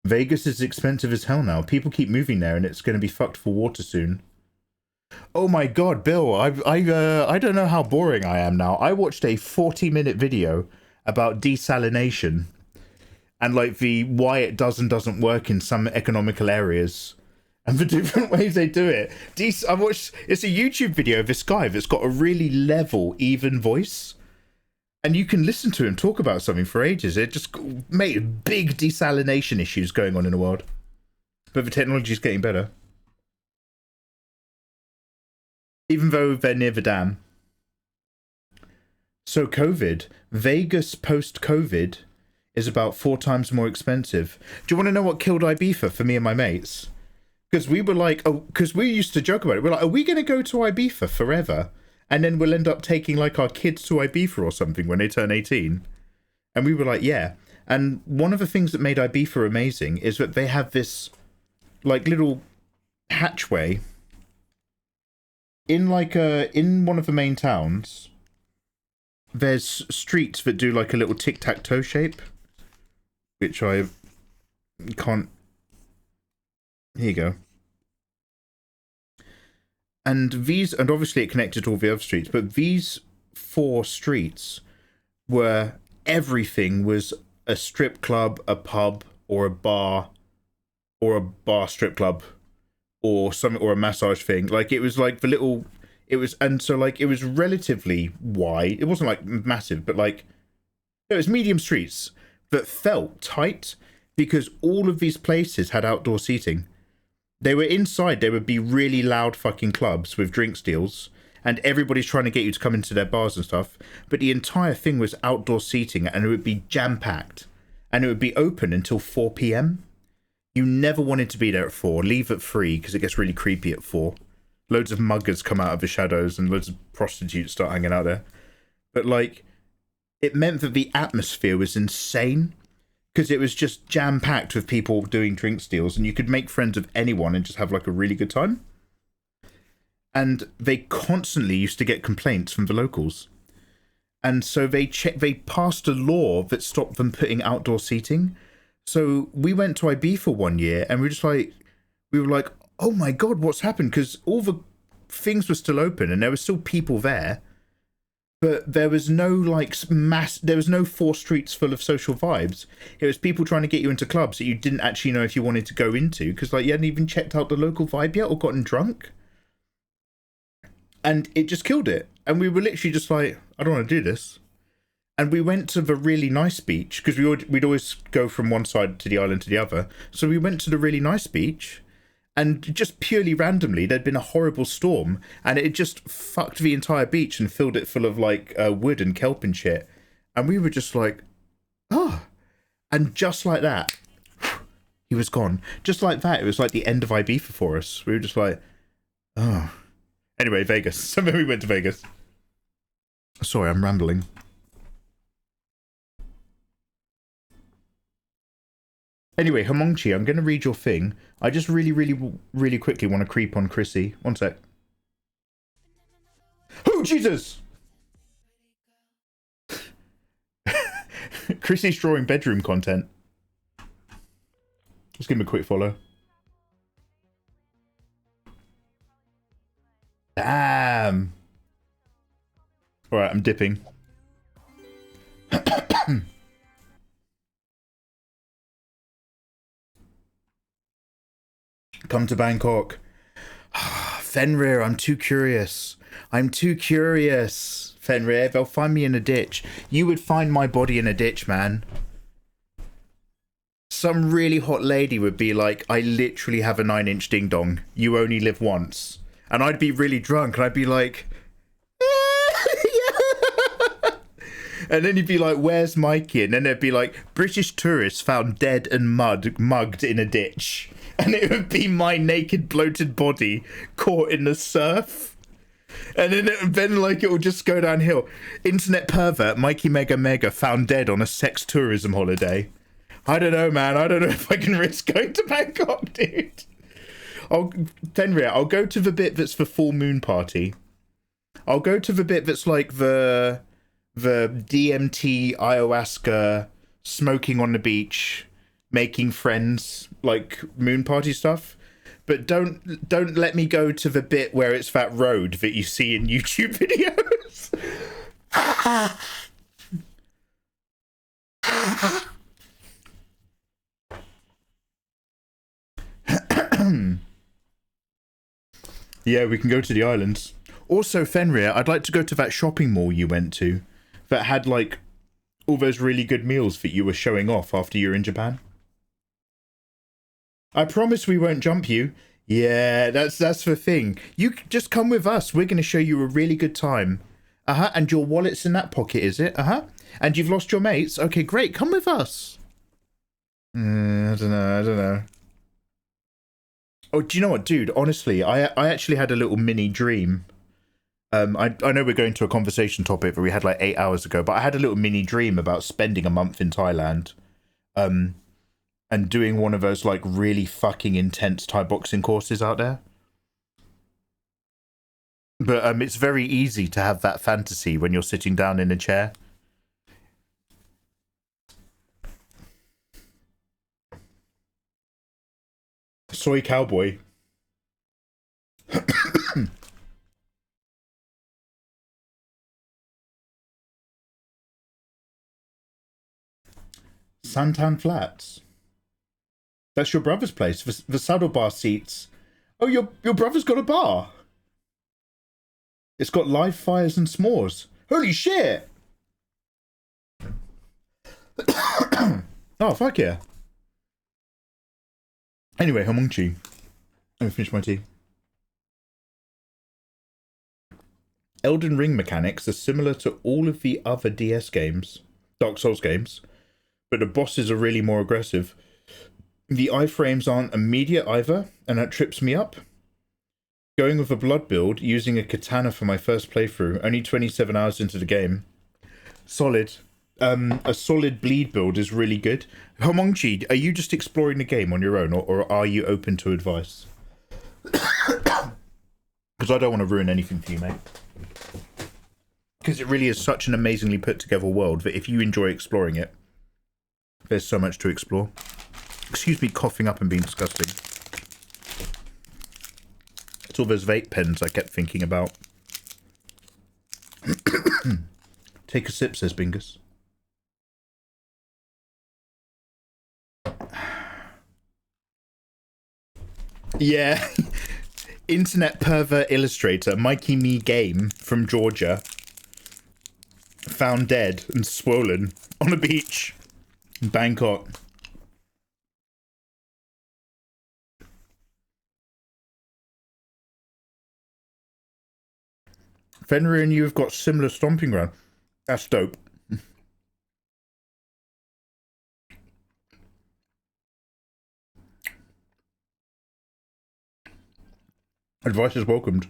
Vegas is expensive as hell now. People keep moving there and it's going to be fucked for water soon. Oh my god, Bill, I don't know how boring I am now. I watched a 40-minute video about desalination and like why it does and doesn't work in some economical areas and the different ways they do it. It's a YouTube video of this guy that's got a really level, even voice. And you can listen to him talk about something for ages. It just made big desalination issues going on in the world. But the technology is getting better. Even though they're near the dam. So COVID, Vegas post-COVID is about 4 times more expensive. Do you want to know what killed Ibiza for me and my mates? Because we were like, because we used to joke about it. We're like, are we going to go to Ibiza forever? And then we'll end up taking like our kids to Ibiza or something when they turn 18. And we were like, yeah. And one of the things that made Ibiza amazing is that they have this like little hatchway in like in one of the main towns. There's streets that do like a little tic-tac-toe shape, which I can't. Here you go. And obviously it connected to all the other streets, but these 4 streets were, everything was a strip club, a pub, or a bar strip club, or something, or a massage thing. Like, it was like the little, it was relatively wide. It wasn't like massive, but like, it was medium streets that felt tight because all of these places had outdoor seating. They were inside, they would be really loud fucking clubs with drink deals, and everybody's trying to get you to come into their bars and stuff, but the entire thing was outdoor seating, and it would be jam-packed, and it would be open until 4 PM. You never wanted to be there at 4. Leave at 3 because it gets really creepy at 4. Loads of muggers come out of the shadows and loads of prostitutes start hanging out there. But like, it meant that the atmosphere was insane because it was just jam-packed with people doing drink steals, and you could make friends with anyone and just have like a really good time. And they constantly used to get complaints from the locals. And so they passed a law that stopped them putting outdoor seating. So we went to Ibiza one year and we were like, oh my God, what's happened? Because all the things were still open and there were still people there. But there was no like there was no 4 streets full of social vibes. It was people trying to get you into clubs that you didn't actually know if you wanted to go into because like you hadn't even checked out the local vibe yet or gotten drunk. And it just killed it. And we were literally just like, I don't want to do this. And we went to the really nice beach because we'd always go from one side to the island to the other. So we went to the really nice beach. And just purely randomly, there'd been a horrible storm and it just fucked the entire beach and filled it full of like wood and kelp and shit. And we were just like, oh. And just like that, he was gone. Just like that, it was like the end of Ibiza for us. We were just like, oh. Anyway, Vegas. So then we went to Vegas. Sorry, I'm rambling. Anyway, Homongchi, I'm going to read your thing. I just really quickly want to creep on Chrissy. One sec. Oh, Jesus! Chrissy's drawing bedroom content. Just give him a quick follow. Damn. Alright, I'm dipping. Come to Bangkok. Fenrir, I'm too curious. I'm too curious. Fenrir, they'll find me in a ditch. You would find my body in a ditch, man. Some really hot lady would be like, I literally have a 9-inch ding dong. You only live once. And I'd be really drunk and I'd be like, and then he'd be like, where's Mikey? And then it'd be like, British tourists found dead and mugged in a ditch. And it would be my naked, bloated body caught in the surf. And then like, it would just go downhill. Internet pervert, Mikey Mega found dead on a sex tourism holiday. I don't know, man. I don't know if I can risk going to Bangkok, dude. Fenrir, I'll go to the bit that's the full moon party. I'll go to the bit that's like the DMT ayahuasca, smoking on the beach, making friends, like moon party stuff. But don't let me go to the bit where it's that road that you see in YouTube videos. Yeah, we can go to the islands. Also, Fenrir, I'd like to go to that shopping mall you went to that had like all those really good meals that you were showing off after you were in Japan. I promise we won't jump you. Yeah, that's the thing. You just come with us. We're going to show you a really good time. And your wallet's in that pocket, is it? And you've lost your mates? Okay, great. Come with us. I don't know. Oh, do you know what, dude? Honestly, I actually had a little mini dream. I know we're going to a conversation topic that we had like 8 hours ago, but I had a little mini dream about spending a month in Thailand. And doing one of those like really fucking intense Thai boxing courses out there. But it's very easy to have that fantasy when you're sitting down in a chair. Soy cowboy. Santan Flats. That's your brother's place. The saddle bar seats. Oh, your brother's got a bar. It's got live fires and s'mores. Holy shit! Oh, fuck yeah. Anyway, Homongchi. Let me finish my tea. Elden Ring mechanics are similar to all of the other DS games, Dark Souls games, but the bosses are really more aggressive. The iframes aren't immediate either, and that trips me up. Going with a blood build, using a katana for my first playthrough, only 27 hours into the game. Solid. A solid bleed build is really good. Homongchi, are you just exploring the game on your own, or are you open to advice? Because I don't want to ruin anything for you, mate. Because it really is such an amazingly put together world that if you enjoy exploring it, there's so much to explore. Excuse me coughing up and being disgusting. It's all those vape pens I kept thinking about. Take a sip, says Bingus. Yeah. Internet pervert illustrator Mikey Me Game from Georgia found dead and swollen on a beach in Bangkok. Fenrir and you have got similar stomping ground. That's dope. Advice is welcomed.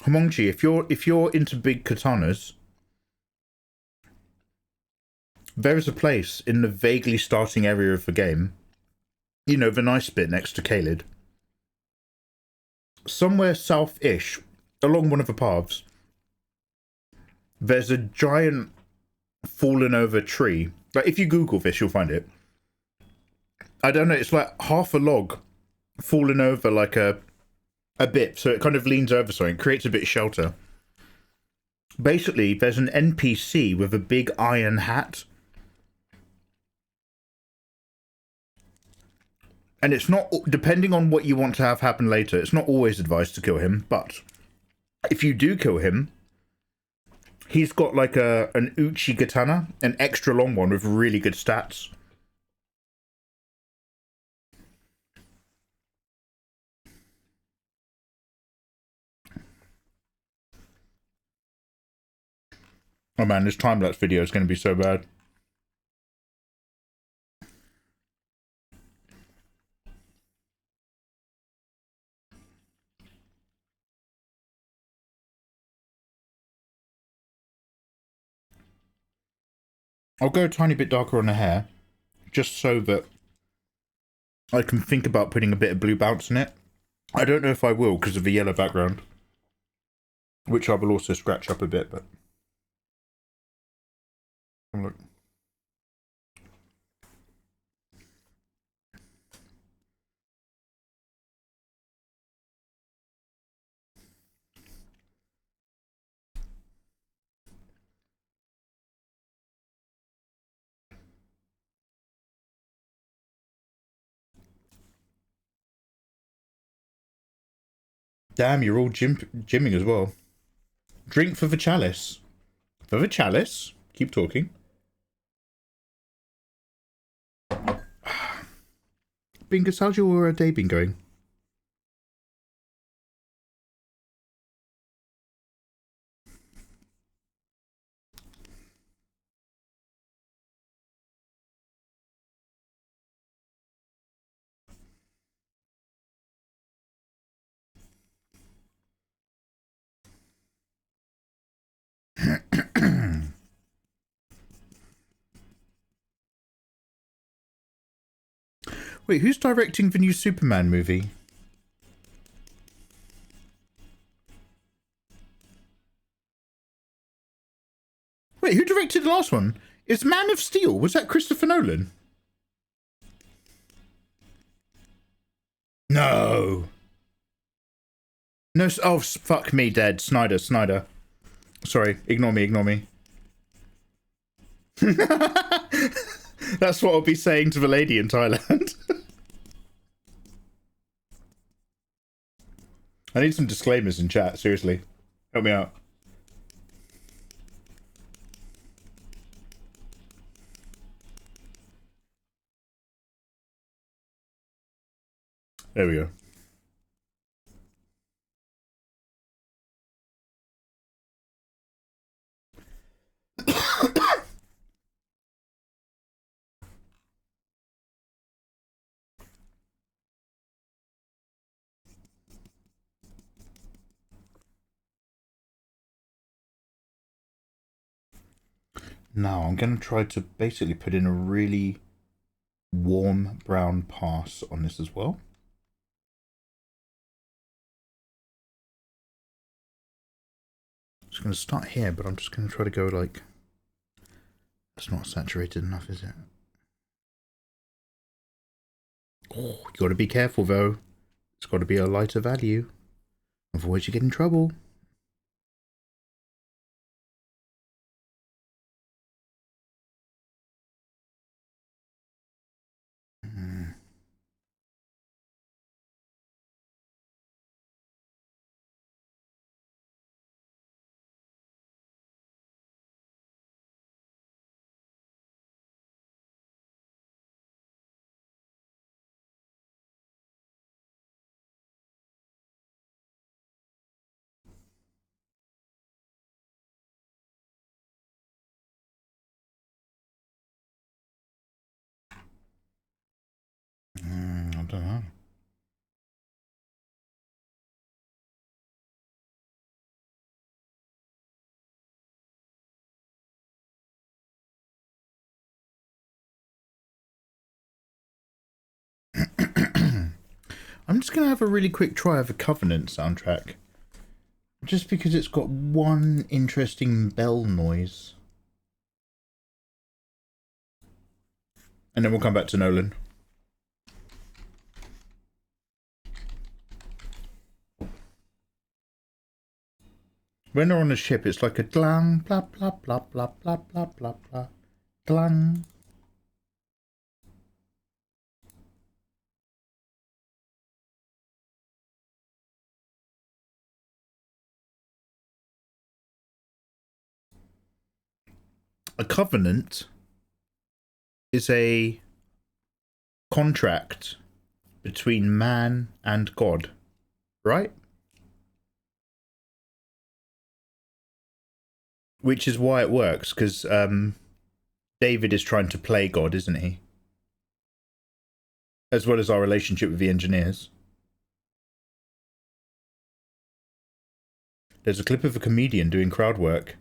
Homongchi, if you're into big katanas, there is a place in the vaguely starting area of the game, you know, the nice bit next to Kaled, somewhere south-ish, along one of the paths, there's a giant fallen over tree. Like, if you Google this, you'll find it. I don't know, it's like half a log fallen over like a bit, so it kind of leans over something, creates a bit of shelter. Basically, there's an NPC with a big iron hat. And it's not, depending on what you want to have happen later, it's not always advised to kill him, but if you do kill him, he's got like an Uchi katana, an extra long one with really good stats. Oh man, this time-lapse video is going to be so bad. I'll go a tiny bit darker on the hair, just so that I can think about putting a bit of blue bounce in it. I don't know if I will because of the yellow background, which I will also scratch up a bit, but... Look. Damn, you're all gymming as well. Drink for the chalice. For the chalice? Keep talking. Bingus, how's your day been going? Wait, who's directing the new Superman movie? Wait, who directed the last one? It's Man of Steel. Was that Christopher Nolan? No. No, oh, fuck me, dead. Snyder. Sorry, ignore me. That's what I'll be saying to the lady in Thailand. I need some disclaimers in chat, seriously. Help me out. There we go. Now I'm going to try to basically put in a really warm brown pass on this as well. Just going to start here, but I'm just going to try to go like... That's not saturated enough, is it? Oh, you got to be careful though. It's got to be a lighter value. Otherwise you get in trouble. I don't know. I'm just going to have a really quick try of a Covenant soundtrack. Just because it's got one interesting bell noise. And then we'll come back to Nolan. When they're on a ship, it's like a glang, blah, blah, blah, blah, blah, blah, blah, blah, glang. A covenant is a contract between man and God, right? Which is why it works, because David is trying to play God, isn't he? As well as our relationship with the engineers. There's a clip of a comedian doing crowd work.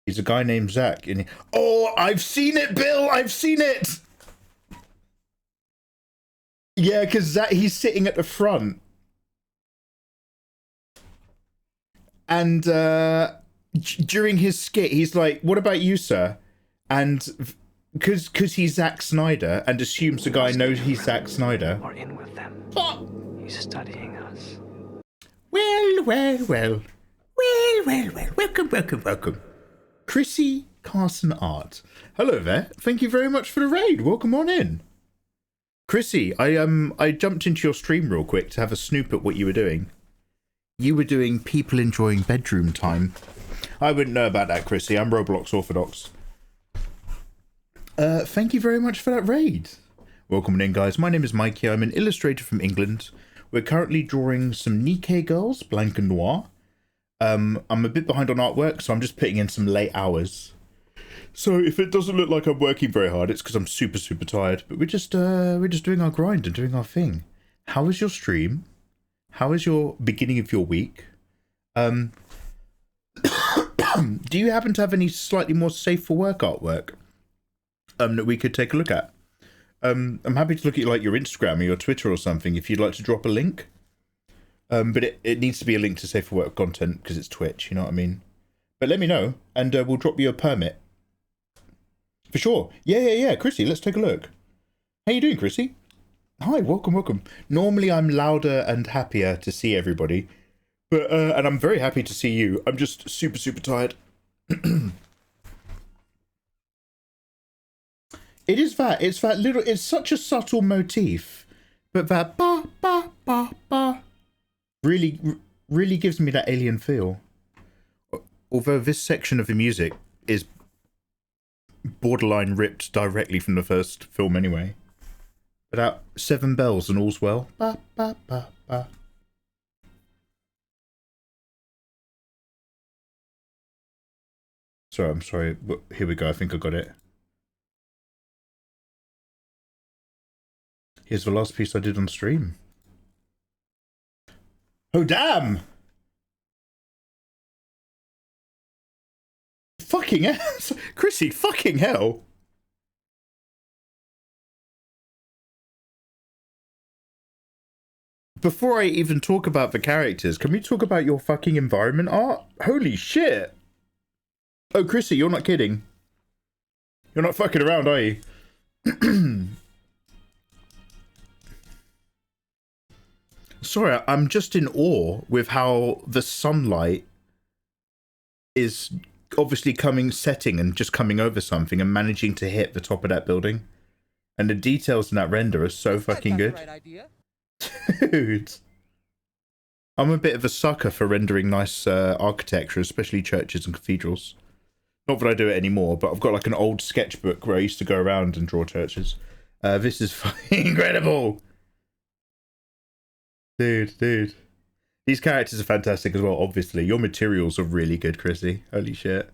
He's a guy named Zach. And oh, I've seen it, Bill! I've seen it! Yeah, because Zach, he's sitting at the front. And during his skit, he's like, what about you, sir? And because he's Zack Snyder and assumes the guy knows he's Zack Snyder. Or in with them. Oh. He's studying us. Well. Welcome. Chrissy Carson Art. Hello there. Thank you very much for the raid. Welcome on in. Chrissy, I jumped into your stream real quick to have a snoop at what you were doing. You were doing people enjoying bedroom time. I wouldn't know about that, Chrissy. I'm Roblox Orthodox. Thank you very much for that raid. Welcome in, guys. My name is Mikey. I'm an illustrator from England. We're currently drawing some Nikkei girls, blank and noir. I'm a bit behind on artwork, so I'm just putting in some late hours. So if it doesn't look like I'm working very hard, it's because I'm super tired. But we're just doing our grind and doing our thing. How was your stream? How was your beginning of your week? Do you happen to have any slightly more safe for work artwork that we could take a look at? I'm happy to look at like your Instagram or your Twitter or something if you'd like to drop a link. But it needs to be a link to safe for work content because it's Twitch, you know what I mean? But let me know and we'll drop you a permit. For sure. Yeah. Chrissy, let's take a look. How you doing, Chrissy? Hi, welcome. Normally I'm louder and happier to see everybody. But and I'm very happy to see you. I'm just super tired. It's that little, it's such a subtle motif. But that ba really gives me that alien feel. Although this section of the music is borderline ripped directly from the first film anyway. Without 7 bells and all's well. Ba. Sorry, I'm sorry. But here we go. I think I got it. Here's the last piece I did on stream. Oh, damn! Fucking hell. Chrissy, fucking hell. Before I even talk about the characters, can we talk about your fucking environment art? Holy shit. Oh, Chrissy, you're not kidding. You're not fucking around, are you? Sorry, I'm just in awe with how the sunlight is obviously setting and just coming over something and managing to hit the top of that building. And the details in that render are so fucking good. Dude. I'm a bit of a sucker for rendering nice architecture, especially churches and cathedrals. Not that I do it anymore, but I've got like an old sketchbook where I used to go around and draw churches. This is fucking incredible. Dude. These characters are fantastic as well, obviously. Your materials are really good, Chrissy. Holy shit.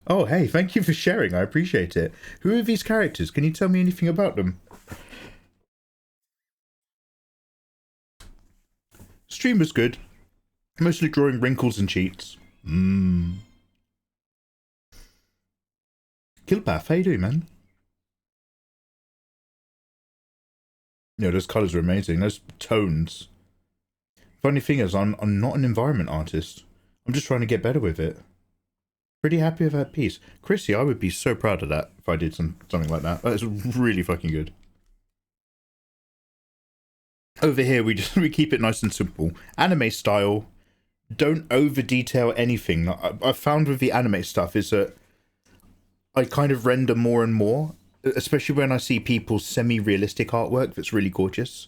Oh, hey, thank you for sharing. I appreciate it. Who are these characters? Can you tell me anything about them? Stream was good. Mostly drawing wrinkles and cheats. Killpath, how you doing, man? Yeah, those colours are amazing. Those tones. Funny thing is, I'm not an environment artist. I'm just trying to get better with it. Pretty happy with that piece. Chrissy, I would be so proud of that if I did something like that. That's really fucking good. Over here, we keep it nice and simple. Anime style. Don't over detail anything. I've found with the anime stuff is that I kind of render more and more, especially when I see people's semi-realistic artwork that's really gorgeous.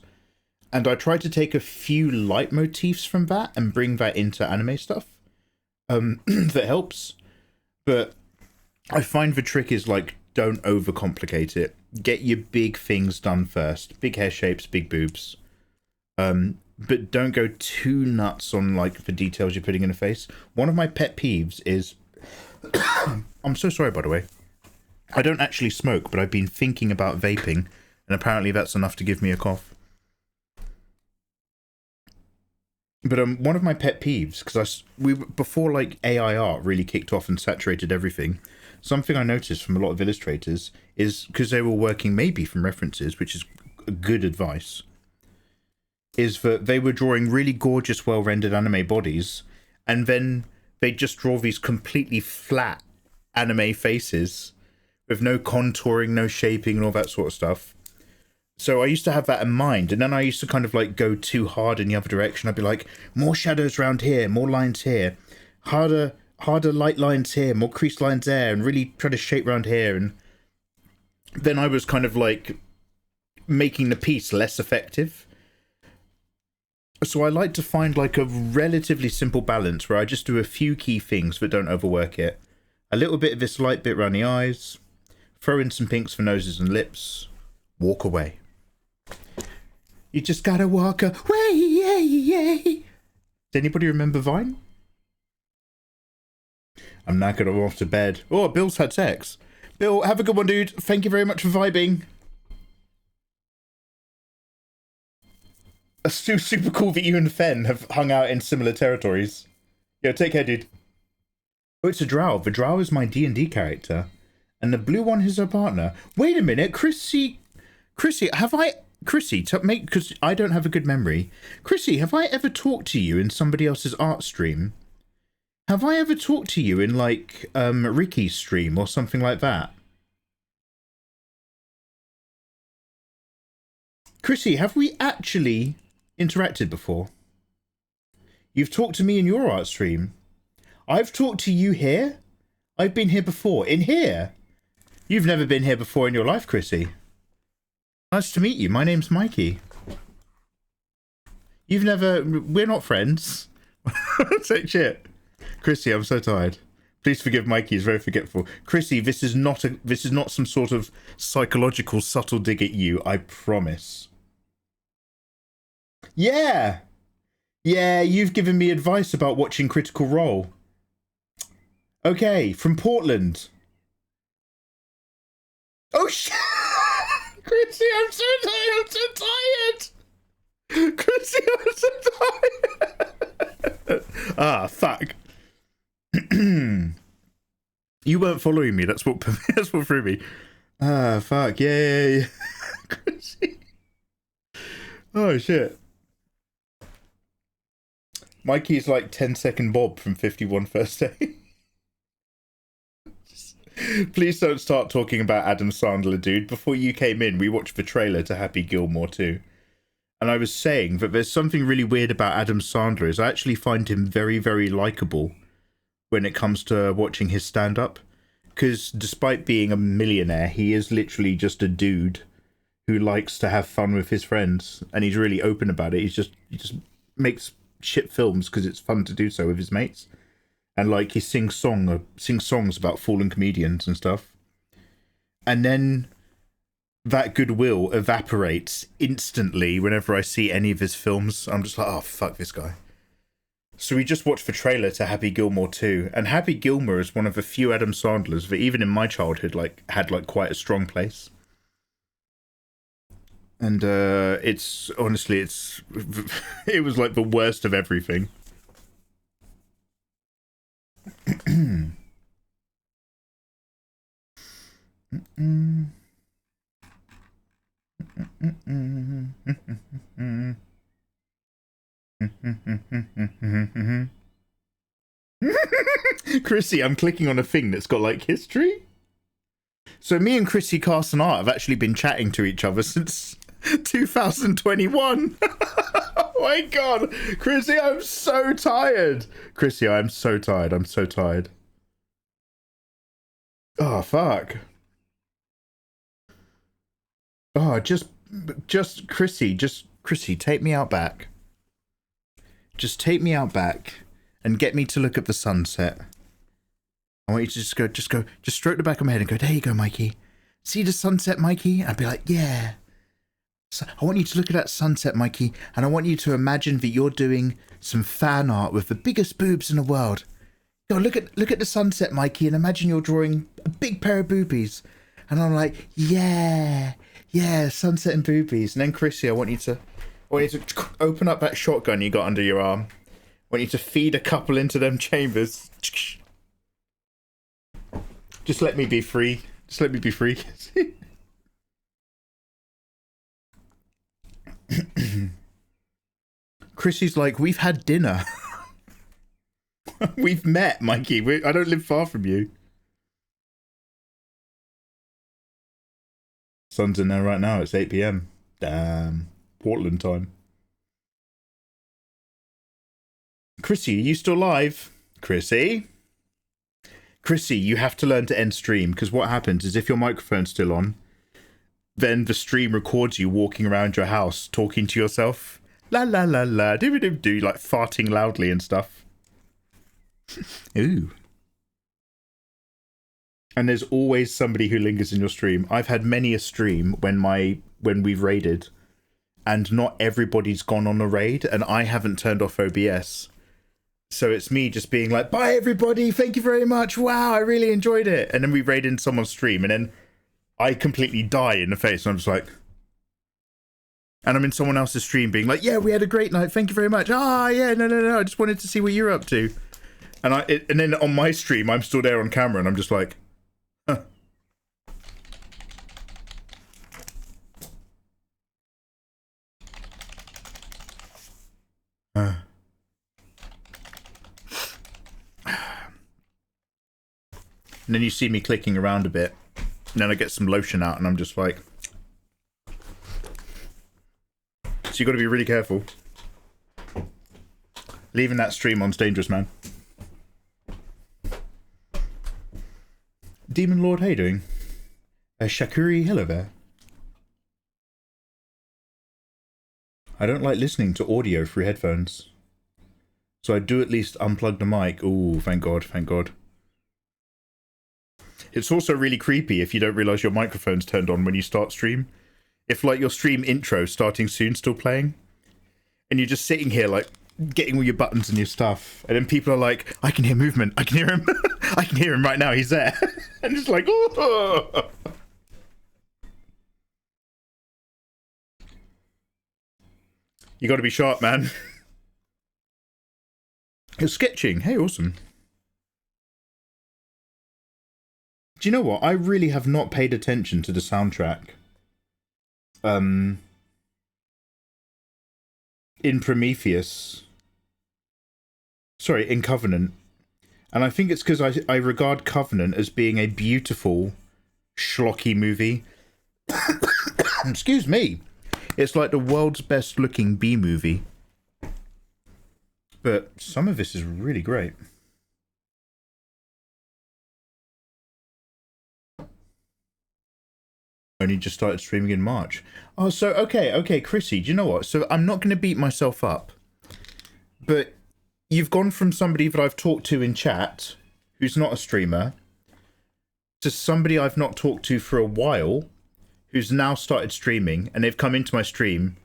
And I try to take a few leitmotifs from that and bring that into anime stuff. That helps. But I find the trick is like, don't overcomplicate it. Get your big things done first. Big hair shapes, big boobs. But don't go too nuts on like the details you're putting in a face. One of my pet peeves is, I'm so sorry by the way. I don't actually smoke, but I've been thinking about vaping, and apparently that's enough to give me a cough. But one of my pet peeves, because before like AI art really kicked off and saturated everything, something I noticed from a lot of illustrators is, because they were working maybe from references, which is good advice, is that they were drawing really gorgeous, well-rendered anime bodies, and then they just draw these completely flat anime faces with no contouring, no shaping, and all that sort of stuff. So I used to have that in mind, and then I used to kind of like go too hard in the other direction. I'd be like, more shadows around here, more lines here, harder light lines here, more crease lines there, and really try to shape around here. And then I was kind of like making the piece less effective. So I like to find like a relatively simple balance where I just do a few key things but don't overwork it. A little bit of this light bit around the eyes, throw in some pinks for noses and lips, walk away. You just gotta walk away. Does anybody remember Vine? I'm knackered, I'm off to bed. Oh, Bill's had sex. Bill, have a good one, dude. Thank you very much for vibing. It's super cool that you and Fen have hung out in similar territories. Yo, take care, dude. Oh, it's a drow. The drow is my D&D character. And the blue one is her partner. Wait a minute, Chrissy, because I don't have a good memory. Chrissy, have I ever talked to you in somebody else's art stream? Have I ever talked to you in, like, Ricky's stream or something like that? Chrissy, have we actually interacted before? You've talked to me in your art stream. I've talked to you here? I've been here before. In here? You've never been here before in your life, Chrissy. Nice to meet you. My name's Mikey. We're not friends. Say shit. Chrissy, I'm so tired. Please forgive Mikey, he's very forgetful. Chrissy, this is not some sort of psychological subtle dig at you, I promise. Yeah, you've given me advice about watching Critical Role. Okay, from Portland. Oh shit! Chrissy, I'm so tired. Chrissy, I'm so tired. Ah, fuck. You weren't following me. That's what threw me. Ah, fuck. Yeah. Chrissy. Oh, shit. Mikey's like 10-second Bob from 51 First Day. Please don't start talking about Adam Sandler, dude. Before you came in, we watched the trailer to Happy Gilmore 2. And I was saying that there's something really weird about Adam Sandler is I actually find him very, very likable when it comes to watching his stand-up. Because despite being a millionaire, he is literally just a dude who likes to have fun with his friends. And he's really open about it. He just makes shit films because it's fun to do so with his mates. And like he sings songs about fallen comedians and stuff. And then that goodwill evaporates instantly whenever I see any of his films. I'm just like, oh, fuck this guy. So we just watched the trailer to Happy Gilmore 2. And Happy Gilmore is one of the few Adam Sandlers that even in my childhood had quite a strong place. And it's honestly, it was like the worst of everything. Chrissy, I'm clicking on a thing that's got like history. So me and Chrissy Carson Art have actually been chatting to each other since 2021. Oh my god, Chrissy, I'm so tired. Chrissy, I'm so tired. I'm so tired. Oh fuck. Oh, just Chrissy, take me out back. Just take me out back and get me to look at the sunset. I want you to just stroke the back of my head and go, there you go, Mikey. See the sunset, Mikey? I'd be like, yeah. So I want you to look at that sunset, Mikey, and I want you to imagine that you're doing some fan art with the biggest boobs in the world. Go look at the sunset, Mikey, and imagine you're drawing a big pair of boobies. And I'm like, yeah, sunset and boobies. And then Chrissy, I want you to open up that shotgun you got under your arm. I want you to feed a couple into them chambers. Just let me be free. Just let me be free. Chrissy's like, we've had dinner. We've met, Mikey. I don't live far from you. Sun's in there right now. It's 8 PM. Damn. Portland time. Chrissy, are you still live? Chrissy? Chrissy, you have to learn to end stream, because what happens is if your microphone's still on, then the stream records you walking around your house talking to yourself. La la la la, do like farting loudly and stuff. Ooh. And there's always somebody who lingers in your stream. I've had many a stream when we've raided, and not everybody's gone on a raid, and I haven't turned off OBS. So it's me just being like, bye everybody, thank you very much, wow, I really enjoyed it. And then we raid in someone's stream, and then I completely die in the face, and I'm just like... And I'm in someone else's stream being like, yeah, we had a great night, thank you very much. Ah, yeah, no, I just wanted to see what you're up to. And then on my stream, I'm still there on camera, and I'm just like... Huh. And then you see me clicking around a bit, and then I get some lotion out, and I'm just like... So you got to be really careful. Leaving that stream on's dangerous, man. Demon Lord, how you doing? Shakuri, hello there. I don't like listening to audio through headphones, so I do at least unplug the mic. Ooh, thank God, thank God. It's also really creepy if you don't realise your microphone's turned on when you start stream. If like your stream intro starting soon still playing, and you're just sitting here like getting all your buttons and your stuff, and then people are like, I can hear movement, I can hear him, I can hear him right now, he's there. And it's like, oh. You gotta be sharp, man. You're sketching, hey, awesome. Do you know what? I really have not paid attention to the soundtrack. In Prometheus. Sorry, in Covenant. And I think it's because I regard Covenant as being a beautiful, schlocky movie. Excuse me. It's like the world's best looking B-movie. But some of this is really great. Only just started streaming in March. Oh, so, okay, Chrissy, do you know what? So I'm not going to beat myself up. But you've gone from somebody that I've talked to in chat, who's not a streamer, to somebody I've not talked to for a while, who's now started streaming, and they've come into my stream,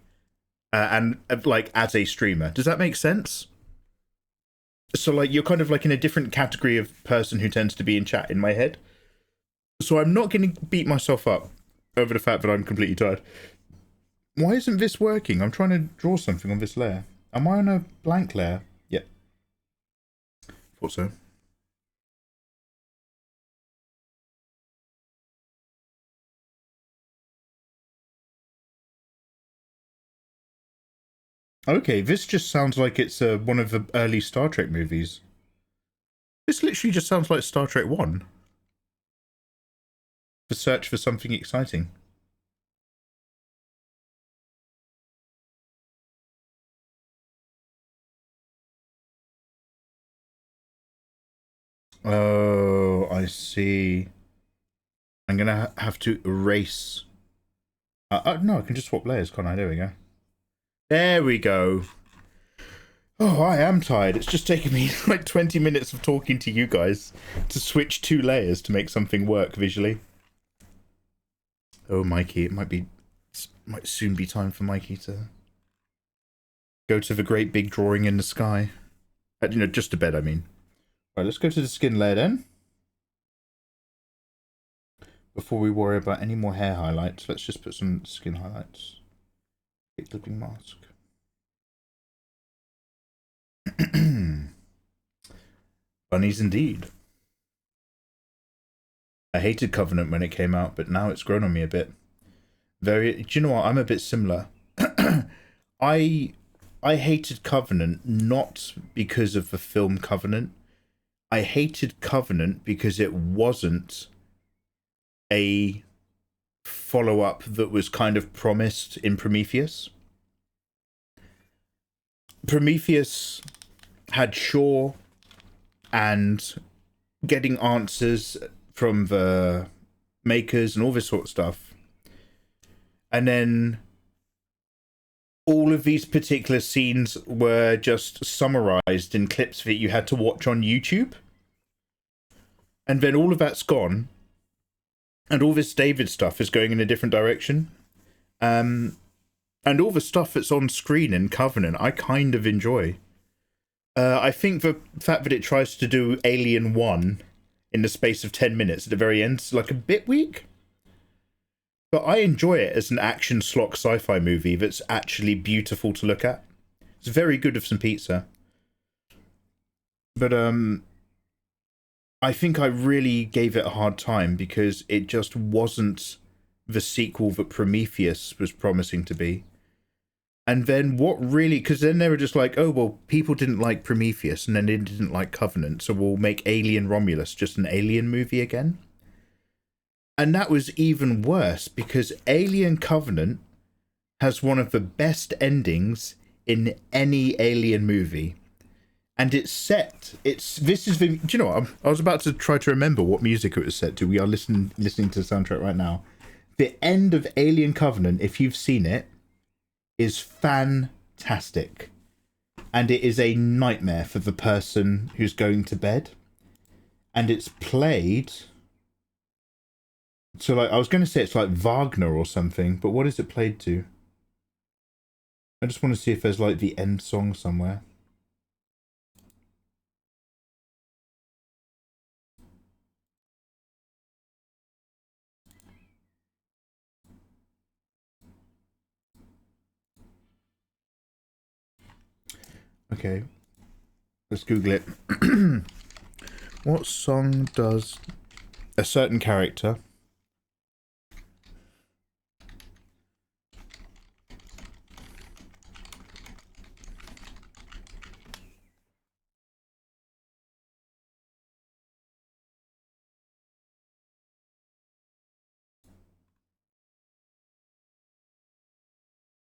and like, as a streamer. Does that make sense? So, like, you're kind of like in a different category of person who tends to be in chat in my head. So I'm not going to beat myself up over the fact that I'm completely tired. Why isn't this working? I'm trying to draw something on this layer. Am I on a blank layer? Yeah. Thought so. Okay, this just sounds like it's one of the early Star Trek movies. This literally just sounds like Star Trek 1. The search for something exciting. Oh, I see. I'm gonna have to erase. No, I can just swap layers, can't I? There we go. There we go. Oh, I am tired. It's just taken me like 20 minutes of talking to you guys to switch 2 layers to make something work visually. Oh, Mikey, it might soon be time for Mikey to go to the great big drawing in the sky. You know, just to bed, I mean. Right, let's go to the skin layer then. Before we worry about any more hair highlights, let's just put some skin highlights. Clipping mask. Bunnies indeed. I hated Covenant when it came out, but now it's grown on me a bit. Do you know what? I'm a bit similar. I hated Covenant not because of the film Covenant. I hated Covenant because it wasn't a follow-up that was kind of promised in Prometheus. Prometheus had Shaw and getting answers from the makers and all this sort of stuff. And then all of these particular scenes were just summarized in clips that you had to watch on YouTube. And then all of that's gone. And all this David stuff is going in a different direction. And all the stuff that's on screen in Covenant, I kind of enjoy. I think the fact that it tries to do Alien 1 in the space of 10 minutes at the very end is like a bit weak. But I enjoy it as an action schlock sci-fi movie that's actually beautiful to look at. It's very good with some pizza. But I think I really gave it a hard time because it just wasn't the sequel that Prometheus was promising to be. And then what really, because then they were just like, oh, well, people didn't like Prometheus and then they didn't like Covenant, so we'll make Alien Romulus just an Alien movie again. And that was even worse because Alien Covenant has one of the best endings in any Alien movie. And it's set, this is the, do you know what, I was about to try to remember what music it was set to. We are listening to the soundtrack right now. The end of Alien Covenant, if you've seen it, is fantastic. And it is a nightmare for the person who's going to bed. And it's played, so like, I was going to say it's like Wagner or something, but what is it played to? I just want to see if there's like the end song somewhere. Okay, let's Google it. What song does a certain character.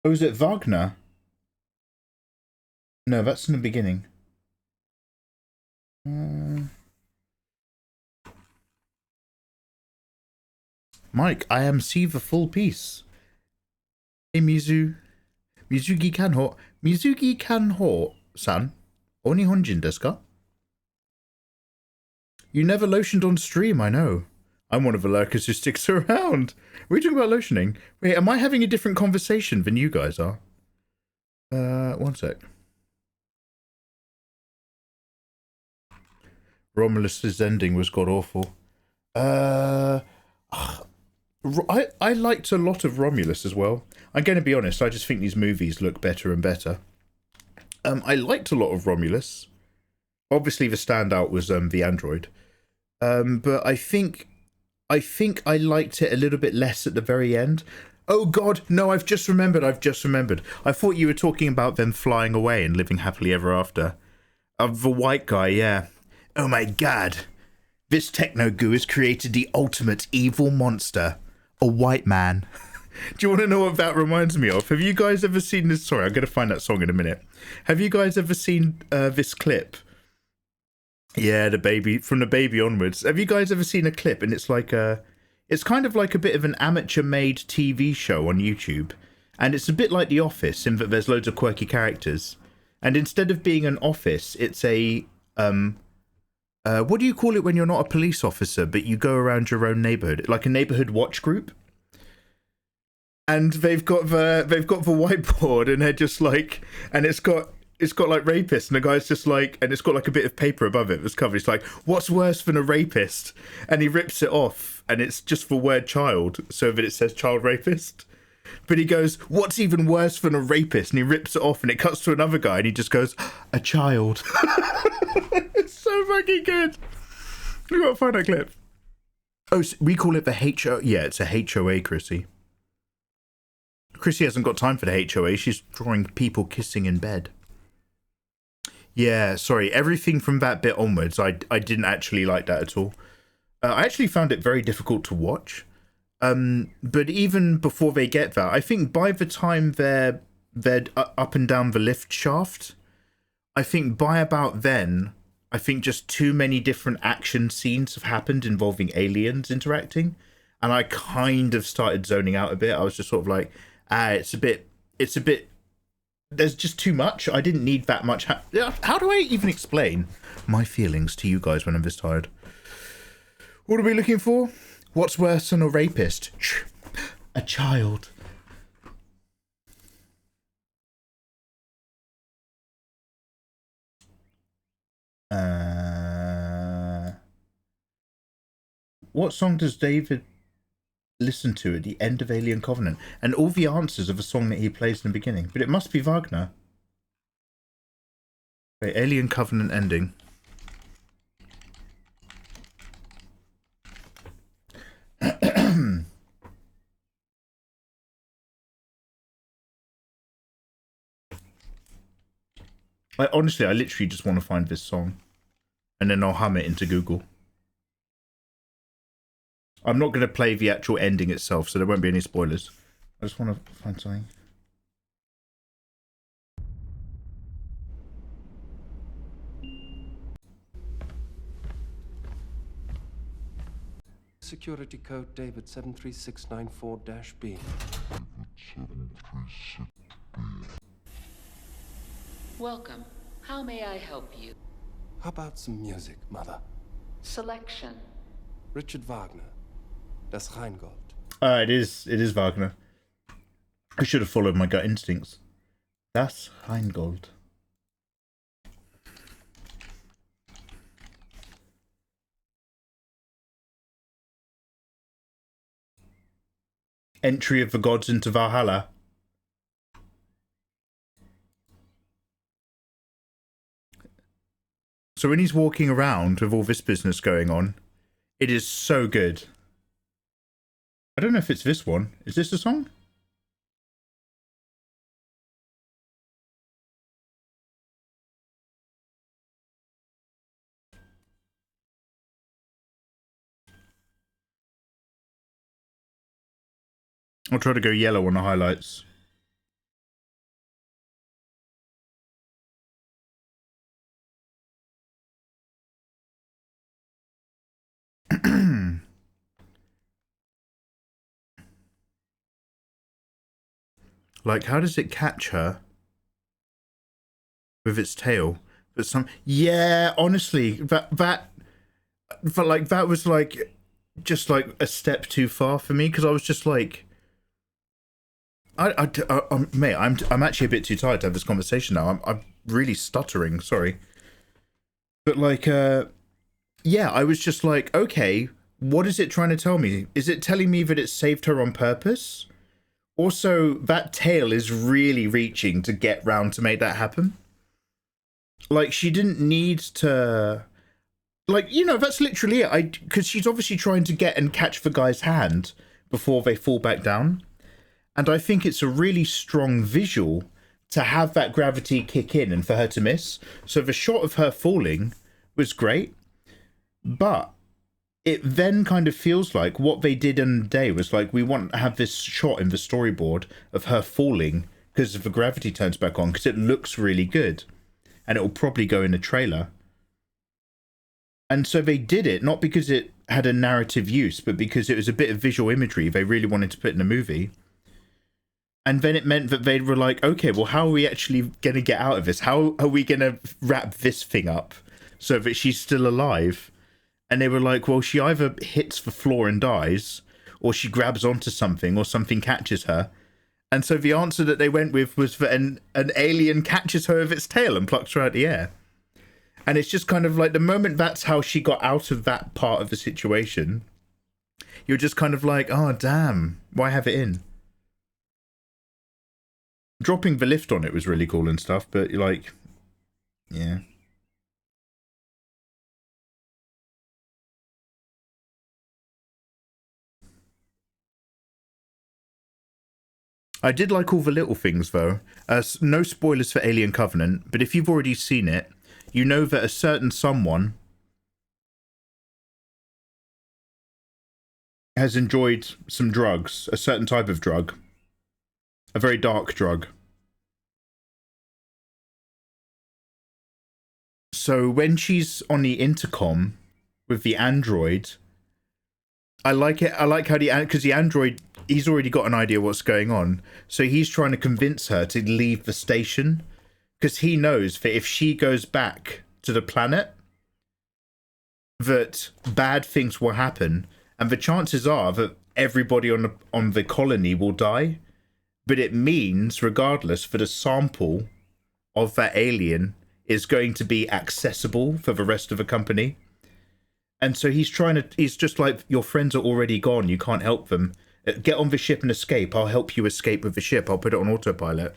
Oh, is it Wagner? No, that's in the beginning. Mike, I am see the full piece. Hey, Mizugi Kanho-san? Oni honjin desu ka? You never lotioned on stream, I know. I'm one of the lurkers who sticks around. We're talking about lotioning. Wait, am I having a different conversation than you guys are? One sec. Romulus's ending was god-awful. I liked a lot of Romulus as well. I'm going to be honest, I just think these movies look better and better. I liked a lot of Romulus. Obviously, the standout was the android. But I think I liked it a little bit less at the very end. Oh god, no, I've just remembered. I thought you were talking about them flying away and living happily ever after. The white guy, yeah. Oh my god. This techno goo has created the ultimate evil monster. A white man. Do you want to know what that reminds me of? Have you guys ever seen this? Sorry, I'm going to find that song in a minute. Have you guys ever seen this clip? Yeah, the baby, from the baby onwards. Have you guys ever seen a clip? And it's like it's kind of like a bit of an amateur-made TV show on YouTube. And it's a bit like The Office in that there's loads of quirky characters. And instead of being an office, it's a what do you call it when you're not a police officer, but you go around your own neighborhood, like a neighborhood watch group? And they've got the whiteboard, and they're just like, and it's got like rapists, and the guy's just like, and it's got like a bit of paper above it that's covered. It's like, what's worse than a rapist? And he rips it off, and it's just the word child, so that it says child rapist. But he goes, what's even worse than a rapist? And he rips it off, and it cuts to another guy, and he just goes, a child. It's so fucking good. You gotta find that clip. Oh, so we call it the HO. Yeah, it's a HOA, Chrissy. Chrissy hasn't got time for the HOA. She's drawing people kissing in bed. Yeah, sorry. Everything from that bit onwards, I didn't actually like that at all. I actually found it very difficult to watch. But even before they get that, I think by the time they're up and down the lift shaft, I think by about then, I think just too many different action scenes have happened involving aliens interacting, and I kind of started zoning out a bit. I was just sort of like, it's a bit, there's just too much. I didn't need that much. How do I even explain my feelings to you guys when I'm this tired? What are we looking for? What's worse than a rapist? A child. What song does David listen to at the end of Alien Covenant? And all the answers of a song that he plays in the beginning. But it must be Wagner. Wait, Alien Covenant ending. Honestly, I literally just want to find this song. And then I'll hum it into Google. I'm not going to play the actual ending itself, so there won't be any spoilers. I just want to find something. Security code David 73694-B. Welcome. How may I help you? How about some music, Mother? Selection. Richard Wagner. Das Rheingold. It is Wagner. I should have followed my gut instincts. Das Rheingold. Entry of the gods into Valhalla. So when he's walking around with all this business going on, It is so good. I don't know if it's this one. Is this the song? I'll try to go yellow on the highlights. Like, how does it catch her with its tail? But yeah, honestly, that was like just like a step too far for me, because I was just like, mate, I'm actually a bit too tired to have this conversation now. I'm really stuttering. Sorry, but like, yeah, I was just like, okay, what is it trying to tell me? Is it telling me that it saved her on purpose? Also, that tail is really reaching to get round to make that happen. Like, she didn't need to... Like, you know, that's literally it. Because she's obviously trying to get and catch the guy's hand before they fall back down. And I think it's a really strong visual to have that gravity kick in and for her to miss. So the shot of her falling was great. But it then kind of feels like what they did in the day was like, we want to have this shot in the storyboard of her falling because the gravity turns back on, because it looks really good. And it will probably go in the trailer. And so they did it, not because it had a narrative use, but because it was a bit of visual imagery they really wanted to put in a movie. And then it meant that they were like, okay, well, how are we actually going to get out of this? How are we going to wrap this thing up so that she's still alive? And they were like, well, she either hits the floor and dies, or she grabs onto something, or something catches her. And so the answer that they went with was that an alien catches her with its tail and plucks her out of the air. And it's just kind of like, the moment that's how she got out of that part of the situation, you're just kind of like, oh, damn, why have it in? Dropping the lift on it was really cool and stuff, but like, yeah. I did like all the little things, though. No spoilers for Alien Covenant, but if you've already seen it, you know that a certain someone has enjoyed some drugs, a certain type of drug, a very dark drug. So when she's on the intercom with the android, I like it. I like how because the android, he's already got an idea what's going on. So he's trying to convince her to leave the station, because he knows that if she goes back to the planet, that bad things will happen. And the chances are that everybody on the colony will die. But it means, regardless, that a sample of that alien is going to be accessible for the rest of the company. And so he's just like, your friends are already gone. You can't help them. Get on the ship and escape. I'll help you escape with the ship. I'll put it on autopilot.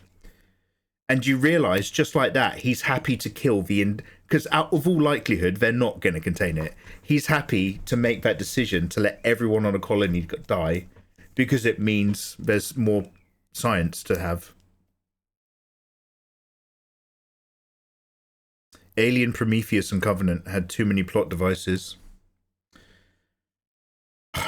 And you realise, just like that, he's happy to kill because out of all likelihood, they're not going to contain it. He's happy to make that decision to let everyone on a colony die, because it means there's more science to have. Alien, Prometheus, and Covenant had too many plot devices.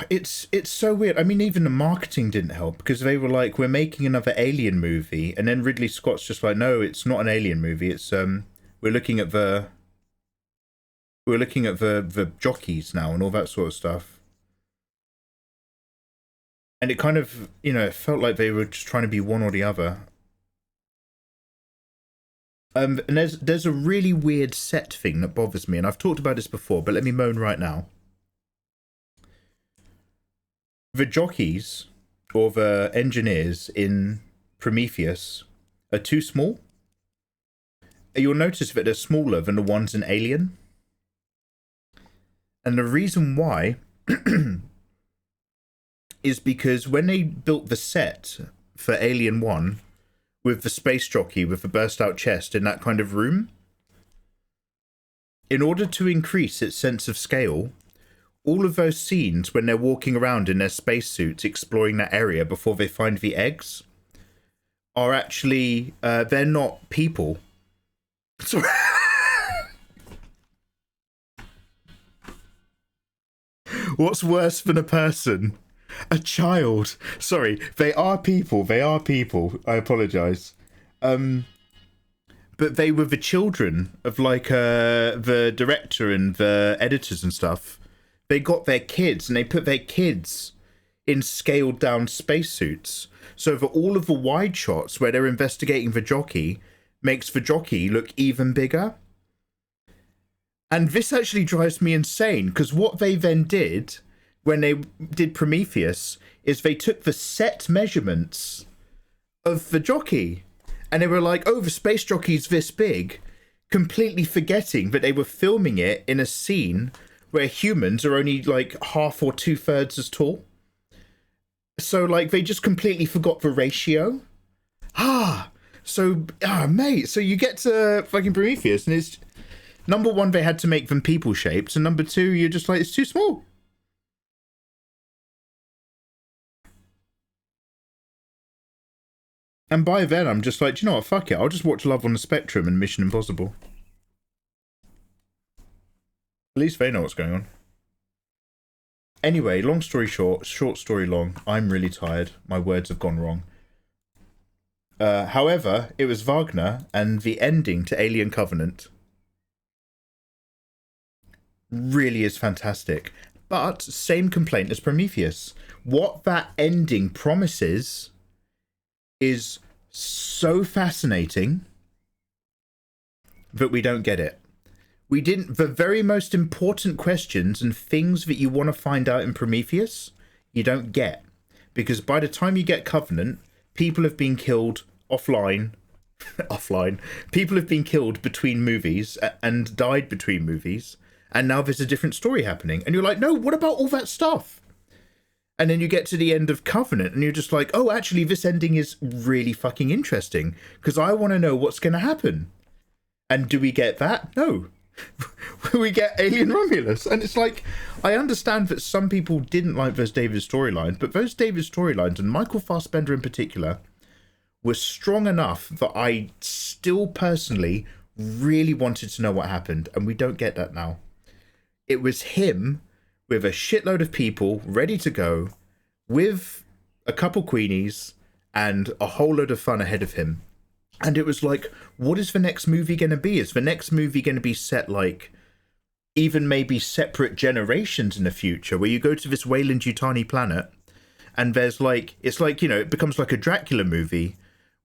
It's so weird. I mean, even the marketing didn't help, because they were like, we're making another Alien movie, and then Ridley Scott's just like, no, it's not an Alien movie. It's we're looking at the jockeys now and all that sort of stuff. And it kind of, you know, it felt like they were just trying to be one or the other. And there's a really weird set thing that bothers me, and I've talked about this before, but let me moan right now. The jockeys, or the engineers in Prometheus, are too small. You'll notice that they're smaller than the ones in Alien. And the reason why is because when they built the set for Alien 1, with the space jockey with the burst out chest in that kind of room, in order to increase its sense of scale, all of those scenes when they're walking around in their spacesuits exploring that area before they find the eggs are actually, they're not people. Sorry. What's worse than a person? A child. Sorry, they are people. They are people. I apologise. But they were the children of like the director and the editors and stuff. They got their kids and they put their kids in scaled down spacesuits. So for all of the wide shots where they're investigating the jockey makes the jockey look even bigger. And this actually drives me insane because what they then did when they did Prometheus is they took the set measurements of the jockey and they were like, oh, the space jockey's this big, completely forgetting that they were filming it in a scene where humans are only like half or 2/3 as tall. So like they just completely forgot the ratio. Mate, so you get to fucking Prometheus and it's, number one, they had to make them people shaped, and number two, you're just like, it's too small. And by then, I'm just like, do you know what? Fuck it. I'll just watch Love on the Spectrum and Mission Impossible. At least they know what's going on. Anyway, long story short, short story long. I'm really tired. My words have gone wrong. However, it was Wagner and the ending to Alien Covenant really is fantastic. But same complaint as Prometheus. What that ending promises is so fascinating that we don't get it. We didn't, the very most important questions and things that you want to find out in Prometheus, you don't get. Because by the time you get Covenant, people have been killed offline. People have been killed between movies and died between movies. And now there's a different story happening. And you're like, no, what about all that stuff? And then you get to the end of Covenant and you're just like, oh, actually, this ending is really fucking interesting because I want to know what's going to happen. And do we get that? No. We get Alien Romulus. And it's like, I understand that some people didn't like those David storylines, but those David storylines, and Michael Fassbender in particular, were strong enough that I still personally really wanted to know what happened. And we don't get that now. It was him with a shitload of people ready to go, with a couple Queenies and a whole load of fun ahead of him. And it was like, what is the next movie going to be? Is the next movie going to be set like even maybe separate generations in the future where you go to this Weyland-Yutani planet and there's like, it's like, you know, it becomes like a Dracula movie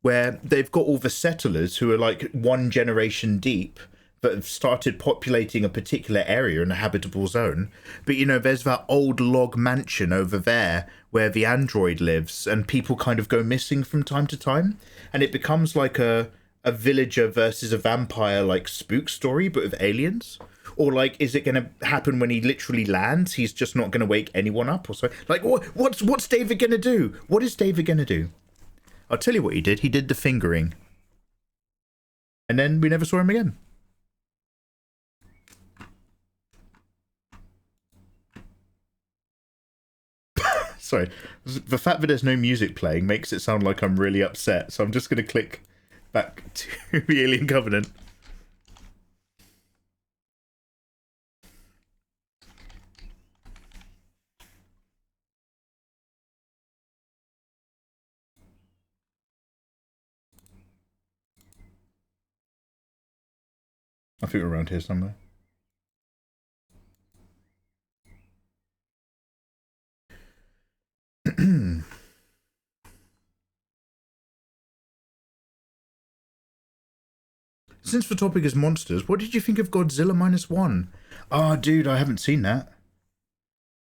where they've got all the settlers who are like one generation deep that have started populating a particular area in a habitable zone. But, you know, there's that old log mansion over there where the android lives and people kind of go missing from time to time. And it becomes like a villager versus a vampire, like, spook story, but with aliens. Or, like, is it going to happen when he literally lands? He's just not going to wake anyone up or so. Like, what's David going to do? What is David going to do? I'll tell you what he did. He did the fingering. And then we never saw him again. Sorry, the fact that there's no music playing makes it sound like I'm really upset, so I'm just going to click back to the Alien Covenant. I think we're around here somewhere. Since the topic is monsters, what did you think of Godzilla -1? Oh, dude, I haven't seen that.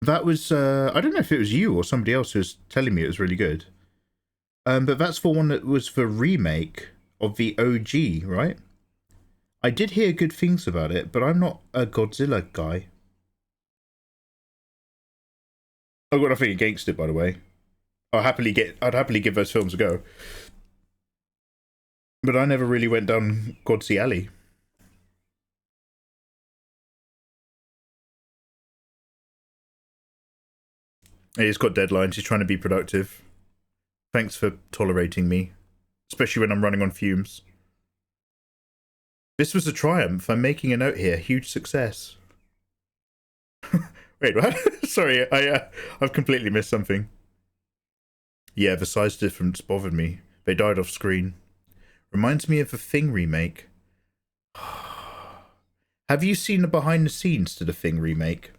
That was, I don't know if it was you or somebody else who was telling me it was really good. But that's the one that was the remake of the OG, right? I did hear good things about it, but I'm not a Godzilla guy. I've got nothing against it, by the way. I'd happily give those films a go. But I never really went down Godsey Alley. He's got deadlines. He's trying to be productive. Thanks for tolerating me, especially when I'm running on fumes. This was a triumph. I'm making a note here. Huge success. Wait, what? Sorry, I've completely missed something. Yeah, the size difference bothered me. They died off screen. Reminds me of a Thing remake. Have you seen the behind the scenes to the Thing remake?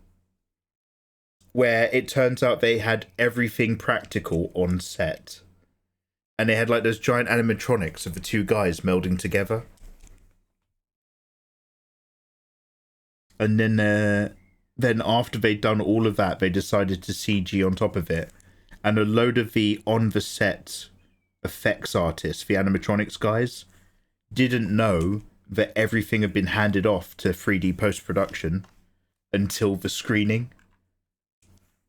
Where it turns out they had everything practical on set. And they had like those giant animatronics of the two guys melding together. And then after they'd done all of that, they decided to CG on top of it. And a load of the on-the-set effects artists, the animatronics guys, didn't know that everything had been handed off to 3D post-production until the screening.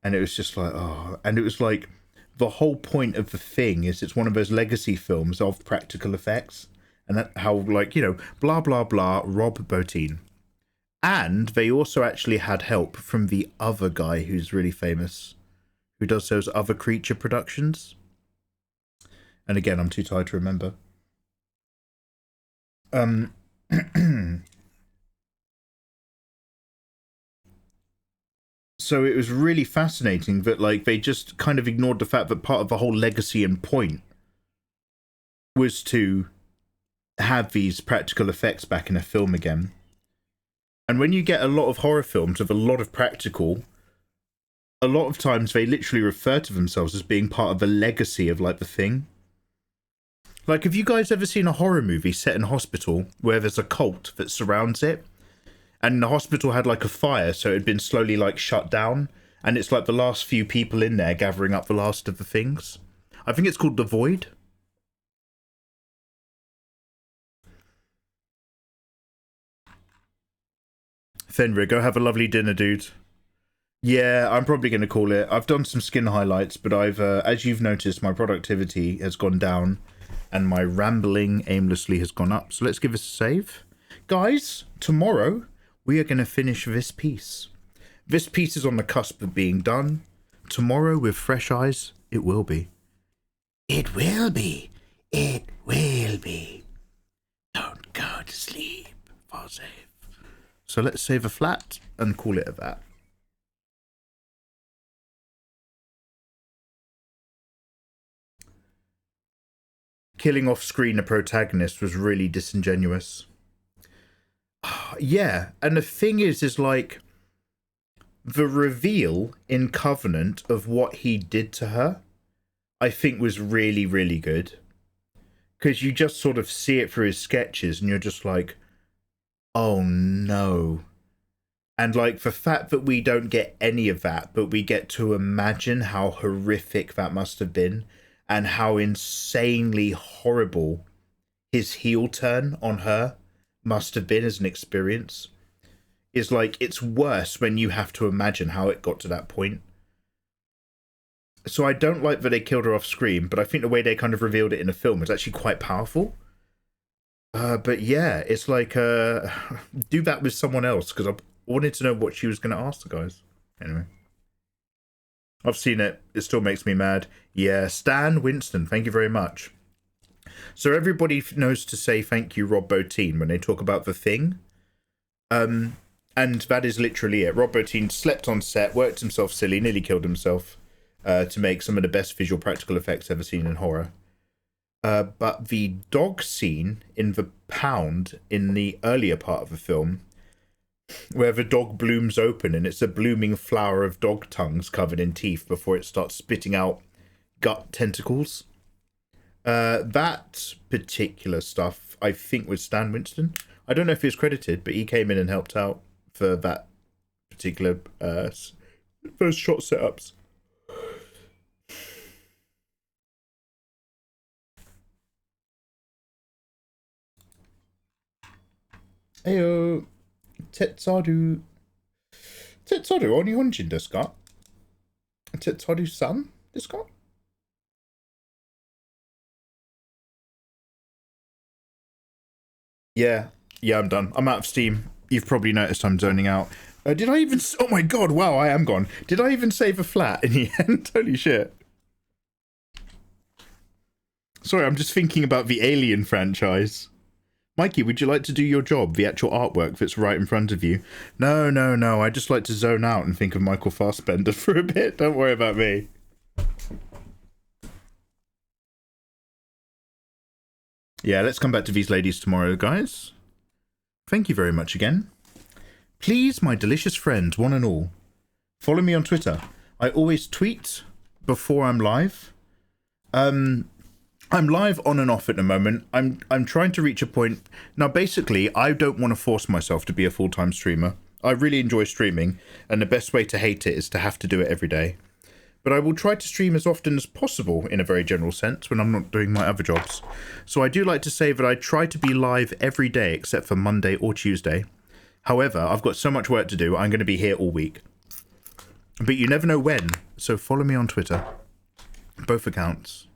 And it was just like, oh. And it was like, the whole point of the Thing is it's one of those legacy films of practical effects. And that how, like, you know, blah, blah, blah, Rob Bottin. And they also actually had help from the other guy who's really famous, who does those other creature productions. And again, I'm too tired to remember. So it was really fascinating that, like, they just kind of ignored the fact that part of the whole legacy and point was to have these practical effects back in a film again. And when you get a lot of horror films with a lot of practical, a lot of times they literally refer to themselves as being part of the legacy of, like, the Thing. Like, have you guys ever seen a horror movie set in a hospital where there's a cult that surrounds it? And the hospital had like a fire, so it had been slowly like shut down. And it's like the last few people in there gathering up the last of the things. I think it's called The Void. Fenrir, go have a lovely dinner, dude. Yeah, I'm probably going to call it. I've done some skin highlights, but I've, as you've noticed, my productivity has gone down. And my rambling aimlessly has gone up. So let's give this a save. Guys, tomorrow we are going to finish this piece. This piece is on the cusp of being done. Tomorrow, with fresh eyes, it will be. It will be. It will be. Don't go to sleep. Fall safe. So let's save a flat and call it a that. Killing off screen a protagonist was really disingenuous. Yeah, and the thing is like, the reveal in Covenant of what he did to her, I think was really, really good. Because you just sort of see it through his sketches and you're just like, oh no. And like, the fact that we don't get any of that, but we get to imagine how horrific that must have been and how insanely horrible his heel turn on her must have been as an experience, is like, it's worse when you have to imagine how it got to that point. So I don't like that they killed her off screen, but I think the way they kind of revealed it in the film was actually quite powerful. But yeah, it's like, do that with someone else, because I wanted to know what she was going to ask the guys. Anyway. I've seen it. It still makes me mad. Yeah, Stan Winston, thank you very much. So everybody knows to say thank you, Rob Bottin, when they talk about the Thing. And that is literally it. Rob Bottin slept on set, worked himself silly, nearly killed himself to make some of the best visual practical effects ever seen in horror. But the dog scene in the pound in the earlier part of the film, where the dog blooms open and it's a blooming flower of dog tongues covered in teeth before it starts spitting out gut tentacles. That particular stuff, I think, was Stan Winston. I don't know if he was credited, but he came in and helped out for that particular those shot setups. Heyo, Tetsudo. Tetsudo, Onihonjin desu ka? Tetsudo-san desu ka? Yeah, I'm done. I'm out of steam. You've probably noticed I'm zoning out. Did I even... Oh my god, wow, I am gone. Did I even save a flat in the end? Holy shit. Sorry, I'm just thinking about the Alien franchise. Mikey, would you like to do your job, the actual artwork that's right in front of you? No, no, no, I just like to zone out and think of Michael Fassbender for a bit. Don't worry about me. Yeah, let's come back to these ladies tomorrow, guys. Thank you very much again. Please, my delicious friends, one and all, follow me on Twitter. I always tweet before I'm live. I'm live on and off at the moment. I'm trying to reach a point. Now, basically, I don't want to force myself to be a full-time streamer. I really enjoy streaming, and the best way to hate it is to have to do it every day. But I will try to stream as often as possible in a very general sense when I'm not doing my other jobs. So I do like to say that I try to be live every day except for Monday or Tuesday. However, I've got so much work to do, I'm going to be here all week. But you never know when, so follow me on Twitter. Both accounts.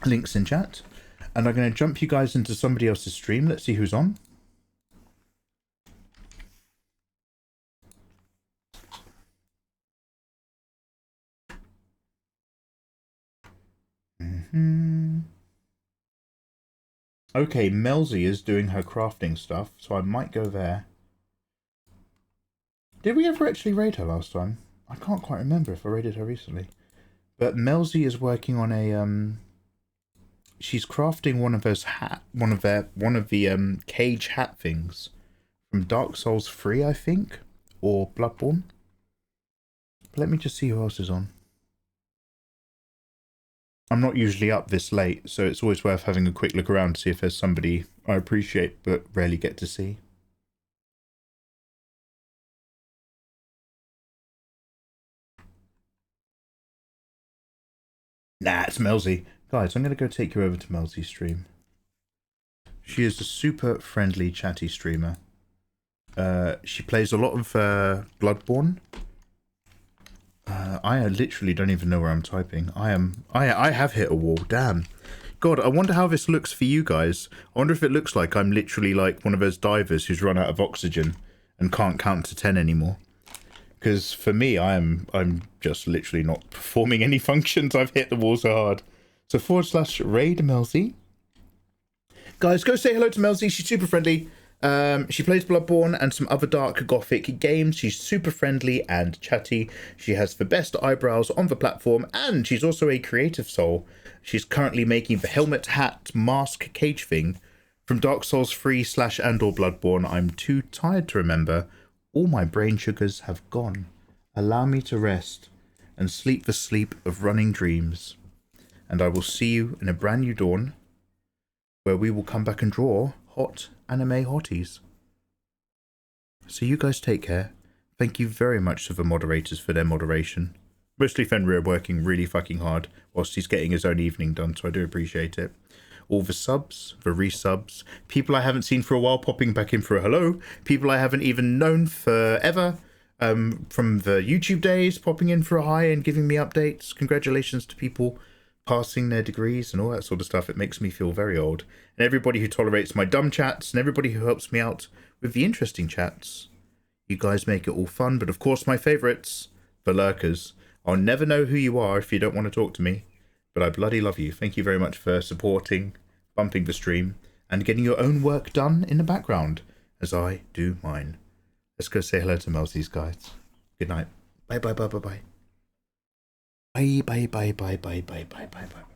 Links in chat. And I'm going to jump you guys into somebody else's stream. Let's see who's on. Okay, Melzy is doing her crafting stuff, so I might go there. Did we ever actually raid her last time? I can't quite remember if I raided her recently. But Melzy is working on a she's crafting one of those one of the cage hat things from Dark Souls 3, I think, or Bloodborne. But let me just see who else is on. I'm not usually up this late, so it's always worth having a quick look around to see if there's somebody I appreciate but rarely get to see. Nah, it's Melzy. Guys, I'm going to go take you over to Melzy's stream. She is a super friendly, chatty streamer. She plays a lot of Bloodborne. I literally don't even know where I'm typing. I have hit a wall. Damn. God, I wonder how this looks for you guys. I wonder if it looks like I'm literally like one of those divers who's run out of oxygen and can't count to 10 anymore. Because for me, I'm just literally not performing any functions. I've hit the wall so hard. So / raid Melzy. Guys, go say hello to Melzy. She's super friendly. She plays Bloodborne and some other dark gothic games. She's super friendly and chatty. She has the best eyebrows on the platform, and she's also a creative soul. She's currently making the helmet, hat, mask, cage thing from Dark Souls 3 / and or Bloodborne. I'm too tired to remember. All my brain sugars have gone. Allow me to rest and sleep the sleep of running dreams. And I will see you in a brand new dawn where we will come back and draw hot anime hotties. So you guys take care. Thank you very much to the moderators for their moderation. Mostly Fenrir working really fucking hard whilst he's getting his own evening done, so I do appreciate it. All the subs, the resubs, people I haven't seen for a while popping back in for a hello, people I haven't even known forever, from the YouTube days popping in for a hi and giving me updates. Congratulations to people passing their degrees and all that sort of stuff. It makes me feel very old. And everybody who tolerates my dumb chats and everybody who helps me out with the interesting chats. You guys make it all fun, but of course my favourites, the lurkers. I'll never know who you are if you don't want to talk to me, but I bloody love you. Thank you very much for supporting, bumping the stream, and getting your own work done in the background, as I do mine. Let's go say hello to Melzy's guys. Good night. Bye bye bye bye bye. Bye bye bye bye bye bye bye bye bye bye.